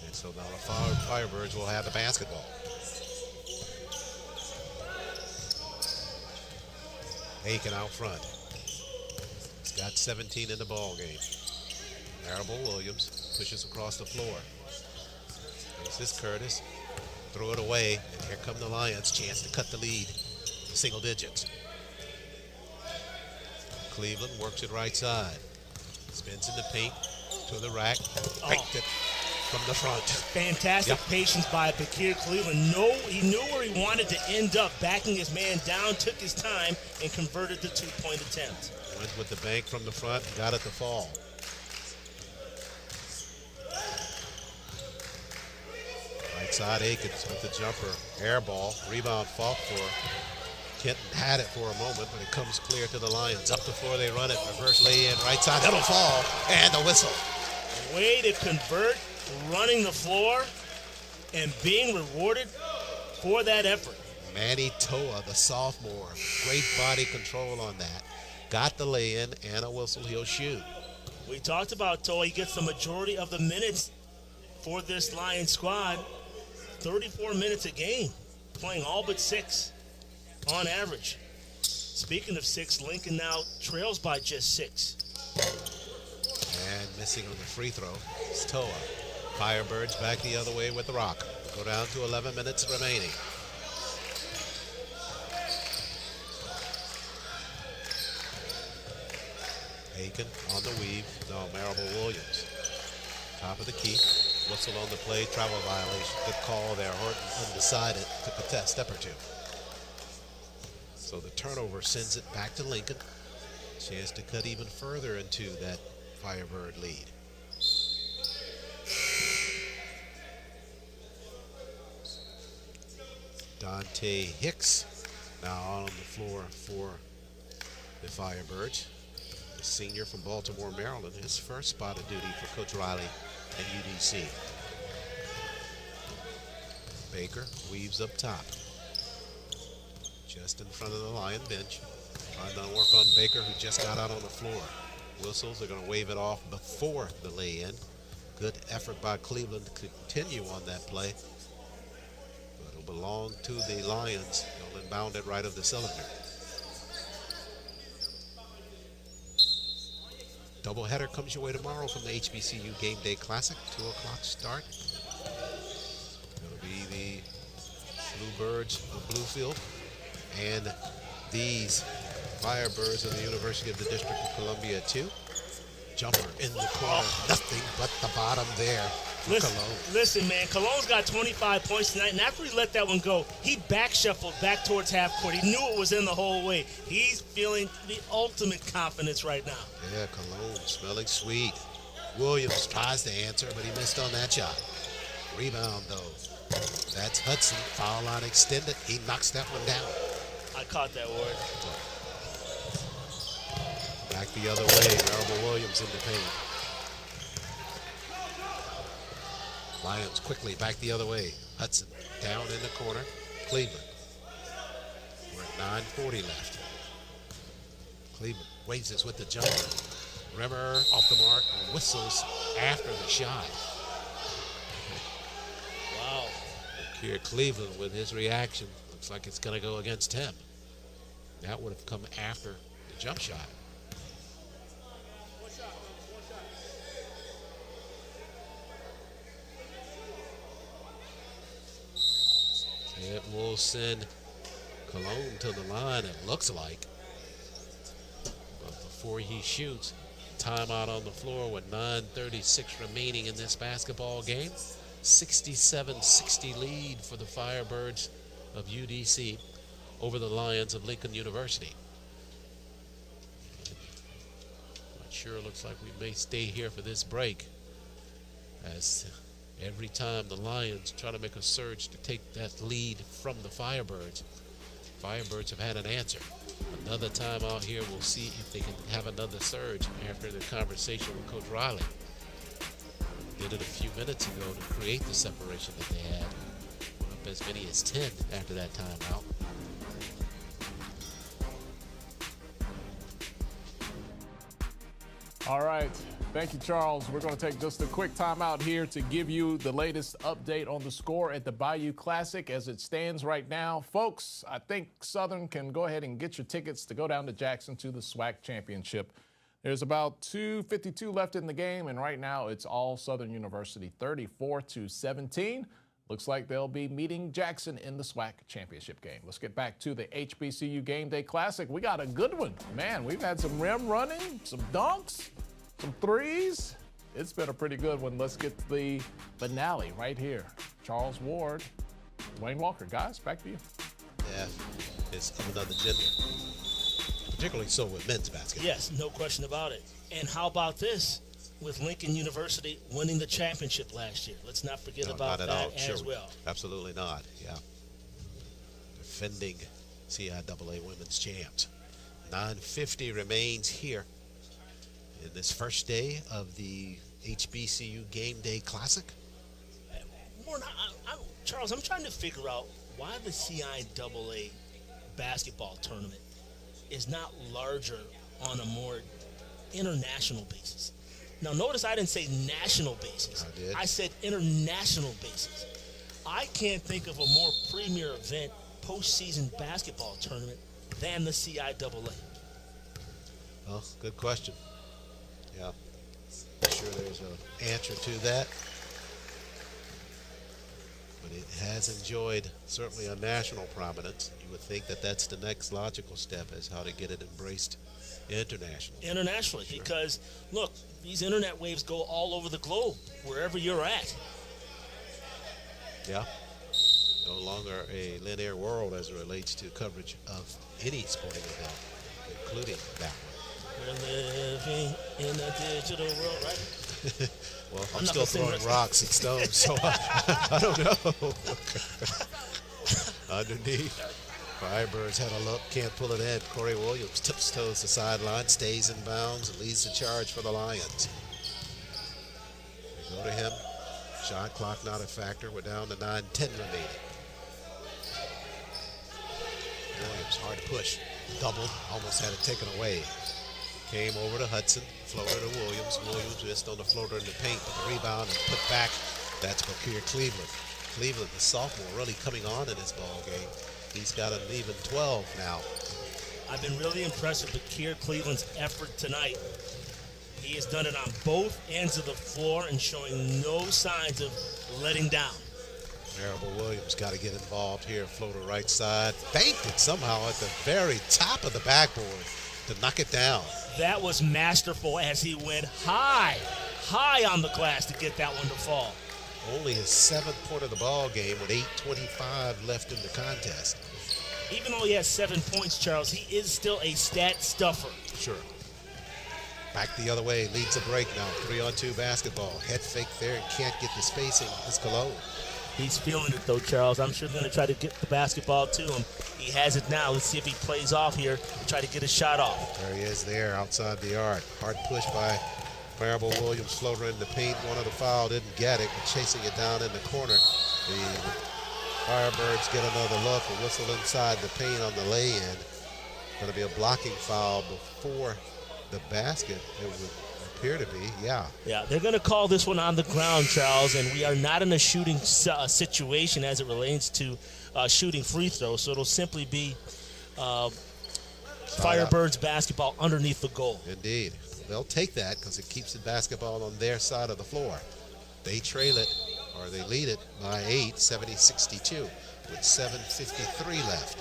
And so now the Firebirds will have the basketball. Aiken out front. He's got 17 in the ball game. Marable Williams pushes across the floor. This is Curtis. Throw it away, and here come the Lions. Chance to cut the lead. Single digits. Cleveland works it right side. Spins in the paint to the rack. Banked it from the front. Fantastic patience by Bakir Cleveland. He knew where he wanted to end up, backing his man down, took his time, and converted the two-point attempt. Went with the bank from the front, got it to fall. Right side, Akins with the jumper. Air ball, rebound fought for. Kenton had it for a moment, but it comes clear to the Lions. Up the floor, they run it. Reverse lay-in, right side, it'll fall, and the whistle. Way to convert, running the floor, and being rewarded for that effort. Manny Toa, the sophomore, great body control on that. Got the lay-in and a whistle, he'll shoot. We talked about Toa. He gets the majority of the minutes for this Lions squad. 34 minutes a game, playing all but 6 on average. Speaking of 6, Lincoln now trails by just 6. And missing on the free throw is Toa. Firebirds back the other way with the rock. Go down to 11 minutes remaining. Aiken on the weave. No, Marable Williams. Top of the key. Whistle on the play. Travel violation. Good call there. Horton undecided. Took a step or two. So the turnover sends it back to Lincoln. Chance to cut even further into that Firebird lead. Dante Hicks now on the floor for the Firebirds. The senior from Baltimore, Maryland, his first spot of duty for Coach Riley and UDC. Baker weaves up top. Just in front of the Lion bench. Trying to work on Baker, who just got out on the floor. Whistles are going to wave it off before the lay-in. Good effort by Cleveland to continue on that play. But it'll belong to the Lions. They'll inbound it right of the cylinder. Doubleheader comes your way tomorrow from the HBCU Gameday Classic, 2 o'clock start. It'll be the Bluebirds of Bluefield and these Firebirds of the University of the District of Columbia 2. Jumper in the corner, nothing but the bottom there for Cologne. Listen, man, Cologne's got 25 points tonight, and after he let that one go, he back shuffled back towards half court. He knew it was in the whole way. He's feeling the ultimate confidence right now. Yeah, Cologne smelling sweet. Williams tries to answer, but he missed on that shot. Rebound, though. That's Hudson. Foul line extended. He knocks that one down. I caught that word. Back the other way. Melvin Williams in the paint. Lions quickly back the other way. Hudson down in the corner. Cleveland. We're at 9:40 left. Cleveland raises with the jumper. Rimmer off the mark, whistles after the shot. Wow. Here Cleveland with his reaction. Looks like it's going to go against him. That would have come after the jump shot. It will send Cologne to the line, it looks like. But before he shoots, timeout on the floor with 9:36 remaining in this basketball game. 67-60 lead for the Firebirds of UDC over the Lions of Lincoln University. Not sure, looks like we may stay here for this break, as every time the Lions try to make a surge to take that lead from the Firebirds, Firebirds have had an answer. Another time out here, we'll see if they can have another surge after the conversation with Coach Riley. Did it a few minutes ago to create the separation that they had. Went up as many as 10 after that timeout. All right. Thank you, Charles. We're going to take just a quick time out here to give you the latest update on the score at the Bayou Classic as it stands right now. Folks, I think Southern can go ahead and get your tickets to go down to Jackson to the SWAC Championship. There's about 2:52 left in the game, and right now it's all Southern University, 34-17. Looks like they'll be meeting Jackson in the SWAC Championship game. Let's get back to the HBCU Gameday Classic. We got a good one. Man, we've had some rim running, some dunks, some threes. It's been a pretty good one. Let's get to the finale right here. Charles Ward, Dwayne Walker. Guys, back to you. Yeah, it's of another gender. Particularly so with men's basketball. Yes, no question about it. And how about this? With Lincoln University winning the championship last year. Let's not forget about that as well. Absolutely not, yeah. Defending CIAA women's champs. 9:50 remains here in this first day of the HBCU Gameday Classic. Charles, I'm trying to figure out why the CIAA basketball tournament is not larger on a more international basis. Now, notice I didn't say national basis. I did. I said international basis. I can't think of a more premier event, postseason basketball tournament, than the CIAA. Well, good question. Yeah, I'm sure there's an answer to that. But it has enjoyed certainly a national prominence. You would think that that's the next logical step, is how to get it embraced internationally. Internationally, sure. Because, look, these internet waves go all over the globe, wherever you're at. Yeah. No longer a linear world as it relates to coverage of any sporting event, including that one. We're living in a digital world, right? Well, I'm still throwing rocks and stones, so I don't know. Underneath, Firebirds had a look, can't pull it in. Corey Williams tips toes the sideline, stays in bounds, and leads the charge for the Lions. They go to him. Shot clock not a factor. We're down to 9:10 remaining. Williams, hard to push. Double, almost had it taken away. Came over to Hudson, floater to Williams. Williams missed on the floater in the paint, but the rebound and put back. That's Bakir Cleveland. Cleveland, the sophomore, really coming on in this ball game. He's got an even 12 now. I've been really impressed with Bakir Cleveland's effort tonight. He has done it on both ends of the floor and showing no signs of letting down. Marable Williams got to get involved here. Floater right side. Banked it somehow at the very top of the backboard to knock it down. That was masterful as he went high on the glass to get that one to fall. Only his 7th point of the ball game with 8:25 left in the contest. Even though he has 7 points, Charles, he is still a stat stuffer. Sure. Back the other way, leads a break now. 3-on-2 basketball. Head fake there and can't get the spacing. It's Cologne. He's feeling it though, Charles. I'm sure they're going to try to get the basketball to him. He has it now. Let's see if he plays off here and try to get a shot off. There he is there outside the arc. Hard push by Marable Williams. Floater in the paint. Wanted a foul, didn't get it, but chasing it down in the corner. The Firebirds get another look. A whistle inside the paint on the lay-in. Going to be a blocking foul before the basket, it would appear to be, yeah. Yeah, they're going to call this one on the ground, Charles, and we are not in a shooting situation as it relates to shooting free throws, so it'll simply be Firebirds basketball underneath the goal. Indeed. They'll take that because it keeps the basketball on their side of the floor. They trail it, or they lead it by 8, 70-62, with 7:53 left.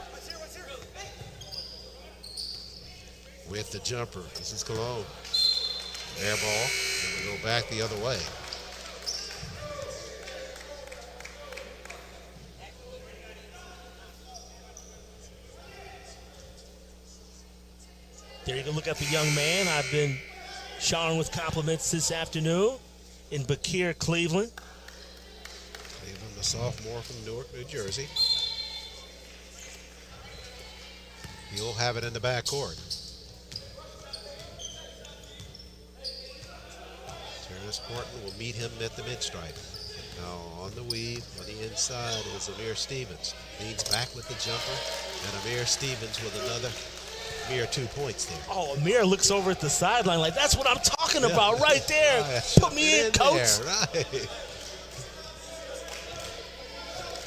With the jumper, this is Cologne. Air ball, and we go back the other way. There you can look at the young man I've been showering with compliments this afternoon in Bakir, Cleveland. Cleveland, the sophomore from Newark, New Jersey. He'll have it in the backcourt. Terrence Horton will meet him at the mid-stripe. Now on the weave, on the inside is Amir Stevens. Leans back with the jumper, and Amir Stevens with another mere 2 points there. Oh, Amir looks over at the sideline like, that's what I'm talking about right there. Right, put me in, coach. There, right.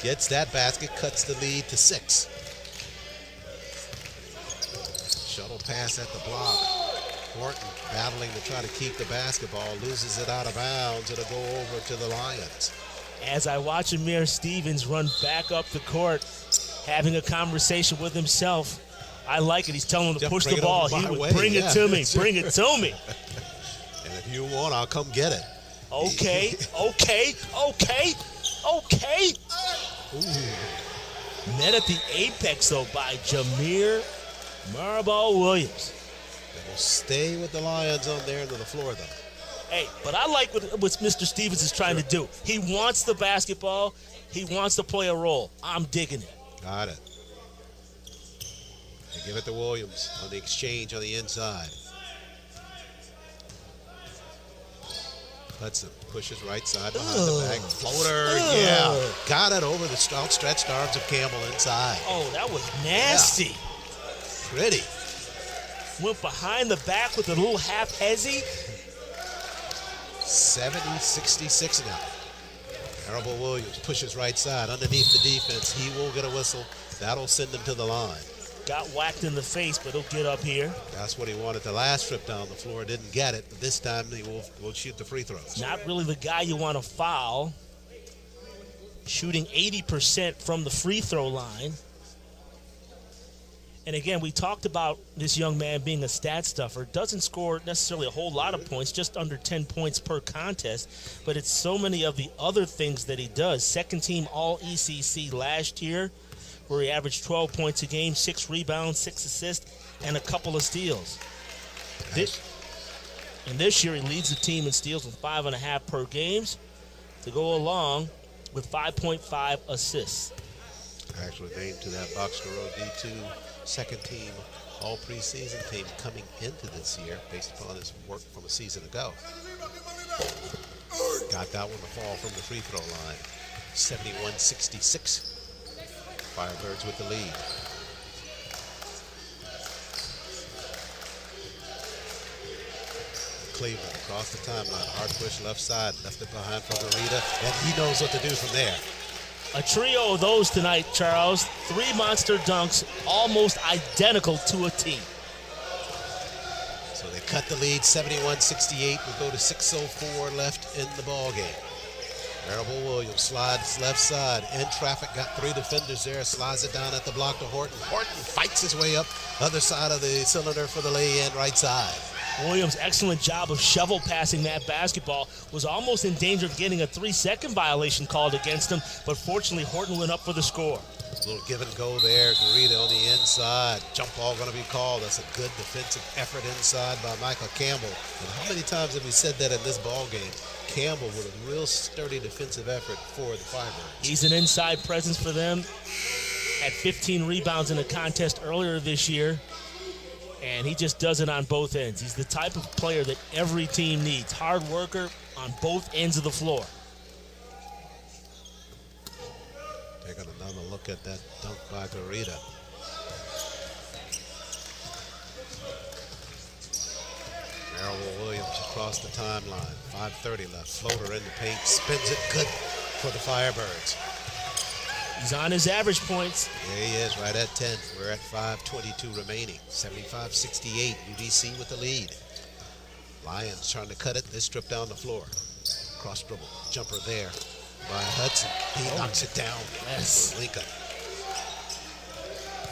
Gets that basket, cuts the lead to 6. Shuttle pass at the block. Horton battling to try to keep the basketball, loses it out of bounds. It'll go over to the Lions. As I watch Amir Stevens run back up the court, having a conversation with himself, I like it. He's telling him to push the ball. He would bring it to me. Bring it to me. And if you want, I'll come get it. Okay. Ooh. Met at the apex, though, by Jameer Marable Williams. They will stay with the Lions on their end of the floor, though. Hey, but I like what Mr. Stevens is trying to do. He wants the basketball. He wants to play a role. I'm digging it. Got it. They give it to Williams on the exchange on the inside. Hudson pushes right side behind the back. Floater, yeah. Got it over the outstretched arms of Campbell inside. Oh, that was nasty. Yeah. Pretty. Went behind the back with a little half hezzy. 70-66 now. Marable Williams pushes right side underneath the defense. He will get a whistle. That'll send him to the line. Got whacked in the face, but he'll get up here. That's what he wanted the last trip down the floor. Didn't get it, but this time he will shoot the free throws. Not really the guy you want to foul. Shooting 80% from the free throw line. And again, we talked about this young man being a stat stuffer. Doesn't score necessarily a whole lot of points, just under 10 points per contest. But it's so many of the other things that he does. Second team All-ECC last year, where he averaged 12 points a game, 6 rebounds, 6 assists, and a couple of steals. And this year, he leads the team in steals with 5.5 per games to go along with 5.5 assists. Actually named to that Boxcar Road D2 second team all preseason team coming into this year based upon his work from a season ago. Got that one to fall from the free throw line. 71-66. Firebirds with the lead. Cleveland across the timeline. Hard push left side. Left it behind for Garita. And he knows what to do from there. A trio of those tonight, Charles. 3 monster dunks, almost identical to a T. So they cut the lead 71-68. We go to 6:04 left in the ball game. Marable Williams slides left side. In traffic, got 3 defenders there. Slides it down at the block to Horton. Horton fights his way up other side of the cylinder for the lay-in right side. Williams, excellent job of shovel passing that basketball. Was almost in danger of getting a 3-second violation called against him, but fortunately Horton went up for the score. A little give and go there. Garita on the inside. Jump ball going to be called. That's a good defensive effort inside by Michael Campbell. And how many times have we said that in this ball game? Campbell with a real sturdy defensive effort for the Firebirds. He's an inside presence for them. Had 15 rebounds in a contest earlier this year. And he just does it on both ends. He's the type of player that every team needs. Hard worker on both ends of the floor. Taking another look at that dunk by Garita. Marable Williams across the timeline. 5:30 left. Floater in the paint. Spins it good for the Firebirds. He's on his average points. There he is, right at 10. We're at 5:22 remaining. 75-68. UDC with the lead. Lions trying to cut it. They strip down the floor. Cross dribble. Jumper there by Hudson. He knocks it down. Yes. Lincoln.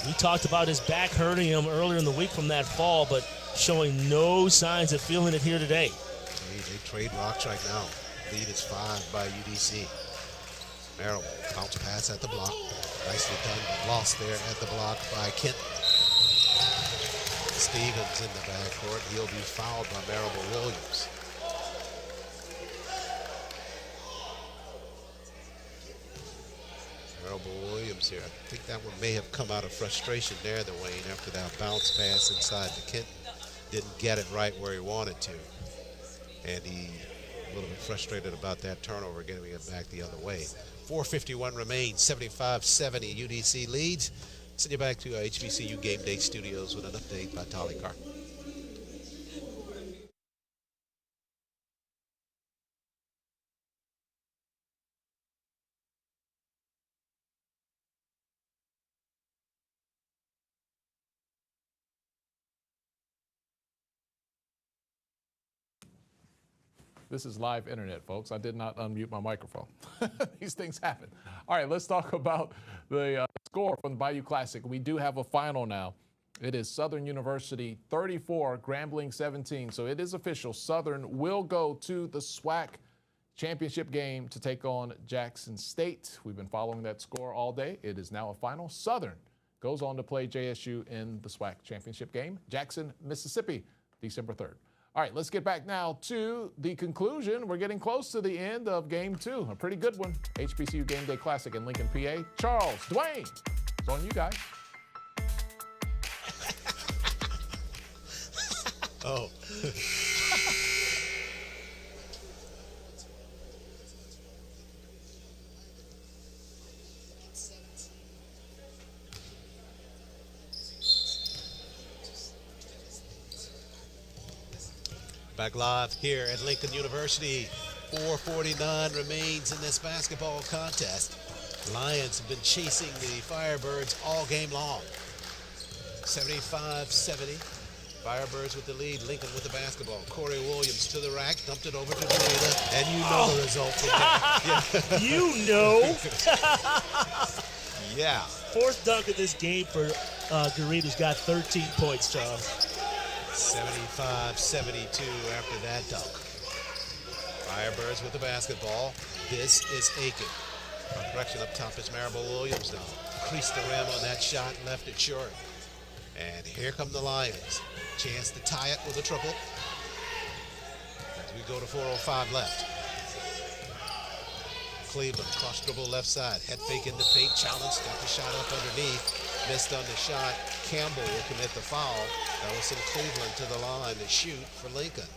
We talked about his back hurting him earlier in the week from that fall, but showing no signs of feeling it here today. They trade rocks right now. Lead is 5 by UDC. Marable, bounce pass at the block. Nicely done, but lost there at the block by Kent. Stevens in the backcourt. He'll be fouled by Marable Williams. Marable Williams here. I think that one may have come out of frustration there, the Wayne, after that bounce pass inside to Kent. Didn't get it right where he wanted to. And he a little bit frustrated about that turnover, getting it back the other way. 4:51 remains, 75-70 UDC leads. Send you back to HBCU Game Day Studios with an update by Tolly Carr. This is live internet, folks. I did not unmute my microphone. These things happen. All right, let's talk about the score from the Bayou Classic. We do have a final now. It is Southern University 34, Grambling 17. So it is official. Southern will go to the SWAC championship game to take on Jackson State. We've been following that score all day. It is now a final. Southern goes on to play JSU in the SWAC championship game. Jackson, Mississippi, December 3rd. All right, let's get back now to the conclusion. We're getting close to the end of Game 2. A pretty good one. HBCU Game Day Classic in Lincoln, PA. Charles, Dwayne, it's on you guys. Oh. Back live here at Lincoln University. 4:49 remains in this basketball contest. Lions have been chasing the Firebirds all game long. 75-70. Firebirds with the lead. Lincoln with the basketball. Corey Williams to the rack. Dumped it over to Garita. And you know the result from there. Yeah. You know. Yeah. Fourth dunk of this game for Garita's got 13 points, Charles. 75-72 after that dunk. Firebirds with the basketball. This is Aiken. Correction up top is Marable Williams now. Creased the rim on that shot, left it short. And here come the Lions. Chance to tie it with a triple. As we go to 4:05 left. Cleveland, cross dribble left side. Head fake in the paint, challenge, got the shot up underneath. Missed on the shot. Campbell will commit the foul. That will send Cleveland to the line to shoot for Lincoln.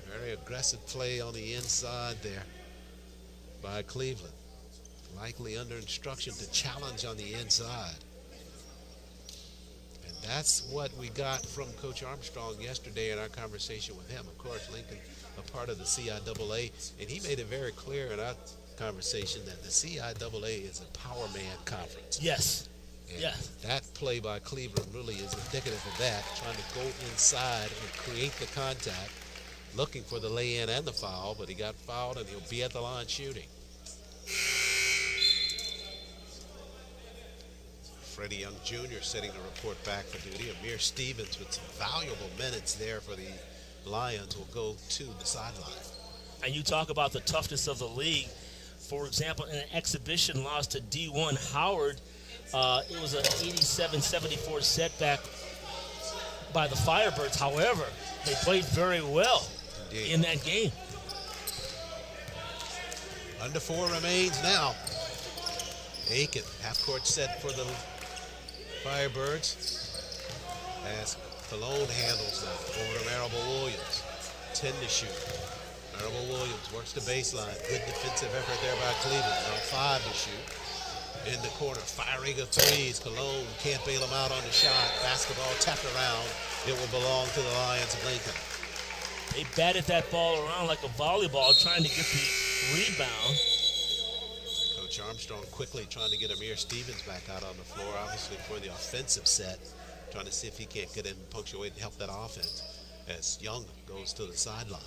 Very aggressive play on the inside there by Cleveland. Likely under instruction to challenge on the inside. And that's what we got from Coach Armstrong yesterday in our conversation with him. Of course, Lincoln, a part of the CIAA, and he made it very clear in our conversation that the CIAA is a power man conference. Yes. And Yeah. that play by Cleveland really is indicative of that, trying to go inside and create the contact, looking for the lay-in and the foul, but he got fouled and he'll be at the line shooting. Freddie Young Jr. setting the report back for duty. Amir Stevens with some valuable minutes there for the Lions will go to the sideline. And you talk about the toughness of the league. For example, in an exhibition loss to D1 Howard, it was an 87-74 setback by the Firebirds. However, they played very well in that game. Under 4 remains now. Aiken, half-court set for the Firebirds as Cologne handles them over to Marable Williams. 10 to shoot. Marable Williams works the baseline. Good defensive effort there by Cleveland. Now 5 to shoot. In the corner, firing of threes. Cologne can't bail him out on the shot. Basketball tapped around. It will belong to the Lions of Lincoln. They batted that ball around like a volleyball, trying to get the rebound. Coach Armstrong quickly trying to get Amir Stevens back out on the floor, obviously for the offensive set, trying to see if he can't get in and punctuate and help that offense as Young goes to the sideline.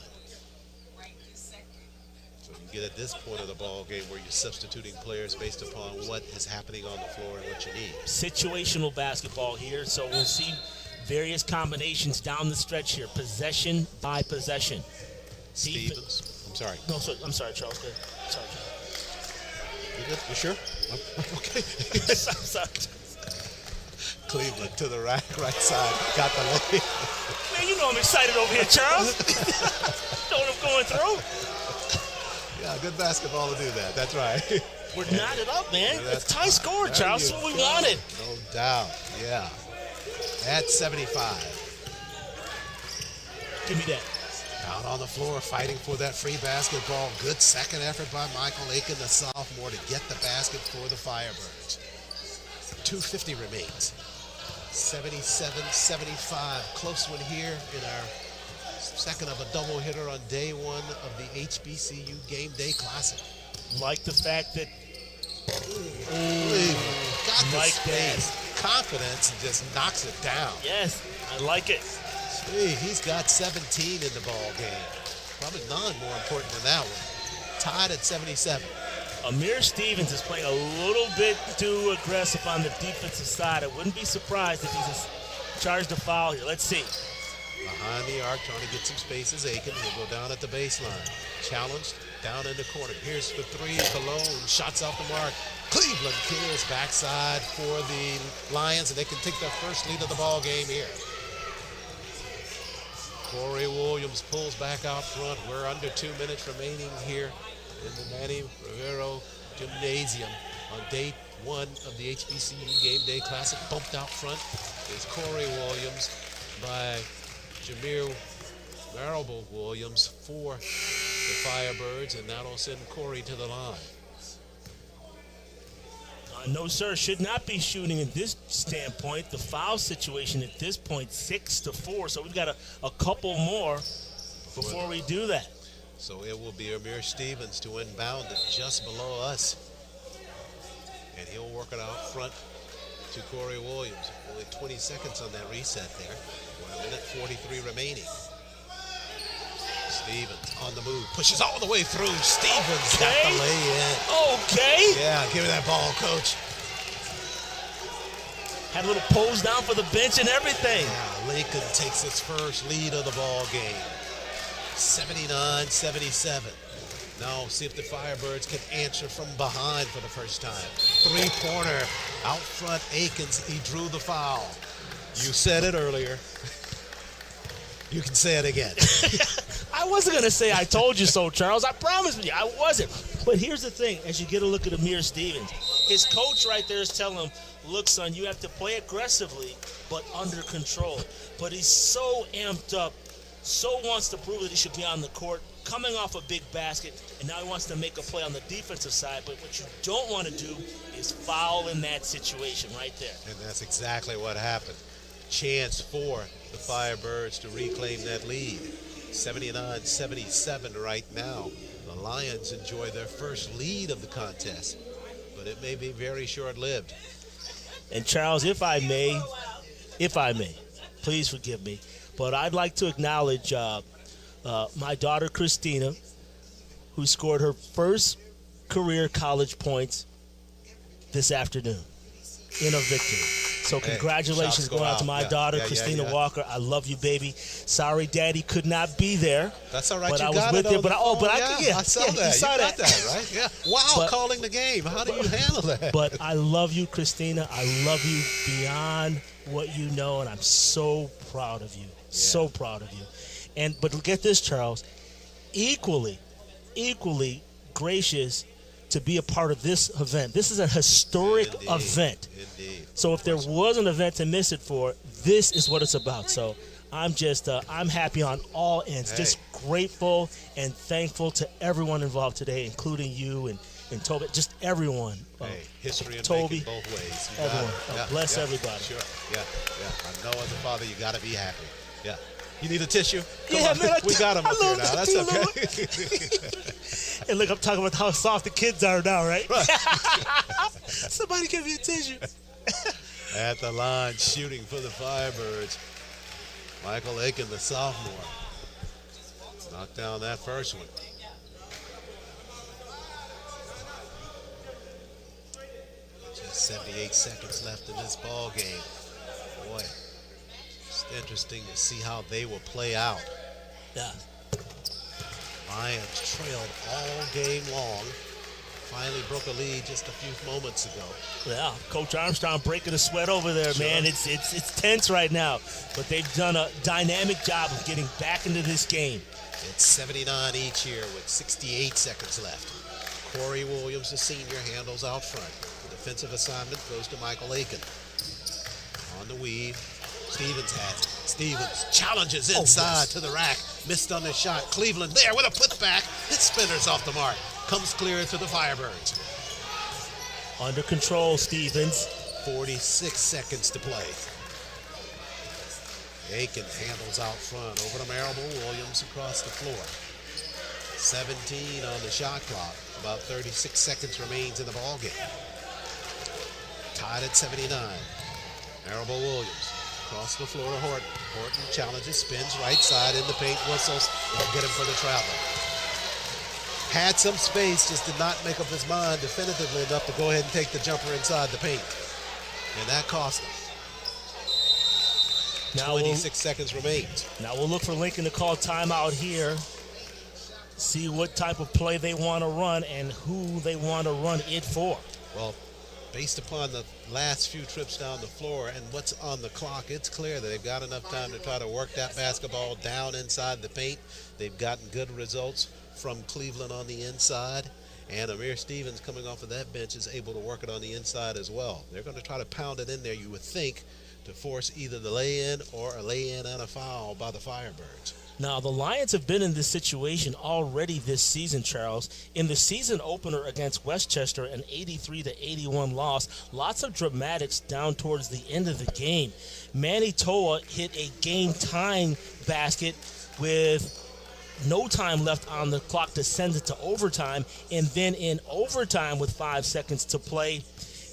So you get at this point of the ball game where you're substituting players based upon what is happening on the floor and what you need. Situational basketball here, so we'll see various combinations down the stretch here, possession by possession. Stevens, I'm sorry. No, sorry, I'm sorry, Charles. Good. Sorry, Charles. You good? You sure? Okay. I'm sorry. Cleveland to the right side, got the lead. Man, you know I'm excited over here, Charles. Know what I'm going through? Yeah, good basketball to do that. That's right. We're knotted up, man. It's tie score, Charles. That's what we wanted. No doubt. Yeah. At 75. Give me that. Out on the floor fighting for that free basketball. Good second effort by Michael Aiken, the sophomore, to get the basket for the Firebirds. 2:50 remains. 77-75. Close one here in our second of a double hitter on day one of the HBCU Gameday Classic. Like the fact that got the like space. Confidence and just knocks it down. Yes, I like it. See, he's got 17 in the ball game. Probably none more important than that one. Tied at 77. Amir Stevens is playing a little bit too aggressive on the defensive side. I wouldn't be surprised if he's charged a foul here. Let's see. Behind the arc, trying to get some space is Aiken. He'll go down at the baseline. Challenged, down in the corner. Here's for three. Cologne, shots off the mark. Cleveland kills backside for the Lions, and they can take their first lead of the ball game here. Corey Williams pulls back out front. We're under 2 minutes remaining here in the Manny Rivero Gymnasium on day one of the HBCU Gameday Classic. Bumped out front is Corey Williams by Jameer Marable Williams for the Firebirds, and that'll send Corey to the line. No, sir, should not be shooting at this standpoint. The foul situation at this point, 6-4. So we've got a couple more before we do that. So it will be Amir Stevens to inbound it just below us. And he'll work it out front to Corey Williams. Only 20 seconds on that reset there. 1 minute 43 remaining. Stevens on the move, pushes all the way through. Stevens got the lay-in. Okay. Yeah, give me that ball, coach. Had a little pose down for the bench and everything. Yeah, Lincoln takes its first lead of the ball game. 79-77. Now see if the Firebirds can answer from behind for the first time. Three-pointer out front. Aikens, he drew the foul. You said it earlier. You can say it again. I wasn't going to say I told you so, Charles. I promise you, I wasn't. But here's the thing. As you get a look at Amir Stevens, his coach right there is telling him, look, son, you have to play aggressively, but under control. But he's so amped up, so wants to prove that he should be on the court, coming off a big basket, and now he wants to make a play on the defensive side. But what you don't want to do is foul in that situation right there. And that's exactly what happened. Chance for the Firebirds to reclaim that lead. 79-77 right now. The Lions enjoy their first lead of the contest, but it may be very short-lived. And Charles, if I may, please forgive me, but I'd like to acknowledge my daughter Christina, who scored her first career college points this afternoon in a victory. So congratulations going out to my daughter, Christina Walker. I love you, baby. Sorry, Daddy could not be there. That's all right. But you I was got with it you. But I saw that. You saw you got that. that, right? Yeah. Wow, But- calling the game. How do you handle that? But I love you, Christina. I love you beyond what you know, and I'm so proud of you. So proud of you. But get this, Charles. Equally gracious to be a part of this event. This is a historic event. Indeed. So if there was an event to miss it for, this is what it's about. So I'm just, I'm happy on all ends. Just grateful and thankful to everyone involved today, including you and Toby, just everyone. History and Toby, making both ways. You everyone. got it. Bless everybody. Sure. Yeah. I know as a father, you got to be happy. Yeah. You need a tissue? Come Yeah, on. man, we got them up here now. That's too, okay. And look, I'm talking about how soft the kids are now, right? Somebody give me a tissue. At the line, shooting for the Firebirds. Michael Aiken, the sophomore. Knocked down that first one. Just 78 seconds left in this ball game. Boy, it's interesting to see how they will play out. Yeah. Lions trailed all game long. Finally broke a lead just a few moments ago. Yeah, Coach Armstrong breaking a sweat over there, Sure. man. It's tense right now, but they've done a dynamic job of getting back into this game. It's 79 each here with 68 seconds left. Corey Williams, the senior, handles out front. The defensive assignment goes to Michael Aiken. On the weave, Stevens has it. Stevens challenges inside to the rack. Missed on the shot. Cleveland there with a putback. It spinners off the mark. Comes clear to the Firebirds. Under control, Stevens. 46 seconds to play. Aiken handles out front over to Marable Williams across the floor. 17 on the shot clock. About 36 seconds remains in the ball game. Tied at 79. Marable Williams across the floor to Horton. Horton challenges, spins right side in the paint, whistles. They'll get him for the travel. Had some space, just did not make up his mind definitively enough to go ahead and take the jumper inside the paint. And that cost him. Now 26 seconds remains. Now we'll look for Lincoln to call timeout here. See what type of play they want to run and who they want to run it for. Well, based upon the last few trips down the floor and what's on the clock, it's clear that they've got enough time to try to work that basketball down inside the paint. They've gotten good results from Cleveland on the inside, and Amir Stevens coming off of that bench is able to work it on the inside as well. They're going to try to pound it in there, you would think, to force either the lay-in or a lay-in and a foul by the Firebirds. Now, the Lions have been in this situation already this season, Charles. In the season opener against Westchester, an 83-81 loss, lots of dramatics down towards the end of the game. Manny Toa hit a game-tying basket with no time left on the clock to send it to overtime, and then in overtime with 5 seconds to play,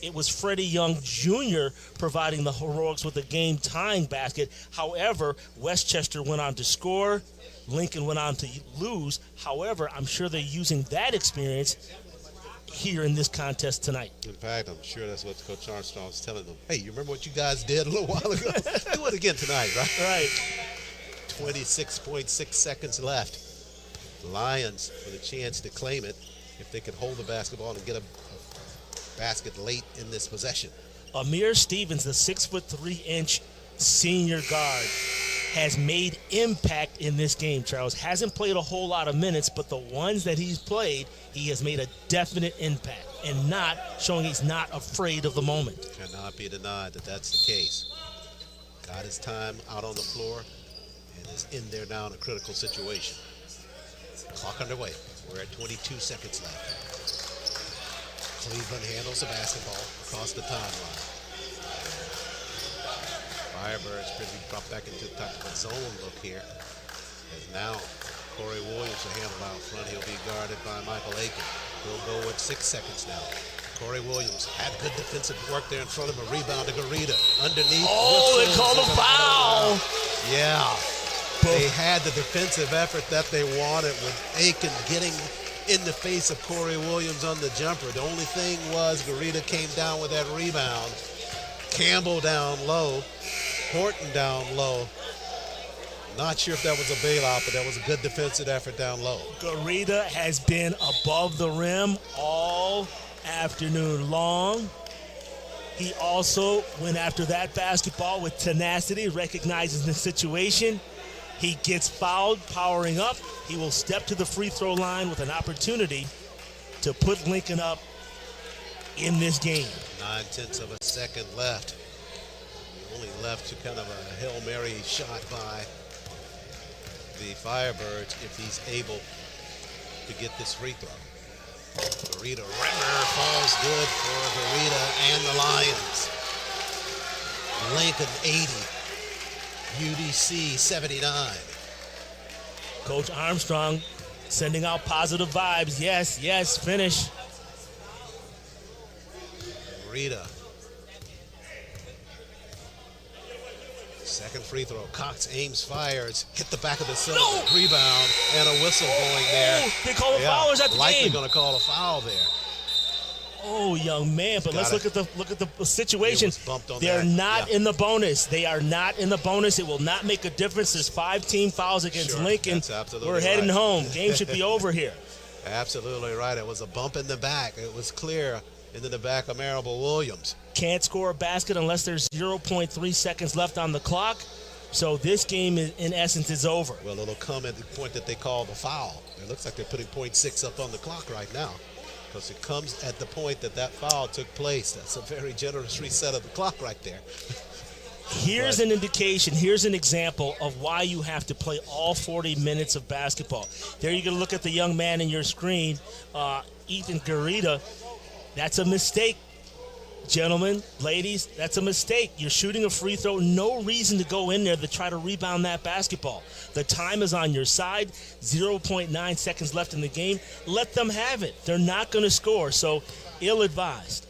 it was Freddie Young Jr. providing the heroics with a game-tying basket. However, Westchester went on to score. Lincoln went on to lose. However, I'm sure they're using that experience here in this contest tonight. In fact, I'm sure that's what Coach Armstrong's telling them. Hey, you remember what you guys did a little while ago? Do it again tonight, right? Right. 26.6 seconds left. The Lions with a chance to claim it if they could hold the basketball and get a basket late in this possession. Amir Stevens, the 6'3" senior guard, has made impact in this game, Charles. Hasn't played a whole lot of minutes, but the ones that he's played, he has made a definite impact and not showing he's not afraid of the moment. Cannot be denied that that's the case. Got his time out on the floor and is in there now in a critical situation. Clock underway. We're at 22 seconds left. Cleveland handles the basketball across the timeline. Firebirds could be brought back into type of a zone look here. As now Corey Williams will handle out front. He'll be guarded by Michael Aiken. He'll go with 6 seconds now. Corey Williams had good defensive work there in front of him. A rebound to Garita. Underneath. Oh, they called a foul. Yeah. They had the defensive effort that they wanted with Aiken getting in the face of Corey Williams on the jumper. The only thing was Garita came down with that rebound. Campbell down low. Horton down low. Not sure if that was a bailout, but that was a good defensive effort down low. Garita has been above the rim all afternoon long. He also went after that basketball with tenacity, recognizes the situation. He gets fouled, powering up. He will step to the free throw line with an opportunity to put Lincoln up in this game. 9/10 of a second left. Only left to kind of a Hail Mary shot by the Firebirds if he's able to get this free throw. Garita Rimmer falls good for Garita and the Lions. Lincoln 80, UDC 79. Coach Armstrong sending out positive vibes. Yes, yes, finish. Garita. Second free throw. Cox aims, fires, hit the back of the silver. No! Rebound and a whistle going there. They call a foul at the likely game. Going to call a foul there. Oh, young man! But let's look at the situation. They're that. not in the bonus. They are not in the bonus. It will not make a difference. There's 5 team fouls against Lincoln. We're heading home. Game should be over here. Absolutely right. It was a bump in the back. It was clear into the back of Marable Williams. Can't score a basket unless there's 0.3 seconds left on the clock. So this game, in essence, is over. Well, it'll come at the point that they call the foul. It looks like they're putting 0.6 up on the clock right now, because it comes at the point that that foul took place. That's a very generous reset of the clock right there. Here's an indication, here's an example of why you have to play all 40 minutes of basketball. There you're going to look at the young man in your screen, Ethan Garita. That's a mistake, gentlemen, ladies. That's a mistake. You're shooting a free throw. No reason to go in there to try to rebound that basketball. The time is on your side. 0.9 seconds left in the game. Let them have it. They're not going to score, so ill-advised.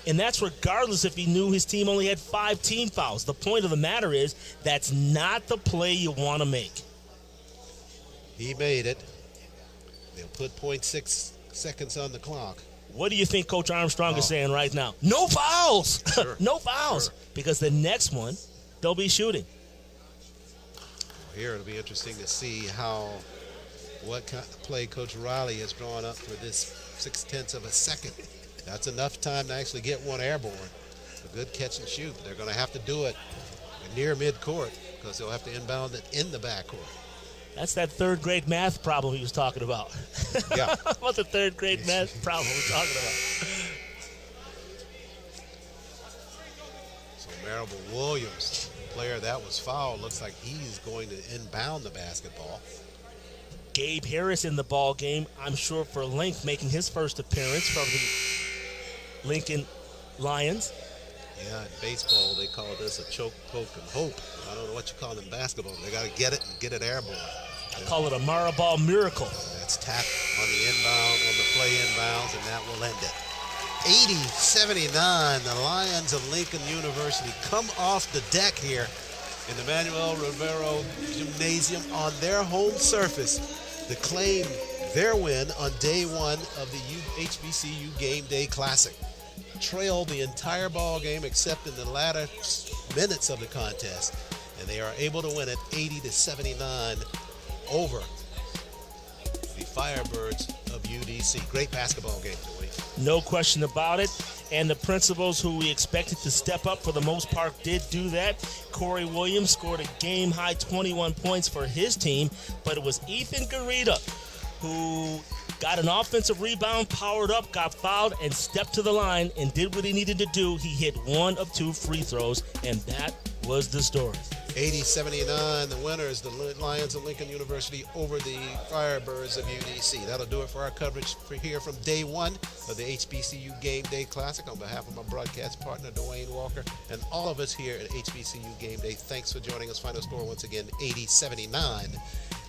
And that's regardless if he knew his team only had 5 team fouls. The point of the matter is that's not the play you want to make. He made it. They'll put 0.6 seconds on the clock. What do you think Coach Armstrong is saying right now? No fouls. Sure. No fouls. Sure. Because the next one, they'll be shooting. Here it'll be interesting to see what kind of play Coach Riley has drawn up for this 0.6 of a second. That's enough time to actually get one airborne. A good catch and shoot. They're going to have to do it near midcourt because they'll have to inbound it in the backcourt. That's that third grade math problem he was talking about. Yeah. What the third grade math problem we're talking about. So Marable Williams, player that was fouled, looks like he's going to inbound the basketball. Gabe Harris in the ball game, I'm sure for Link, making his first appearance from the Lincoln Lions. Yeah, in baseball they call this a choke, poke, and hope. I don't know what you call it in basketball. They got to get it and get it airborne. I call it a Mariball miracle. That's tapped on the inbound, on the play inbounds, and that will end it. 80-79, the Lions of Lincoln University come off the deck here in the Manuel Rivero Gymnasium on their home surface to claim their win on day 1 of the HBCU Gameday Classic. Trailed the entire ball game except in the latter minutes of the contest, and they are able to win it 80-79 over the Firebirds of UDC. Great basketball game, Dwayne. No question about it. And the principals who we expected to step up for the most part did do that. Corey Williams scored a game-high 21 points for his team, but it was Ethan Garita who got an offensive rebound, powered up, got fouled, and stepped to the line and did what he needed to do. He hit 1 of 2 free throws, and that was the story. 80-79, the winners, the Lions of Lincoln University over the Firebirds of UDC. That'll do it for our coverage here from day 1 of the HBCU Gameday Classic. On behalf of my broadcast partner, Dwayne Walker, and all of us here at HBCU Gameday, thanks for joining us. Final score once again, 80-79.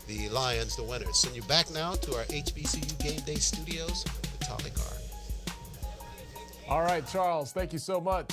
The Lions, the winners. Send you back now to our HBCU Gameday studios with Tolly Carr. All right, Charles, thank you so much.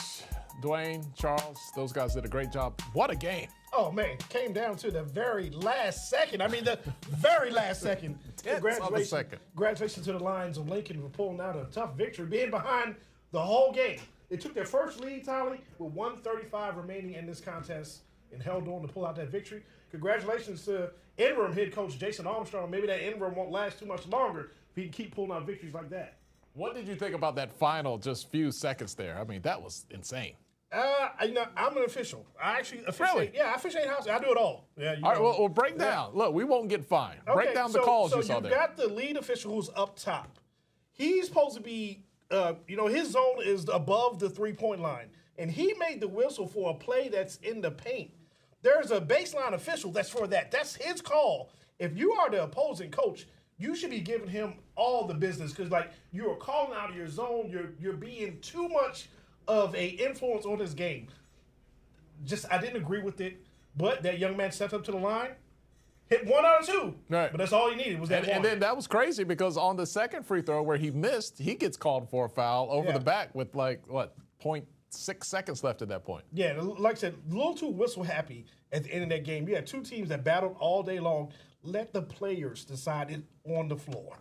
Dwayne, Charles, those guys did a great job. What a game. Oh, man, came down to the very last second. I mean, the very last second. Congratulations to the Lions of Lincoln for pulling out a tough victory, being behind the whole game. They took their first lead, Tolly, with 1:35 remaining in this contest and held on to pull out that victory. Congratulations to interim head coach Jason Armstrong. Maybe that interim won't last too much longer if he can keep pulling out victories like that. What did you think about that final just few seconds there? I mean, that was insane. I'm an official. I actually officiate. Really? Yeah, I officiate house. I do it all. Yeah. All right, well, break down. Look, we won't get fined. Okay, break down the calls you saw there. So you got the lead official who's up top. He's supposed to be, his zone is above the three-point line. And he made the whistle for a play that's in the paint. There's a baseline official that's for that. That's his call. If you are the opposing coach, you should be giving him all the business because, you are calling out of your zone. You're being too much of a influence on this game. I didn't agree with it, but that young man stepped up to the line, hit 1 out of 2. Right. But that's all he needed was that one. And then that was crazy because on the second free throw where he missed, he gets called for a foul over the back with 0.6 seconds left at that point. Yeah, like I said, a little too whistle happy at the end of that game. You had two teams that battled all day long. Let the players decide it on the floor.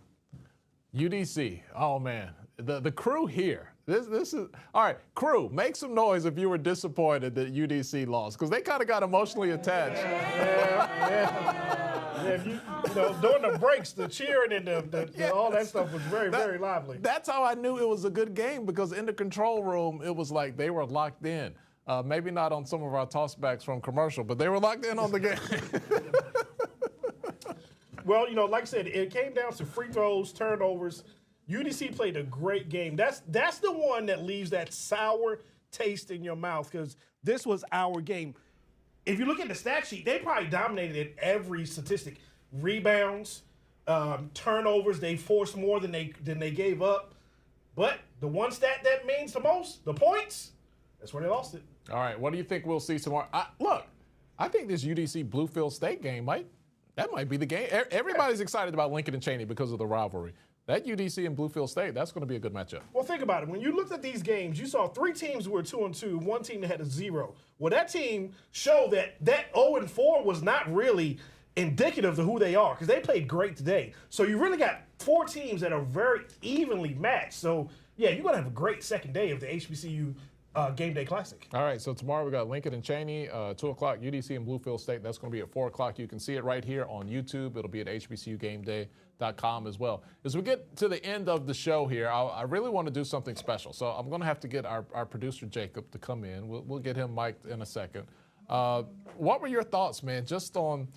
UDC, oh man, the crew here. This is all right. Crew, make some noise if you were disappointed that UDC lost, because they kind of got emotionally attached. During the breaks, the cheering and all that stuff was very lively. That's how I knew it was a good game, because in the control room, it was like they were locked in. Maybe not on some of our tossbacks from commercial, but they were locked in on the game. Well, like I said, it came down to free throws, turnovers. UDC played a great game. That's the one that leaves that sour taste in your mouth, because this was our game. If you look at the stat sheet, they probably dominated at every statistic. Rebounds, turnovers, they forced more than they gave up. But the one stat that means the most, the points, that's where they lost it. All right, what do you think we'll see tomorrow? I think this UDC Bluefield State game might be the game. Everybody's excited about Lincoln and Cheyney because of the rivalry. That UDC and Bluefield State, that's going to be a good matchup. Well, think about it. When you looked at these games, you saw 3 teams who were 2-2, 1 team that had a 0. Well, that team showed that 0-4 was not really indicative of who they are, because they played great today. So you really got 4 teams that are very evenly matched. So, yeah, you're going to have a great second day of the HBCU Gameday Classic. All right, so tomorrow we got Lincoln and Cheyney, 2 o'clock, UDC and Bluefield State. That's going to be at 4 o'clock. You can see it right here on YouTube. It'll be at HBCUGameday.com as well. As we get to the end of the show here, I really want to do something special. So I'm going to have to get our producer, Jacob, to come in. We'll get him mic'd in a second. What were your thoughts, man, just on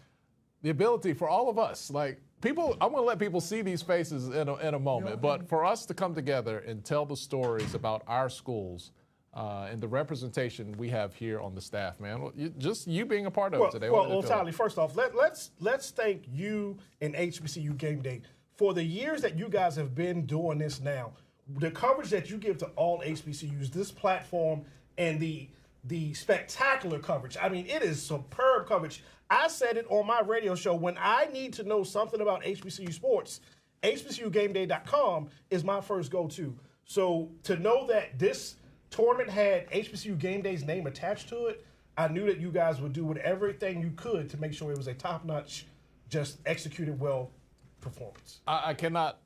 the ability for all of us, people, I'm going to let people see these faces in a moment, but for us to come together and tell the stories about our schools, and the representation we have here on the staff, man. Just you being a part of it today. Well, Tolly, first off, let's thank you and HBCU Game Day for the years that you guys have been doing this now. The coverage that you give to all HBCUs, this platform, and the spectacular coverage. I mean, it is superb coverage. I said it on my radio show, when I need to know something about HBCU sports, HBCUGameday.com is my first go-to. So to know that this tournament had HBCU Game Day's name attached to it, I knew that you guys would do everything you could to make sure it was a top-notch, just executed well performance. I cannot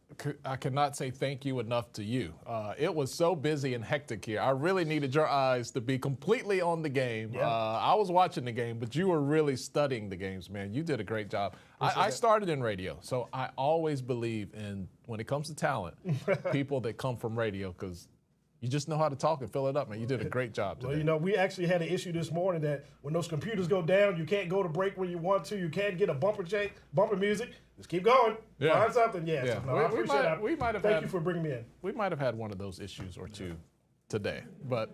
say thank you enough to you. It was so busy and hectic here. I really needed your eyes to be completely on the game. Yeah. I was watching the game, but you were really studying the games, man. You did a great job. I started in radio, so I always believe in, when it comes to talent, people that come from radio, because you just know how to talk and fill it up, man. You did a great job today. Well, we actually had an issue this morning that when those computers go down, you can't go to break when you want to. You can't get a bumper music. Just keep going. Yeah. Find something. Yeah. Yeah. So, no, I appreciate it. Thank you for bringing me in. We might have had one of those issues or two today, but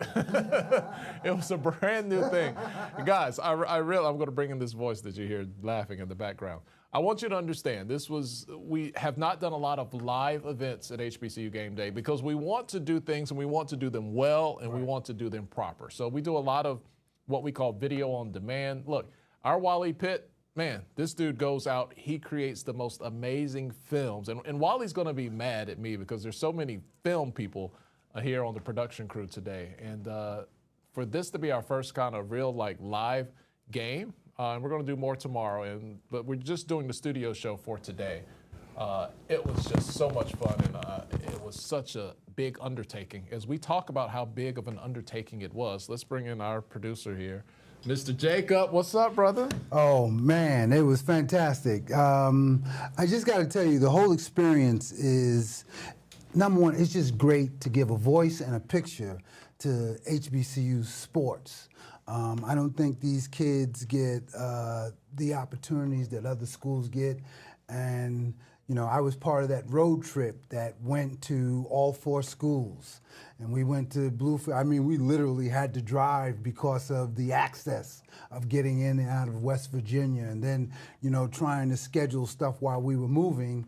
it was a brand new thing. Guys, I'm going to bring in this voice that you hear laughing in the background. I want you to understand, we have not done a lot of live events at HBCU Game Day because we want to do things and we want to do them well and we want to do them proper. So we do a lot of what we call video on demand. Look, our Wally Pitt, man, this dude goes out, he creates the most amazing films. And Wally's going to be mad at me because there's so many film people here on the production crew today. And for this to be our first kind of real live game, and we're going to do more tomorrow, but we're just doing the studio show for today. It was just so much fun, and it was such a big undertaking. As we talk about how big of an undertaking it was, let's bring in our producer here, Mr. Jacob. What's up, brother? Oh, man, it was fantastic. I just got to tell you, the whole experience is, number one, it's just great to give a voice and a picture to HBCU sports. I don't think these kids get the opportunities that other schools get. And, you know, I was part of that road trip that went to all 4 schools. And we went to Bluefield. I mean, we literally had to drive because of the access of getting in and out of West Virginia. And then, you know, trying to schedule stuff while we were moving,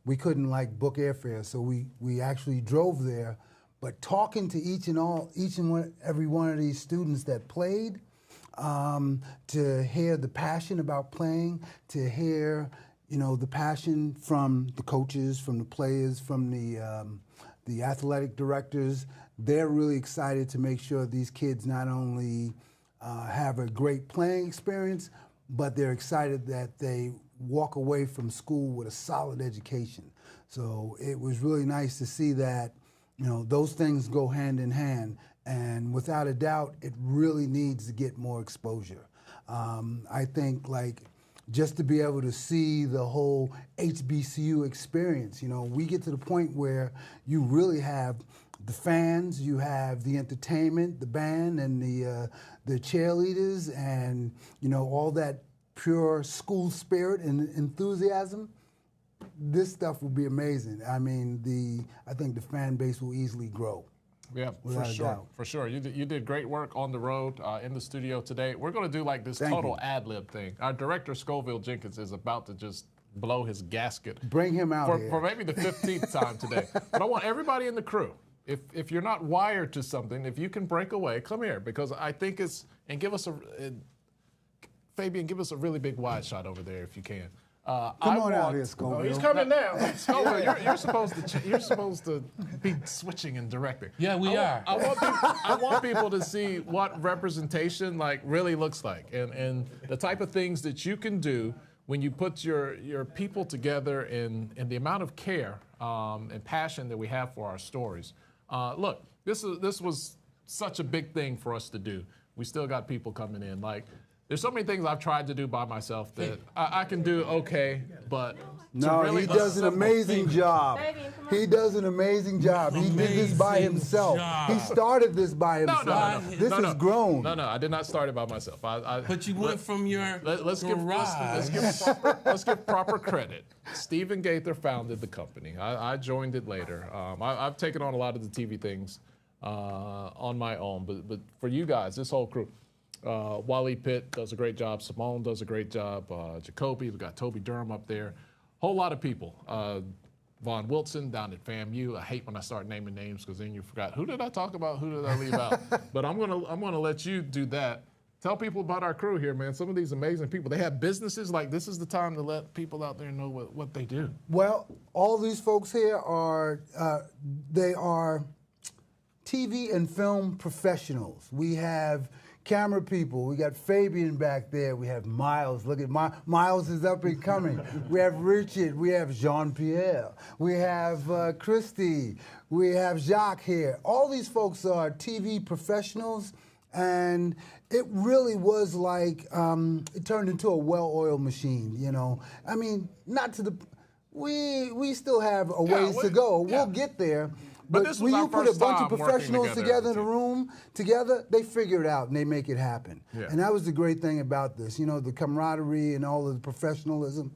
we couldn't book airfare. So we actually drove there. But talking to each and every one of these students that played, to hear the passion about playing, to hear, you know, the passion from the coaches, from the players, from the athletic directors. They're really excited to make sure these kids not only have a great playing experience, but they're excited that they walk away from school with a solid education. So it was really nice to see that, you know, those things go hand in hand. And without a doubt, it really needs to get more exposure. I think, just to be able to see the whole HBCU experience, you know, we get to the point where you really have the fans, you have the entertainment, the band, and the cheerleaders, and, you know, all that pure school spirit and enthusiasm. This stuff will be amazing. I mean, I think the fan base will easily grow. Yeah, for sure. For sure. You did great work on the road, in the studio today. We're going to do this total ad-lib thing. Our director, Scoville Jenkins, is about to just blow his gasket. Bring him out for maybe the 15th time today. But I want everybody in the crew, if you're not wired to something, if you can break away, come here, because I think and give us Fabian, give us a really big wide shot over there if you can. Come on out here, Scoville. Oh, he's coming now. Scoville, you're supposed to be switching and directing. Yeah, we are. I want people to see what representation really looks like, and the type of things that you can do when you put your people together, and the amount of care and passion that we have for our stories. Look, this was such a big thing for us to do. We still got people coming in. There's so many things I've tried to do by myself that I can do okay, but no, really he does an amazing job. He does an amazing job. He did this by himself. He started this by himself. No. This has grown. No, I did not start it by myself. But you went from your let's give proper credit. Stephen Gaither founded the company. I joined it later. I've taken on a lot of the TV things on my own, but for you guys, this whole crew. Wally Pitt does a great job. Simone does a great job. Jacoby, we got Toby Durham up there. Whole lot of people. Vaughn Wilson down at FAMU. I hate when I start naming names because then you forgot who did I talk about, who did I leave out. But I'm gonna let you do that. Tell people about our crew here, man. Some of these amazing people. They have businesses. This is the time to let people out there know what they do. Well, all these folks here are they are TV and film professionals. We have camera people. We got Fabian back there. We have Miles. Look at Miles is up and coming. We have Richard. We have Jean-Pierre. We have Christy. We have Jacques here. All these folks are TV professionals, and it really was it turned into a well-oiled machine, you know. I mean, not to the... We still have a ways to go. Yeah. We'll get there. But when you put a bunch of professionals together in a room, they figure it out and they make it happen. Yeah. And that was the great thing about this. You know, the camaraderie and all of the professionalism,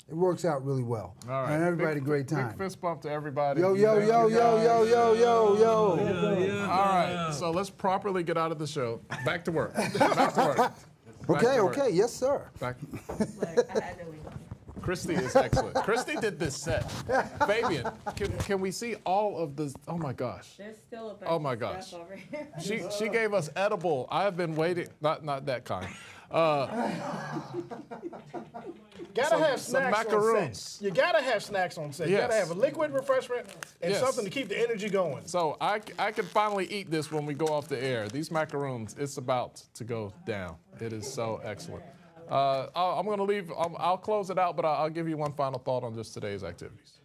it works out really well. All right. And everybody had a great time. Big fist bump to everybody. Yo. All right, so let's properly get out of the show. Back to work. Okay, yes, sir. Christy is excellent. Christy did this set. Fabian, can we see all of the? Oh my gosh. There's still a bunch of stuff over here. She gave us edible. I have been waiting. Not that kind. Gotta have some snacks on macaroons. set. You gotta have snacks on set. You Yes. gotta have a liquid refreshment and Yes. something to keep the energy going. So I can finally eat this when we go off the air. These macaroons, it's about to go down. It is so excellent. I'm going to leave. I'll close it out, but I'll give you one final thought on just today's activities.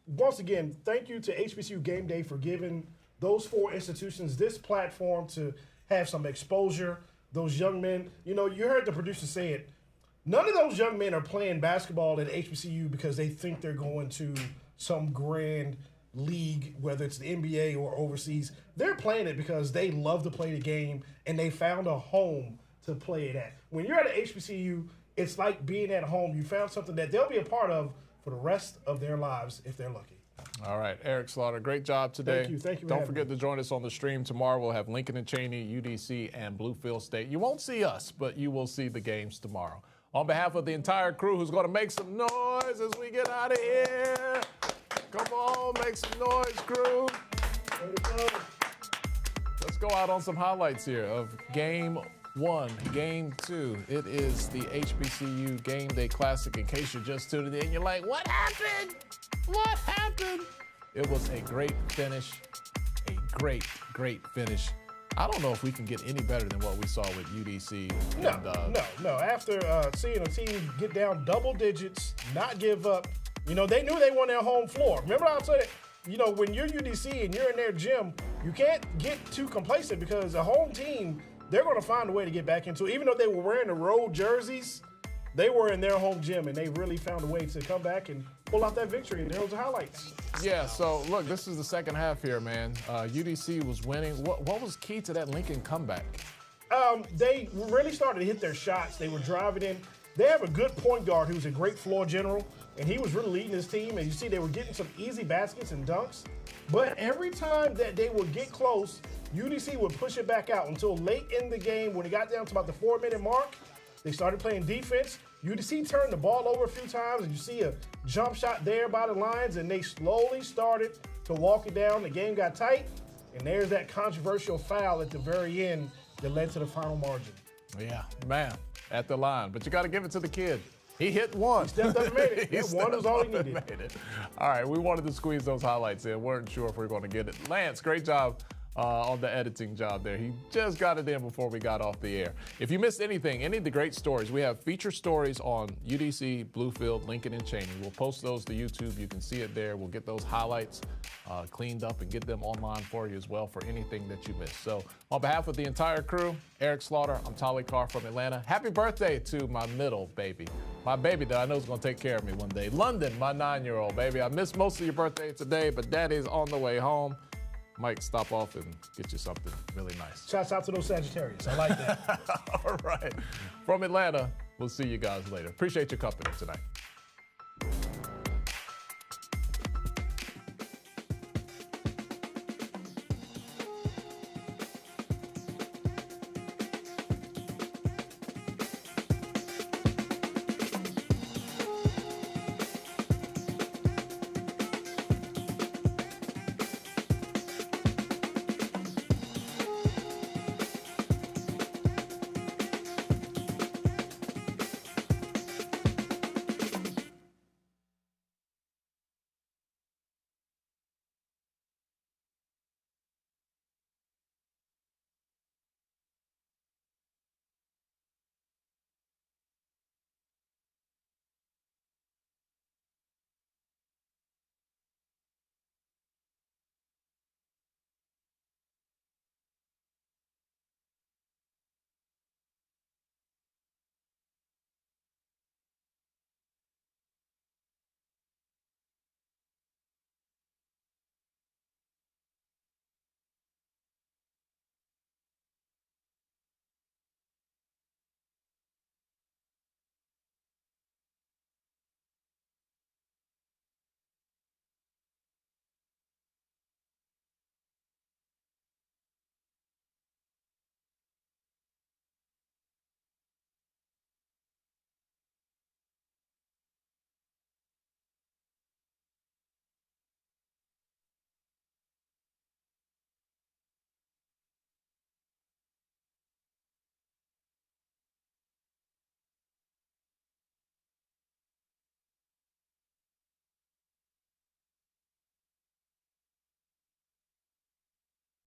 Once again, thank you to HBCU Game Day for giving those 4 institutions this platform to have some exposure. Those young men, you heard the producer say it. None of those young men are playing basketball at HBCU because they think they're going to some grand league, whether it's the NBA or overseas. They're playing it because they love to play the game and they found a home to play it at. When you're at an HBCU, it's like being at home. You found something that they'll be a part of for the rest of their lives if they're lucky. All right, Eric Slaughter, great job today. Thank you. Thank you. Don't forget to join us on the stream tomorrow. We'll have Lincoln and Cheyney, UDC, and Bluefield State. You won't see us, but you will see the games tomorrow. On behalf of the entire crew who's going to make some noise as we get out of here. Come on, make some noise, crew. Let's go out on some highlights here of Game 1, Game 2. It is the HBCU Gameday Classic. In case you're just tuning in, you're like, what happened? What happened? It was a great finish, a great finish. I don't know if we can get any better than what we saw with UDC. No. After seeing a team get down double digits, not give up, they knew they won their home floor. Remember I said, when you're UDC and you're in their gym, you can't get too complacent because a home team, they're going to find a way to get back into it. Even though they were wearing the road jerseys, they were in their home gym, and they really found a way to come back and pull out that victory, and there was the highlights. Yeah, so look, this is the second half here, man. UDC was winning. What was key to that Lincoln comeback? They really started to hit their shots. They were driving in. They have a good point guard who's a great floor general, and he was really leading his team. And you see they were getting some easy baskets and dunks. But every time that they would get close, UDC would push it back out until late in the game when it got down to about the 4-minute mark. They started playing defense. UDC turned the ball over a few times, and you see a jump shot there by the lines, and they slowly started to walk it down. The game got tight, and there's that controversial foul at the very end that led to the final margin. Yeah, man, at the line. But you got to give it to the kid. He hit one. He stepped up and made it. That one was all he needed. All right, we wanted to squeeze those highlights in. Weren't sure if we were going to get it. Lance, great job on the editing job there. He just got it in before we got off the air. If you missed anything, any of the great stories, we have feature stories on UDC, Bluefield, Lincoln, and Cheyney. We'll post those to YouTube. You can see it there. We'll get those highlights cleaned up and get them online for you as well for anything that you missed. So on behalf of the entire crew, Eric Slaughter, I'm Tolly Carr from Atlanta. Happy birthday to my middle baby. My baby that I know is going to take care of me one day. London, my 9-year-old baby. I missed most of your birthday today, but daddy's on the way home. Might stop off and get you something really nice. Shouts out to those Sagittarius. I like that. All right. From Atlanta, we'll see you guys later. Appreciate your company tonight.